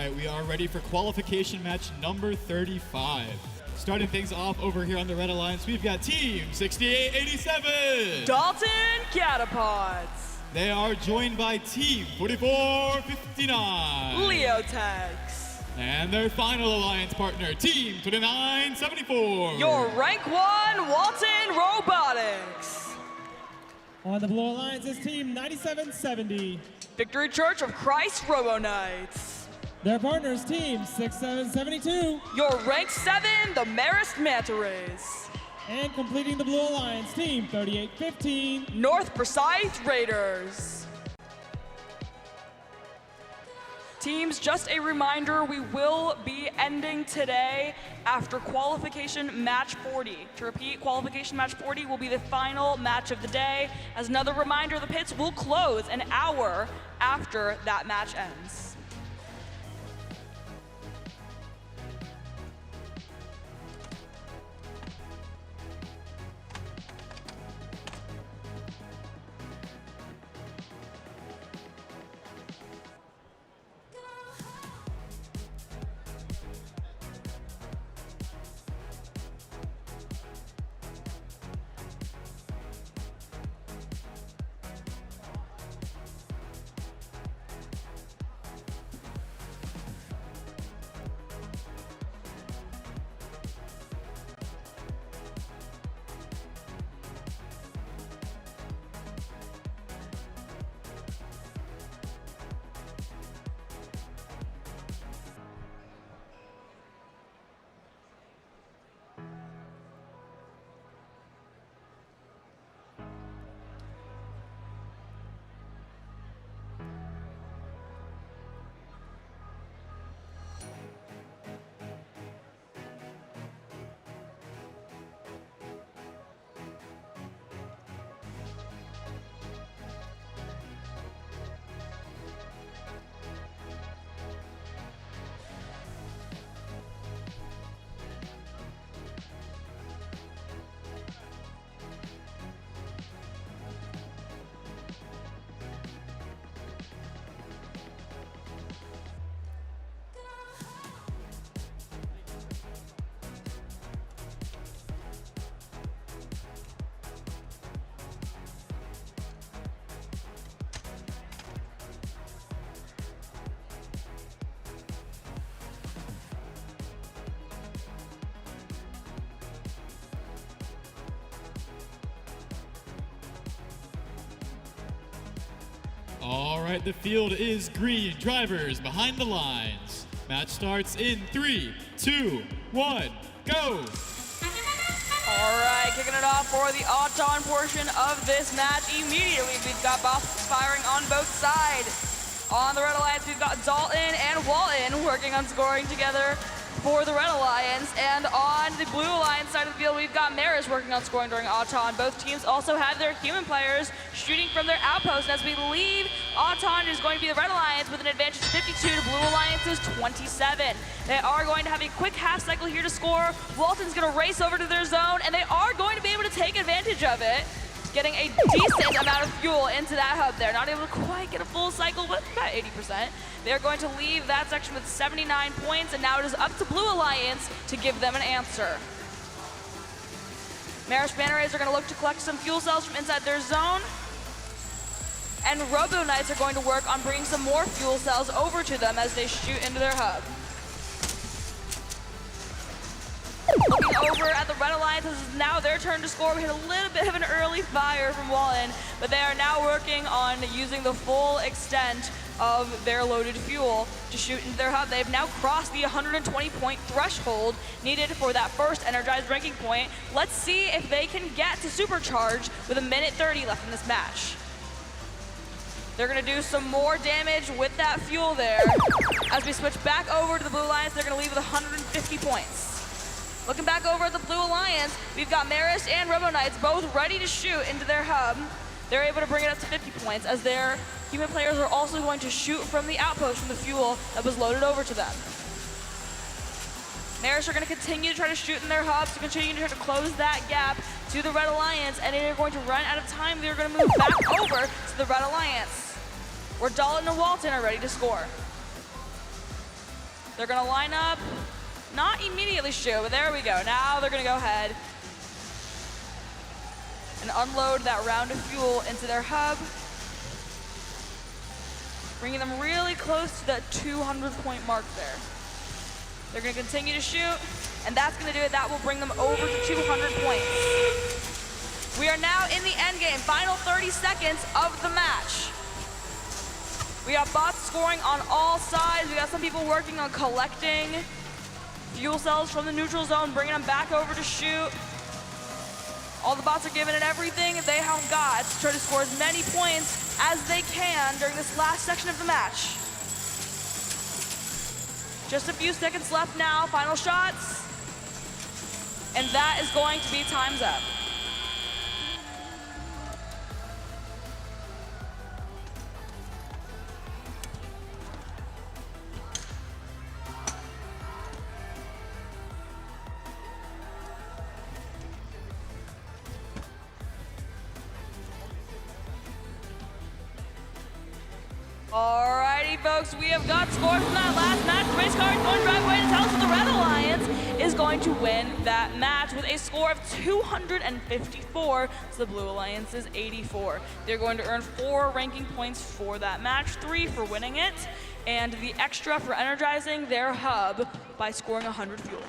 right, we are ready for qualification match number 35. Starting things off over here on the Red Alliance, we've got Team 6887. Dalton Catapods. They are joined by Team 4459. Leotex. And their final alliance partner, Team 2974. Your rank 1 Walton Robotics. On the Blue Alliance is Team 9770. Victory Church of Christ Robo Knights. Their partners, Team 6772. Your rank 7, the Marist Manta Rays. And completing the Blue Alliance, Team 3815. North Forsyth Raiders. Teams, just a reminder, we will be ending today after qualification match 40. To repeat, qualification match 40 will be the final match of the day. As another reminder, the pits will close an hour after that match ends. All right, the field is green. Drivers behind the lines. Match starts in 3, 2, 1, go! All right, kicking it off for the Auton portion of this match. Immediately, we've got buffs firing on both sides. On the Red Alliance, we've got Dalton and Walton working on scoring together for the Red Alliance. And on the Blue Alliance side of the field, we've got Maris working on scoring during Auton. Both teams also have their human players shooting from their outposts. As we leave, Auton is going to be the Red Alliance with an advantage of 52 to Blue Alliance's 27. They are going to have a quick half cycle here to score. Walton's going to race over to their zone, and they are going to be able to take advantage of it, getting a decent amount of fuel into that hub there. Not able to quite get a full cycle, but about 80%. They're going to leave that section with 79 points, and now it is up to Blue Alliance to give them an answer. Marish Banner Rays are going to look to collect some fuel cells from inside their zone. And Robo Knights are going to work on bringing some more fuel cells over to them as they shoot into their hub. Looking over at the Red Alliance, this is now their turn to score. We had a little bit of an early fire from Walton, but they are now working on using the full extent of their loaded fuel to shoot into their hub. They've now crossed the 120-point threshold needed for that first energized ranking point. Let's see if they can get to supercharge with 1:30 left in this match. They're going to do some more damage with that fuel there. As we switch back over to the Blue Alliance, they're going to leave with 150 points. Looking back over at the Blue Alliance, we've got Maris and Robo Knights both ready to shoot into their hub. They're able to bring it up to 50 points as their human players are also going to shoot from the outpost from the fuel that was loaded over to them. Maris are going to continue to try to shoot in their hubs to continue to try to close that gap to the Red Alliance, and they're going to run out of time. They're going to move back over to the Red Alliance, where Dalton and Walton are ready to score. They're gonna line up, not immediately shoot, but there we go. Now they're gonna go ahead and unload that round of fuel into their hub, bringing them really close to that 200-point mark there. They're gonna continue to shoot, and that's gonna do it. That will bring them over to 200 points. We are now in the end game, final 30 seconds of the match. We got bots scoring on all sides. We got some people working on collecting fuel cells from the neutral zone, bringing them back over to shoot. All the bots are giving it everything they have got to try to score as many points as they can during this last section of the match. Just a few seconds left now, final shots. And that is going to be time's up. Alrighty, folks, we have got scores from that last match. The race car is going to drive away to tell us that the Red Alliance is going to win that match with a score of 254 to the Blue Alliance's 84. They're going to earn 4 ranking points for that match, 3 for winning it, and the extra for energizing their hub by scoring 100 fuel.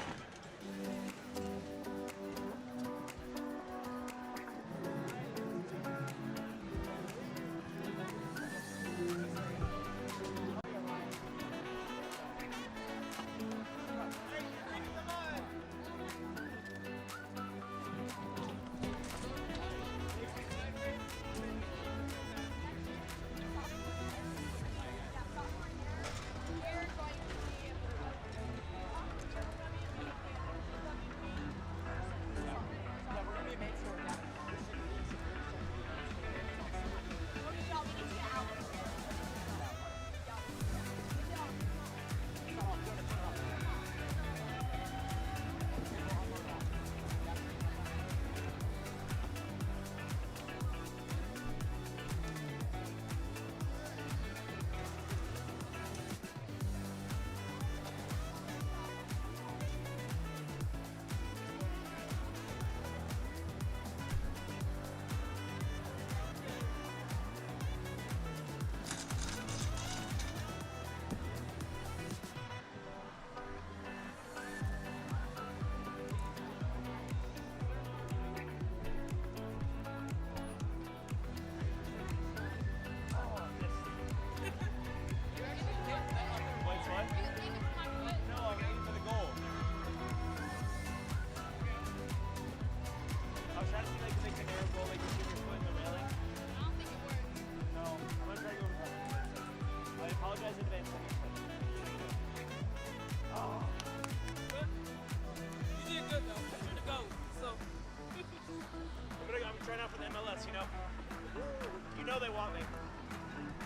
You know they want me.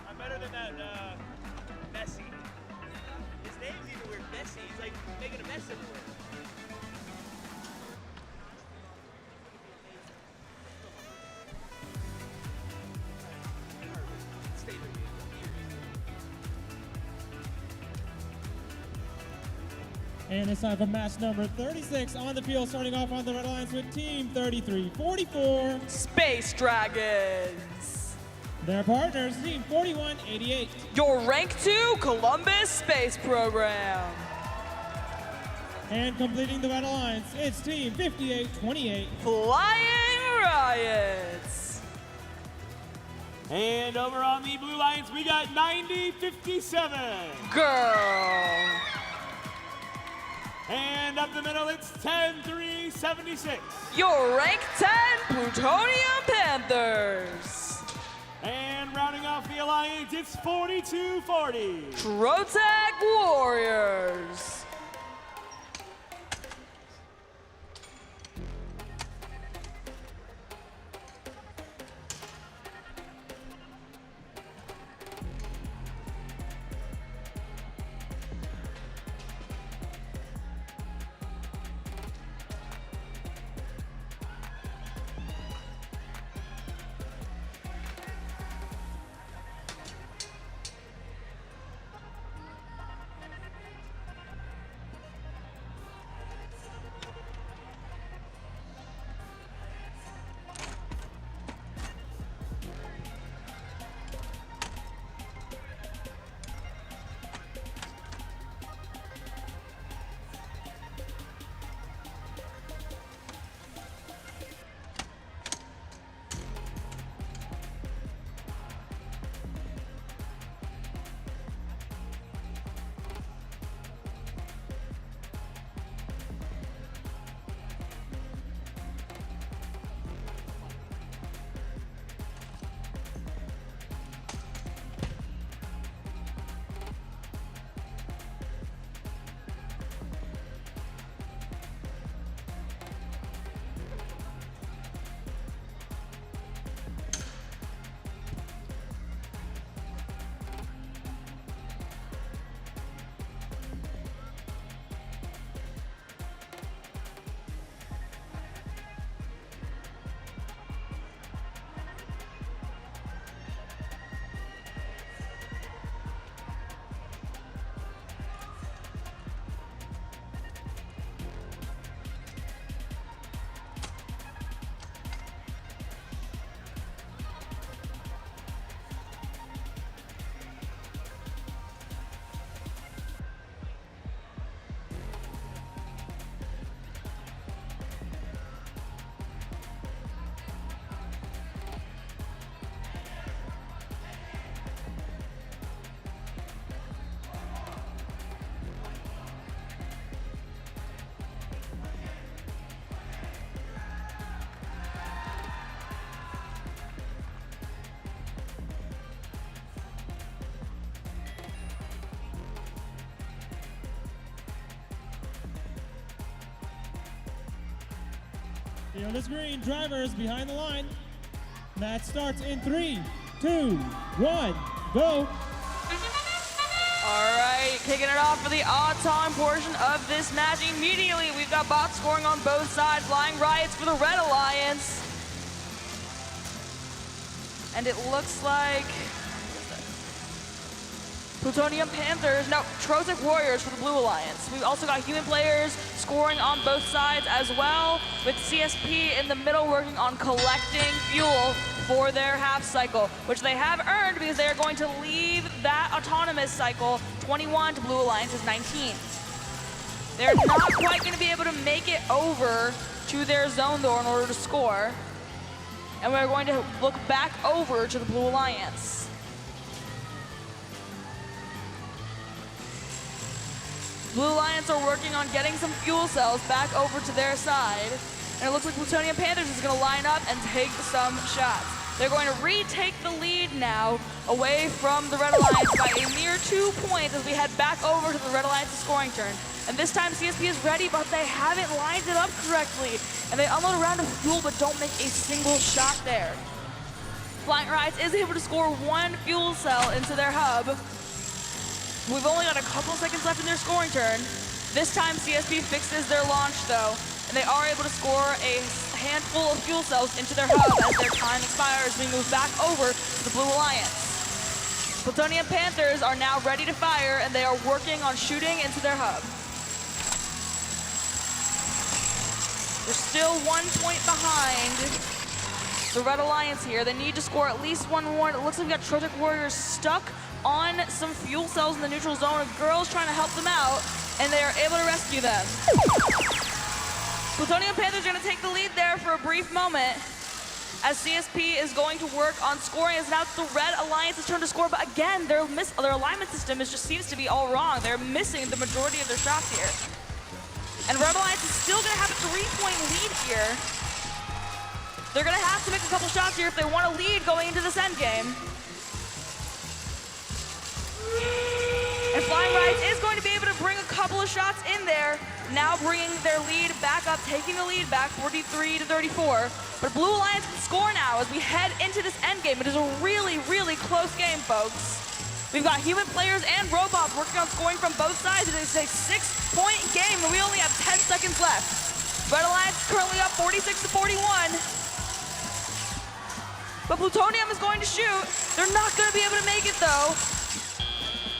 I'm better than that, Messi. His name's even weird, Messi. He's like making a mess everywhere. And it's time for match number 36 on the field, starting off on the Red Alliance with Team 3344. Space Dragons. Their partners, Team 4188. Your Rank 2 Columbus Space Program. And completing the Red Alliance, it's Team 5828. Flying Riots. And over on the Blue Lions, we got 9057. Girl. And up the middle, it's 10376. Your Rank 10 Plutonium Panthers. And rounding off the alliance, it's 4240. Trotec Warriors. Field is green. Drivers behind the line. Match starts in 3, 2, 1, go. All right, kicking it off for the odd-time portion of this match. Immediately, we've got bots scoring on both sides. Flying Riots for the Red Alliance. And it looks like Plutonium Panthers, no, Trozic Warriors for the Blue Alliance. We've also got human players scoring on both sides as well, with CSP in the middle working on collecting fuel for their half cycle, which they have earned because they are going to leave that autonomous cycle 21 to Blue Alliance's 19. They're not quite going to be able to make it over to their zone though in order to score. And we're going to look back over to the Blue Alliance. Blue Alliance are working on getting some fuel cells back over to their side. And it looks like Plutonium Panthers is going to line up and take some shots. They're going to retake the lead now away from the Red Alliance by a mere 2 points as we head back over to the Red Alliance's scoring turn. And this time CSP is ready, but they haven't lined it up correctly. And they unload a round of fuel, but don't make a single shot there. Flying Riots is able to score 1 fuel cell into their hub. We've only got a couple seconds left in their scoring turn. This time CSP fixes their launch though, and they are able to score a handful of fuel cells into their hub as their time expires. We move back over to the Blue Alliance. Plutonium Panthers are now ready to fire, and they are working on shooting into their hub. They're still 1 point behind the Red Alliance here. They need to score at least 1 more. It looks like we've got Trozic Warriors stuck on some fuel cells in the neutral zone. A girl's trying to help them out, and they are able to rescue them. Plutonium Panthers are going to take the lead there for a brief moment as CSP is going to work on scoring. As now it's the Red Alliance's turn to score, but again, their alignment system just seems to be all wrong. They're missing the majority of their shots here. And Red Alliance is still going to have a 3-point lead here. They're going to have to make a couple shots here if they want to lead going into this endgame. And Flying Riots is going to be able to bring a couple of shots in there, now bringing their lead back up, taking the lead back 43 to 34. But Blue Alliance can score now as we head into this endgame. It is a really, really close game, folks. We've got human players and robots working on scoring from both sides. It is a 6-point game, and we only have 10 seconds left. Red Alliance is currently up 46 to 41. But Plutonium is going to shoot. They're not going to be able to make it, though.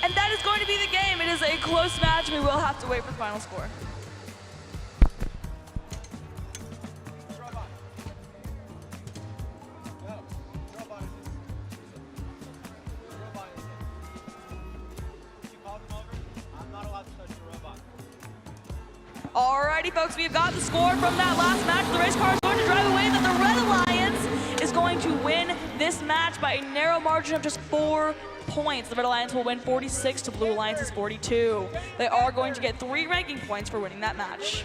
And that is going to be the game. It is a close match. We will have to wait for the final score. Alrighty, folks, we've got the score from that last match. The race car is going to drive away that the Red Alliance is going to win this match by a narrow margin of just 4 points. The Red Alliance will win 46 to Blue Alliance's 42. They are going to get 3 ranking points for winning that match.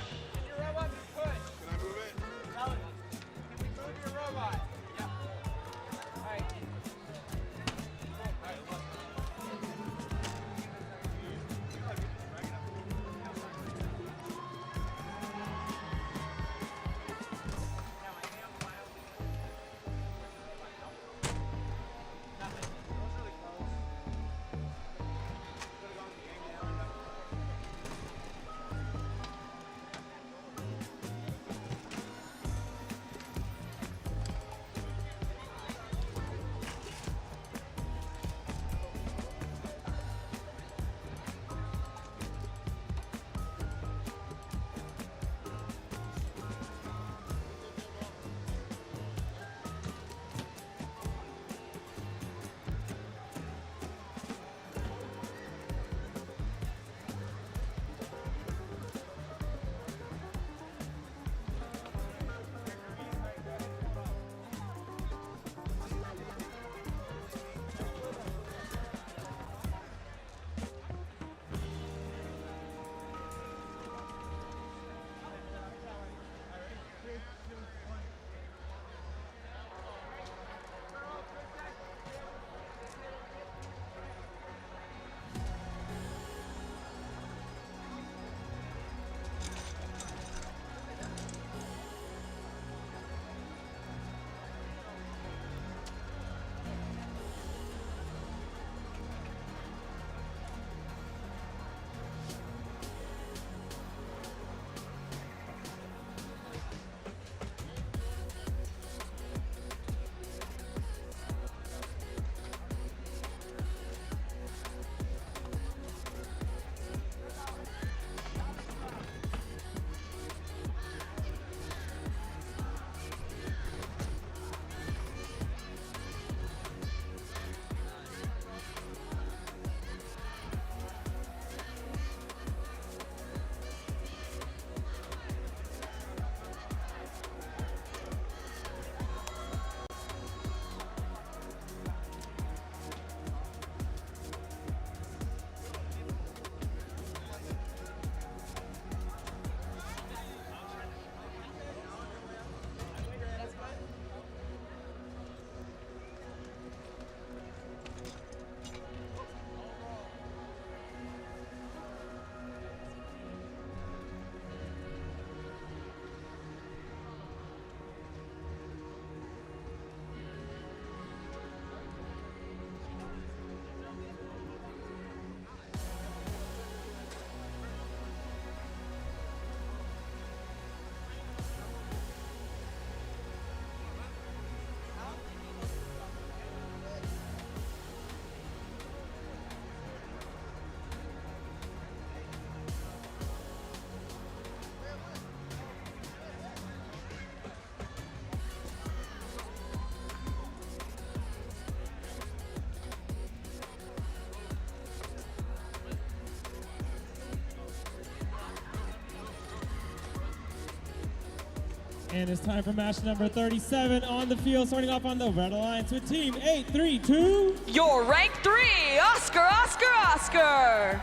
And it's time for match number 37 on the field, starting off on the Red Alliance with Team 832. Your rank 3, Oscar, Oscar, Oscar.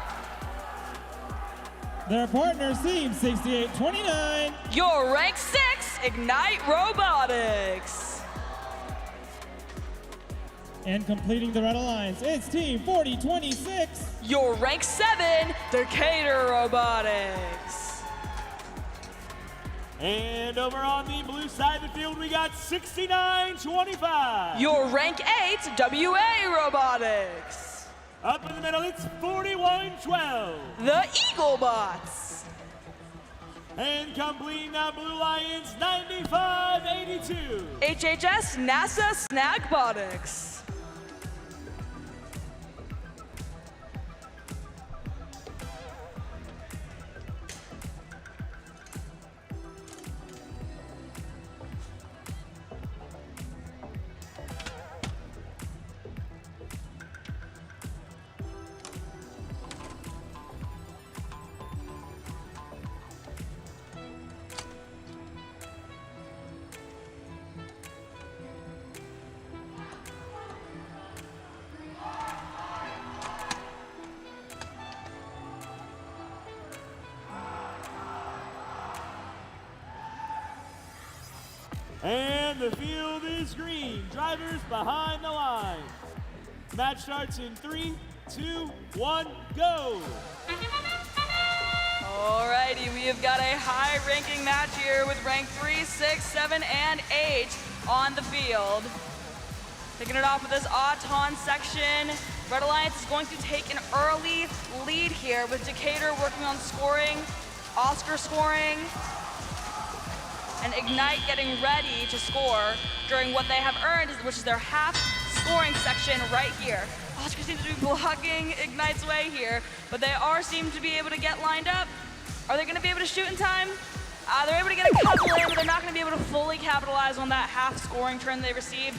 Their partners, Team 6829. Your rank 6, Ignite Robotics. And completing the Red Alliance, it's Team 4026. Your rank 7, Decatur Robotics. And over on the blue side of the field, we got 6925. Your rank 8, WA Robotics. Up in the middle, it's 4112. The Eaglebots. And completing that Blue Lions, 9582. HHS NASA Snagbotics. And the field is green. Drivers behind the line. Match starts in 3, 2, 1, go. Alrighty, we have got a high-ranking match here with rank 3, 6, 7, and 8 on the field. Picking it off with this Auton section. Red Alliance is going to take an early lead here with Decatur working on scoring, Oscar scoring, and Ignite getting ready to score during what they have earned, which is their half scoring section right here. Oscar seems to be blocking Ignite's way here, but they seem to be able to get lined up. Are they gonna be able to shoot in time? They're able to get a couple in, but they're not gonna be able to fully capitalize on that half scoring turn they received.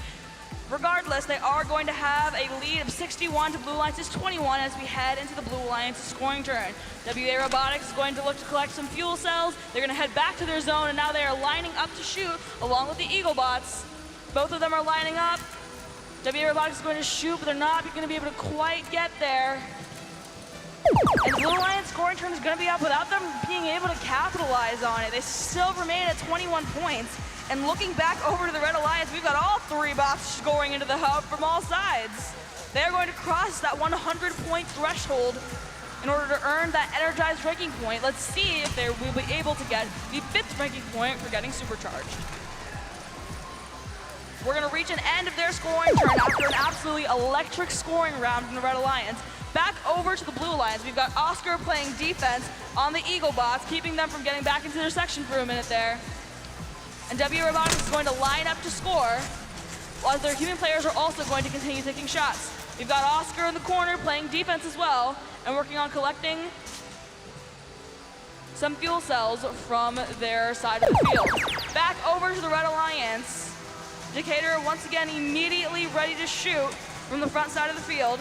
Regardless, they are going to have a lead of 61 to Blue Alliance's 21 as we head into the Blue Alliance's scoring turn. WA Robotics is going to look to collect some fuel cells. They're going to head back to their zone, and now they are lining up to shoot along with the Eaglebots. Both of them are lining up. WA Robotics is going to shoot, but they're not going to be able to quite get there. And Blue Alliance scoring turn is going to be up without them being able to capitalize on it. They still remain at 21 points. And looking back over to the Red Alliance, we've got all 3 bots scoring into the hub from all sides. They are going to cross that 100-point threshold in order to earn that energized ranking point. Let's see if they will be able to get the 5th ranking point for getting supercharged. We're going to reach an end of their scoring turn after an absolutely electric scoring round from the Red Alliance. Back over to the Blue Alliance, we've got Oscar playing defense on the Eaglebots, keeping them from getting back into their section for a minute there. And WA Robotics is going to line up to score, while their human players are also going to continue taking shots. We've got Oscar in the corner playing defense as well, and working on collecting some fuel cells from their side of the field. Back over to the Red Alliance. Decatur once again immediately ready to shoot from the front side of the field.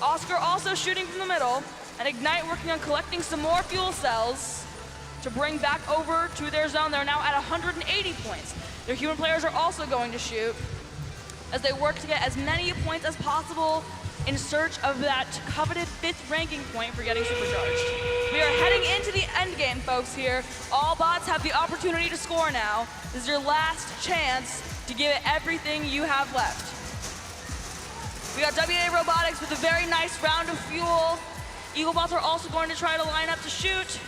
Oscar also shooting from the middle, and Ignite working on collecting some more fuel cells to bring back over to their zone. They're now at 180 points. Their human players are also going to shoot as they work to get as many points as possible in search of that coveted 5th ranking point for getting supercharged. We are heading into the end game, folks, here. All bots have the opportunity to score now. This is your last chance to give it everything you have left. We got WA Robotics with a very nice round of fuel. Eaglebots are also going to try to line up to shoot.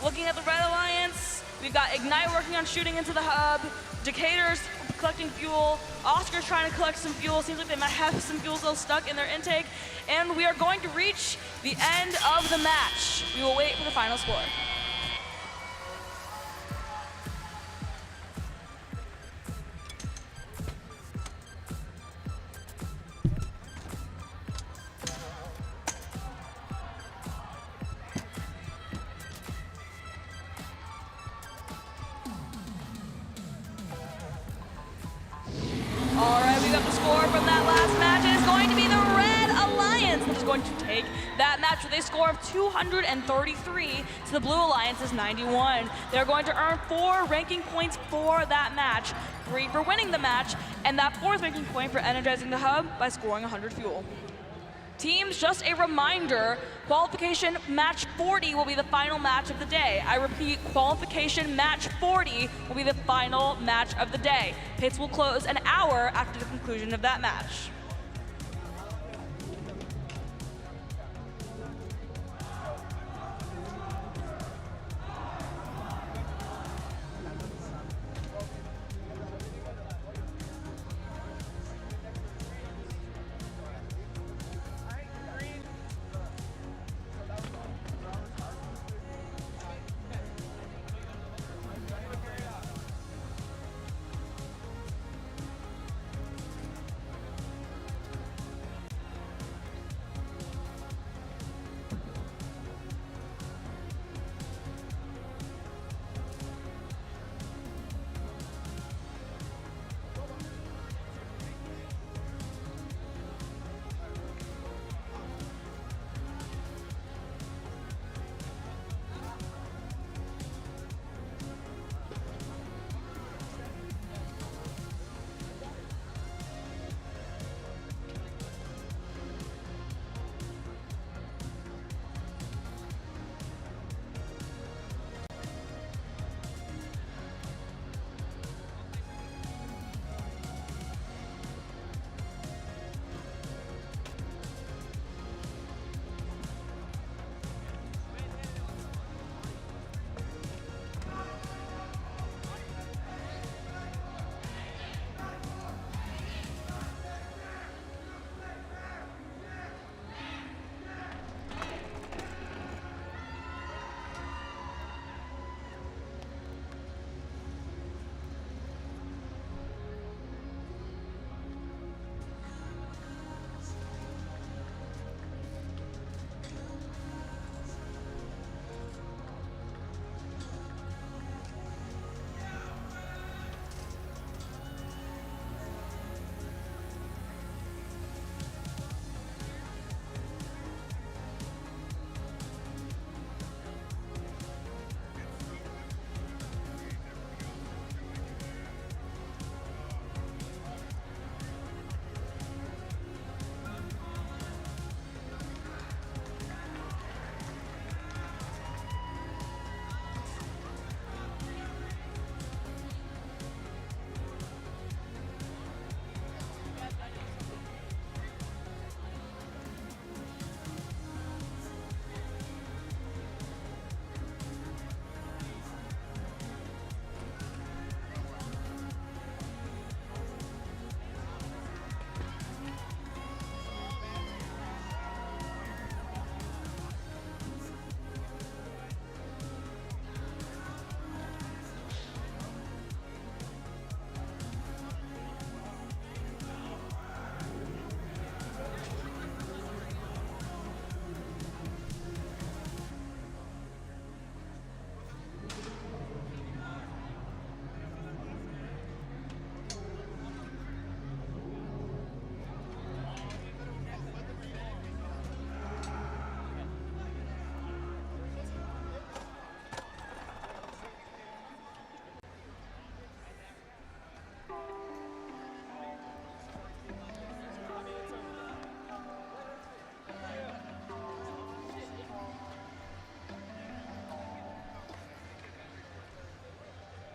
Looking at the Red Alliance, we've got Ignite working on shooting into the hub. Decatur's collecting fuel. Oscar's trying to collect some fuel. Seems like they might have some fuel cells stuck in their intake. And we are going to reach the end of the match. We will wait for the final score. All right, we got the score from that last match. It is going to be the Red Alliance that is going going to take that match with a score of 233 to the Blue Alliance's 91. They're going to earn 4 ranking points for that match, 3 for winning the match, and that 4th ranking point for energizing the hub by scoring 100 fuel. Teams, just a reminder, qualification match 40 will be the final match of the day. I repeat, qualification match 40 will be the final match of the day. Pits will close an hour after the conclusion of that match.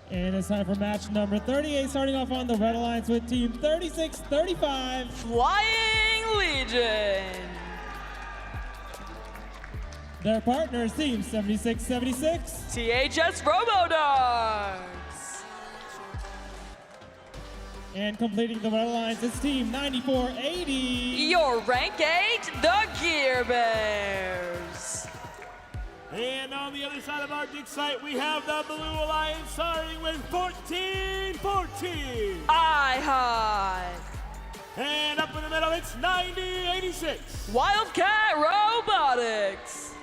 And it's time for match number 38, starting off on the Red Alliance with Team 3635. Flying Legion. Their partners, Team 7676. THS Robodogs. And completing the Red Alliance is Team 9480. Your rank 8, the Gear Bears. And on the other side of our dig site, we have the Blue Alliance starting with 1414. I High. And up in the middle, it's 9086. Wildcat Robotics.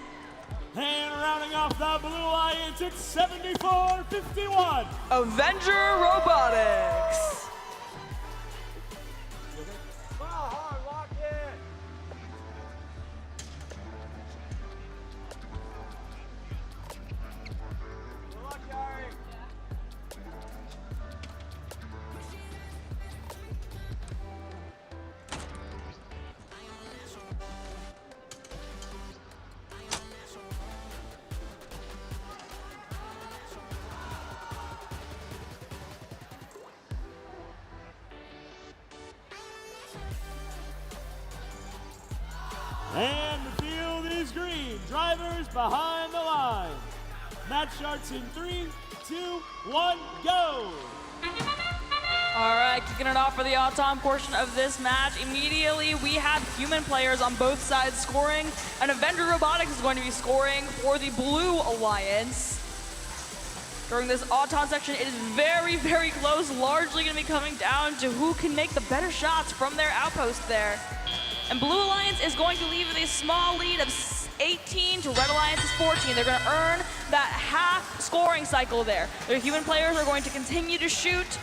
And rounding off the Blue Alliance, it's 7451. Avenger Robotics. And the field is green. Drivers behind the line. Match starts in 3, 2, 1, go! All right, kicking it off for the autom portion of this match. Immediately, we have human players on both sides scoring, and Avenger Robotics is going to be scoring for the Blue Alliance. During this autom section, it is very, very close, largely going to be coming down to who can make the better shots from their outpost there. And Blue Alliance is going to leave with a small lead of 18 to Red Alliance's 14. They're going to earn that half scoring cycle there. Their human players are going to continue to shoot.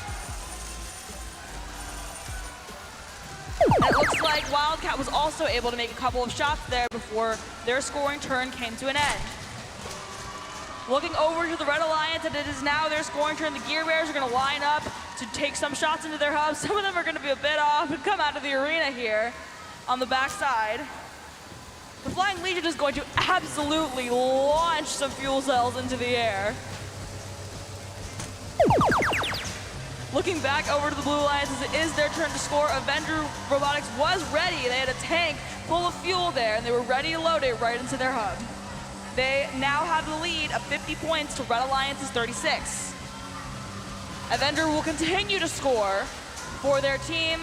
And it looks like Wildcat was also able to make a couple of shots there before their scoring turn came to an end. Looking over to the Red Alliance, and it is now their scoring turn. The Gear Bears are going to line up to take some shots into their hub. Some of them are going to be a bit off and come out of the arena here on the backside. The Flying Legion is going to absolutely launch some fuel cells into the air. Looking back over to the Blue Alliance as it is their turn to score. Avenger Robotics was ready. They had a tank full of fuel there, and they were ready to load it right into their hub. They now have the lead of 50 points to Red Alliance's 36. Avenger will continue to score for their team,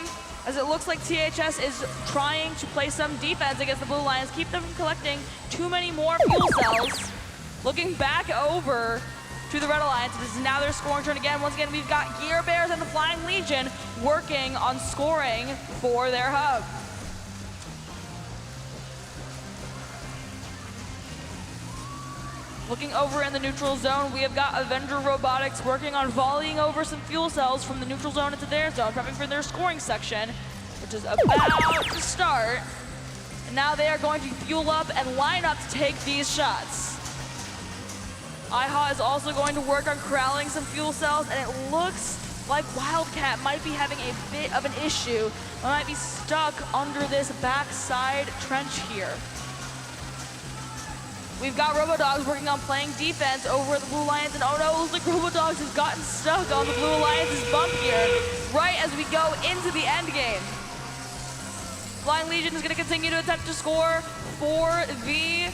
as it looks like THS is trying to play some defense against the Blue Alliance, keep them from collecting too many more fuel cells. Looking back over to the Red Alliance, this is now their scoring turn again. Once again, we've got Gear Bears and the Flying Legion working on scoring for their hub. Looking over in the neutral zone, we have got Avenger Robotics working on volleying over some fuel cells from the neutral zone into their zone, prepping for their scoring section, which is about to start. And now they are going to fuel up and line up to take these shots. IHA is also going to work on corralling some fuel cells, and it looks like Wildcat might be having a bit of an issue. They might be stuck under this backside trench here. We've got Robodogs working on playing defense over at the Blue Alliance, and oh no, it looks like Robodogs has gotten stuck on the Blue Alliance's bump here, right as we go into the end game. Flying Legion is going to continue to attempt to score for the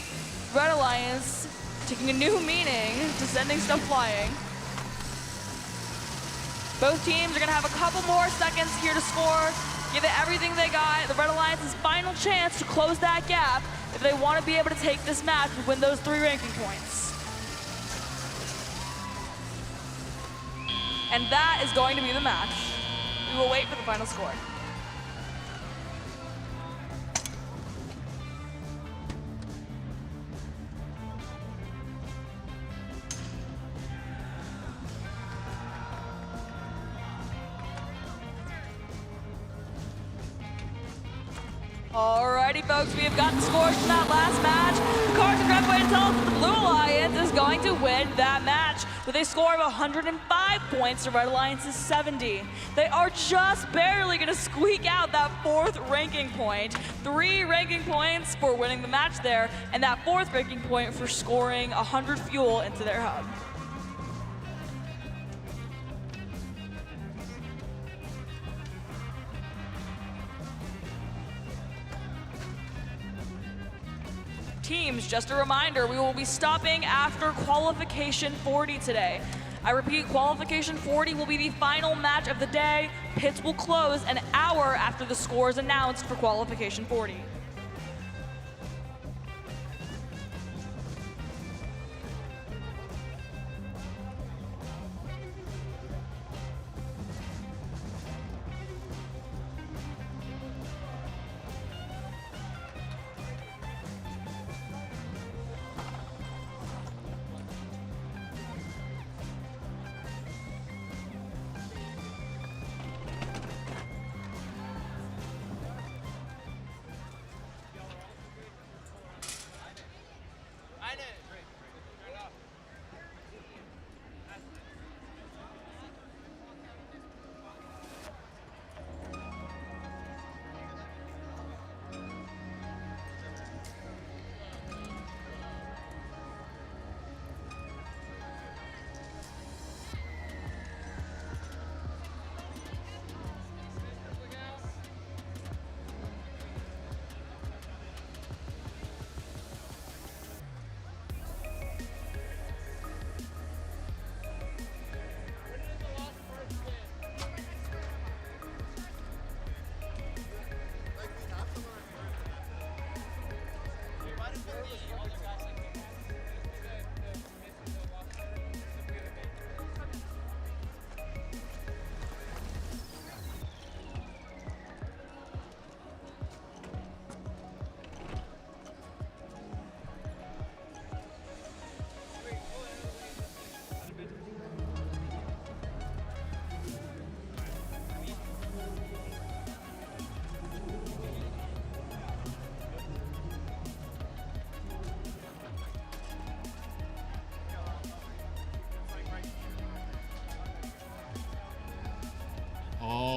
Red Alliance, taking a new meaning to sending stuff flying. Both teams are going to have a couple more seconds here to score, give it everything they got. The Red Alliance's final chance to close that gap if they want to be able to take this match and win those 3 ranking points. And that is going to be the match. We will wait for the final score. Alrighty, folks, we have got the scores from that last match. The cards are grabbed away to tell us that the Blue Alliance is going to win that match with a score of 105 points to Red Alliance's 70. They are just barely going to squeak out that 4th ranking point. 3 ranking points for winning the match there, and that 4th ranking point for scoring 100 fuel into their hub. Teams, just a reminder, we will be stopping after Qualification 40 today. I repeat, Qualification 40 will be the final match of the day. Pits will close an hour after the score is announced for Qualification 40.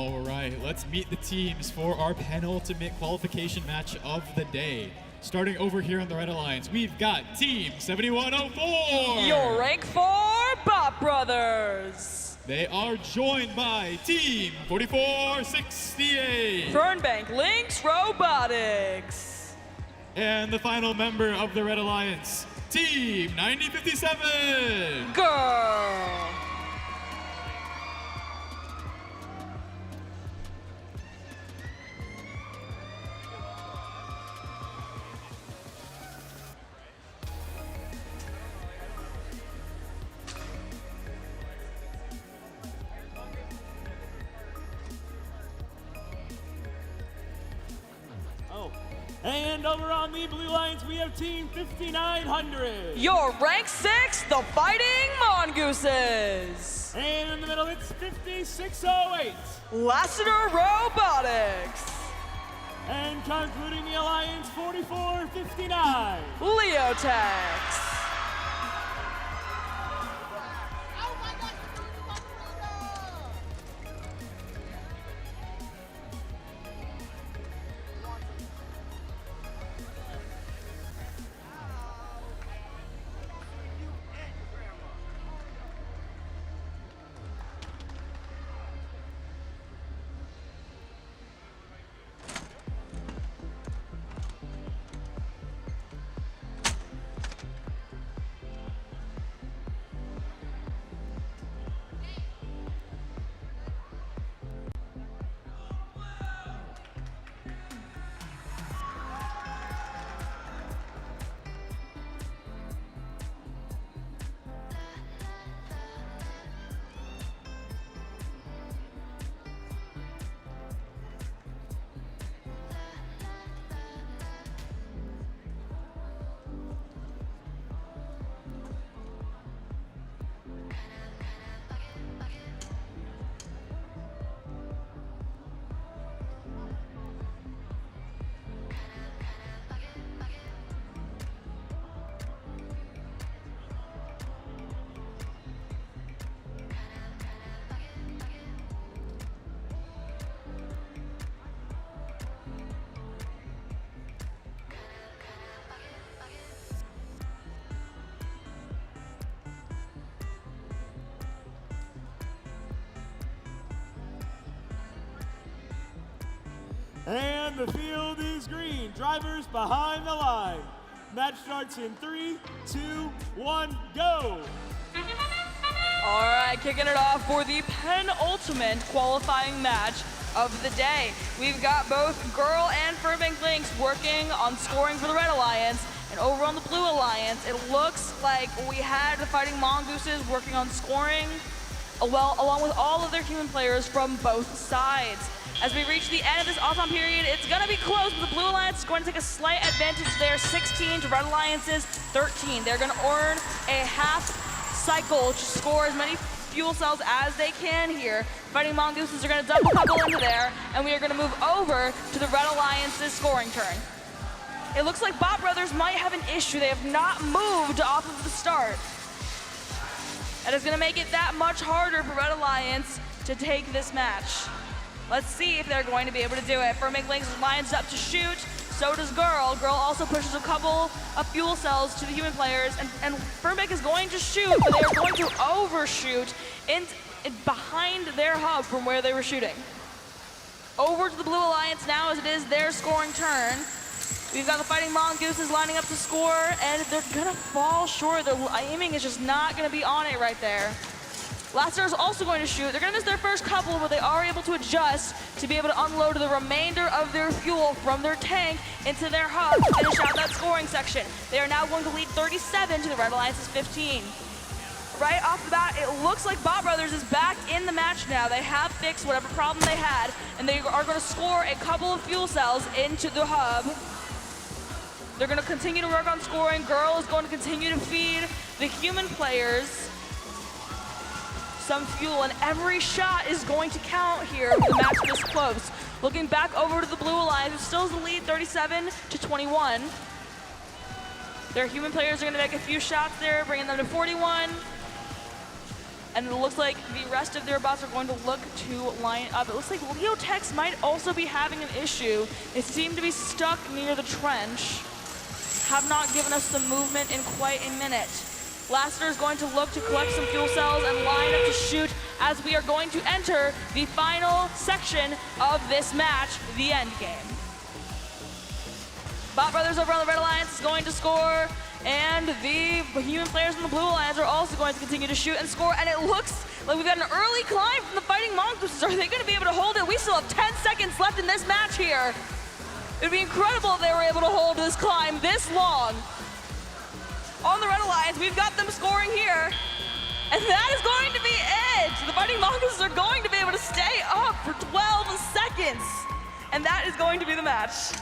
All right, let's meet the teams for our penultimate qualification match of the day. Starting over here on the Red Alliance, we've got Team 7104. Your rank 4 Bot Brothers. They are joined by Team 4468. Fernbank Lynx Robotics. And the final member of the Red Alliance, Team 9057. Girl. And over on the Blue Lions, we have Team 5900. Your rank 6, the Fighting Mongooses. And in the middle, it's 5608. Lassiter Robotics. And concluding the alliance, 4459. Leotex. And the field is green. Drivers behind the line. Match starts in 3, 2, 1, go. All right, kicking it off for the penultimate qualifying match of the day. We've got both Girl and Fernbank Lynx working on scoring for the Red Alliance. And over on the Blue Alliance, it looks like we had the Fighting Mongooses working on scoring, well, along with all of their human players from both sides. As we reach the end of this all-time period, it's going to be close, but the Blue Alliance is going to take a slight advantage there, 16 to Red Alliance's 13. They're going to earn a half cycle to score as many fuel cells as they can here. Fighting Mongooses are going to dump a couple into there, and we are going to move over to the Red Alliance's scoring turn. It looks like Bot Brothers might have an issue. They have not moved off of the start. And it's going to make it that much harder for Red Alliance to take this match. Let's see if they're going to be able to do it. Fernbank Lynx lines up to shoot, so does Girl. Girl also pushes a couple of fuel cells to the human players, and Fernbank is going to shoot, but they are going to overshoot in behind their hub from where they were shooting. Over to the Blue Alliance now as it is their scoring turn. We've got the Fighting Mongooses lining up to score, and they're gonna fall short. Their aiming is just not gonna be on it right there. Lassiter is also going to shoot. They're going to miss their first couple, but they are able to adjust to be able to unload the remainder of their fuel from their tank into their hub to finish out that scoring section. They are now going to lead 37 to the Red Alliance's 15. Right off the bat, it looks like Bot Brothers is back in the match now. They have fixed whatever problem they had, and they are going to score a couple of fuel cells into the hub. They're going to continue to work on scoring. Girl is going to continue to feed the human players some fuel, and every shot is going to count here with the match this close. Looking back over to the Blue Alliance, who still has the lead 37 to 21. Their human players are going to make a few shots there, bringing them to 41. and it looks like the rest of their bots are going to look to line up. It looks like Leo Techs might also be having an issue. They seem to be stuck near the trench. Have not given us some movement in quite a minute. Lassiter is going to look to collect some fuel cells and line up to shoot as we are going to enter the final section of this match, the end game. Bot Brothers over on the Red Alliance is going to score, and the human players in the Blue Alliance are also going to continue to shoot and score, and it looks like we've got an early climb from the Fighting Mongooses. Are they going to be able to hold it? We still have 10 seconds left in this match here. It'd be incredible if they were able to hold this climb this long. On the Red Alliance, we've got them scoring here, and that is going to be it. The Fighting Mongooses are going to be able to stay up for 12 seconds, and that is going to be the match.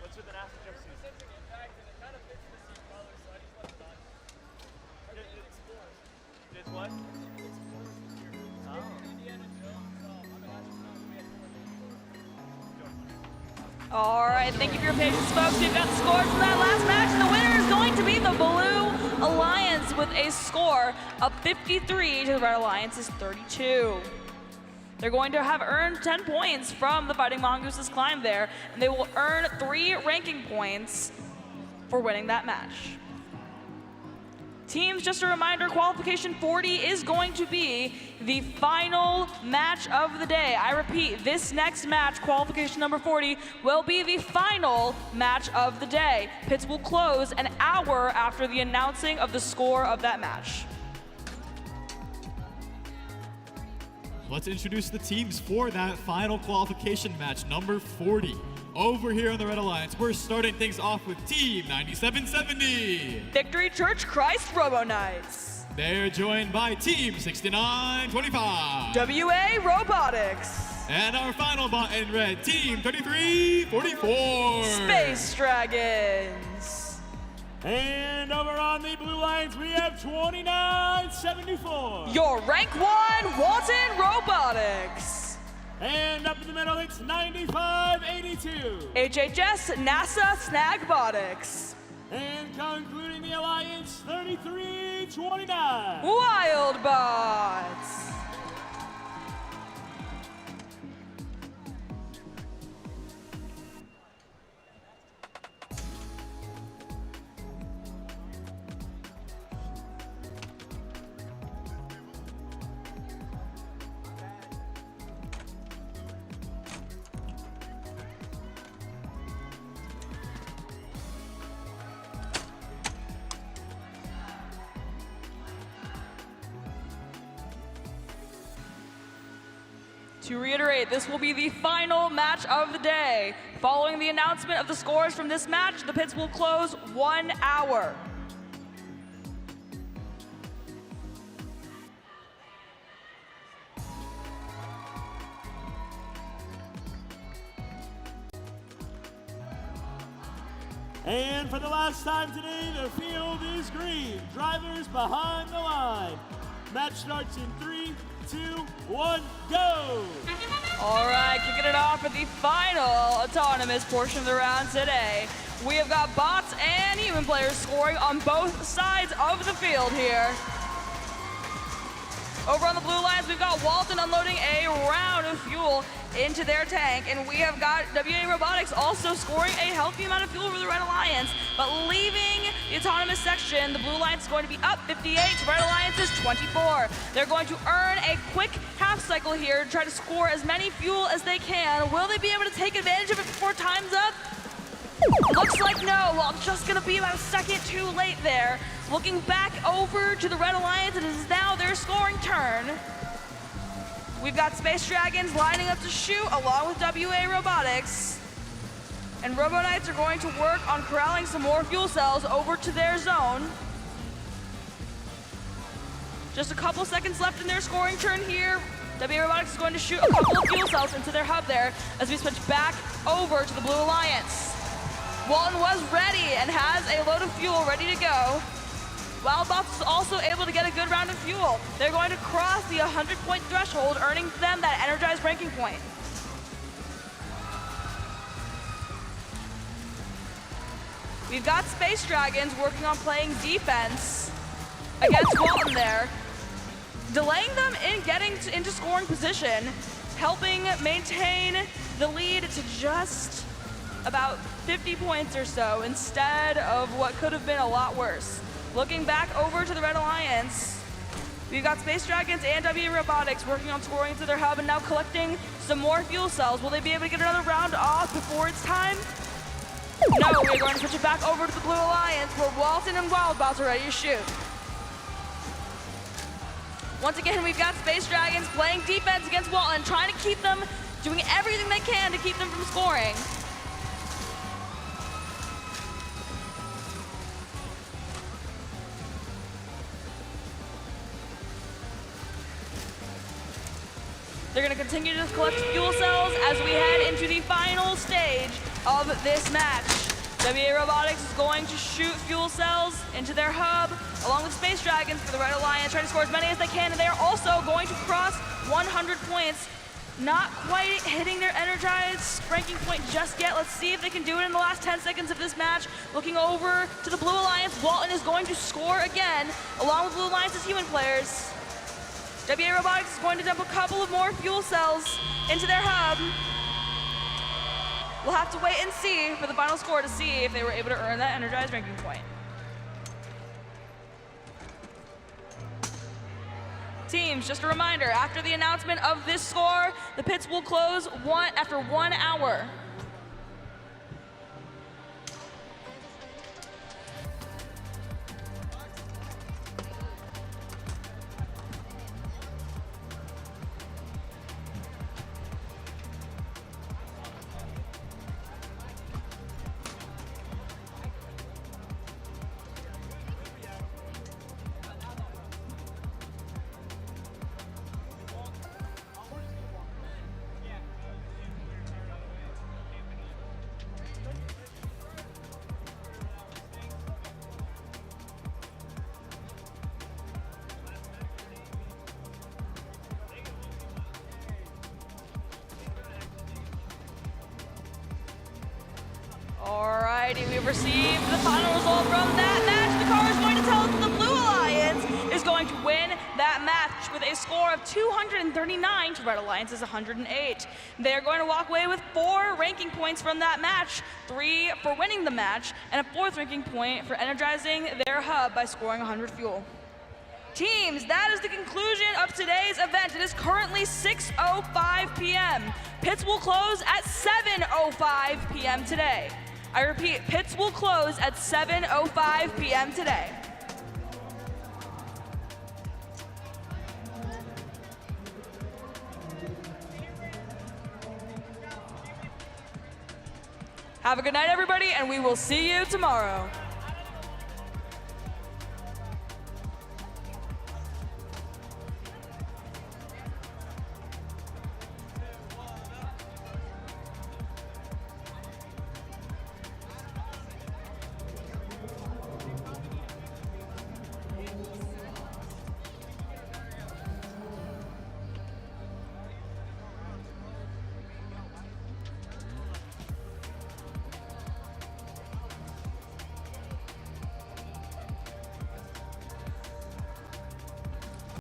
What's with the NASA jumpsuit? It's what? All right, thank you for your patience, folks. We've got the scores from that last match, and the winner is going to be the Blue Alliance with a score of 53 to the Red Alliance's 32. They're going to have earned 10 points from the Fighting Mongooses climb there, and they will earn 3 ranking points for winning that match. Teams, just a reminder, Qualification 40 is going to be the final match of the day. I repeat, this next match, Qualification number 40, will be the final match of the day. Pits will close an hour after the announcing of the score of that match. Let's introduce the teams for that final qualification match, number 40. Over here on the Red Alliance, we're starting things off with Team 9770. Victory Church Christ Robo Knights. They're joined by Team 6925. WA Robotics. And our final bot in red, Team 3344. Space Dragons. And over on the Blue Lions, we have 2974. Your rank 1, Walton Robotics. And up in the middle, it's 9582. HHS NASA Snagbotics. And concluding the alliance, 3329. Wildbots. To reiterate, this will be the final match of the day. Following the announcement of the scores from this match, the pits will close 1 hour. And for the last time today, the field is green. Drivers behind the line. Match starts in 3, 2, 1, go! All right, kicking it off at the final autonomous portion of the round today. We have got bots and human players scoring on both sides of the field here. Over on the Blue Lions, we've got Walton unloading a round of fuel into their tank, and we have got WA Robotics also scoring a healthy amount of fuel for the Red Alliance, but leaving the autonomous section, the Blue Alliance is going to be up 58, Red Alliance is 24. They're going to earn a quick half cycle here to try to score as many fuel as they can. Will they be able to take advantage of it before time's up? Looks like no. Well, just gonna be about a second too late there. Looking back over to the Red Alliance, it is now their scoring turn. We've got Space Dragons lining up to shoot along with WA Robotics. And Robo Knights are going to work on corralling some more fuel cells over to their zone. Just a couple seconds left in their scoring turn here. WA Robotics is going to shoot a couple of fuel cells into their hub there as we switch back over to the Blue Alliance. Walton was ready and has a load of fuel ready to go. Wildbots is also able to get a good round of fuel. They're going to cross the 100-point threshold, earning them that energized ranking point. We've got Space Dragons working on playing defense against Walton there, delaying them in getting into scoring position, helping maintain the lead to just about 50 points or so instead of what could have been a lot worse. Looking back over to the Red Alliance, we've got Space Dragons and WA Robotics working on scoring into their hub and now collecting some more fuel cells. Will they be able to get another round off before it's time? No, we're going to switch it back over to the Blue Alliance where Walton and Wildbots are ready to shoot. Once again, we've got Space Dragons playing defense against Walton, trying to keep them, doing everything they can to keep them from scoring. They're going to continue to collect fuel cells as we head into the final stage of this match. WA Robotics is going to shoot fuel cells into their hub along with Space Dragons for the Red Alliance, trying to score as many as they can, and they are also going to cross 100 points. Not quite hitting their energized ranking point just yet. Let's see if they can do it in the last 10 seconds of this match. Looking over to the Blue Alliance, Walton is going to score again, along with Blue Alliance's human players. WA Robotics is going to dump a couple of more fuel cells into their hub. We'll have to wait and see for the final score to see if they were able to earn that energized ranking point. Teams, just a reminder, after the announcement of this score, the pits will close after 1 hour. Alrighty, we've received the final result from that match. The car is going to tell us that the Blue Alliance is going to win that match with a score of 239 to Red Alliance's 108. They're going to walk away with 4 ranking points from that match, 3 for winning the match, and a 4th ranking point for energizing their hub by scoring 100 fuel. Teams, that is the conclusion of today's event. It is currently 6:05 p.m. Pits will close at 7:05 p.m. today. I repeat, pits will close at 7:05 p.m. today. Have a good night, everybody, and we will see you tomorrow.